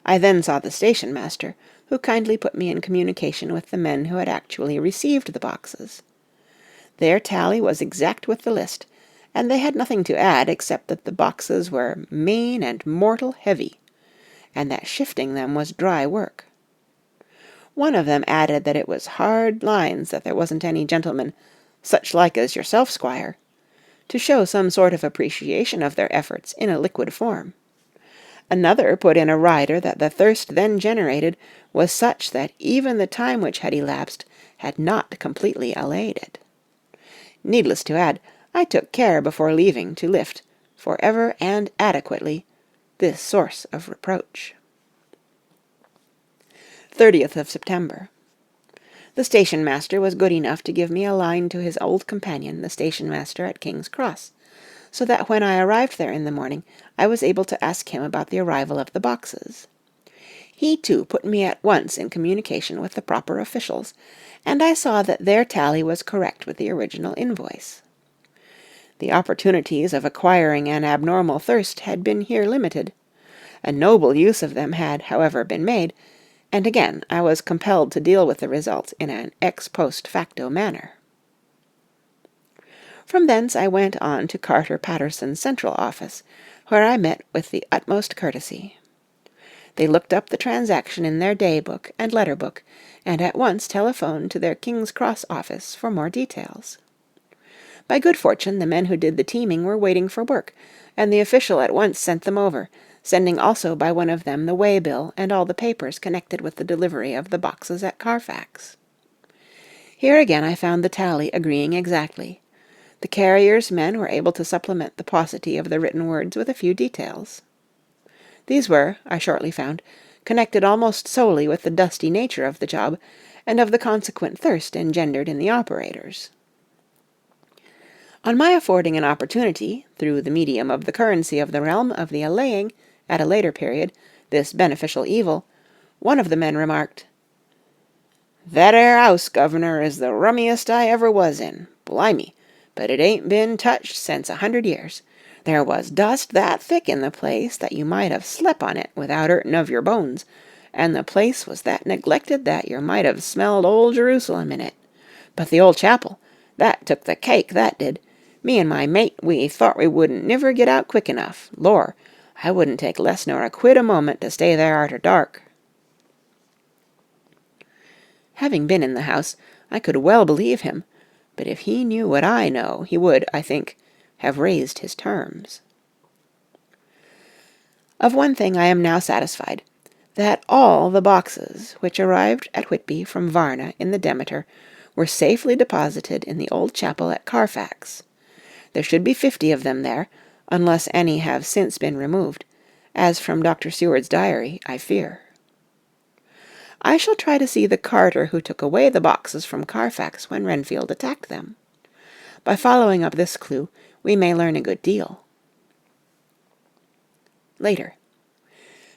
I then saw the station-master, who kindly put me in communication with the men who had actually received the boxes. Their tally was exact with the list, and they had nothing to add except that the boxes were main and mortal heavy, and that shifting them was dry work. One of them added that it was hard lines that there wasn't any gentleman, such like as yourself, squire, to show some sort of appreciation of their efforts in a liquid form. Another put in a rider that the thirst then generated was such that even the time which had elapsed had not completely allayed it. Needless to add, I took care before leaving to lift, for ever and adequately, this source of reproach. 30th of September. The station-master was good enough to give me a line to his old companion, the station-master at King's Cross, so that when I arrived there in the morning I was able to ask him about the arrival of the boxes. He, too, put me at once in communication with the proper officials, and I saw that their tally was correct with the original invoice. The opportunities of acquiring an abnormal thirst had been here limited. A noble use of them had, however, been made, and again I was compelled to deal with the result in an ex post facto manner. From thence I went on to Carter Patterson's central office, where I met with the utmost courtesy. They looked up the transaction in their day-book and letter-book, and at once telephoned to their King's Cross office for more details. By good fortune the men who did the teaming were waiting for work, and the official at once sent them over, sending also by one of them the way-bill and all the papers connected with the delivery of the boxes at Carfax. Here again I found the tally agreeing exactly. The carrier's men were able to supplement the paucity of the written words with a few details. These were, I shortly found, connected almost solely with the dusty nature of the job, and of the consequent thirst engendered in the operators. On my affording an opportunity, through the medium of the currency of the realm, of the allaying, at a later period, this beneficial evil, one of the men remarked, "That 'ere 'ouse, governor, is the rummiest I ever was in. Blimey, but it ain't been touched since 100 years. There was dust that thick in the place that you might have slep on it without 'urting of your bones, and the place was that neglected that yer might have smelled old Jerusalem in it. But the old chapel, that took the cake, that did. Me and my mate, we thought we wouldn't niver get out quick enough. Lor, I wouldn't take less nor a quid a moment to stay there arter dark." Having been in the house, I could well believe him, but if he knew what I know, he would, I think, have raised his terms. Of one thing I am now satisfied, that all the boxes which arrived at Whitby from Varna in the Demeter were safely deposited in the old chapel at Carfax. There should be 50 of them there, unless any have since been removed, as from Dr. Seward's diary, I fear. I shall try to see the carter who took away the boxes from Carfax when Renfield attacked them. By following up this clue, we may learn a good deal. Later.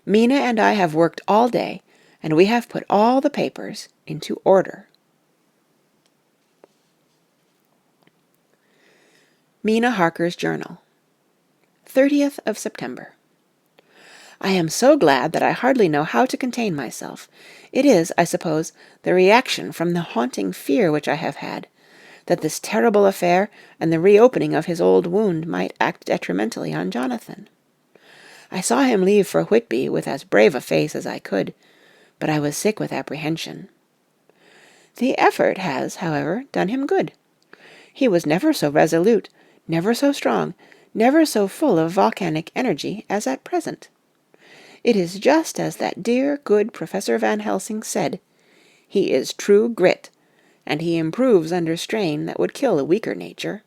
Mina and I have worked all day, and we have put all the papers into order. Mina Harker's Journal, 30th of September. I am so glad that I hardly know how to contain myself. It is, I suppose, the reaction from the haunting fear which I have had, that this terrible affair and the reopening of his old wound might act detrimentally on Jonathan. I saw him leave for Whitby with as brave a face as I could, but I was sick with apprehension. The effort has, however, done him good. He was never so resolute, never so strong, never so full of volcanic energy as at present. It is just as that dear, good Professor Van Helsing said, "He is true grit, and he improves under strain that would kill a weaker nature."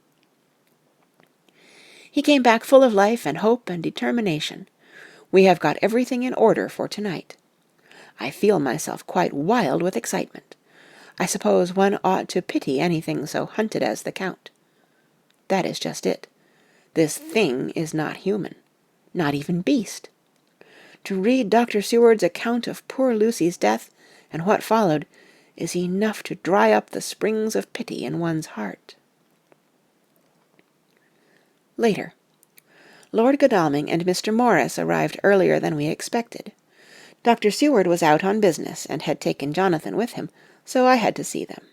He came back full of life and hope and determination. We have got everything in order for tonight. I feel myself quite wild with excitement. I suppose one ought to pity anything so hunted as the Count. That is just it. This thing is not human, not even beast. To read Dr. Seward's account of poor Lucy's death and what followed is enough to dry up the springs of pity in one's heart. Later. Lord Godalming and Mr. Morris arrived earlier than we expected. Dr. Seward was out on business and had taken Jonathan with him, so I had to see them.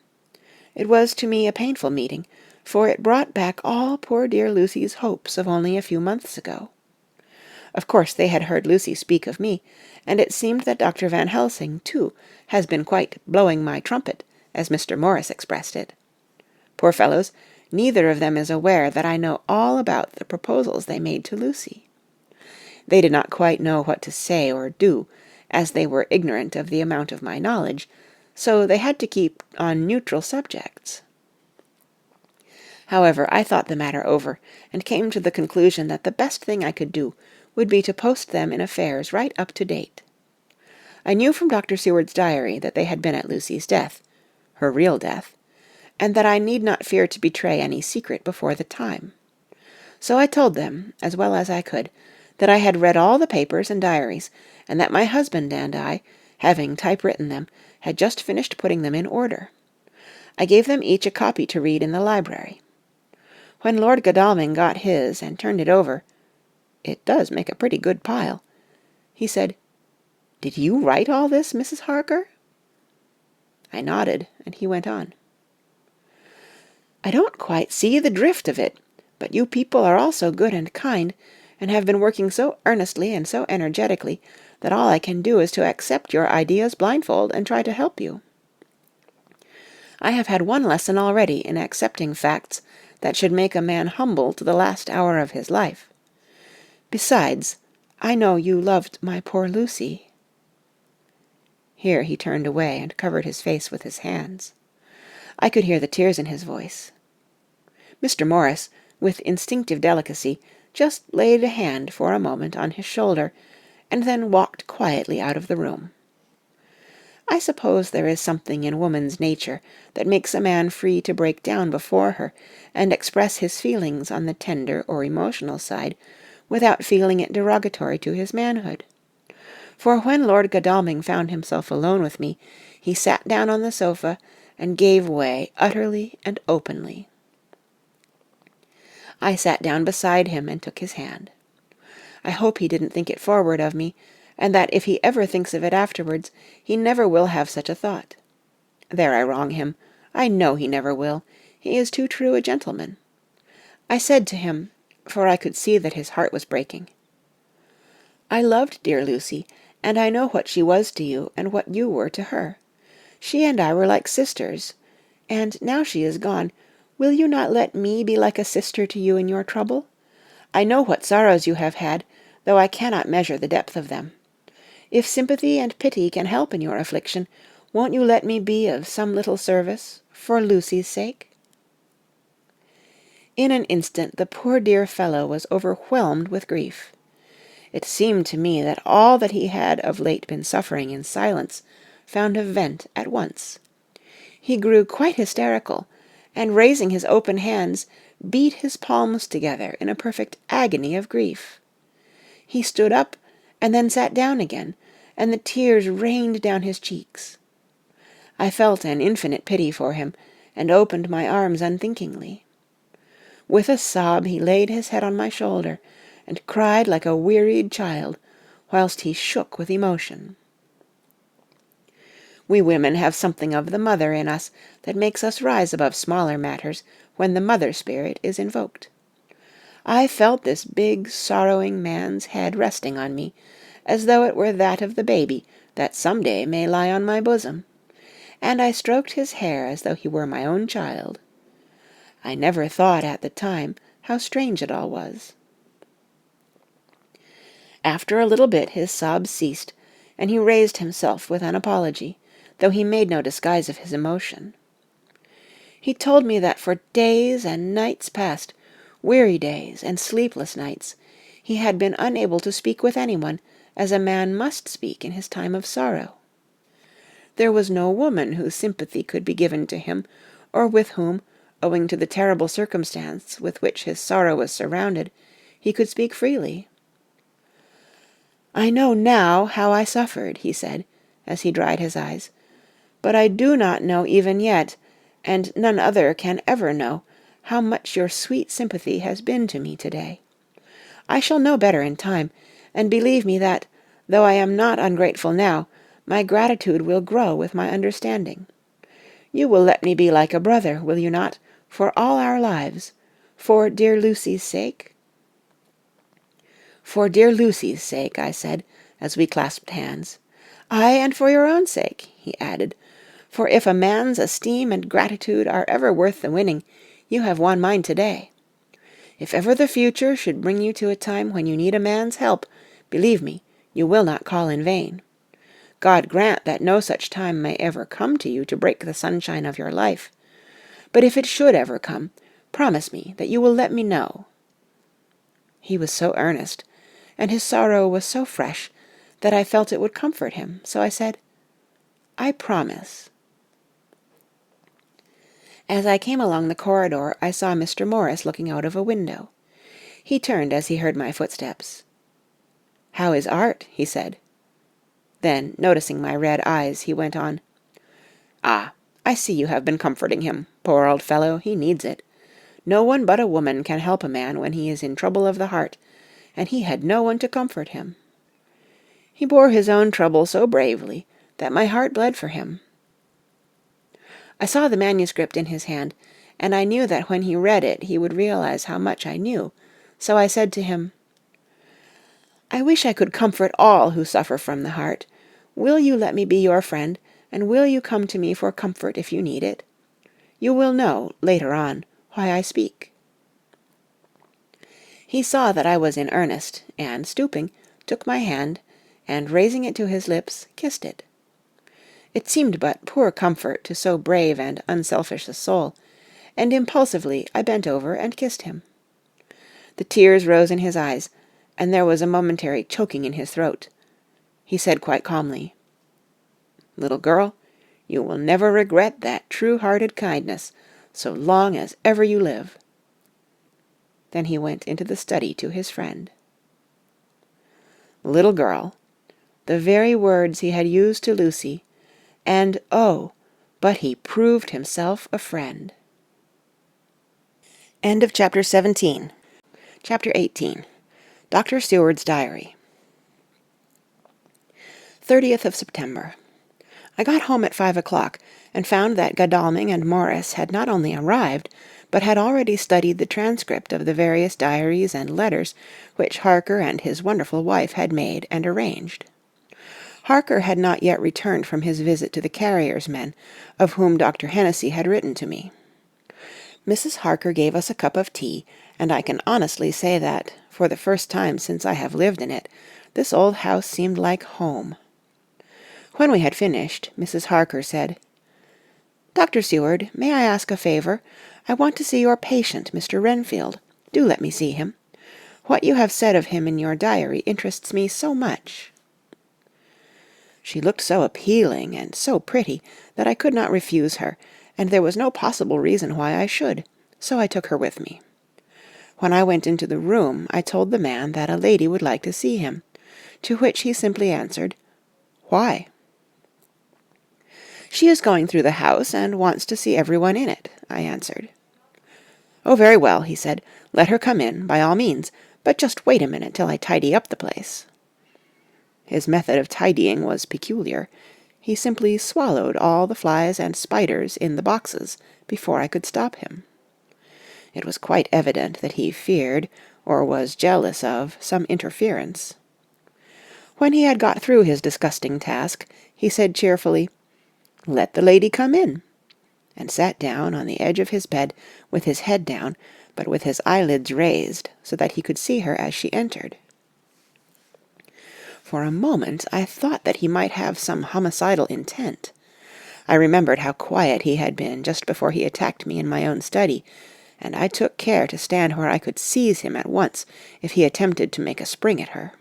It was to me a painful meeting, for it brought back all poor dear Lucy's hopes of only a few months ago. Of course they had heard Lucy speak of me, and it seemed that Dr. Van Helsing, too, has been quite blowing my trumpet, as Mr. Morris expressed it. Poor fellows, neither of them is aware that I know all about the proposals they made to Lucy. They did not quite know what to say or do, as they were ignorant of the amount of my knowledge, so they had to keep on neutral subjects. However, I thought the matter over, and came to the conclusion that the best thing I could do would be to post them in affairs right up to date. I knew from Dr. Seward's diary that they had been at Lucy's death, her real death, and that I need not fear to betray any secret before the time. So I told them, as well as I could, that I had read all the papers and diaries, and that my husband and I, having typewritten them, had just finished putting them in order. I gave them each a copy to read in the library. When Lord Godalming got his and turned it over, it does make a pretty good pile, he said, "Did you write all this, Mrs. Harker?" I nodded, and he went on. "I don't quite see the drift of it, but you people are all so good and kind, and have been working so earnestly and so energetically, that all I can do is to accept your ideas blindfold and try to help you. I have had one lesson already in accepting facts that should make a man humble to the last hour of his life. Besides, I know you loved my poor Lucy." Here he turned away and covered his face with his hands. I could hear the tears in his voice. Mr. Morris, with instinctive delicacy, just laid a hand for a moment on his shoulder, and then walked quietly out of the room. I suppose there is something in woman's nature that makes a man free to break down before her and express his feelings on the tender or emotional side without feeling it derogatory to his manhood. For when Lord Godalming found himself alone with me, he sat down on the sofa and gave way utterly and openly. I sat down beside him and took his hand. I hope he didn't think it forward of me, and that if he ever thinks of it afterwards, he never will have such a thought. There I wrong him. I know he never will. He is too true a gentleman. I said to him, for I could see that his heart was breaking, I loved dear Lucy, and I know what she was to you and what you were to her. She and I were like sisters, and now she is gone, will you not let me be like a sister to you in your trouble? I know what sorrows you have had, though I cannot measure the depth of them. If sympathy and pity can help in your affliction, won't you let me be of some little service, for Lucy's sake? In an instant the poor dear fellow was overwhelmed with grief. It seemed to me that all that he had of late been suffering in silence found a vent at once. He grew quite hysterical, and raising his open hands, beat his palms together in a perfect agony of grief. He stood up, and then sat down again, and the tears rained down his cheeks. I felt an infinite pity for him, and opened my arms unthinkingly. With a sob he laid his head on my shoulder, and cried like a wearied child, whilst he shook with emotion. We women have something of the mother in us that makes us rise above smaller matters when the mother spirit is invoked. I felt this big, sorrowing man's head resting on me, as though it were that of the baby that some day may lie on my bosom, and I stroked his hair as though he were my own child. I never thought at the time how strange it all was. After a little bit his sobs ceased, and he raised himself with an apology, though he made no disguise of his emotion. He told me that for days and nights past, weary days and sleepless nights, he had been unable to speak with anyone, as a man must speak in his time of sorrow. There was no woman whose sympathy could be given to him, or with whom, owing to the terrible circumstance with which his sorrow was surrounded, he could speak freely. I know now how I suffered, he said, as he dried his eyes, but I do not know even yet, and none other can ever know, how much your sweet sympathy has been to me today. I shall know better in time, and believe me that, though I am not ungrateful now, my gratitude will grow with my understanding. You will let me be like a brother, will you not, for all our lives, for dear Lucy's sake? For dear Lucy's sake, I said, as we clasped hands. Ay, and for your own sake, he added, for if a man's esteem and gratitude are ever worth the winning, you have won mine today. If ever the future should bring you to a time when you need a man's help, believe me, you will not call in vain. God grant that no such time may ever come to you to break the sunshine of your life. But if it should ever come, promise me that you will let me know. He was so earnest, and his sorrow was so fresh, that I felt it would comfort him, so I said, I promise. As I came along the corridor, I saw Mr. Morris looking out of a window. He turned as he heard my footsteps. How is Art? He said. Then, noticing my red eyes, he went on, Ah, I see you have been comforting him. Poor old fellow, he needs it. No one but a woman can help a man when he is in trouble of the heart, and he had no one to comfort him. He bore his own trouble so bravely that my heart bled for him. I saw the manuscript in his hand, and I knew that when he read it he would realize how much I knew, so I said to him, I wish I could comfort all who suffer from the heart. Will you let me be your friend, and will you come to me for comfort if you need it? You will know, later on, why I speak. He saw that I was in earnest, and, stooping, took my hand, and, raising it to his lips, kissed it. It seemed but poor comfort to so brave and unselfish a soul, and impulsively I bent over and kissed him. The tears rose in his eyes, and there was a momentary choking in his throat. He said quite calmly, Little girl, you will never regret that true-hearted kindness so long as ever you live. Then he went into the study to his friend. Little girl, the very words he had used to Lucy, and oh, but he proved himself a friend. End of Chapter 17. Chapter 18. Dr. Seward's Diary. 30th of September. I got home at 5 o'clock, and found that Godalming and Morris had not only arrived, but had already studied the transcript of the various diaries and letters which Harker and his wonderful wife had made and arranged. Harker had not yet returned from his visit to the carrier's men, of whom Dr. Hennessy had written to me. Mrs. Harker gave us a cup of tea, and I can honestly say that, for the first time since I have lived in it, this old house seemed like home. When we had finished, Mrs. Harker said, "Dr. Seward, may I ask a favour? I want to see your patient, Mr. Renfield. Do let me see him. What you have said of him in your diary interests me so much." She looked so appealing and so pretty that I could not refuse her, and there was no possible reason why I should, so I took her with me. When I went into the room, I told the man that a lady would like to see him, to which he simply answered, "Why?" "She is going through the house, and wants to see everyone in it," I answered. "Oh, very well," he said. "Let her come in, by all means, but just wait a minute till I tidy up the place." His method of tidying was peculiar. He simply swallowed all the flies and spiders in the boxes before I could stop him. It was quite evident that he feared, or was jealous of, some interference. When he had got through his disgusting task, he said cheerfully, "Let the lady come in," and sat down on the edge of his bed with his head down, but with his eyelids raised, so that he could see her as she entered. For a moment I thought that he might have some homicidal intent. I remembered how quiet he had been just before he attacked me in my own study, and I took care to stand where I could seize him at once if he attempted to make a spring at her.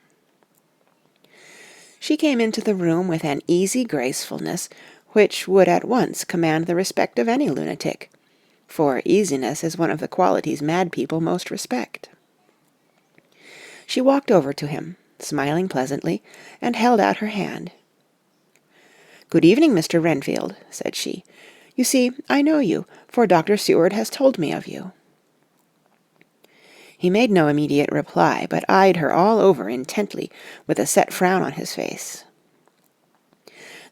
She came into the room with an easy gracefulness which would at once command the respect of any lunatic, for easiness is one of the qualities mad people most respect. She walked over to him, smiling pleasantly, and held out her hand. "Good evening, Mr. Renfield," said she. "You see, I know you, for Dr. Seward has told me of you." He made no immediate reply, but eyed her all over intently, with a set frown on his face.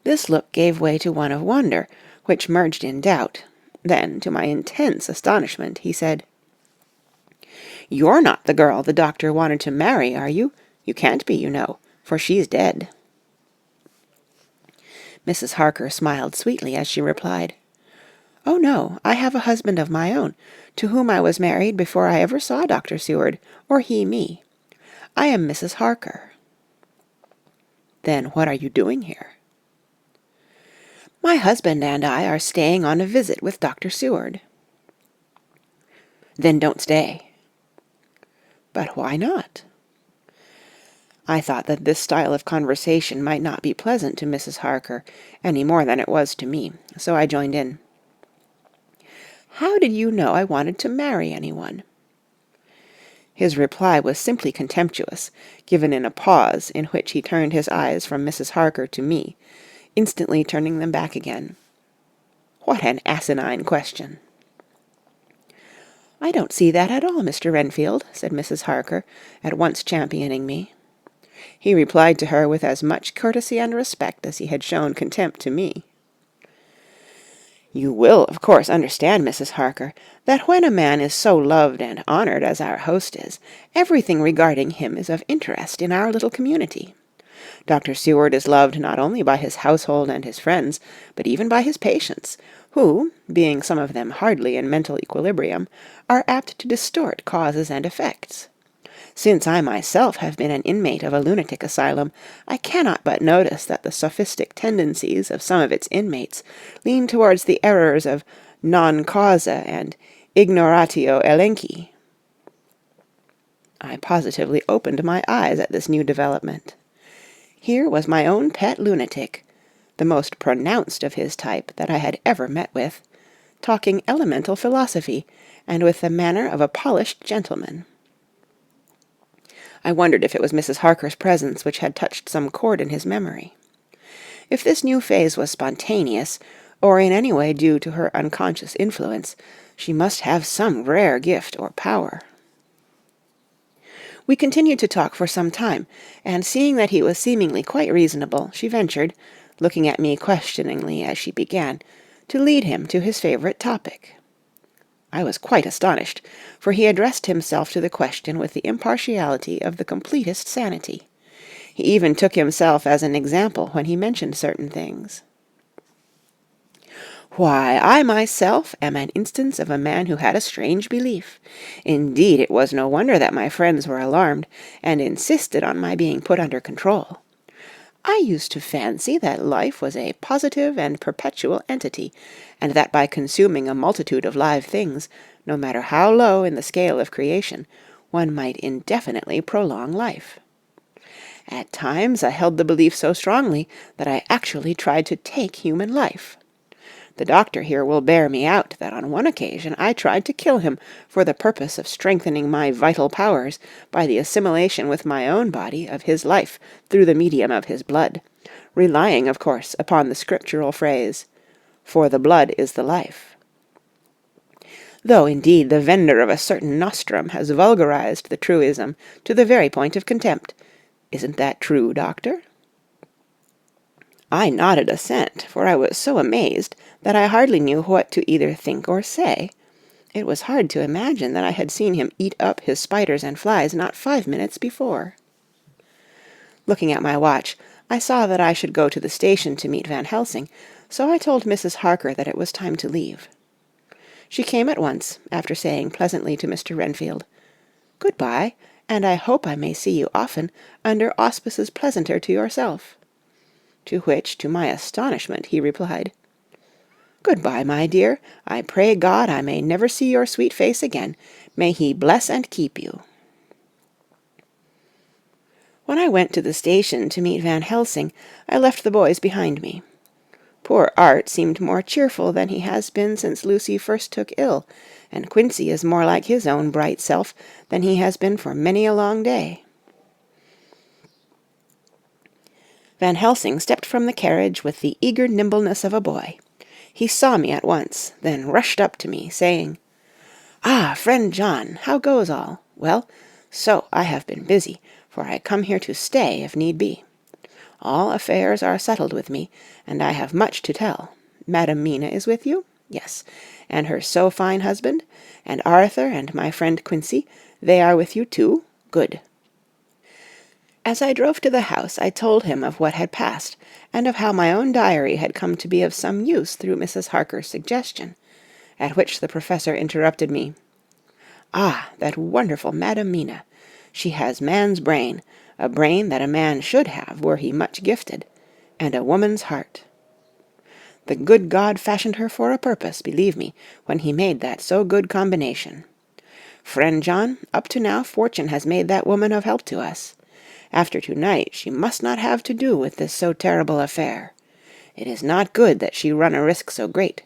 This look gave way to one of wonder, which merged in doubt. Then, to my intense astonishment, he said, "You're not the girl the doctor wanted to marry, are you? You can't be, you know, for she's dead." Mrs. Harker smiled sweetly as she replied, "Oh, no, I have a husband of my own, to whom I was married before I ever saw Dr. Seward, or he me. I am Mrs. Harker." "Then what are you doing here?" "My husband and I are staying on a visit with Dr. Seward." "Then don't stay." "But why not?" I thought that this style of conversation might not be pleasant to Mrs. Harker, any more than it was to me, so I joined in. "How did you know I wanted to marry anyone?" His reply was simply contemptuous, given in a pause in which he turned his eyes from Mrs. Harker to me, instantly turning them back again. What an asinine question! "I don't see that at all, Mr. Renfield," said Mrs. Harker, at once championing me. He replied to her with as much courtesy and respect as he had shown contempt to me. "You will, of course, understand, Mrs. Harker, that when a man is so loved and honoured as our host is, everything regarding him is of interest in our little community. Dr. Seward is loved not only by his household and his friends, but even by his patients, who, being some of them hardly in mental equilibrium, are apt to distort causes and effects. Since I myself have been an inmate of a lunatic asylum, I cannot but notice that the sophistic tendencies of some of its inmates lean towards the errors of non causa and ignoratio elenchi." I positively opened my eyes at this new development. Here was my own pet lunatic, the most pronounced of his type that I had ever met with, talking elemental philosophy, and with the manner of a polished gentleman. I wondered if it was Mrs. Harker's presence which had touched some chord in his memory. If this new phase was spontaneous, or in any way due to her unconscious influence, she must have some rare gift or power. We continued to talk for some time, and seeing that he was seemingly quite reasonable, she ventured, looking at me questioningly as she began, to lead him to his favourite topic. I was quite astonished, for he addressed himself to the question with the impartiality of the completest sanity. He even took himself as an example when he mentioned certain things. "Why, I myself am an instance of a man who had a strange belief. Indeed, it was no wonder that my friends were alarmed, and insisted on my being put under control. I used to fancy that life was a positive and perpetual entity, and that by consuming a multitude of live things, no matter how low in the scale of creation, one might indefinitely prolong life. At times I held the belief so strongly that I actually tried to take human life. The doctor here will bear me out that on one occasion I tried to kill him for the purpose of strengthening my vital powers by the assimilation with my own body of his life through the medium of his blood, relying, of course, upon the scriptural phrase, 'For the blood is the life.' Though, indeed, the vendor of a certain nostrum has vulgarized the truism to the very point of contempt. Isn't that true, doctor?" I nodded assent, for I was so amazed that I hardly knew what to either think or say. It was hard to imagine that I had seen him eat up his spiders and flies not 5 minutes before. Looking at my watch, I saw that I should go to the station to meet Van Helsing, so I told Mrs. Harker that it was time to leave. She came at once, after saying pleasantly to Mr. Renfield, "Good-bye, and I hope I may see you often, under auspices pleasanter to yourself." To which, to my astonishment, he replied, "Good-bye, my dear. I pray God I may never see your sweet face again. May he bless and keep you." When I went to the station to meet Van Helsing, I left the boys behind me. Poor Art seemed more cheerful than he has been since Lucy first took ill, and Quincy is more like his own bright self than he has been for many a long day. Van Helsing stepped from the carriage with the eager nimbleness of a boy. He saw me at once, then rushed up to me, saying, "Ah, friend John, how goes all? Well, so I have been busy, for I come here to stay if need be. All affairs are settled with me, and I have much to tell. Madam Mina is with you? Yes. And her so fine husband? And Arthur and my friend Quincy, they are with you too? Good." As I drove to the house, I told him of what had passed, and of how my own diary had come to be of some use through Mrs. Harker's suggestion, at which the Professor interrupted me. "Ah, that wonderful Madam Mina! She has man's brain, a brain that a man should have were he much gifted, and a woman's heart. The good God fashioned her for a purpose, believe me, when he made that so good combination. Friend John, up to now fortune has made that woman of help to us. After to-night she must not have to do with this so terrible affair. It is not good that she run a risk so great.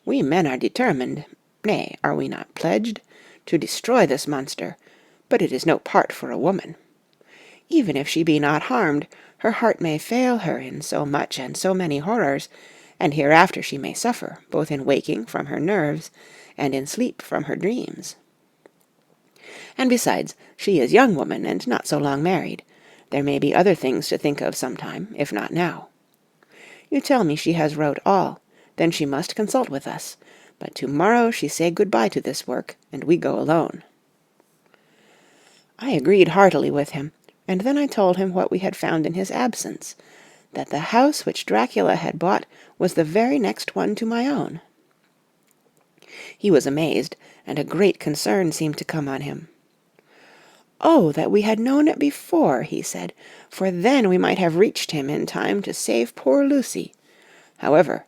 We men are determined, nay, are we not pledged, to destroy this monster, but it is no part for a woman. Even if she be not harmed, her heart may fail her in so much and so many horrors, and hereafter she may suffer, both in waking from her nerves, and in sleep from her dreams. And besides, she is young woman, and not so long married. There may be other things to think of sometime, if not now. You tell me she has wrote all, then she must consult with us, but to-morrow she say good-bye to this work, and we go alone." I agreed heartily with him, and then I told him what we had found in his absence, that the house which Dracula had bought was the very next one to my own. He was amazed, and a great concern seemed to come on him. "Oh, that we had known it before," he said, "for then we might have reached him in time to save poor Lucy. However,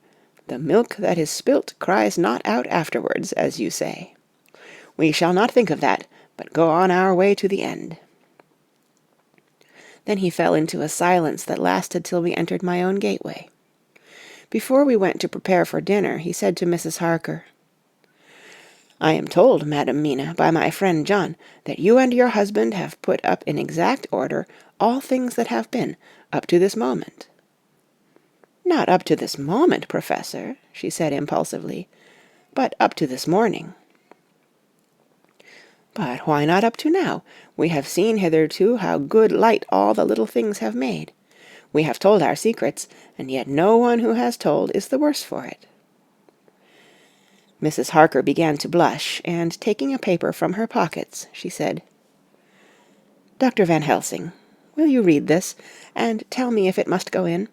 the milk that is spilt cries not out afterwards, as you say. We shall not think of that, but go on our way to the end." Then he fell into a silence that lasted till we entered my own gateway. Before we went to prepare for dinner, he said to Mrs. Harker, "I am told, Madam Mina, by my friend John, that you and your husband have put up in exact order all things that have been, up to this moment." "Not up to this moment, Professor," she said impulsively, "but up to this morning." "But why not up to now? We have seen hitherto how good light all the little things have made. We have told our secrets, and yet no one who has told is the worse for it." Mrs. Harker began to blush, and taking a paper from her pockets, she said, "Dr. Van Helsing, will you read this, and tell me if it must go in?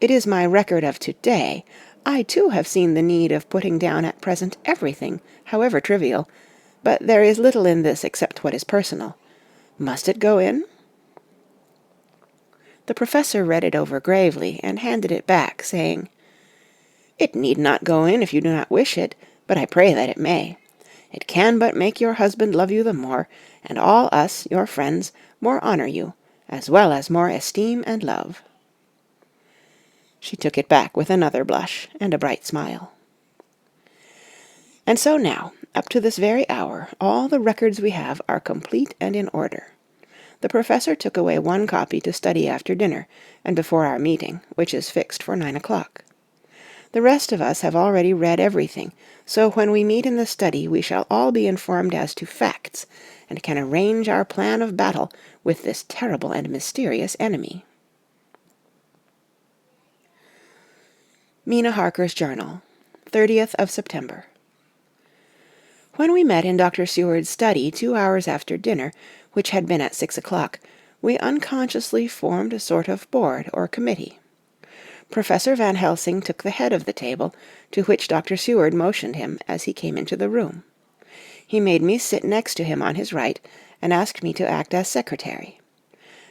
It is my record of to-day. I, too, have seen the need of putting down at present everything, however trivial, but there is little in this except what is personal. Must it go in?" The professor read it over gravely, and handed it back, saying, "It need not go in if you do not wish it, but I pray that it may. It can but make your husband love you the more, and all us, your friends, more honour you, as well as more esteem and love." She took it back with another blush and a bright smile. And so now, up to this very hour, all the records we have are complete and in order. The professor took away one copy to study after dinner, and before our meeting, which is fixed for 9 o'clock. The rest of us have already read everything, so when we meet in the study we shall all be informed as to facts, and can arrange our plan of battle with this terrible and mysterious enemy. Mina Harker's Journal, 30th of September. When we met in Dr. Seward's study 2 hours after dinner, which had been at 6 o'clock, we unconsciously formed a sort of board or committee. Professor Van Helsing took the head of the table, to which Dr. Seward motioned him as he came into the room. He made me sit next to him on his right, and asked me to act as secretary.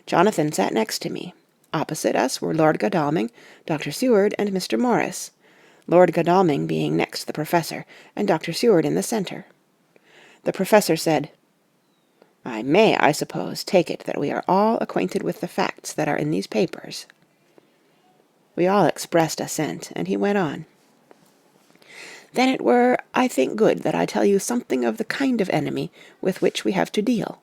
Jonathan sat next to me. Opposite us were Lord Godalming, Dr. Seward, and Mr. Morris, Lord Godalming being next the professor, and Dr. Seward in the centre. The professor said, "I may, I suppose, take it that we are all acquainted with the facts that are in these papers." We all expressed assent, and he went on. "Then it were, I think, good that I tell you something of the kind of enemy with which we have to deal.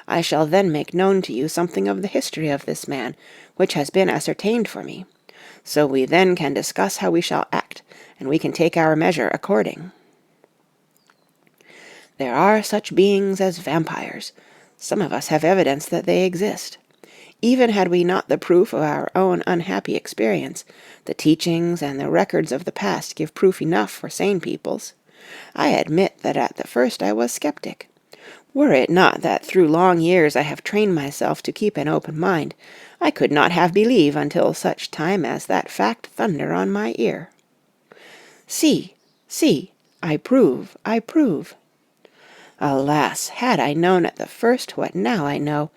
I shall then make known to you something of the history of this man, which has been ascertained for me. So we then can discuss how we shall act, and we can take our measure according. There are such beings as vampires. Some of us have evidence that they exist. Even had we not the proof of our own unhappy experience, the teachings and the records of the past give proof enough for sane peoples. I admit that at the first I was skeptic. Were it not that through long years I have trained myself to keep an open mind, I could not have believed until such time as that fact thunder on my ear. See, see, I prove, I prove. Alas, had I known at the first what now I know,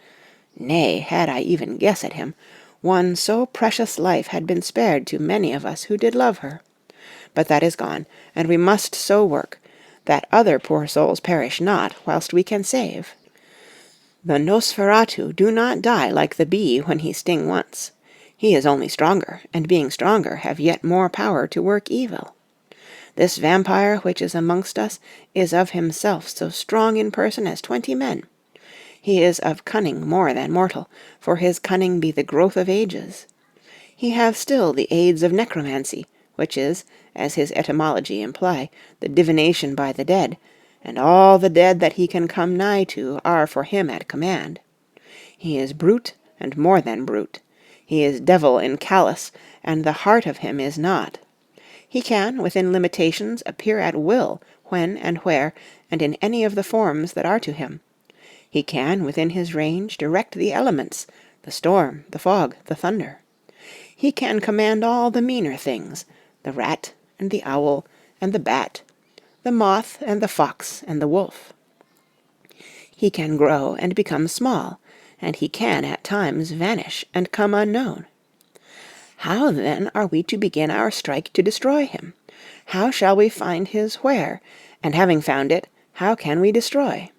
nay, had I even guessed at him, one so precious life had been spared to many of us who did love her. But that is gone, and we must so work, that other poor souls perish not, whilst we can save. The Nosferatu do not die like the bee when he sting once. He is only stronger, and being stronger have yet more power to work evil. This vampire which is amongst us is of himself so strong in person as 20 men. He is of cunning more than mortal, for his cunning be the growth of ages. He have still the aids of necromancy, which is, as his etymology imply, the divination by the dead, and all the dead that he can come nigh to are for him at command. He is brute, and more than brute. He is devil in callous, and the heart of him is not. He can, within limitations, appear at will, when and where, and in any of the forms that are to him. He can, within his range, direct the elements, the storm, the fog, the thunder. He can command all the meaner things, the rat and the owl and the bat, the moth and the fox and the wolf. He can grow and become small, and he can at times vanish and come unknown. How then are we to begin our strike to destroy him? How shall we find his where? And having found it, how can we destroy?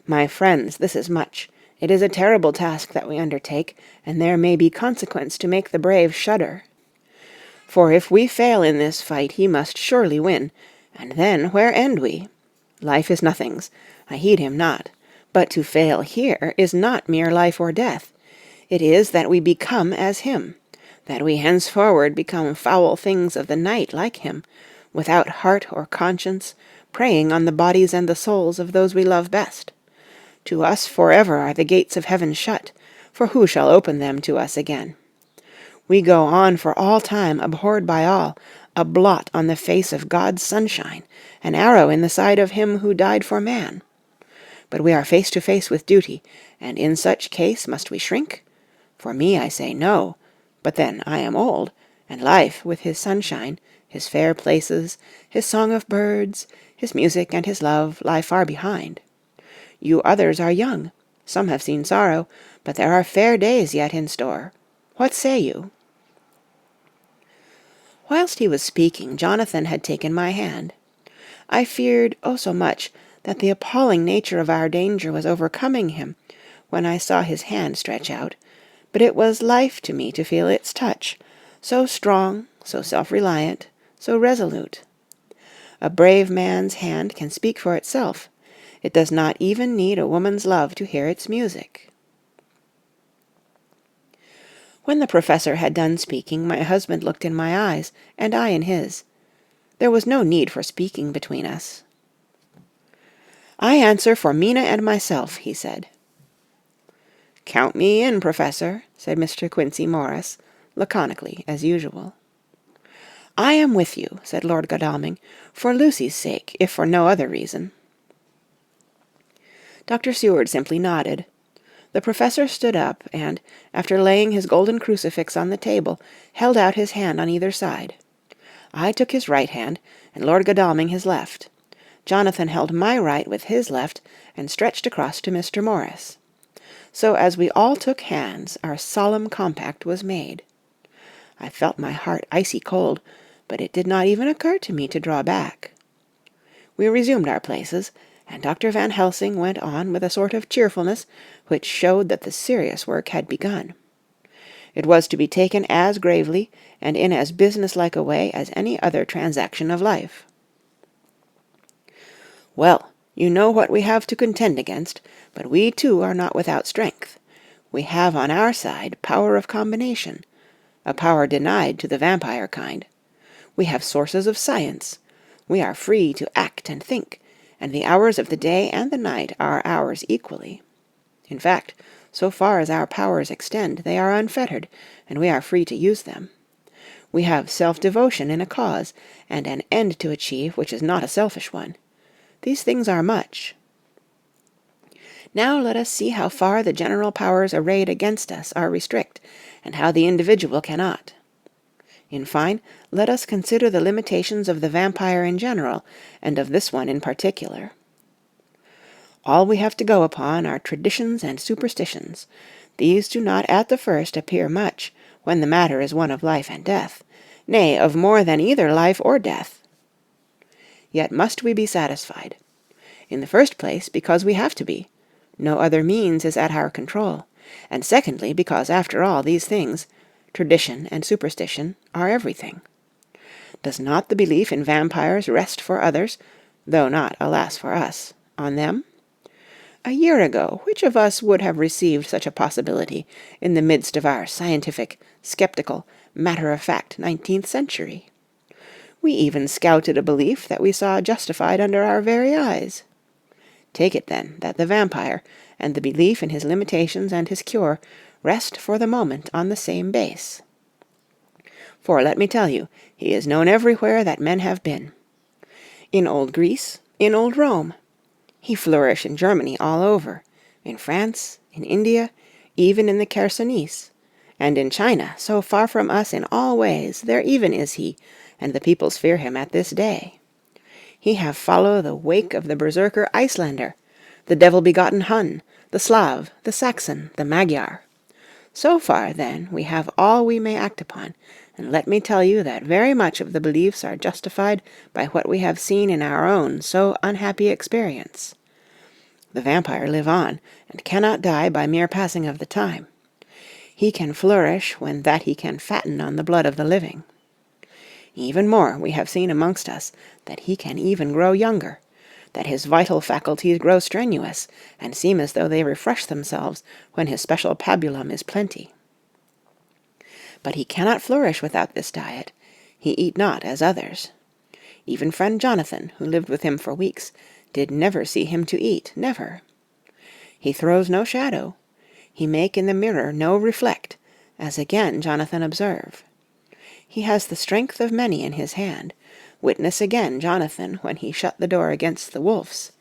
My friends, this is much. It is a terrible task that we undertake, and there may be consequence to make the brave shudder. For if we fail in this fight, he must surely win, and then where end we? Life is nothings, I heed him not, but to fail here is not mere life or death. It is that we become as him, that we henceforward become foul things of the night like him, without heart or conscience, preying on the bodies and the souls of those we love best. To us forever are the gates of heaven shut, for who shall open them to us again? We go on for all time abhorred by all, a blot on the face of God's sunshine, an arrow in the side of him who died for man. But we are face to face with duty, and in such case must we shrink? For me, I say no, but then I am old, and life with his sunshine, his fair places, his song of birds, his music and his love lie far behind. You others are young, some have seen sorrow, but there are fair days yet in store. What say you?" Whilst he was speaking, Jonathan had taken my hand. I feared, oh so much, that the appalling nature of our danger was overcoming him, when I saw his hand stretch out, but it was life to me to feel its touch, so strong, so self-reliant, so resolute. A brave man's hand can speak for itself. It does not even need a woman's love to hear its music. When the professor had done speaking, my husband looked in my eyes, and I in his. There was no need for speaking between us. "I answer for Mina and myself," he said. "Count me in, Professor," said Mr. Quincey Morris, laconically as usual. "I am with you," said Lord Godalming, "for Lucy's sake, if for no other reason." Dr. Seward simply nodded. The professor stood up, and, after laying his golden crucifix on the table, held out his hand on either side. I took his right hand, and Lord Godalming his left. Jonathan held my right with his left, and stretched across to Mr. Morris. So as we all took hands, our solemn compact was made. I felt my heart icy cold, but it did not even occur to me to draw back. We resumed our places, and Dr. Van Helsing went on with a sort of cheerfulness which showed that the serious work had begun. It was to be taken as gravely and in as businesslike a way as any other transaction of life. "Well, you know what we have to contend against, but we too are not without strength. We have on our side power of combination, a power denied to the vampire kind. We have sources of science. We are free to act and think, and the hours of the day and the night are ours equally. In fact, so far as our powers extend, they are unfettered, and we are free to use them. We have self-devotion in a cause, and an end to achieve which is not a selfish one. These things are much. Now let us see how far the general powers arrayed against us are restrict, and how the individual cannot. In fine, let us consider the limitations of the vampire in general, and of this one in particular. All we have to go upon are traditions and superstitions. These do not at the first appear much, when the matter is one of life and death, nay, of more than either life or death. Yet must we be satisfied. In the first place, because we have to be. No other means is at our control. And secondly, because after all these things, tradition and superstition, are everything. Does not the belief in vampires rest for others, though not, alas, for us, on them? A year ago, which of us would have received such a possibility in the midst of our scientific, skeptical, matter-of-fact 19th century? We even scouted a belief that we saw justified under our very eyes. Take it, then, that the vampire, and the belief in his limitations and his cure, rest for the moment on the same base. For, let me tell you, he is known everywhere that men have been. In old Greece, in old Rome. He flourished in Germany all over, in France, in India, even in the Chersonese, and in China, so far from us in all ways, there even is he, and the peoples fear him at this day. He have follow the wake of the berserker Icelander, the devil-begotten Hun, the Slav, the Saxon, the Magyar. So far, then, we have all we may act upon, and let me tell you that very much of the beliefs are justified by what we have seen in our own so unhappy experience. The vampire live on, and cannot die by mere passing of the time. He can flourish when that he can fatten on the blood of the living. Even more, we have seen amongst us that he can even grow younger, that his vital faculties grow strenuous, and seem as though they refresh themselves when his special pabulum is plenty. But he cannot flourish without this diet. He eat not as others. Even friend Jonathan, who lived with him for weeks, did never see him to eat, never. He throws no shadow. He make in the mirror no reflect, as again Jonathan observe. He has the strength of many in his hand. Witness again Jonathan when he shut the door against the wolves,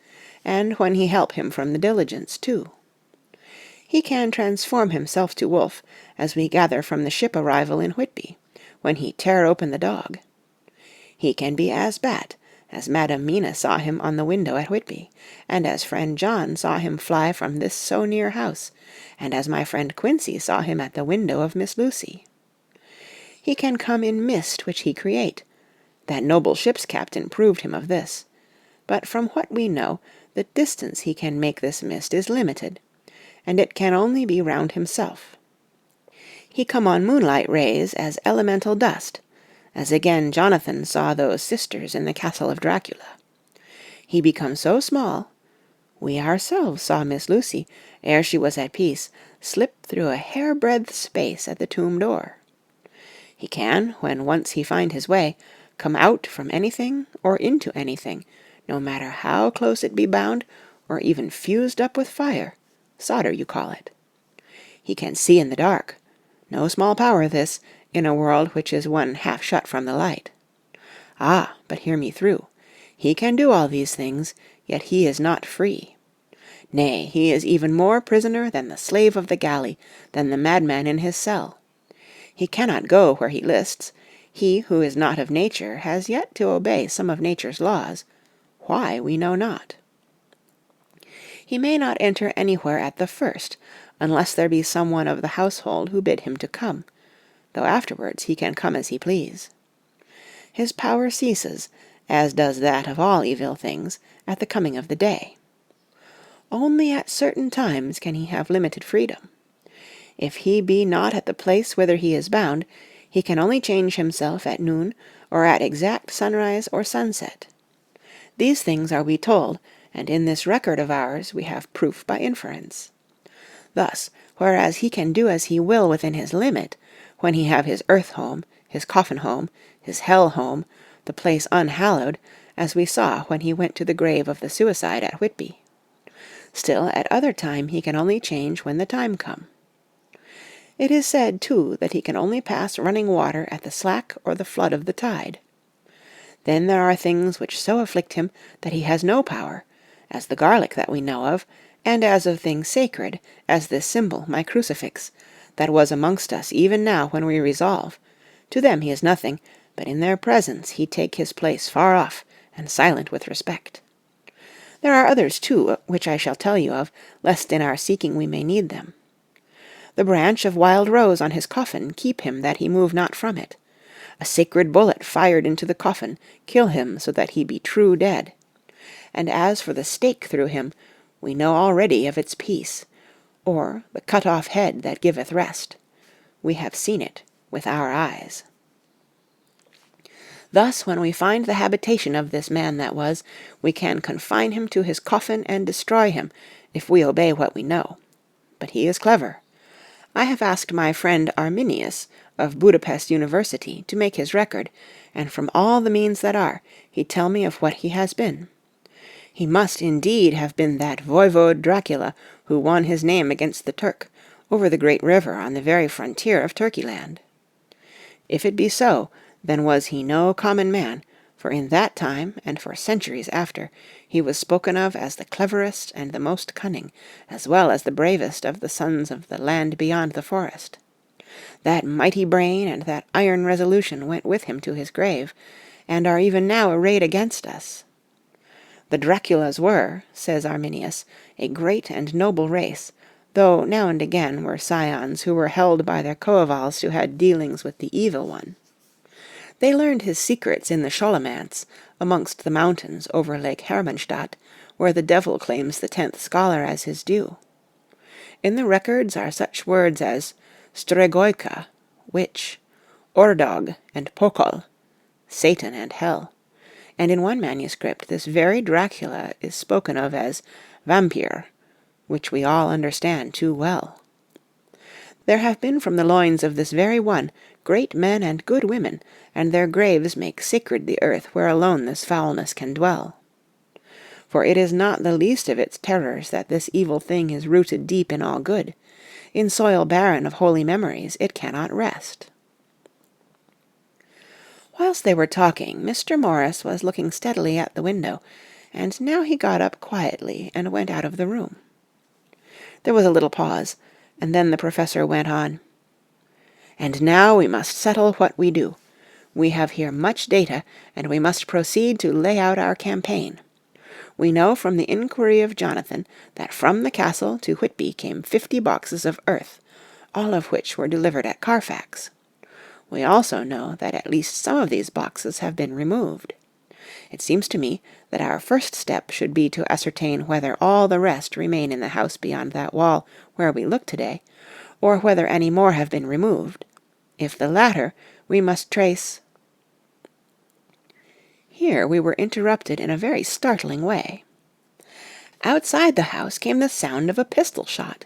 and when he help him from the diligence too. He can transform himself to wolf, as we gather from the ship arrival in Whitby, when he tear open the dog. He can be as bat, as Madam Mina saw him on the window at Whitby, and as friend John saw him fly from this so near house, and as my friend Quincy saw him at the window of Miss Lucy. He can come in mist which he create. That noble ship's captain proved him of this. But from what we know, the distance he can make this mist is limited, and it can only be round himself. He come on moonlight rays as elemental dust, as again Jonathan saw those sisters in the castle of Dracula. He become so small, we ourselves saw Miss Lucy, ere she was at peace, slip through a hair-breadth space at the tomb door. He can, when once he find his way, come out from anything or into anything, no matter how close it be bound, or even fused up with fire, solder you call it. He can see in the dark, no small power this, in a world which is one half shut from the light. Ah, but hear me through. He can do all these things, yet he is not free. Nay, he is even more prisoner than the slave of the galley, than the madman in his cell. He cannot go where he lists. He who is not of nature has yet to obey some of nature's laws. Why, we know not. He may not enter anywhere at the first, unless there be some one of the household who bid him to come, though afterwards he can come as he please. His power ceases, as does that of all evil things, at the coming of the day. Only at certain times can he have limited freedom. If he be not at the place whither he is bound, he can only change himself at noon, or at exact sunrise or sunset. These things are we told, and in this record of ours we have proof by inference. Thus, whereas he can do as he will within his limit, when he have his earth home, his coffin home, his hell home, the place unhallowed, as we saw when he went to the grave of the suicide at Whitby. Still at other time he can only change when the time come. It is said, too, that he can only pass running water at the slack or the flood of the tide. Then there are things which so afflict him that he has no power, as the garlic that we know of, and as of things sacred, as this symbol, my crucifix, that was amongst us even now when we resolve. To them he is nothing, but in their presence he take his place far off, and silent with respect. There are others, too, which I shall tell you of, lest in our seeking we may need them. The branch of wild rose on his coffin keep him that he move not from it. A sacred bullet fired into the coffin kill him so that he be true dead. And as for the stake through him, we know already of its peace, or the cut-off head that giveth rest. We have seen it with our eyes. Thus, when we find the habitation of this man that was, we can confine him to his coffin and destroy him, if we obey what we know. But he is clever. I have asked my friend Arminius of Budapest University to make his record, and from all the means that are, he tell me of what he has been. He must indeed have been that voivode Dracula who won his name against the Turk, over the great river on the very frontier of Turkeyland. If it be so, then was he no common man, for in that time, and for centuries after, he was spoken of as the cleverest and the most cunning, as well as the bravest of the sons of the land beyond the forest. That mighty brain and that iron resolution went with him to his grave, and are even now arrayed against us. The Draculas were, says Arminius, a great and noble race, though now and again were scions who were held by their coevals to had dealings with the evil one. They learned his secrets in the Scholomance, amongst the mountains over Lake Hermannstadt, where the devil claims the 10th scholar as his due. In the records are such words as Stregoica, witch, Ordog and Pokol, Satan and hell, and in one manuscript this very Dracula is spoken of as vampire, which we all understand too well. There have been from the loins of this very one great men and good women, and their graves make sacred the earth where alone this foulness can dwell. For it is not the least of its terrors that this evil thing is rooted deep in all good. In soil barren of holy memories it cannot rest." Whilst they were talking, Mr. Morris was looking steadily at the window, and now he got up quietly and went out of the room. There was a little pause, and then the Professor went on, "And now we must settle what we do. We have here much data, and we must proceed to lay out our campaign. We know from the inquiry of Jonathan that from the castle to Whitby came 50 boxes of earth, all of which were delivered at Carfax. We also know that at least some of these boxes have been removed. It seems to me that our first step should be to ascertain whether all the rest remain in the house beyond that wall where we look today, or whether any more have been removed. If the latter, we must trace—" Here we were interrupted in a very startling way. Outside the house came the sound of a pistol shot.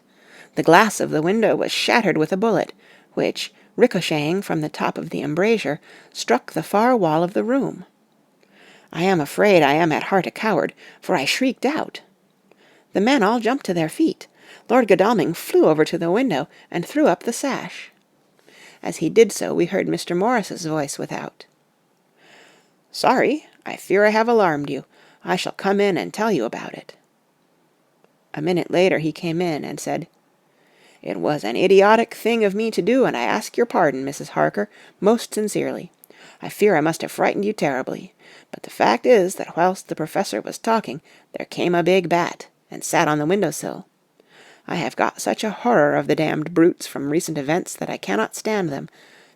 The glass of the window was shattered with a bullet, which, ricocheting from the top of the embrasure, struck the far wall of the room. I am afraid I am at heart a coward, for I shrieked out. The men all jumped to their feet. Lord Godalming flew over to the window and threw up the sash. As he did so, we heard Mr. Morris's voice without. "Sorry, I fear I have alarmed you. I shall come in and tell you about it." A minute later he came in and said, "It was an idiotic thing of me to do, and I ask your pardon, Mrs. Harker, most sincerely. I fear I must have frightened you terribly. But the fact is that whilst the Professor was talking, there came a big bat, and sat on the window-sill. I have got such a horror of the damned brutes from recent events that I cannot stand them,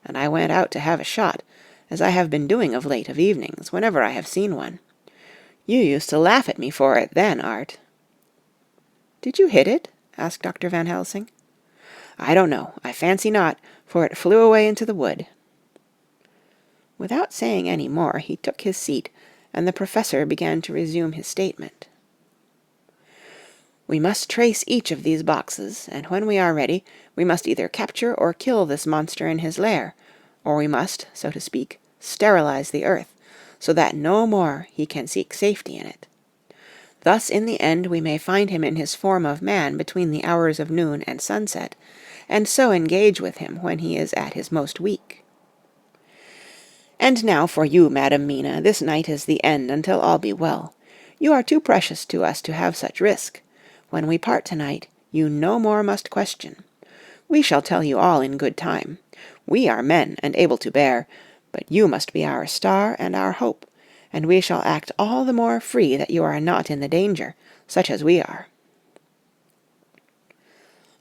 and I went out to have a shot, as I have been doing of late of evenings, whenever I have seen one. You used to laugh at me for it then, Art." "Did you hit it?" asked Dr. Van Helsing. "I don't know. I fancy not, for it flew away into the wood." Without saying any more, he took his seat, and the Professor began to resume his statement. "We must trace each of these boxes, and when we are ready, we must either capture or kill this monster in his lair, or we must, so to speak, sterilize the earth, so that no more he can seek safety in it. Thus in the end we may find him in his form of man between the hours of noon and sunset, and so engage with him when he is at his most weak. And now for you, Madam Mina, this night is the end until all be well. You are too precious to us to have such risk. When we part tonight, you no more must question. We shall tell you all in good time. We are men and able to bear, but you must be our star and our hope, and we shall act all the more free that you are not in the danger, such as we are."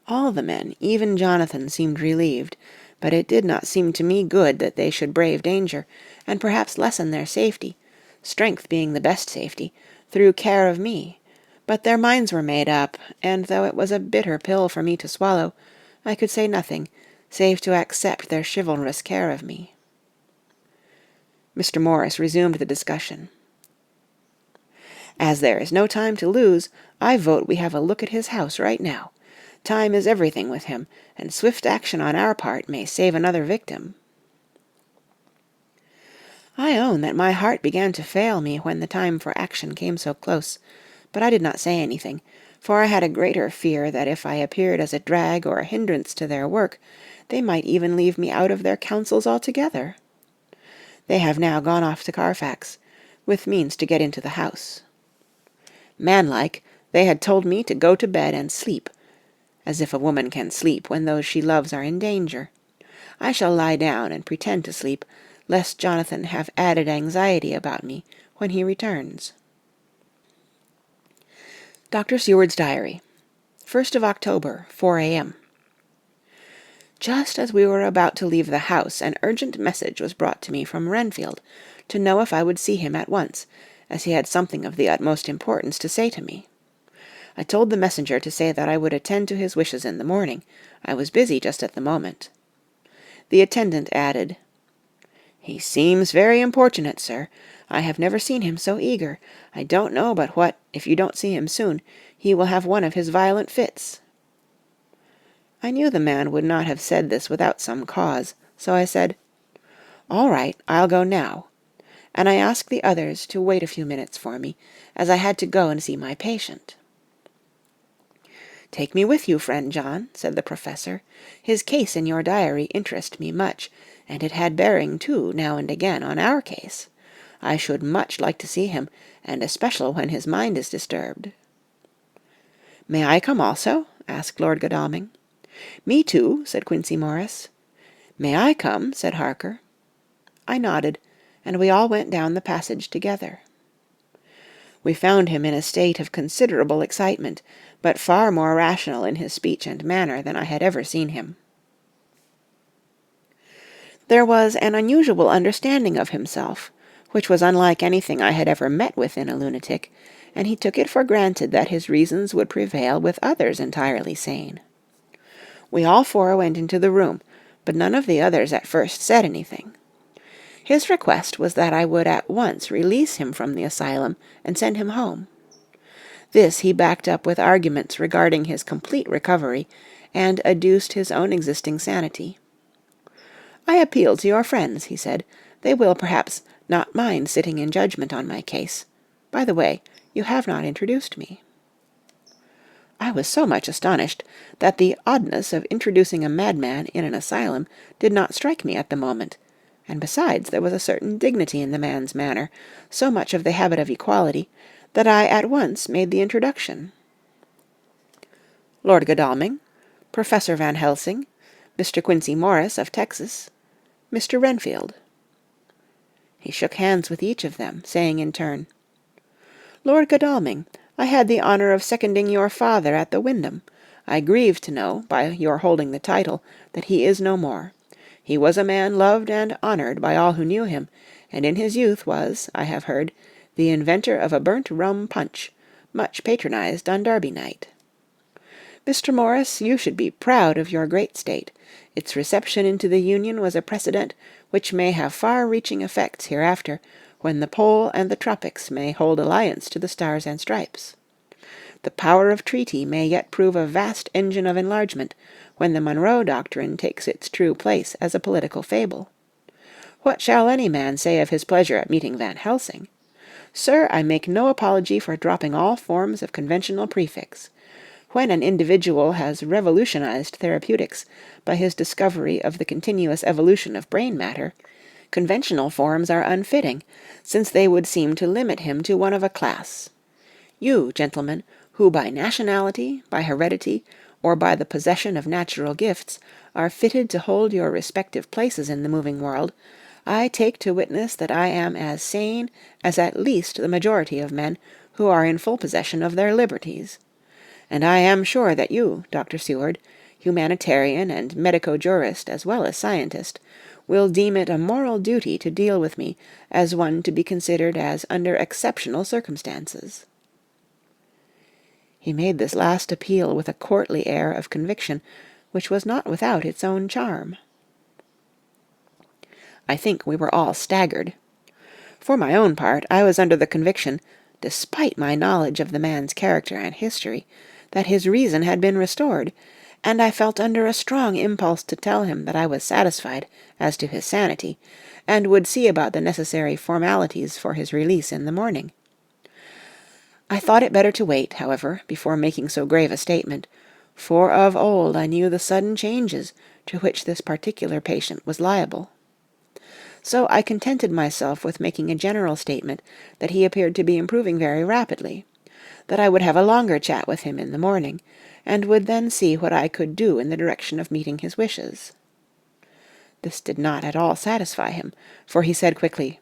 All the men, even Jonathan, seemed relieved, but it did not seem to me good that they should brave danger, and perhaps lessen their safety, strength being the best safety, through care of me. But their minds were made up, and though it was a bitter pill for me to swallow, I could say nothing, save to accept their chivalrous care of me. Mr. Morris resumed the discussion. "As there is no time to lose, I vote we have a look at his house right now. Time is everything with him, and swift action on our part may save another victim." I own that my heart began to fail me when the time for action came so close, but I did not say anything, for I had a greater fear that if I appeared as a drag or a hindrance to their work, they might even leave me out of their counsels altogether. They have now gone off to Carfax, with means to get into the house. Manlike, they had told me to go to bed and sleep, as if a woman can sleep when those she loves are in danger. I shall lie down and pretend to sleep, lest Jonathan have added anxiety about me when he returns. Dr. Seward's Diary, 1st of October, 4 a.m. Just as we were about to leave the house, an urgent message was brought to me from Renfield, to know if I would see him at once, as he had something of the utmost importance to say to me. I told the messenger to say that I would attend to his wishes in the morning. I was busy just at the moment. The attendant added, "He seems very importunate, sir. I have never seen him so eager. I don't know but what, if you don't see him soon, he will have one of his violent fits." I knew the man would not have said this without some cause, so I said, "All right, I'll go now," and I asked the others to wait a few minutes for me, as I had to go and see my patient. "Take me with you, friend John," said the Professor. "His case in your diary interests me much, and it had bearing, too, now and again, on our case. I should much like to see him, and especial when his mind is disturbed." "May I come also?" asked Lord Godalming. "Me too," said Quincey Morris. "May I come?" said Harker. I nodded, and we all went down the passage together. We found him in a state of considerable excitement, but far more rational in his speech and manner than I had ever seen him. There was an unusual understanding of himself, which was unlike anything I had ever met with in a lunatic, and he took it for granted that his reasons would prevail with others entirely sane. We all four went into the room, but none of the others at first said anything. His request was that I would at once release him from the asylum and send him home. This he backed up with arguments regarding his complete recovery, and adduced his own existing sanity. "I appeal to your friends," he said. "They will, perhaps, not mind sitting in judgment on my case. By the way, you have not introduced me." I was so much astonished that the oddness of introducing a madman in an asylum did not strike me at the moment, and besides there was a certain dignity in the man's manner, so much of the habit of equality, that I at once made the introduction. "Lord Godalming, Professor Van Helsing, Mr. Quincey Morris of Texas, Mr. Renfield." He shook hands with each of them, saying in turn, "Lord Godalming, I had the honour of seconding your father at the Wyndham. I grieve to know, by your holding the title, that he is no more. He was a man loved and honoured by all who knew him, and in his youth was, I have heard, the inventor of a burnt rum punch, much patronized on Derby night. Mr. Morris, you should be proud of your great state. Its reception into the Union was a precedent which may have far-reaching effects hereafter, when the Pole and the Tropics may hold alliance to the Stars and Stripes. The power of treaty may yet prove a vast engine of enlargement, when the Monroe Doctrine takes its true place as a political fable. What shall any man say of his pleasure at meeting Van Helsing? Sir, I make no apology for dropping all forms of conventional prefix. When an individual has revolutionized therapeutics by his discovery of the continuous evolution of brain matter, conventional forms are unfitting, since they would seem to limit him to one of a class. You, gentlemen, who by nationality, by heredity, or by the possession of natural gifts, are fitted to hold your respective places in the moving world, I take to witness that I am as sane as at least the majority of men who are in full possession of their liberties. And I am sure that you, Dr. Seward, humanitarian and medico-jurist as well as scientist, will deem it a moral duty to deal with me as one to be considered as under exceptional circumstances." He made this last appeal with a courtly air of conviction, which was not without its own charm. I think we were all staggered. For my own part, I was under the conviction, despite my knowledge of the man's character and history, that his reason had been restored, and I felt under a strong impulse to tell him that I was satisfied as to his sanity, and would see about the necessary formalities for his release in the morning. I thought it better to wait, however, before making so grave a statement, for of old I knew the sudden changes to which this particular patient was liable. So I contented myself with making a general statement that he appeared to be improving very rapidly, that I would have a longer chat with him in the morning, and would then see what I could do in the direction of meeting his wishes. This did not at all satisfy him, for he said quickly,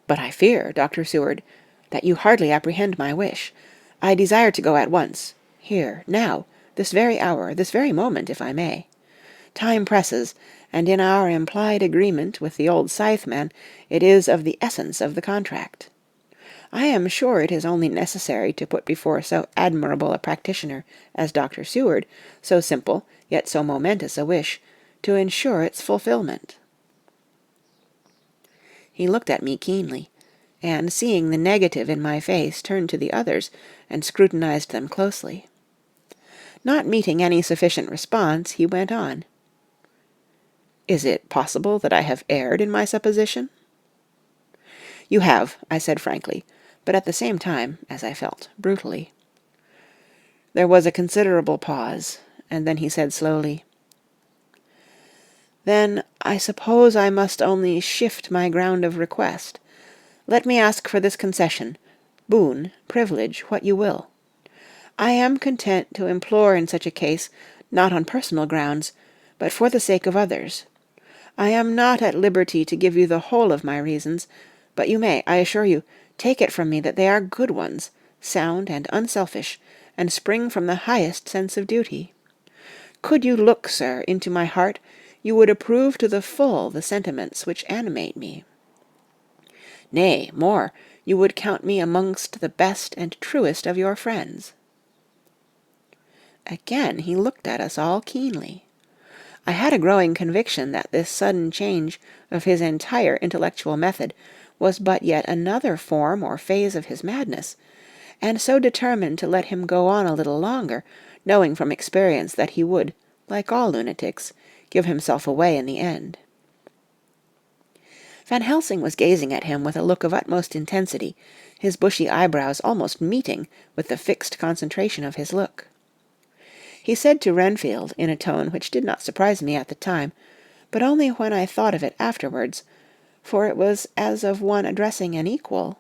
"But I fear, Dr. Seward, that you hardly apprehend my wish. I desire to go at once, here, now, this very hour, this very moment, if I may. Time presses, and in our implied agreement with the old scytheman, it is of the essence of the contract. I am sure it is only necessary to put before so admirable a practitioner as Dr. Seward so simple, yet so momentous a wish, to ensure its fulfilment." He looked at me keenly, and seeing the negative in my face, turned to the others and scrutinized them closely. Not meeting any sufficient response, he went on. "Is it possible that I have erred in my supposition?" "You have," I said frankly, but at the same time, as I felt, brutally. There was a considerable pause, and then he said slowly, "Then I suppose I must only shift my ground of request. Let me ask for this concession, boon, privilege, what you will. I am content to implore in such a case, not on personal grounds, but for the sake of others. I am not at liberty to give you the whole of my reasons, but you may, I assure you, take it from me that they are good ones, sound and unselfish, and spring from the highest sense of duty. Could you look, sir, into my heart, you would approve to the full the sentiments which animate me. Nay, more, you would count me amongst the best and truest of your friends." Again he looked at us all keenly. I had a growing conviction that this sudden change of his entire intellectual method was but yet another form or phase of his madness, and so determined to let him go on a little longer, knowing from experience that he would, like all lunatics, give himself away in the end. Van Helsing was gazing at him with a look of utmost intensity, his bushy eyebrows almost meeting with the fixed concentration of his look. He said to Renfield, in a tone which did not surprise me at the time, but only when I thought of it afterwards, for it was as of one addressing an equal,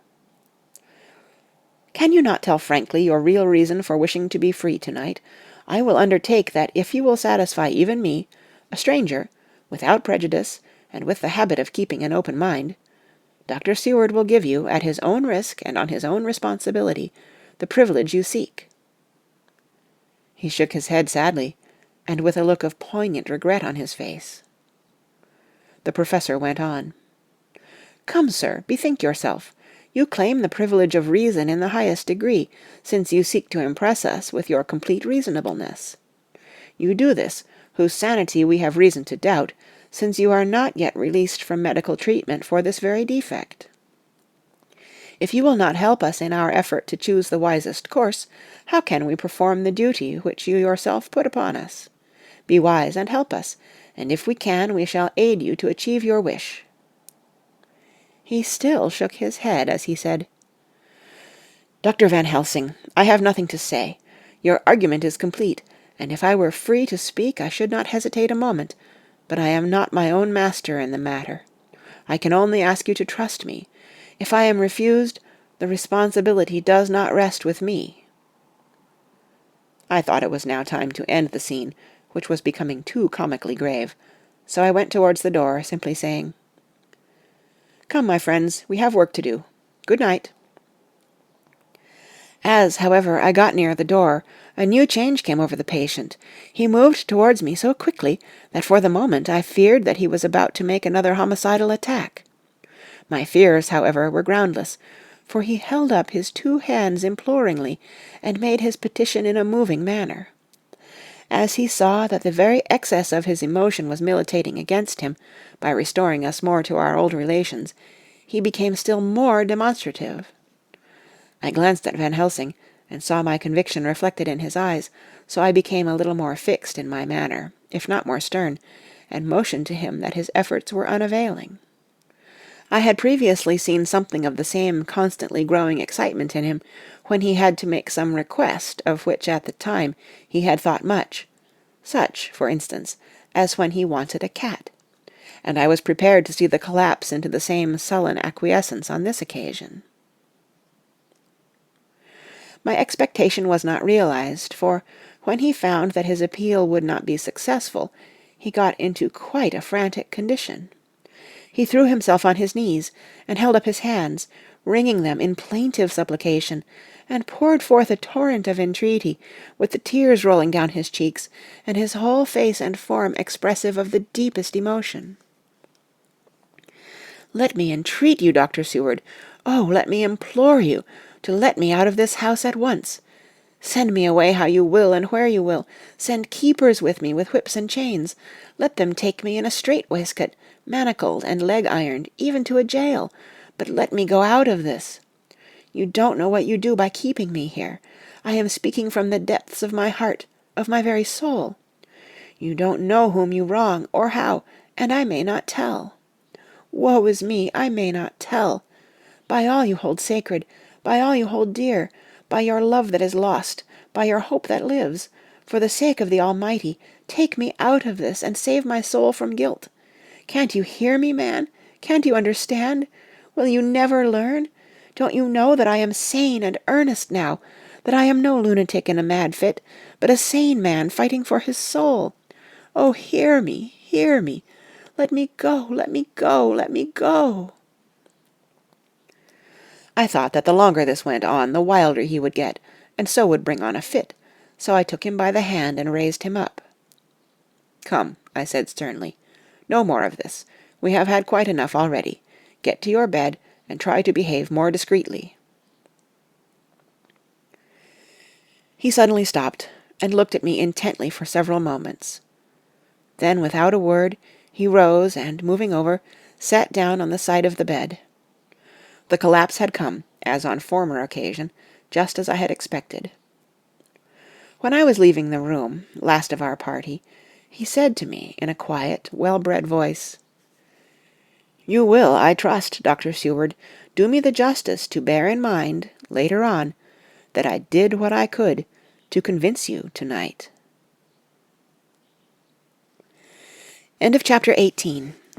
"Can you not tell frankly your real reason for wishing to be free tonight? I will undertake that if you will satisfy even me, a stranger, without prejudice, and with the habit of keeping an open mind, Dr. Seward will give you, at his own risk and on his own responsibility, the privilege you seek." He shook his head sadly, and with a look of poignant regret on his face. The professor went on. "Come, sir, bethink yourself. You claim the privilege of reason in the highest degree, since you seek to impress us with your complete reasonableness. You do this, whose sanity we have reason to doubt, since you are not yet released from medical treatment for this very defect. If you will not help us in our effort to choose the wisest course, how can we perform the duty which you yourself put upon us? Be wise and help us, and if we can, we shall aid you to achieve your wish." He still shook his head as he said, "Dr. Van Helsing, I have nothing to say. Your argument is complete, and if I were free to speak I should not hesitate a moment, but I am not my own master in the matter. I can only ask you to trust me. If I am refused, the responsibility does not rest with me." I thought it was now time to end the scene, which was becoming too comically grave, so I went towards the door, simply saying, "Come, my friends, we have work to do. Good night." As, however, I got near the door, a new change came over the patient. He moved towards me so quickly that for the moment I feared that he was about to make another homicidal attack. My fears, however, were groundless, for he held up his 2 hands imploringly, and made his petition in a moving manner. As he saw that the very excess of his emotion was militating against him, by restoring us more to our old relations, he became still more demonstrative. I glanced at Van Helsing, and saw my conviction reflected in his eyes, so I became a little more fixed in my manner, if not more stern, and motioned to him that his efforts were unavailing. I had previously seen something of the same constantly growing excitement in him when he had to make some request of which at the time he had thought much, such, for instance, as when he wanted a cat, and I was prepared to see the collapse into the same sullen acquiescence on this occasion. My expectation was not realized, for when he found that his appeal would not be successful, he got into quite a frantic condition. He threw himself on his knees, and held up his hands, wringing them in plaintive supplication, and poured forth a torrent of entreaty, with the tears rolling down his cheeks, and his whole face and form expressive of the deepest emotion. "Let me entreat you, Dr. Seward, oh, let me implore you, to let me out of this house at once. Send me away how you will and where you will. Send keepers with me with whips and chains. Let them take me in a strait waistcoat, manacled and leg-ironed, even to a jail. But let me go out of this. You don't know what you do by keeping me here. I am speaking from the depths of my heart, of my very soul. You don't know whom you wrong, or how, and I may not tell. Woe is me, I may not tell. By all you hold sacred, by all you hold dear, by your love that is lost, by your hope that lives, for the sake of the Almighty, take me out of this and save my soul from guilt. Can't you hear me, man? Can't you understand? Will you never learn? Don't you know that I am sane and earnest now, that I am no lunatic in a mad fit, but a sane man fighting for his soul? Oh, hear me, hear me. Let me go, let me go, let me go. I thought that the longer this went on, the wilder he would get, and so would bring on a fit, so I took him by the hand and raised him up. "Come," I said sternly, "no more of this. We have had quite enough already. Get to your bed, and try to behave more discreetly." He suddenly stopped, and looked at me intently for several moments. Then, without a word, he rose, and, moving over, sat down on the side of the bed. The collapse had come, as on former occasion, just as I had expected. When I was leaving the room, last of our party, he said to me, in a quiet, well-bred voice, "You will, I trust, Dr. Seward, do me the justice to bear in mind, later on, that I did what I could to convince you tonight." End of chapter 18.